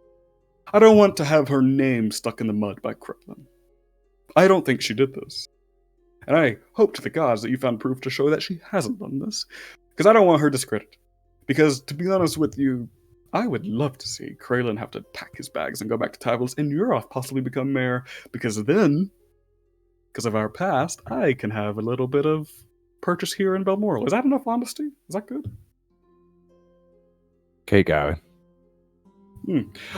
I don't want to have her name stuck in the mud by Kraylin. I don't think she did this. And I hope to the gods that you found proof to show that she hasn't done this. Because I don't want her discredited. Because, to be honest with you, I would love to see Kraylin have to pack his bags and go back to Tyvils and Yuroth possibly become mayor. Because then, because of our past, I can have a little bit of purchase here in Balmoral. Is that enough honesty? Is that good? Keep going.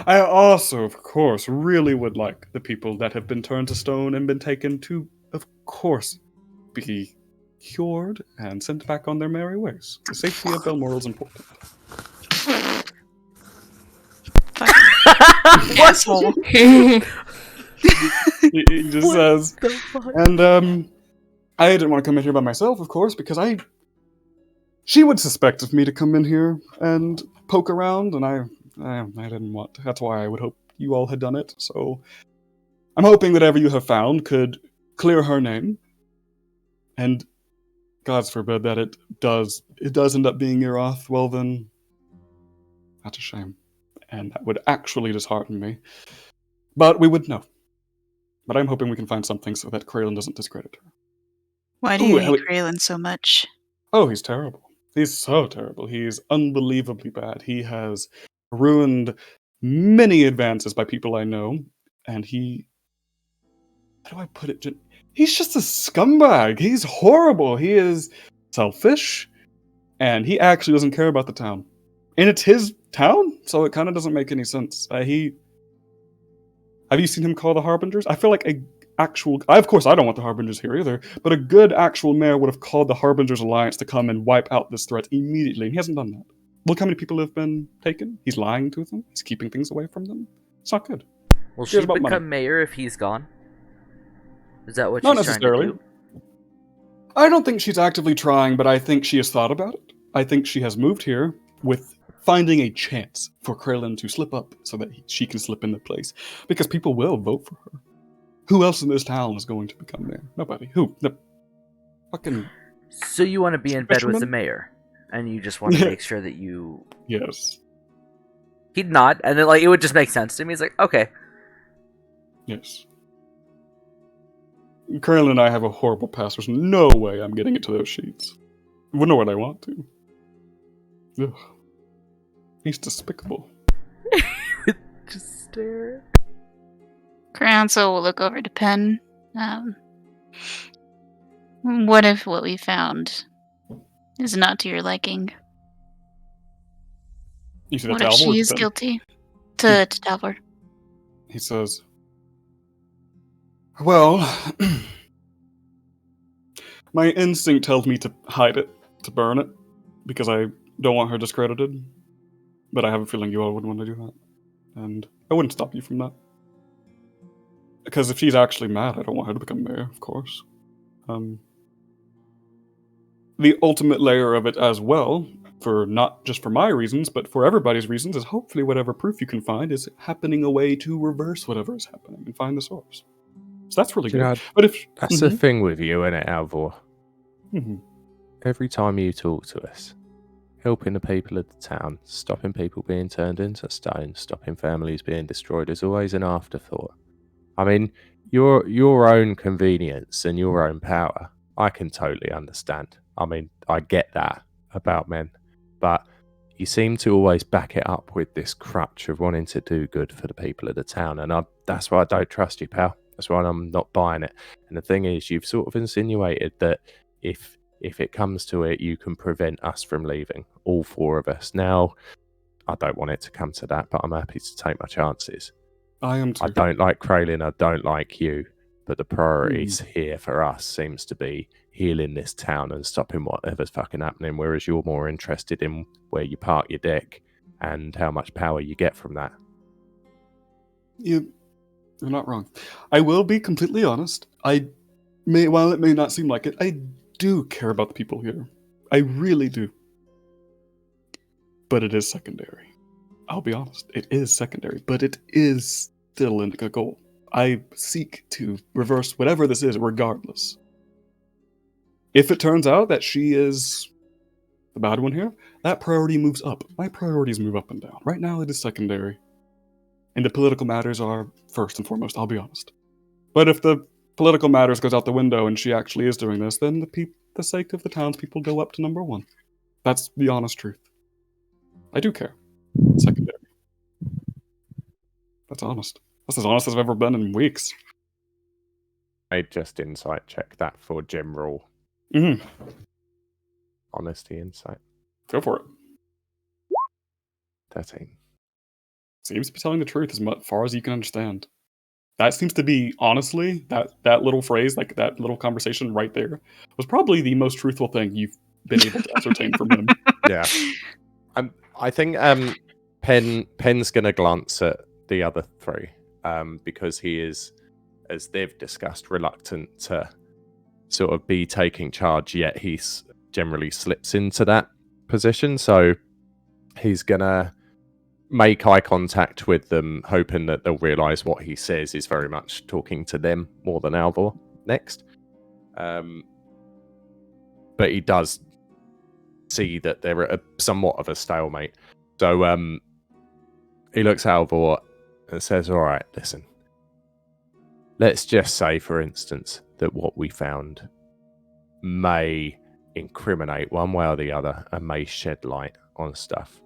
I also, of course, really would like the people that have been turned to stone and been taken to, of course, be cured and sent back on their merry ways. The safety of Balmoral is important. Asshole. He just says, The fuck? and I didn't want to come in here by myself, of course, because she would suspect of me to come in here and poke around, and I didn't want to. That's why I would hope you all had done it. So I'm hoping whatever you have found could clear her name, and God's forbid that it does end up being Yuroth. Well then, that's a shame, and that would actually dishearten me. But we would know. But I'm hoping we can find something so that Kraylin doesn't discredit her. Why do you Ooh, hate Ellie- Kraylin so much? Oh, he's terrible. He's so terrible. He's unbelievably bad. He has ruined many advances by people I know, and how do I put it? He's just a scumbag. He's horrible. He is selfish, and he actually doesn't care about the town. And it's his town, so it kind of doesn't make any sense. Have you seen him call the Harbingers? I feel like of course I don't want the Harbingers here either, but a good actual mayor would have called the Harbingers Alliance to come and wipe out this threat immediately, and he hasn't done that. Look how many people have been taken. He's lying to them. He's keeping things away from them. It's not good. Will Here's she about become money. mayor if he's gone? Is that what Not she's trying to necessarily. do? I don't think she's actively trying, but I think she has thought about it. I think she has moved here with finding a chance for Kraylin to slip up so that she can slip into place. Because people will vote for her. Who else in this town is going to become mayor? Nobody. Who? The fucking... So you want to be in bed with the Fisherman? mayor, and you just want to make sure that you... Yes. He'd nod, and then it would just make sense to me. He's like, okay. Yes. Kraylin and I have a horrible past. There's no way I'm getting into those sheets. Well, nor would I want to. Ugh. He's despicable. Just stare. Crianzo will look over to Penn. What if what we found is not to your liking? You see What that if Talbot? she is guilty? To Talbot. He says, well, my instinct tells me to hide it, to burn it, because I don't want her discredited. But I have a feeling you all wouldn't want to do that. And I wouldn't stop you from that. Because if she's actually mad, I don't want her to become mayor, of course. The ultimate layer of it as well, for not just for my reasons, but for everybody's reasons, is hopefully whatever proof you can find is happening a way to reverse whatever is happening and find the source. So that's really Do you good. know, But if that's the thing with you, innit, Alvor? Mhm. Every time you talk to us, helping the people of the town, stopping people being turned into stone, stopping families being destroyed is always an afterthought. I mean, your own convenience and your own power, I can totally understand. I mean, I get that about men. but you seem to always back it up with this crutch of wanting to do good for the people of the town, and that's why I don't trust you, pal. That's why I'm not buying it. And the thing is, you've sort of insinuated that if it comes to it, you can prevent us from leaving, all four of us. Now, I don't want it to come to that, but I'm happy to take my chances. I am too. I don't like Kraylin, I don't like you, but the priorities here for us seems to be healing this town and stopping whatever's fucking happening, whereas you're more interested in where you park your deck and how much power you get from that. You're not wrong. I will be completely honest. While it may not seem like it, I do care about the people here. I really do. But it is secondary. I'll be honest. It is secondary, but it is still a goal. I seek to reverse whatever this is, regardless. If it turns out that she is the bad one here, that priority moves up. My priorities move up and down. Right now, it is secondary. And the political matters are first and foremost, I'll be honest. But if the political matters goes out the window and she actually is doing this, then the sake of the townspeople go up to number one. That's the honest truth. I do care. Secondary. That's honest. That's as honest as I've ever been in weeks. I just insight check that for general honesty insight. Go for it. 13. Seems to be telling the truth as far as you can understand. That seems to be, honestly, that little phrase, like that little conversation right there, was probably the most truthful thing you've been able to ascertain from him. Yeah. I think Penn's going to glance at the other three because he is, as they've discussed, reluctant to sort of be taking charge, yet he generally slips into that position. So he's going to make eye contact with them, hoping that they'll realise what he says is very much talking to them more than Alvor next. But he does see that they're at somewhat of a stalemate. So he looks at Alvor and says, all right, listen. Let's just say, for instance, that what we found may incriminate one way or the other and may shed light on stuff.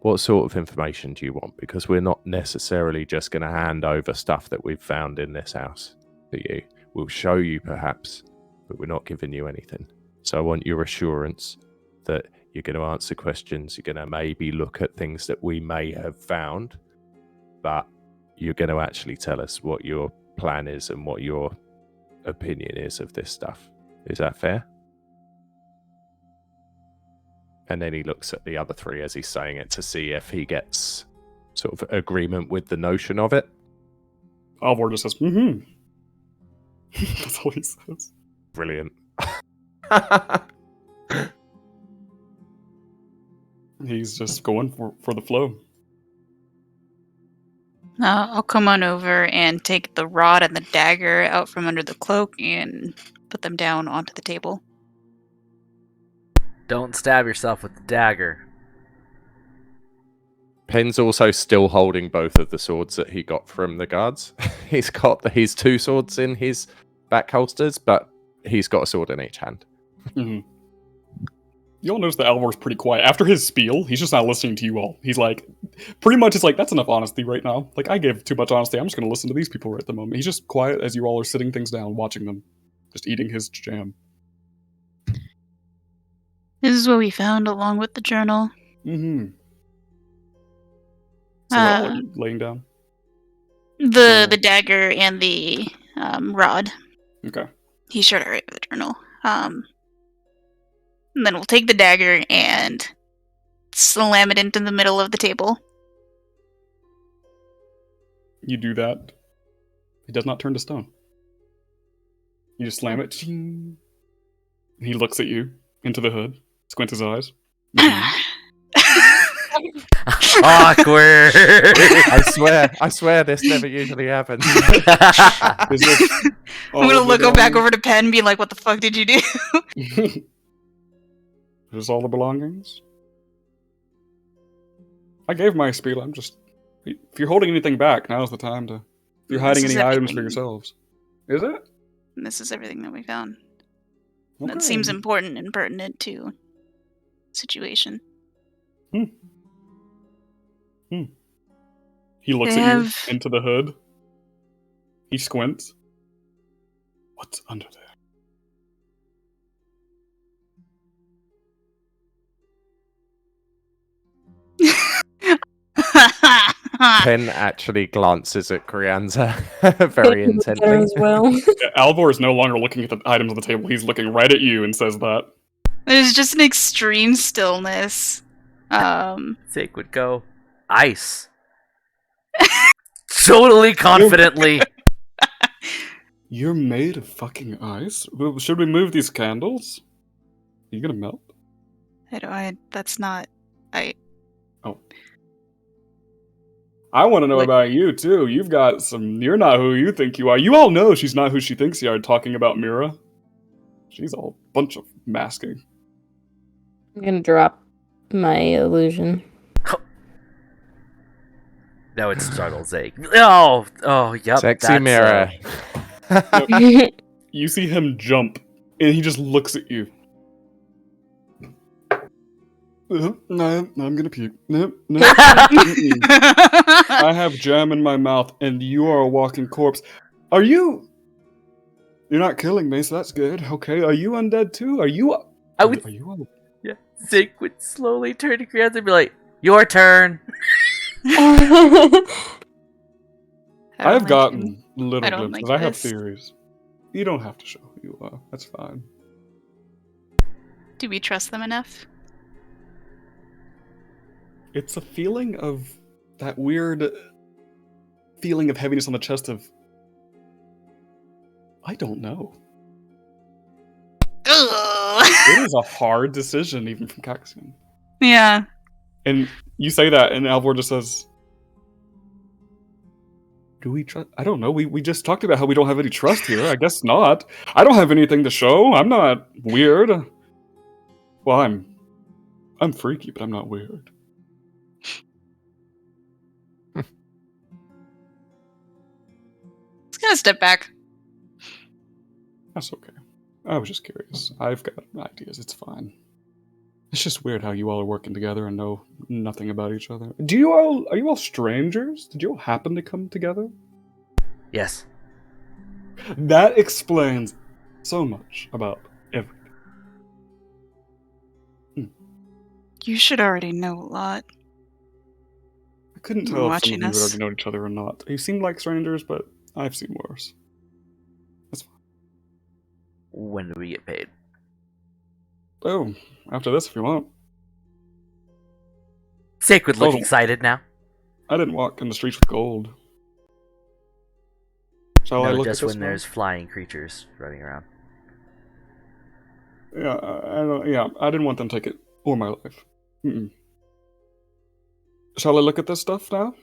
What sort of information do you want? Because we're not necessarily just going to hand over stuff that we've found in this house to you. We'll show you perhaps, but we're not giving you anything. So I want your assurance that you're going to answer questions. You're going to maybe look at things that we may have found, but you're going to actually tell us what your plan is and what your opinion is of this stuff. Is that fair? And then he looks at the other three as he's saying it to see if he gets sort of agreement with the notion of it. Alvor just says, That's all he says. Brilliant. He's just going for the flow. I'll come on over and take the rod and the dagger out from under the cloak and put them down onto the table. Don't stab yourself with the dagger. Penn's also still holding both of the swords that he got from the guards. He's got his two swords in his back holsters, but he's got a sword in each hand. Mm-hmm. You'll notice that Alvor's pretty quiet. After his spiel, he's just not listening to you all. He's like, pretty much it's like, that's enough honesty right now. Like, I gave too much honesty. I'm just going to listen to these people right at the moment. He's just quiet as you all are sitting things down, watching them, just eating his jam. This is what we found along with the journal. Mm-hmm. So what all are you laying down? The dagger and the rod. Okay. He shared it right with the journal. And then we'll take the dagger and slam it into the middle of the table. You do that. It does not turn to stone. You just slam it. Ching. And he looks at you into the hood, squints his eyes. Awkward. I swear this never usually happens. Is this I'm gonna all go back over to Penn and be like, what the fuck did you do? Is this all the belongings? I gave my spiel. I'm just... If you're holding anything back, now's the time to... If you're hiding any items for yourselves. Is it? This is everything that we found. Okay. That seems important and pertinent to the situation. Hmm. Hmm. He looks They at have- you into the hood. He squints. What's under there? Ken actually glances at Crianza very intently. As well. Yeah, Alvor is no longer looking at the items on the table. He's looking right at you and says that. There's just an extreme stillness. Zake would go, ice. Totally confidently. You're made of fucking ice? Should we move these candles? Are you gonna melt? That's not. I. Oh. I want to know What? about you, too. You've got some... You're not who you think you are. You all know she's not who she thinks you are, talking about Mira. She's a whole bunch of masking. I'm gonna drop my illusion. No, it startled Zake. Oh, yep. Sexy that's, mirror. You see him jump, and he just looks at you. No, I'm gonna puke. No. Mm-mm. I have jam in my mouth, and you are a walking corpse. Are you? You're not killing me, so that's good. Okay, are you undead too? Are you? I would. Are you? Yeah, Zake would slowly turn to Crianza and be like, "Your turn." I have like gotten him. little I don't glimpses. like I have this. theories. You don't have to show who you are. That's fine. Do we trust them enough? It's a feeling of that weird feeling of heaviness on the chest of I don't know. Ugh. It is a hard decision, even from Caxian. Yeah. And you say that, and Alvor just says, do we trust? I don't know. We just talked about how we don't have any trust here. I guess not. I don't have anything to show. I'm not weird. Well, I'm freaky, but I'm not weird. It's gonna step back. That's okay. I was just curious. I've got ideas. It's fine. It's just weird how you all are working together and know nothing about each other. Are you all strangers? Did you all happen to come together? Yes. That explains so much about everything. You should already know a lot. I couldn't You're tell if some of watching you had us. already known each other or not. You seemed like strangers, but I've seen worse. That's fine. When do we get paid? Oh, after this, if you want. Zake would look Oh. excited now. I didn't walk in the streets with gold. Shall I No, look just at this when there's flying creatures running around. Yeah, I didn't want them to take it or my life. Mm-mm. Shall I look at this stuff now?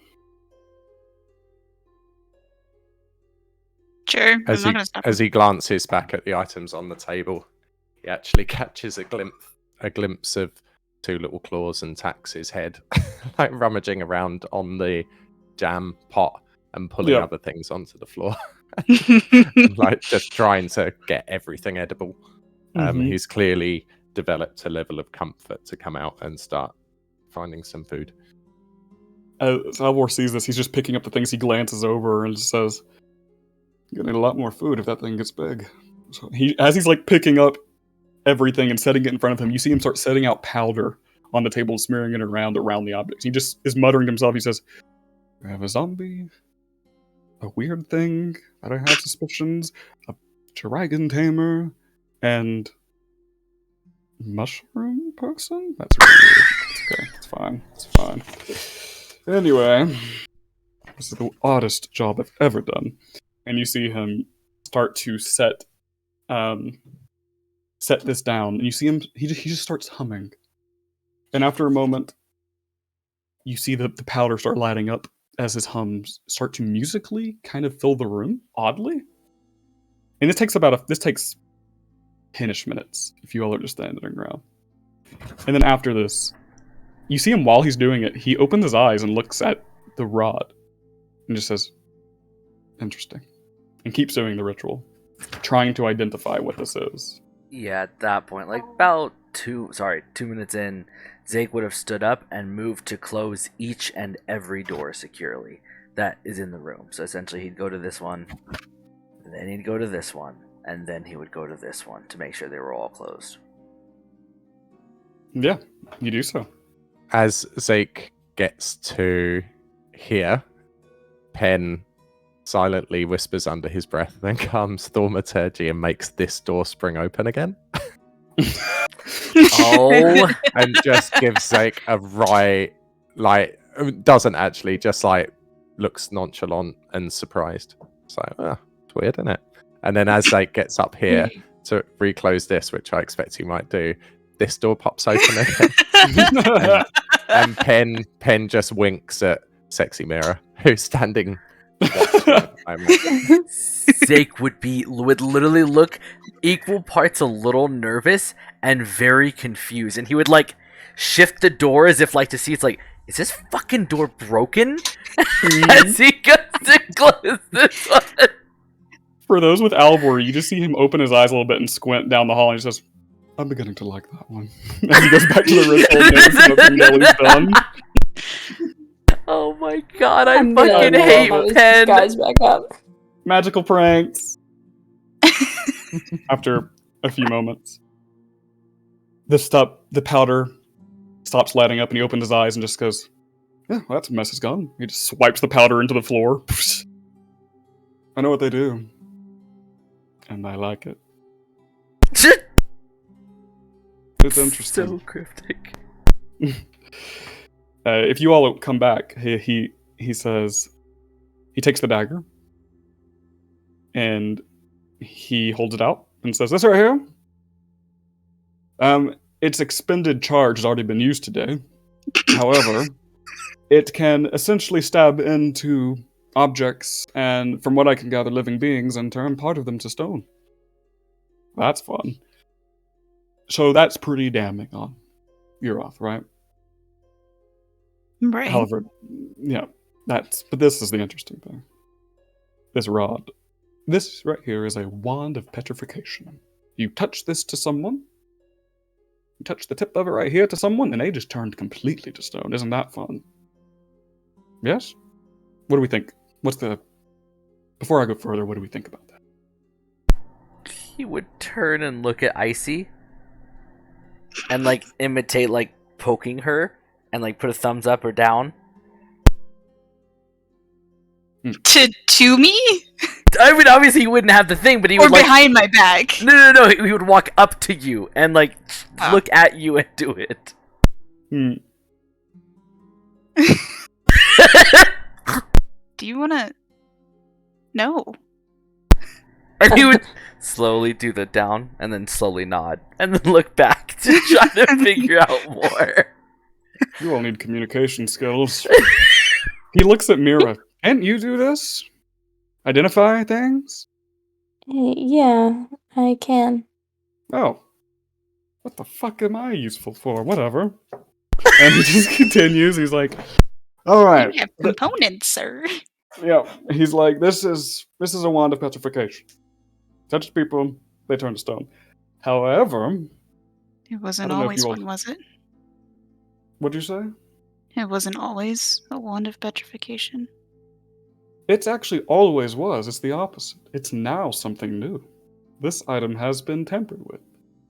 Sure. I'm As not he gonna stop. as he glances back at the items on the table, he actually catches a glimpse of two little claws and tacks his head, like rummaging around on the jam pot and pulling Yeah. other things onto the floor, and, like just trying to get everything edible. Mhm. He's clearly developed a level of comfort to come out and start finding some food. As Alvor sees this, he's just picking up the things. He glances over and just says, "You're gonna need a lot more food if that thing gets big." So as he's like picking up everything and setting it in front of him, you see him start setting out powder on the table and smearing it around the objects. He just is muttering to himself. He says, "We have a zombie, a weird thing that I have suspicions, a dragon tamer, and mushroom person." That's really weird. It's okay. It's fine. It's fine. Anyway, this is the oddest job I've ever done. And you see him start to set this down, and you see him. He just starts humming. And after a moment, you see the powder start lighting up as his hums start to musically kind of fill the room, oddly. And this takes 10ish minutes if you all are just standing around. And then after this, you see him while he's doing it, he opens his eyes and looks at the rod and just says, "Interesting." And keeps doing the ritual, trying to identify what this is. Yeah, at that point, like about 2 minutes in, Zake would have stood up and moved to close each and every door securely that is in the room. So essentially, he'd go to this one, and then he'd go to this one, and then he would go to this one to make sure they were all closed. Yeah, you do so. As Zake gets to here, Pen silently whispers under his breath, then comes Thaumaturgy and makes this door spring open again. Oh, And just gives Zake a right, like, doesn't actually, just like looks nonchalant and surprised. So, it's weird, isn't it? And then as Zake gets up here to reclose this, which I expect he might do, this door pops open again. and Pen just winks at Sexy Mirror, who's standing watching at the moment. Zake would literally look equal parts a little nervous and very confused, and he would like shift the door as if like to see it's like, is this fucking door broken? As he goes to close this one. For those with Alvor, you just see him open his eyes a little bit and squint down the hall, and he says, I'm beginning to like that one. And he goes back to the ritual dance until he's done. Oh my god, I I'm gonna fucking roll hate my Pen. guys back up. Magical pranks. After a few moments, the powder stops lighting up, and he opens his eyes and just goes, "Yeah, well, that mess is gone." He just swipes the powder into the floor. I know what they do, and I like it. It's interesting. So cryptic. If you all come back, he says, he takes the dagger and he holds it out and says, "This right here, its expended charge has already been used today. However, it can essentially stab into objects and, from what I can gather, living beings and turn part of them to stone. That's fun. So that's pretty damning on Uroth, right? Right. However, yeah, but this is the interesting thing. This rod. This right here is a wand of petrification. You touch this to someone, you touch the tip of it right here to someone, and they just turned completely to stone. Isn't that fun? Yes? What do we think? Before I go further, what do we think about that? He would turn and look at Icy and like imitate like poking her and like put a thumbs up or down. To me? I mean, obviously he wouldn't have the thing, but he Or would like behind my back? no. He would walk up to you and like Oh. look at you and do it. Do you wanna... No. And he would slowly do the down and then slowly nod and then look back to try to figure out more. You all need communication skills. He looks at Mira. Can't you do this? Identify things? Yeah, I can. Oh. What the fuck am I useful for? Whatever. And he just continues. He's like, alright. You have components, sir. Yeah. He's like, this is a wand of petrification. Touch people, they turn to stone. However, It wasn't I don't know if always you all- one, was it? what'd you say? It wasn't always a wand of petrification. It's actually always was. It's the opposite. It's now something new. This item has been tampered with.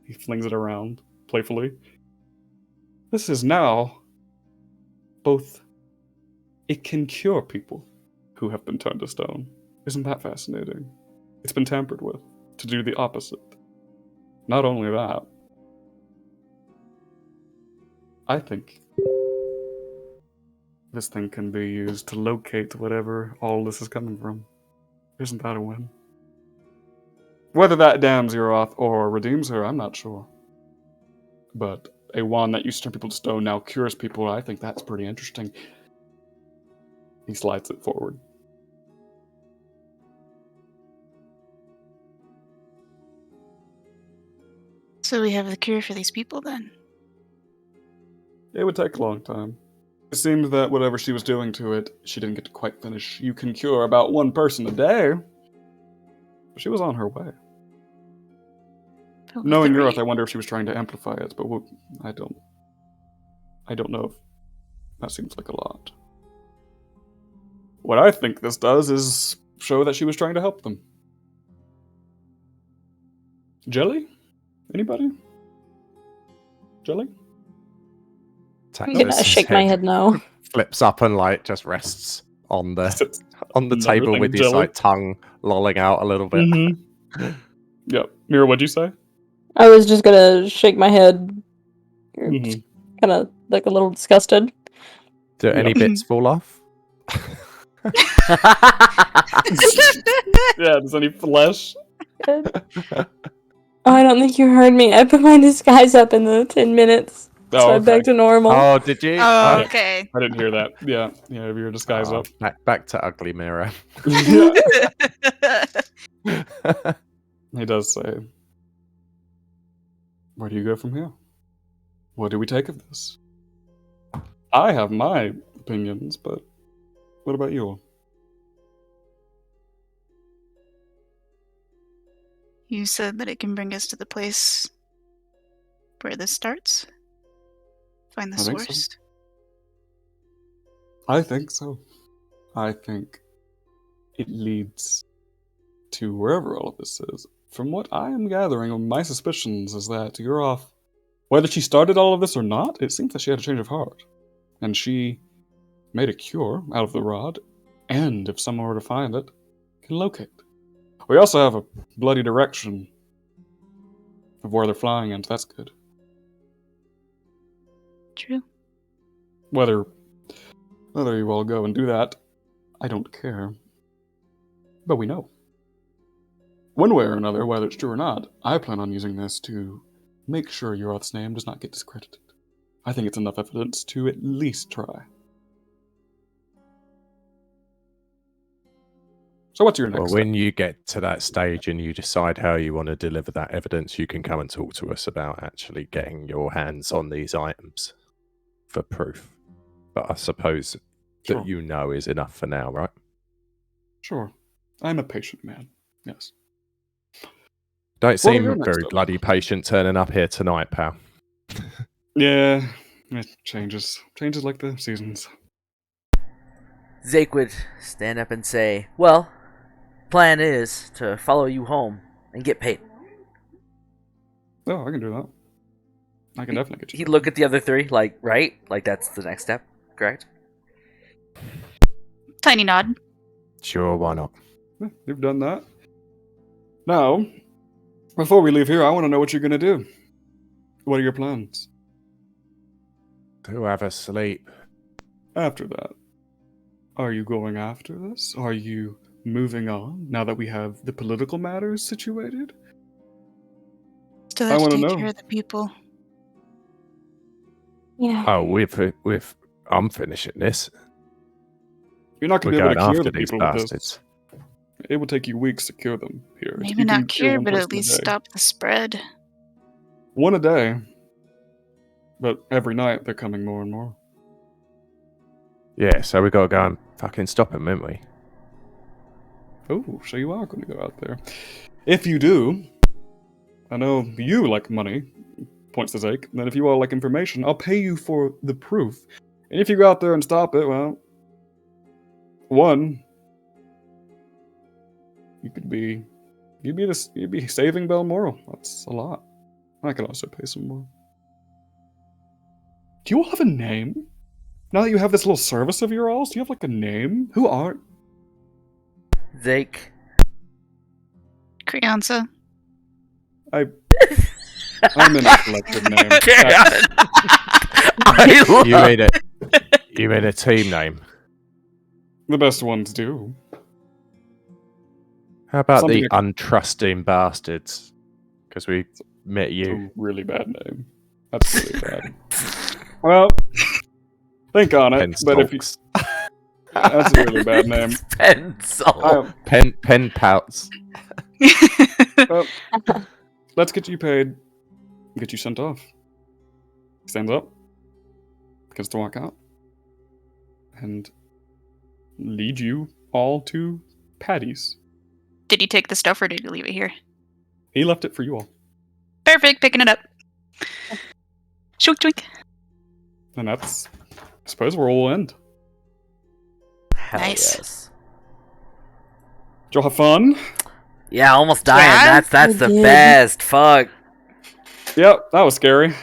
He flings it around playfully. This is now both. It can cure people who have been turned to stone. Isn't that fascinating? It's been tampered with to do the opposite. Not only that, I think this thing can be used to locate whatever all this is coming from. Isn't that a win? Whether that damns Uroth or redeems her, I'm not sure. But a wand that used to turn people to stone now cures people, I think that's pretty interesting. He slides it forward. So we have the cure for these people then. It would take a long time. It seemed that whatever she was doing to it, she didn't get to quite finish. You can cure about one person a day. But she was on her way. But with Knowing the Uroth, rate- I wonder if she was trying to amplify it, but I don't. I don't know if that seems like a lot. What I think this does is show that she was trying to help them. Jelly? Anybody? Jelly? I'm gonna shake my head no. Flips up and like just rests on the Sits table everything with his jelly. like tongue lolling out a little bit. Mm-hmm. Yep. Mira, what'd you say? I was just gonna shake my head, Mhm. kind of like a little disgusted. Do any bits fall off? Yeah, does any flesh? Oh, I don't think you heard me. I put my disguise up in the 10 minutes, so Oh, I'm back okay. to normal. Oh, did you? Oh, Yeah. okay. I didn't hear that. Yeah, if you're disguised up. Back to ugly mirror. Yeah, he does say, where do you go from here? What do we take of this? I have my opinions, but what about you all? You said that it can bring us to the place where this starts? Find the I think so. source? I think so. I think it leads to wherever all of this is. From what I am gathering, my suspicions is that you're off. Whether she started all of this or not, it seems that she had a change of heart. And she made a cure out of the rod, and if someone were to find it, can locate. We also have a bloody direction of where they're flying into. That's good. True. Whether you all go and do that, I don't care. But we know. One way or another, whether it's true or not, I plan on using this to make sure Yoroth's name does not get discredited. I think it's enough evidence to at least try. So what's your next Well, step? when you get to that stage and you decide how you want to deliver that evidence, you can come and talk to us about actually getting your hands on these items for proof. But I suppose Sure. that you know is enough for now, right? Sure. I'm a patient man. Yes. Don't What are seem your next very steps? bloody patient turning up here tonight, pal. Yeah, it changes. Changes like the seasons. Zake would stand up and say, well, plan is to follow you home and get paid. Oh, I can do that. I can definitely get you. He'd look at the other three, like, right? Like, that's the next step, correct? Tiny nod. Sure, why not? Yeah, you've done that. Now, before we leave here, I want to know what you're going to do. What are your plans? To have a sleep. After that, are you going after this? Are you moving on now that we have the political matters situated? Still I have to wanna take know. care of the people. Yeah. Oh, with I'm finishing this. You're not going We're to be able going to cure after the these people with this. bastards. It will take you weeks to cure them here. Maybe You can not cure cure, one but at person a least day. stop the spread. One a day. But every night they're coming more and more. Yeah, so we got to go and fucking stop him, haven't we? Oh, so you are going to go out there. If you do, I know you like money, points to Zake. Then if you all like information, I'll pay you for the proof. And if you go out there and stop it, well, one, you'd be saving Balmoral. That's a lot. I can also pay some more. Do you all have a name? Now that you have this little service of your alls, do you have like a name? Who are? Zake. Creonza. I'm in a collective name. You made a team name. The best ones do. How about Something the untrusting bastards? Because we met you. A really bad name. That's really bad. Well, think on it. But if you, that's a really bad name. Pencil. Pen pouts. Well, let's get you paid. Get you sent off. Stands up. Begins to walk out. And lead you all to Patty's. Did he take the stuff or did he leave it here? He left it for you all. Perfect, picking it up. Shwink, shwink. And that's, I suppose, where we'll end. Hell Nice. yes. Did y'all have fun? Yeah, almost dying. Yeah, That's the did. best. Fuck. Yep, that was scary.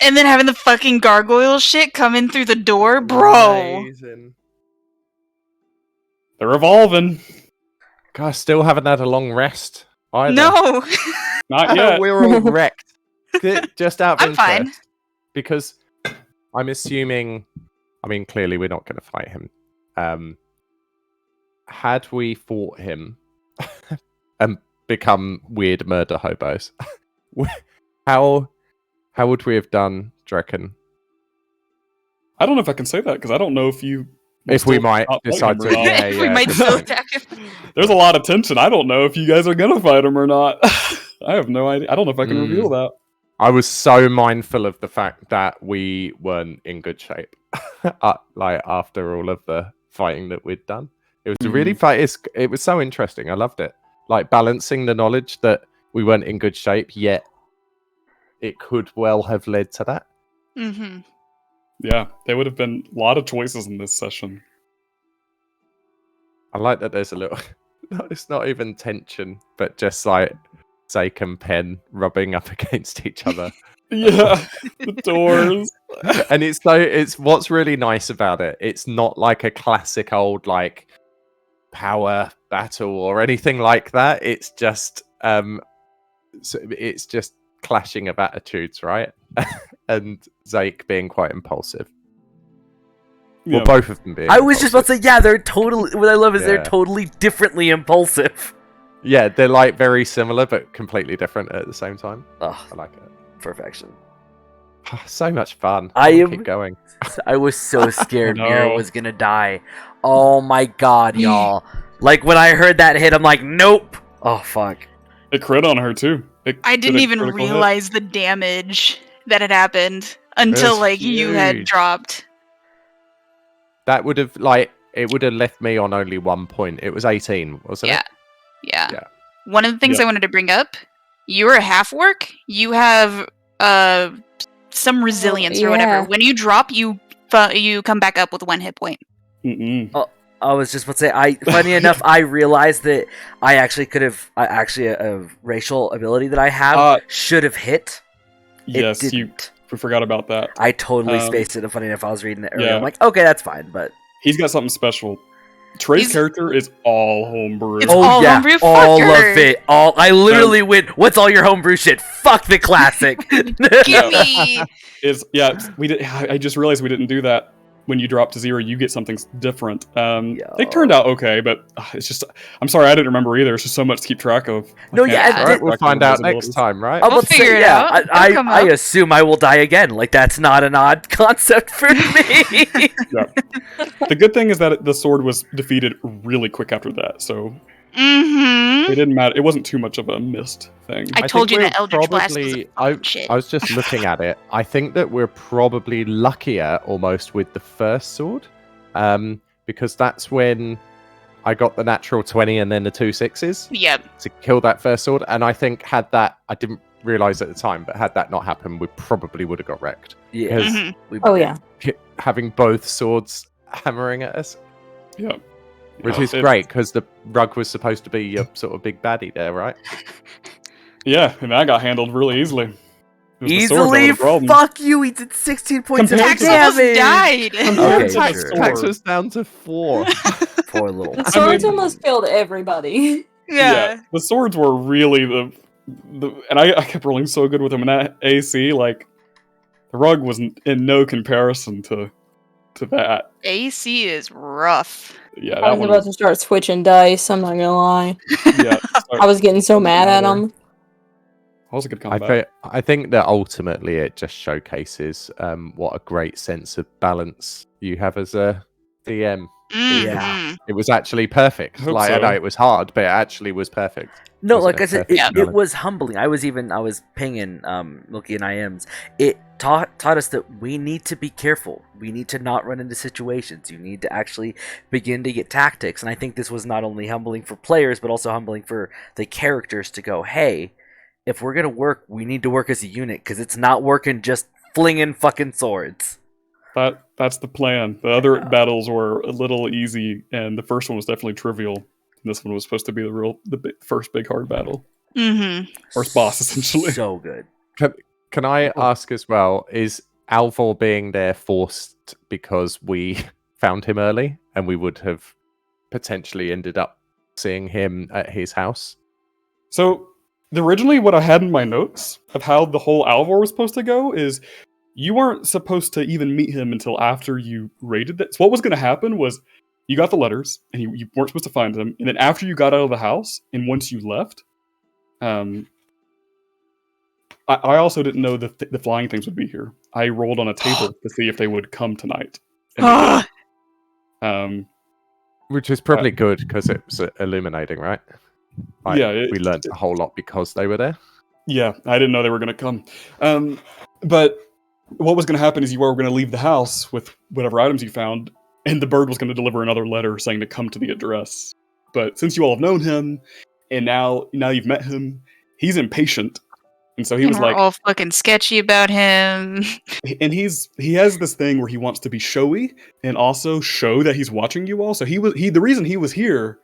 And then having the fucking gargoyle shit come in through the door, bro. Amazing. They're evolving. Guys, still haven't had a long rest either. No. Not yet. We're all wrecked. Just out of I'm fine. interest, because I'm assuming. I mean, clearly we're not going to fight him. Had we fought him and become weird murder hobos, how would we have done? Do you reckon? I don't know if I can say that because I don't know if you. If we still might not fight decide him to, or not. yeah, we might good still point. attack him. There's a lot of tension. I don't know if you guys are gonna fight him or not. I have no idea. I don't know if I can reveal that. I was so mindful of the fact that we weren't in good shape, like after all of the fighting that we'd done. It was really fun. It was so interesting. I loved it. Like balancing the knowledge that we weren't in good shape, yet it could well have led to that. Mm-hmm. Yeah, there would have been a lot of choices in this session. I like that there's a little. It's not even tension, but just like Zake and Pen rubbing up against each other. Yeah, the doors. And it's what's really nice about it. It's not like a classic old like power battle or anything like that. It's just clashing of attitudes, right? And Zake being quite impulsive. Well, Yeah. both of them being. I was just about to say, yeah, they're totally. What I love is they're Yeah. totally differently impulsive. Yeah, they're like very similar but completely different at the same time. Oh, I like it. perfection. So much fun. I wanna am- keep going. I was so scared No. Mira was gonna die. Oh my god, y'all. Like when I heard that hit, I'm like, nope. Oh fuck. It crit on her too. I did didn't a even critical hit. realize the damage that had happened until was like you had huge. dropped. That would have it would have left me on only 1 point. It was 18, wasn't Yeah. it? Yeah. Yeah. One of the things Yeah. I wanted to bring up, you're a half work. You have some resilience or whatever. yeah. When you drop, you come back up with 1 hit point. Mm-mm. I was just about to say, funny enough, I realized that I actually could have, a racial ability that I have should have hit. It Yes, didn't. we forgot about that. I totally Um, spaced it. And funny enough, I was reading it earlier. yeah. I'm like, okay, that's fine, but He's got something special. Trey's He's- character is all homebrew. It's all homebrew? all Fucker. of it. All I literally went. What's all your homebrew shit? Fuck the classic. Give me. We did. I just realized we didn't do that. When you drop to 0, you get something different. It turned out okay, but it's just. I'm sorry, I didn't remember either. It's just so much to keep track of. No, I can't yeah, keep and All track right, we'll of find those out next abilities. time, right? I'm We'll about to say, figure it yeah, out. It'll I come I up. assume I will die again. Like that's not an odd concept for me. The good thing is that the sword was defeated really quick after that, so Mm-hmm. it didn't matter. It wasn't too much of a missed thing. I told think you we're that Eldritch Blast was a I, fucking shit. I was just looking at it. I think that we're probably luckier almost with the first sword, because that's when I got the natural 20 and then the 2 6s Yep. to kill that first sword. And I think had that, I didn't realize at the time, but had that not happened, we probably would have got wrecked. Yeah. Because Mhm. Oh yeah. having both swords hammering at us, Yeah. which Yeah, is it- great because the rug was supposed to be your sort of big baddie there, right? Yeah, and that got handled really easily. It was the sword that Easily, was the problem. fuck you. He did 16 points of Compared Tax to almost damage. died. Okay, tax, sure. tax was down to 4. Poor little. The swords mean- almost killed everybody. Yeah. The swords were really the and I kept rolling so good with them in that AC. Like the rug was in no comparison to that. AC is rough. Yeah, I that was one about was, to start switching dice. I'm not gonna lie. yeah, I was getting so mad at them. that was a good combat. I think that ultimately it just showcases what a great sense of balance you have as a DM. Mhm. It was actually perfect. I hope Like I so. know it was hard, but it actually was perfect. No, Wasn't like I it said, perfect it balance? was humbling. I was pinging Milky and IMs. It taught us that we need to be careful. We need to not run into situations. You need to actually begin to get tactics. And I think this was not only humbling for players, but also humbling for the characters to go, hey, if we're gonna work, we need to work as a unit because it's not working just flinging fucking swords. That's the plan. The other battles were a little easy, and the first one was definitely trivial. And this one was supposed to be the first big hard battle. Mm-hmm. Or boss, essentially. So good. Can I ask as well, is Alvor being there forced because we found him early and we would have potentially ended up seeing him at his house? So, originally what I had in my notes of how the whole Alvor was supposed to go is you weren't supposed to even meet him until after you raided it. So what was going to happen was you got the letters and you weren't supposed to find them. And then after you got out of the house and once you left, I also didn't know that the flying things would be here. I rolled on a table to see if they would come tonight. And they did. Which is probably good because it was illuminating, right? Like, yeah. We learned a whole lot because they were there. Yeah, I didn't know they were going to come. But what was going to happen is you were going to leave the house with whatever items you found, and the bird was going to deliver another letter saying to come to the address. But since you all have known him, and now you've met him, he's impatient. And so he was like, all fucking sketchy about him. And he has this thing where he wants to be showy and also show that he's watching you all. So the reason he was here,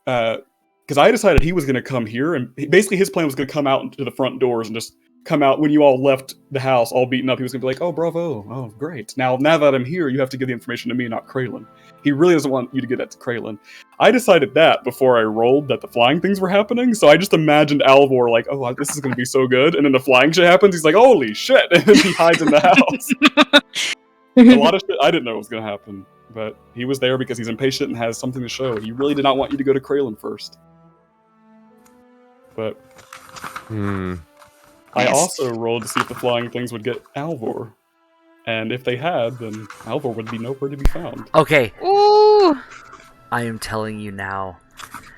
because I decided he was going to come here, and basically his plan was going to come out to the front doors and just come out when you all left the house all beaten up. He was going to be like, oh, bravo, oh, great. Now that I'm here, you have to give the information to me, not Kraylin. He really doesn't want you to get that to Kraylin. I decided that before I rolled that the flying things were happening, so I just imagined Alvor like, oh, this is going to be so good, and then the flying shit happens, he's like, holy shit, and then he hides in the house. A lot of shit I didn't know was going to happen, but he was there because he's impatient and has something to show. He really did not want you to go to Kraylin first. But I also rolled to see if the flying things would get Alvor. And if they had, then Alvor would be nowhere to be found. Okay. Ooh. I am telling you now.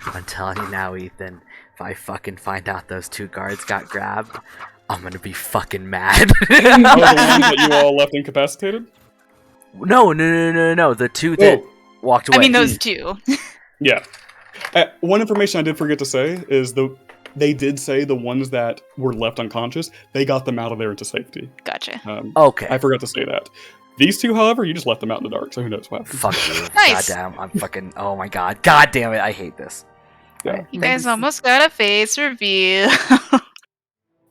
I'm telling you now, Ethan. If I fucking find out those two guards got grabbed, I'm gonna be fucking mad. Oh, the ones that you all left incapacitated? No. The two that walked away. I mean, those two. Yeah. One information I did forget to say is they did say the ones that were left unconscious, they got them out of there into safety. Gotcha. Okay. I forgot to say that. These two, however, you just left them out in the dark, so who knows what happened. Fuck you. Nice. Goddamn, I'm fucking. Oh my god. God damn it. I hate this. Yeah. You guys almost got a face reveal.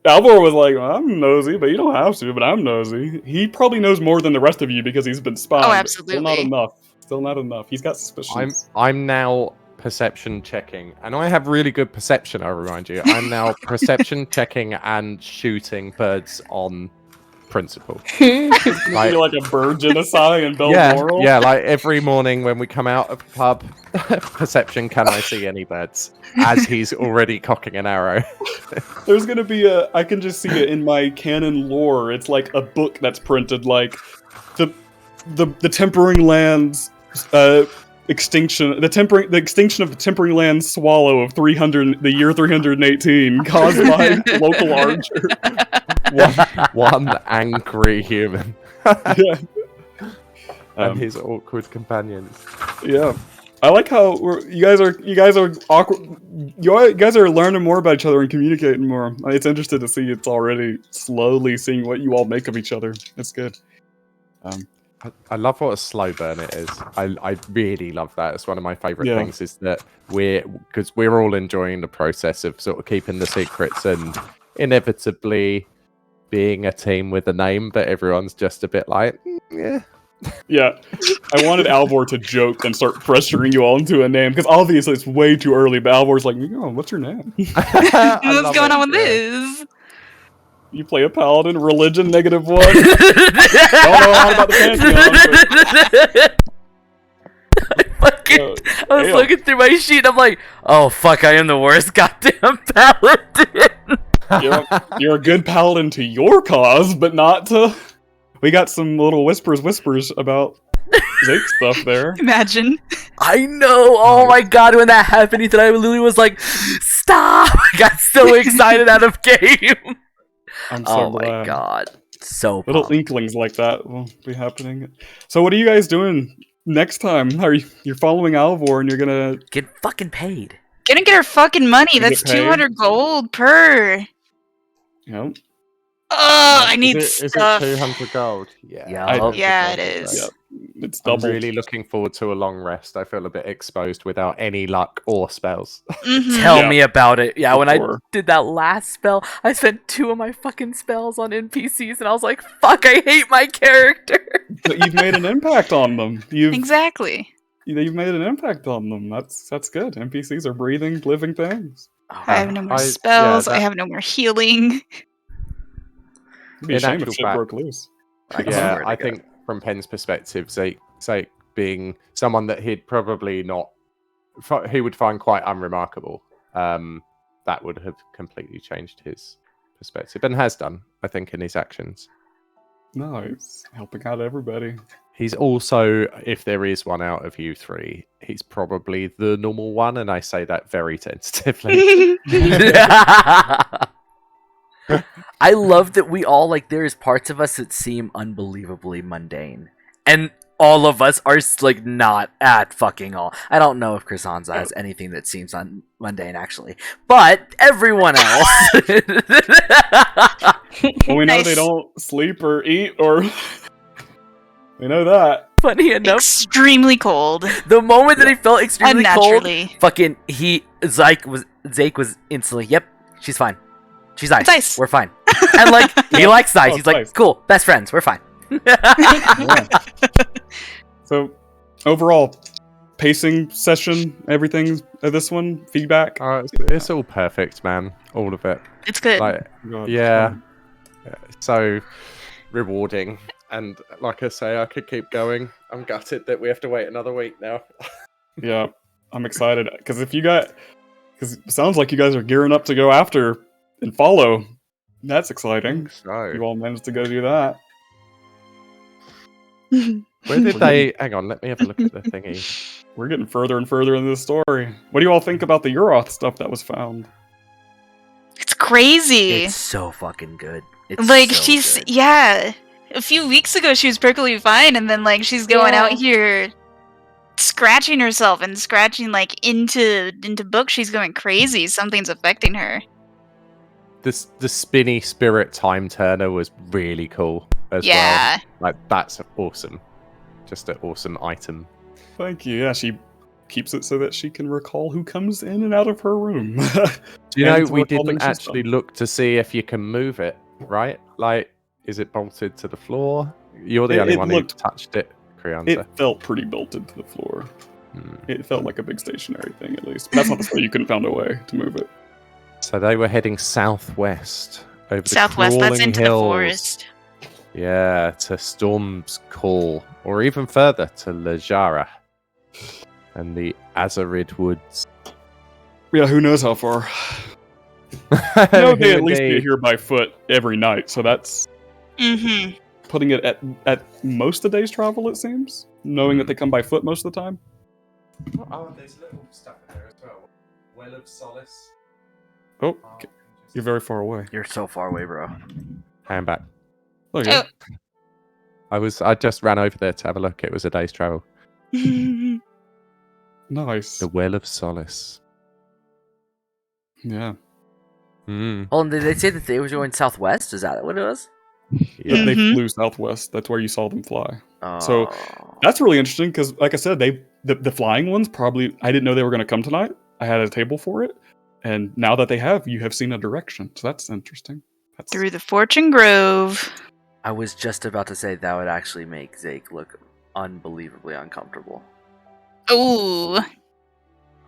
Alvor was like, well, I'm nosy, but you don't have to, but I'm nosy. He probably knows more than the rest of you because he's been spying. Oh, but absolutely. Still not enough. He's got suspicions. I'm now perception checking, and I have really good perception, I remind you. I'm now perception checking and shooting birds on principle. Like, you're like a bird genocide in Balmoral? Yeah, like every morning when we come out of the pub, perception, can I see any birds? As he's already cocking an arrow. There's gonna be I can just see it in my canon lore. It's like a book that's printed like the tempering lands extinction, the extinction of the tempering land swallow of the year 318 caused by local archer. One angry human. Yeah. And his awkward companions. Yeah. I like how you guys are awkward. You guys are learning more about each other and communicating more. It's interesting to see. It's already slowly seeing what you all make of each other. It's good. I love what a slow burn it is. I really love that. It's one of my favourite things is that because we're all enjoying the process of sort of keeping the secrets and inevitably being a team with a name, but everyone's just a bit like, yeah. Yeah, I wanted Alvor to joke and start pressuring you all into a name because obviously it's way too early. But Alvor's like, oh, what's your name? What's going on with this? You play a paladin, religion -1. Don't know a lot about the Pantheon. I was looking through my sheet. And I'm like, oh fuck, I am the worst goddamn paladin. You're a good paladin to your cause, but not to. We got some little whispers about Zake stuff there. Imagine. I know. Oh my god, when that happened, Ethan, I literally was like, stop! I got so excited out of game. I'm so glad. My god. So little pumped. inklings like that will be happening. So what are you guys doing next time? You're following Alvor and you're gonna get fucking paid. Gonna get our fucking money. That's 200 gold per. Yep. Oh, I need Is it stuff. 200 gold? Yeah. Yeah, 200 Yeah, it gold, is. right. Yeah, it's I'm doubled. really looking forward to a long rest. I feel a bit exposed without any luck or spells. Mhm. Tell Yeah. me about it. Yeah, For when sure. I did that last spell, I spent 2 of my fucking spells on NPCs, and I was like, "Fuck, I hate my character." But you've made an impact on them. Exactly. You've made an impact on them. That's good. NPCs are breathing, living things. I have no more I- yeah, spells. I that- have no more healing. It'd be a In shame if actual shit fact- broke loose. I Yeah, swear to I God. think from Penn's perspective, Zeke being someone that he'd probably not, he would find quite unremarkable, that would have completely changed his perspective, and has done, I think, in his actions. Nice. Helping out everybody. He's also, if there is one out of you three, he's probably the normal one, and I say that very tentatively. I love that we all like. There's parts of us that seem unbelievably mundane, and all of us are like not at fucking all. I don't know if Chrysanza has anything that seems mundane actually, but everyone else. Well, we know they Nice. don't sleep or eat or. We know that. Funny enough, Extremely cold. the moment that he felt extremely cold, Unnaturally. fucking Zake was instantly. Yep, she's fine. She's ice. It's ice. We're fine. And like he likes ice. Oh, He's like, ice. cool, best friends. We're fine. Yeah. So, overall, pacing session, everything of this one, feedback. It's all perfect, man. All of it. It's good. Like, God, yeah, so rewarding. And like I say, I could keep going. I'm gutted that we have to wait another week now. Yeah, I'm excited because because it sounds like you guys are gearing up to go after and follow. That's exciting. So, You all managed to go do that. where did they? Hang on, let me have a look at the thingy. We're getting further and further into the story. What do you all think about the Uroth stuff that was found? It's crazy. It's so fucking good. It's Like so she's good. yeah. A few weeks ago she was perfectly fine, and then like she's going out Yeah. here scratching herself and scratching like into books. She's going crazy. Something's affecting her. The spinny spirit time turner was really cool as well. Yeah. Like that's awesome. Just an awesome item. Thank you. Yeah, she keeps it so that she can recall who comes in and out of her room. Do you know And to we recall didn't things she's actually done. look to see if you can move it, right? Like, is it bolted to the floor? You're the It- only it one looked- who touched it, Krianza. It felt pretty bolted to the floor. Hmm. It felt like a big stationary thing, at least. That's not to say you couldn't find a way to move it. So they were heading southwest over the Southwest, that's crawling into hills. the forest. Yeah, to Storm's Call, or even further to Lajara and the Azarid Woods. Yeah, who knows how far. No, No, they at least get here by foot every night, so that's Mm-hmm. putting it at most a day's travel, it seems. Knowing that they come by foot most of the time. Oh, there's little stuff in there as well. Well of Solace. Oh, you're very far away. You're so far away, bro. Hand back. Look at I just ran over there to have a look. It was a day's travel. Nice. The Well of Solace. Yeah. Mm. Oh, and did they say that they were going southwest? Is that what it was? Yeah. They Mhm. flew southwest. That's where you saw them fly. Oh. So- That's really interesting because, like I said, the flying ones probably I didn't know they were going to come tonight. I had a table for it, and now that they have, you have seen a direction. So that's interesting. That's Through the Fortune Grove. I was just about to say that would actually make Zake look unbelievably uncomfortable. Ooh.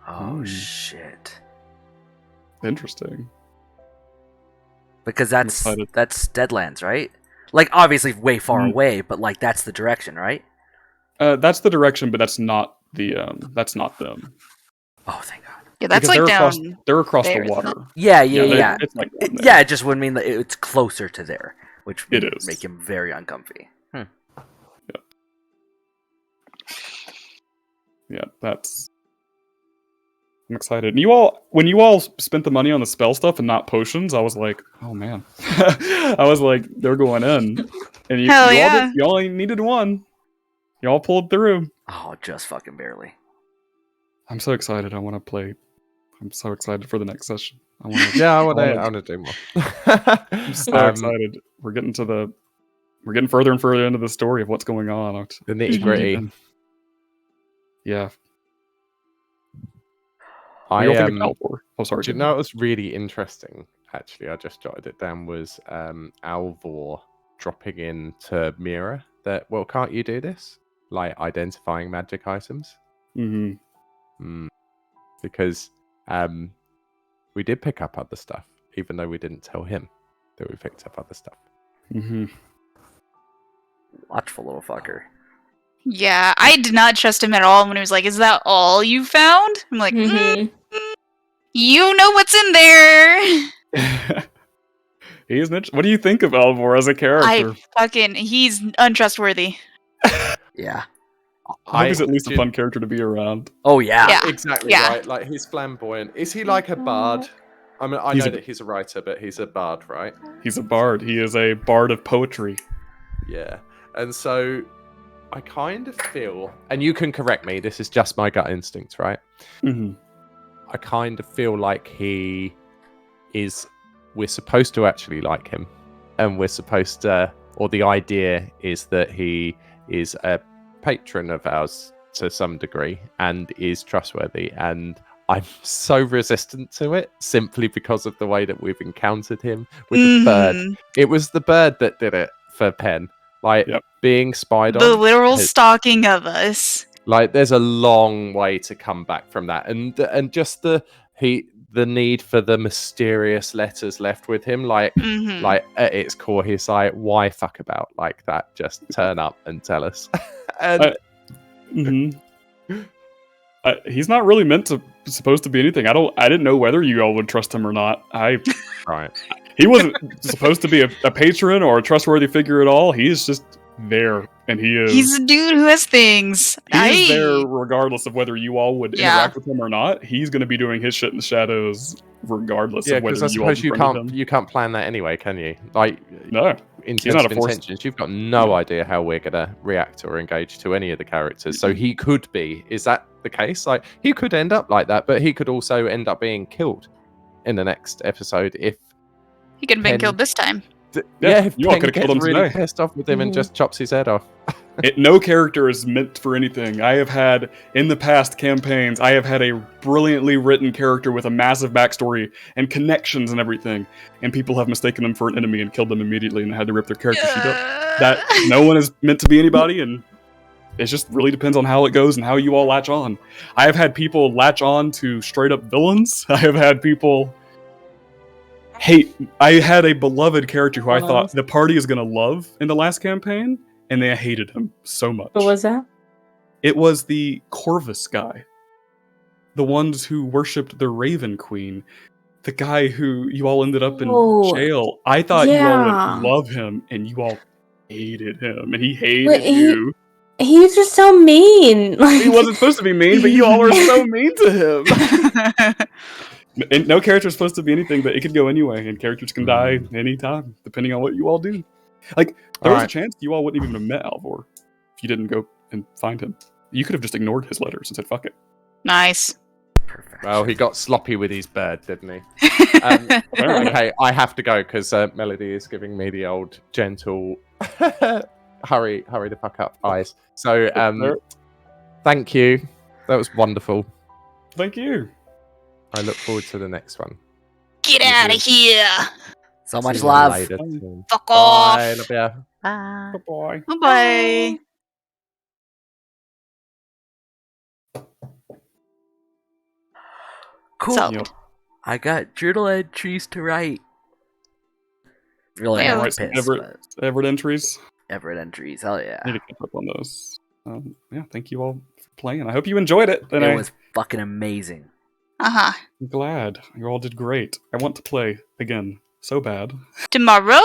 Oh Hmm. shit! interesting. Because I'm that's excited. Deadlands, right? Like obviously way far Mm. away, but like that's the direction, right? That's the direction, but that's not the that's not them. Oh, thank God. Yeah, that's Because like they're down. They're across there, the isn't water. Yeah, yeah. It's like down there. Yeah, it just would mean that it's closer to there, which It would is. make him very uncomfy. Yeah, that's. I'm excited. And you all, when you all spent the money on the spell stuff and not potions, I was like, oh man. I was like, they're going in, and you, Hell you all yeah. did, you only needed one. You all pulled through. Oh, just fucking barely. I'm so excited. I want to play I'm so excited for the next session. I want to. Yeah, I want wanna- to do more. I'm so excited. We're getting further and further into the story of what's going on. The nitty gritty. Yeah. I What do you all think of Alvor? Oh, sorry. Do you know what was really interesting? Actually, I just jotted it down. Was Alvor dropping in to Mira that, well, can't you do this? Like identifying magic items? Mm-hmm. Because we did pick up other stuff, even though we didn't tell him that we picked up other stuff. Mm-hmm. Watchful little fucker. Yeah, I did not trust him at all when he was like, "Is that all you found?" I'm like, "You know what's in there." He's what do you think of Alvor as a character? He's untrustworthy. Yeah. I hope he's at least a fun character to be around. Oh yeah. Yeah. Exactly Yeah. right. Like he's flamboyant. Is he like a bard? I mean, I know that he's a writer, but he's a bard, right? He's a bard. He is a bard of poetry. Yeah. And so I kind of feel, and you can correct me, this is just my gut instinct, right? Mm-hmm. I kind of feel like we're supposed to actually like him. And we're supposed to, or the idea is that he is a patron of ours to some degree and is trustworthy. And I'm so resistant to it simply because of the way that we've encountered him with the bird. It was the bird that did it for Penn. Like being spied on. The literal stalking of us. Like there's a long way to come back from that. And just the need for the mysterious letters left with him, like at its core, he's like, why fuck about like that? Just turn up and tell us. And he's not really supposed to be anything. I didn't know whether you all would trust him or not. Right. He wasn't supposed to be a patron or a trustworthy figure at all. He's just there, and He's a dude who has things. He's there regardless of whether you all would interact with him or not. He's going to be doing his shit in the shadows regardless of whether you all you can't plan that anyway, can you? Like, no. In terms of intentions, you've got no idea how we're going to react or engage to any of the characters. So he could be. Is that the case? Like, he could end up like that, but he could also end up being killed in the next episode if he could have been killed this time. If you all Penn could have killed him really today. pissed off with him and just chops his head off. No character is meant for anything. I have had, in the past campaigns, I have had a brilliantly written character with a massive backstory and connections and everything, and people have mistaken them for an enemy and killed them immediately and had to rip their character sheet up. That no one is meant to be anybody, and it just really depends on how it goes and how you all latch on. I have had people latch on to straight up villains. I have had people hate. I had a beloved character who I thought the party is going to love in the last campaign, and they hated him so much. What was that? It was the Corvus guy. The ones who worshipped the Raven Queen. The guy who you all ended up in jail. I thought you all would love him, and you all hated him, and he hated you. He's just so mean. He wasn't supposed to be mean, but you all were so mean to him. And no character is supposed to be anything, but it could go anyway, and characters can die anytime, depending on what you all do. Like, there was a chance you all wouldn't even have met Alvor if you didn't go and find him. You could have just ignored his letters and said, fuck it. Nice. Perfect. Well, he got sloppy with his bird, didn't he? Okay, I have to go because Melody is giving me the old gentle hurry the fuck up eyes. So, thank you. That was wonderful. Thank you. I look forward to the next one. Get out of here. So much love. Fuck off. Bye. Love ya. Bye. Bye-bye. Bye. Cool. So, I got journal entries to write. Really, Yeah, I'm Write some pissed, Everett entries. but Everett entries. Hell yeah. I need to catch up on those. Yeah, thank you all for playing. I hope you enjoyed it. And It was fucking amazing. uh-huh. I'm glad. You all did great. I want to play again so bad. Tomorrow?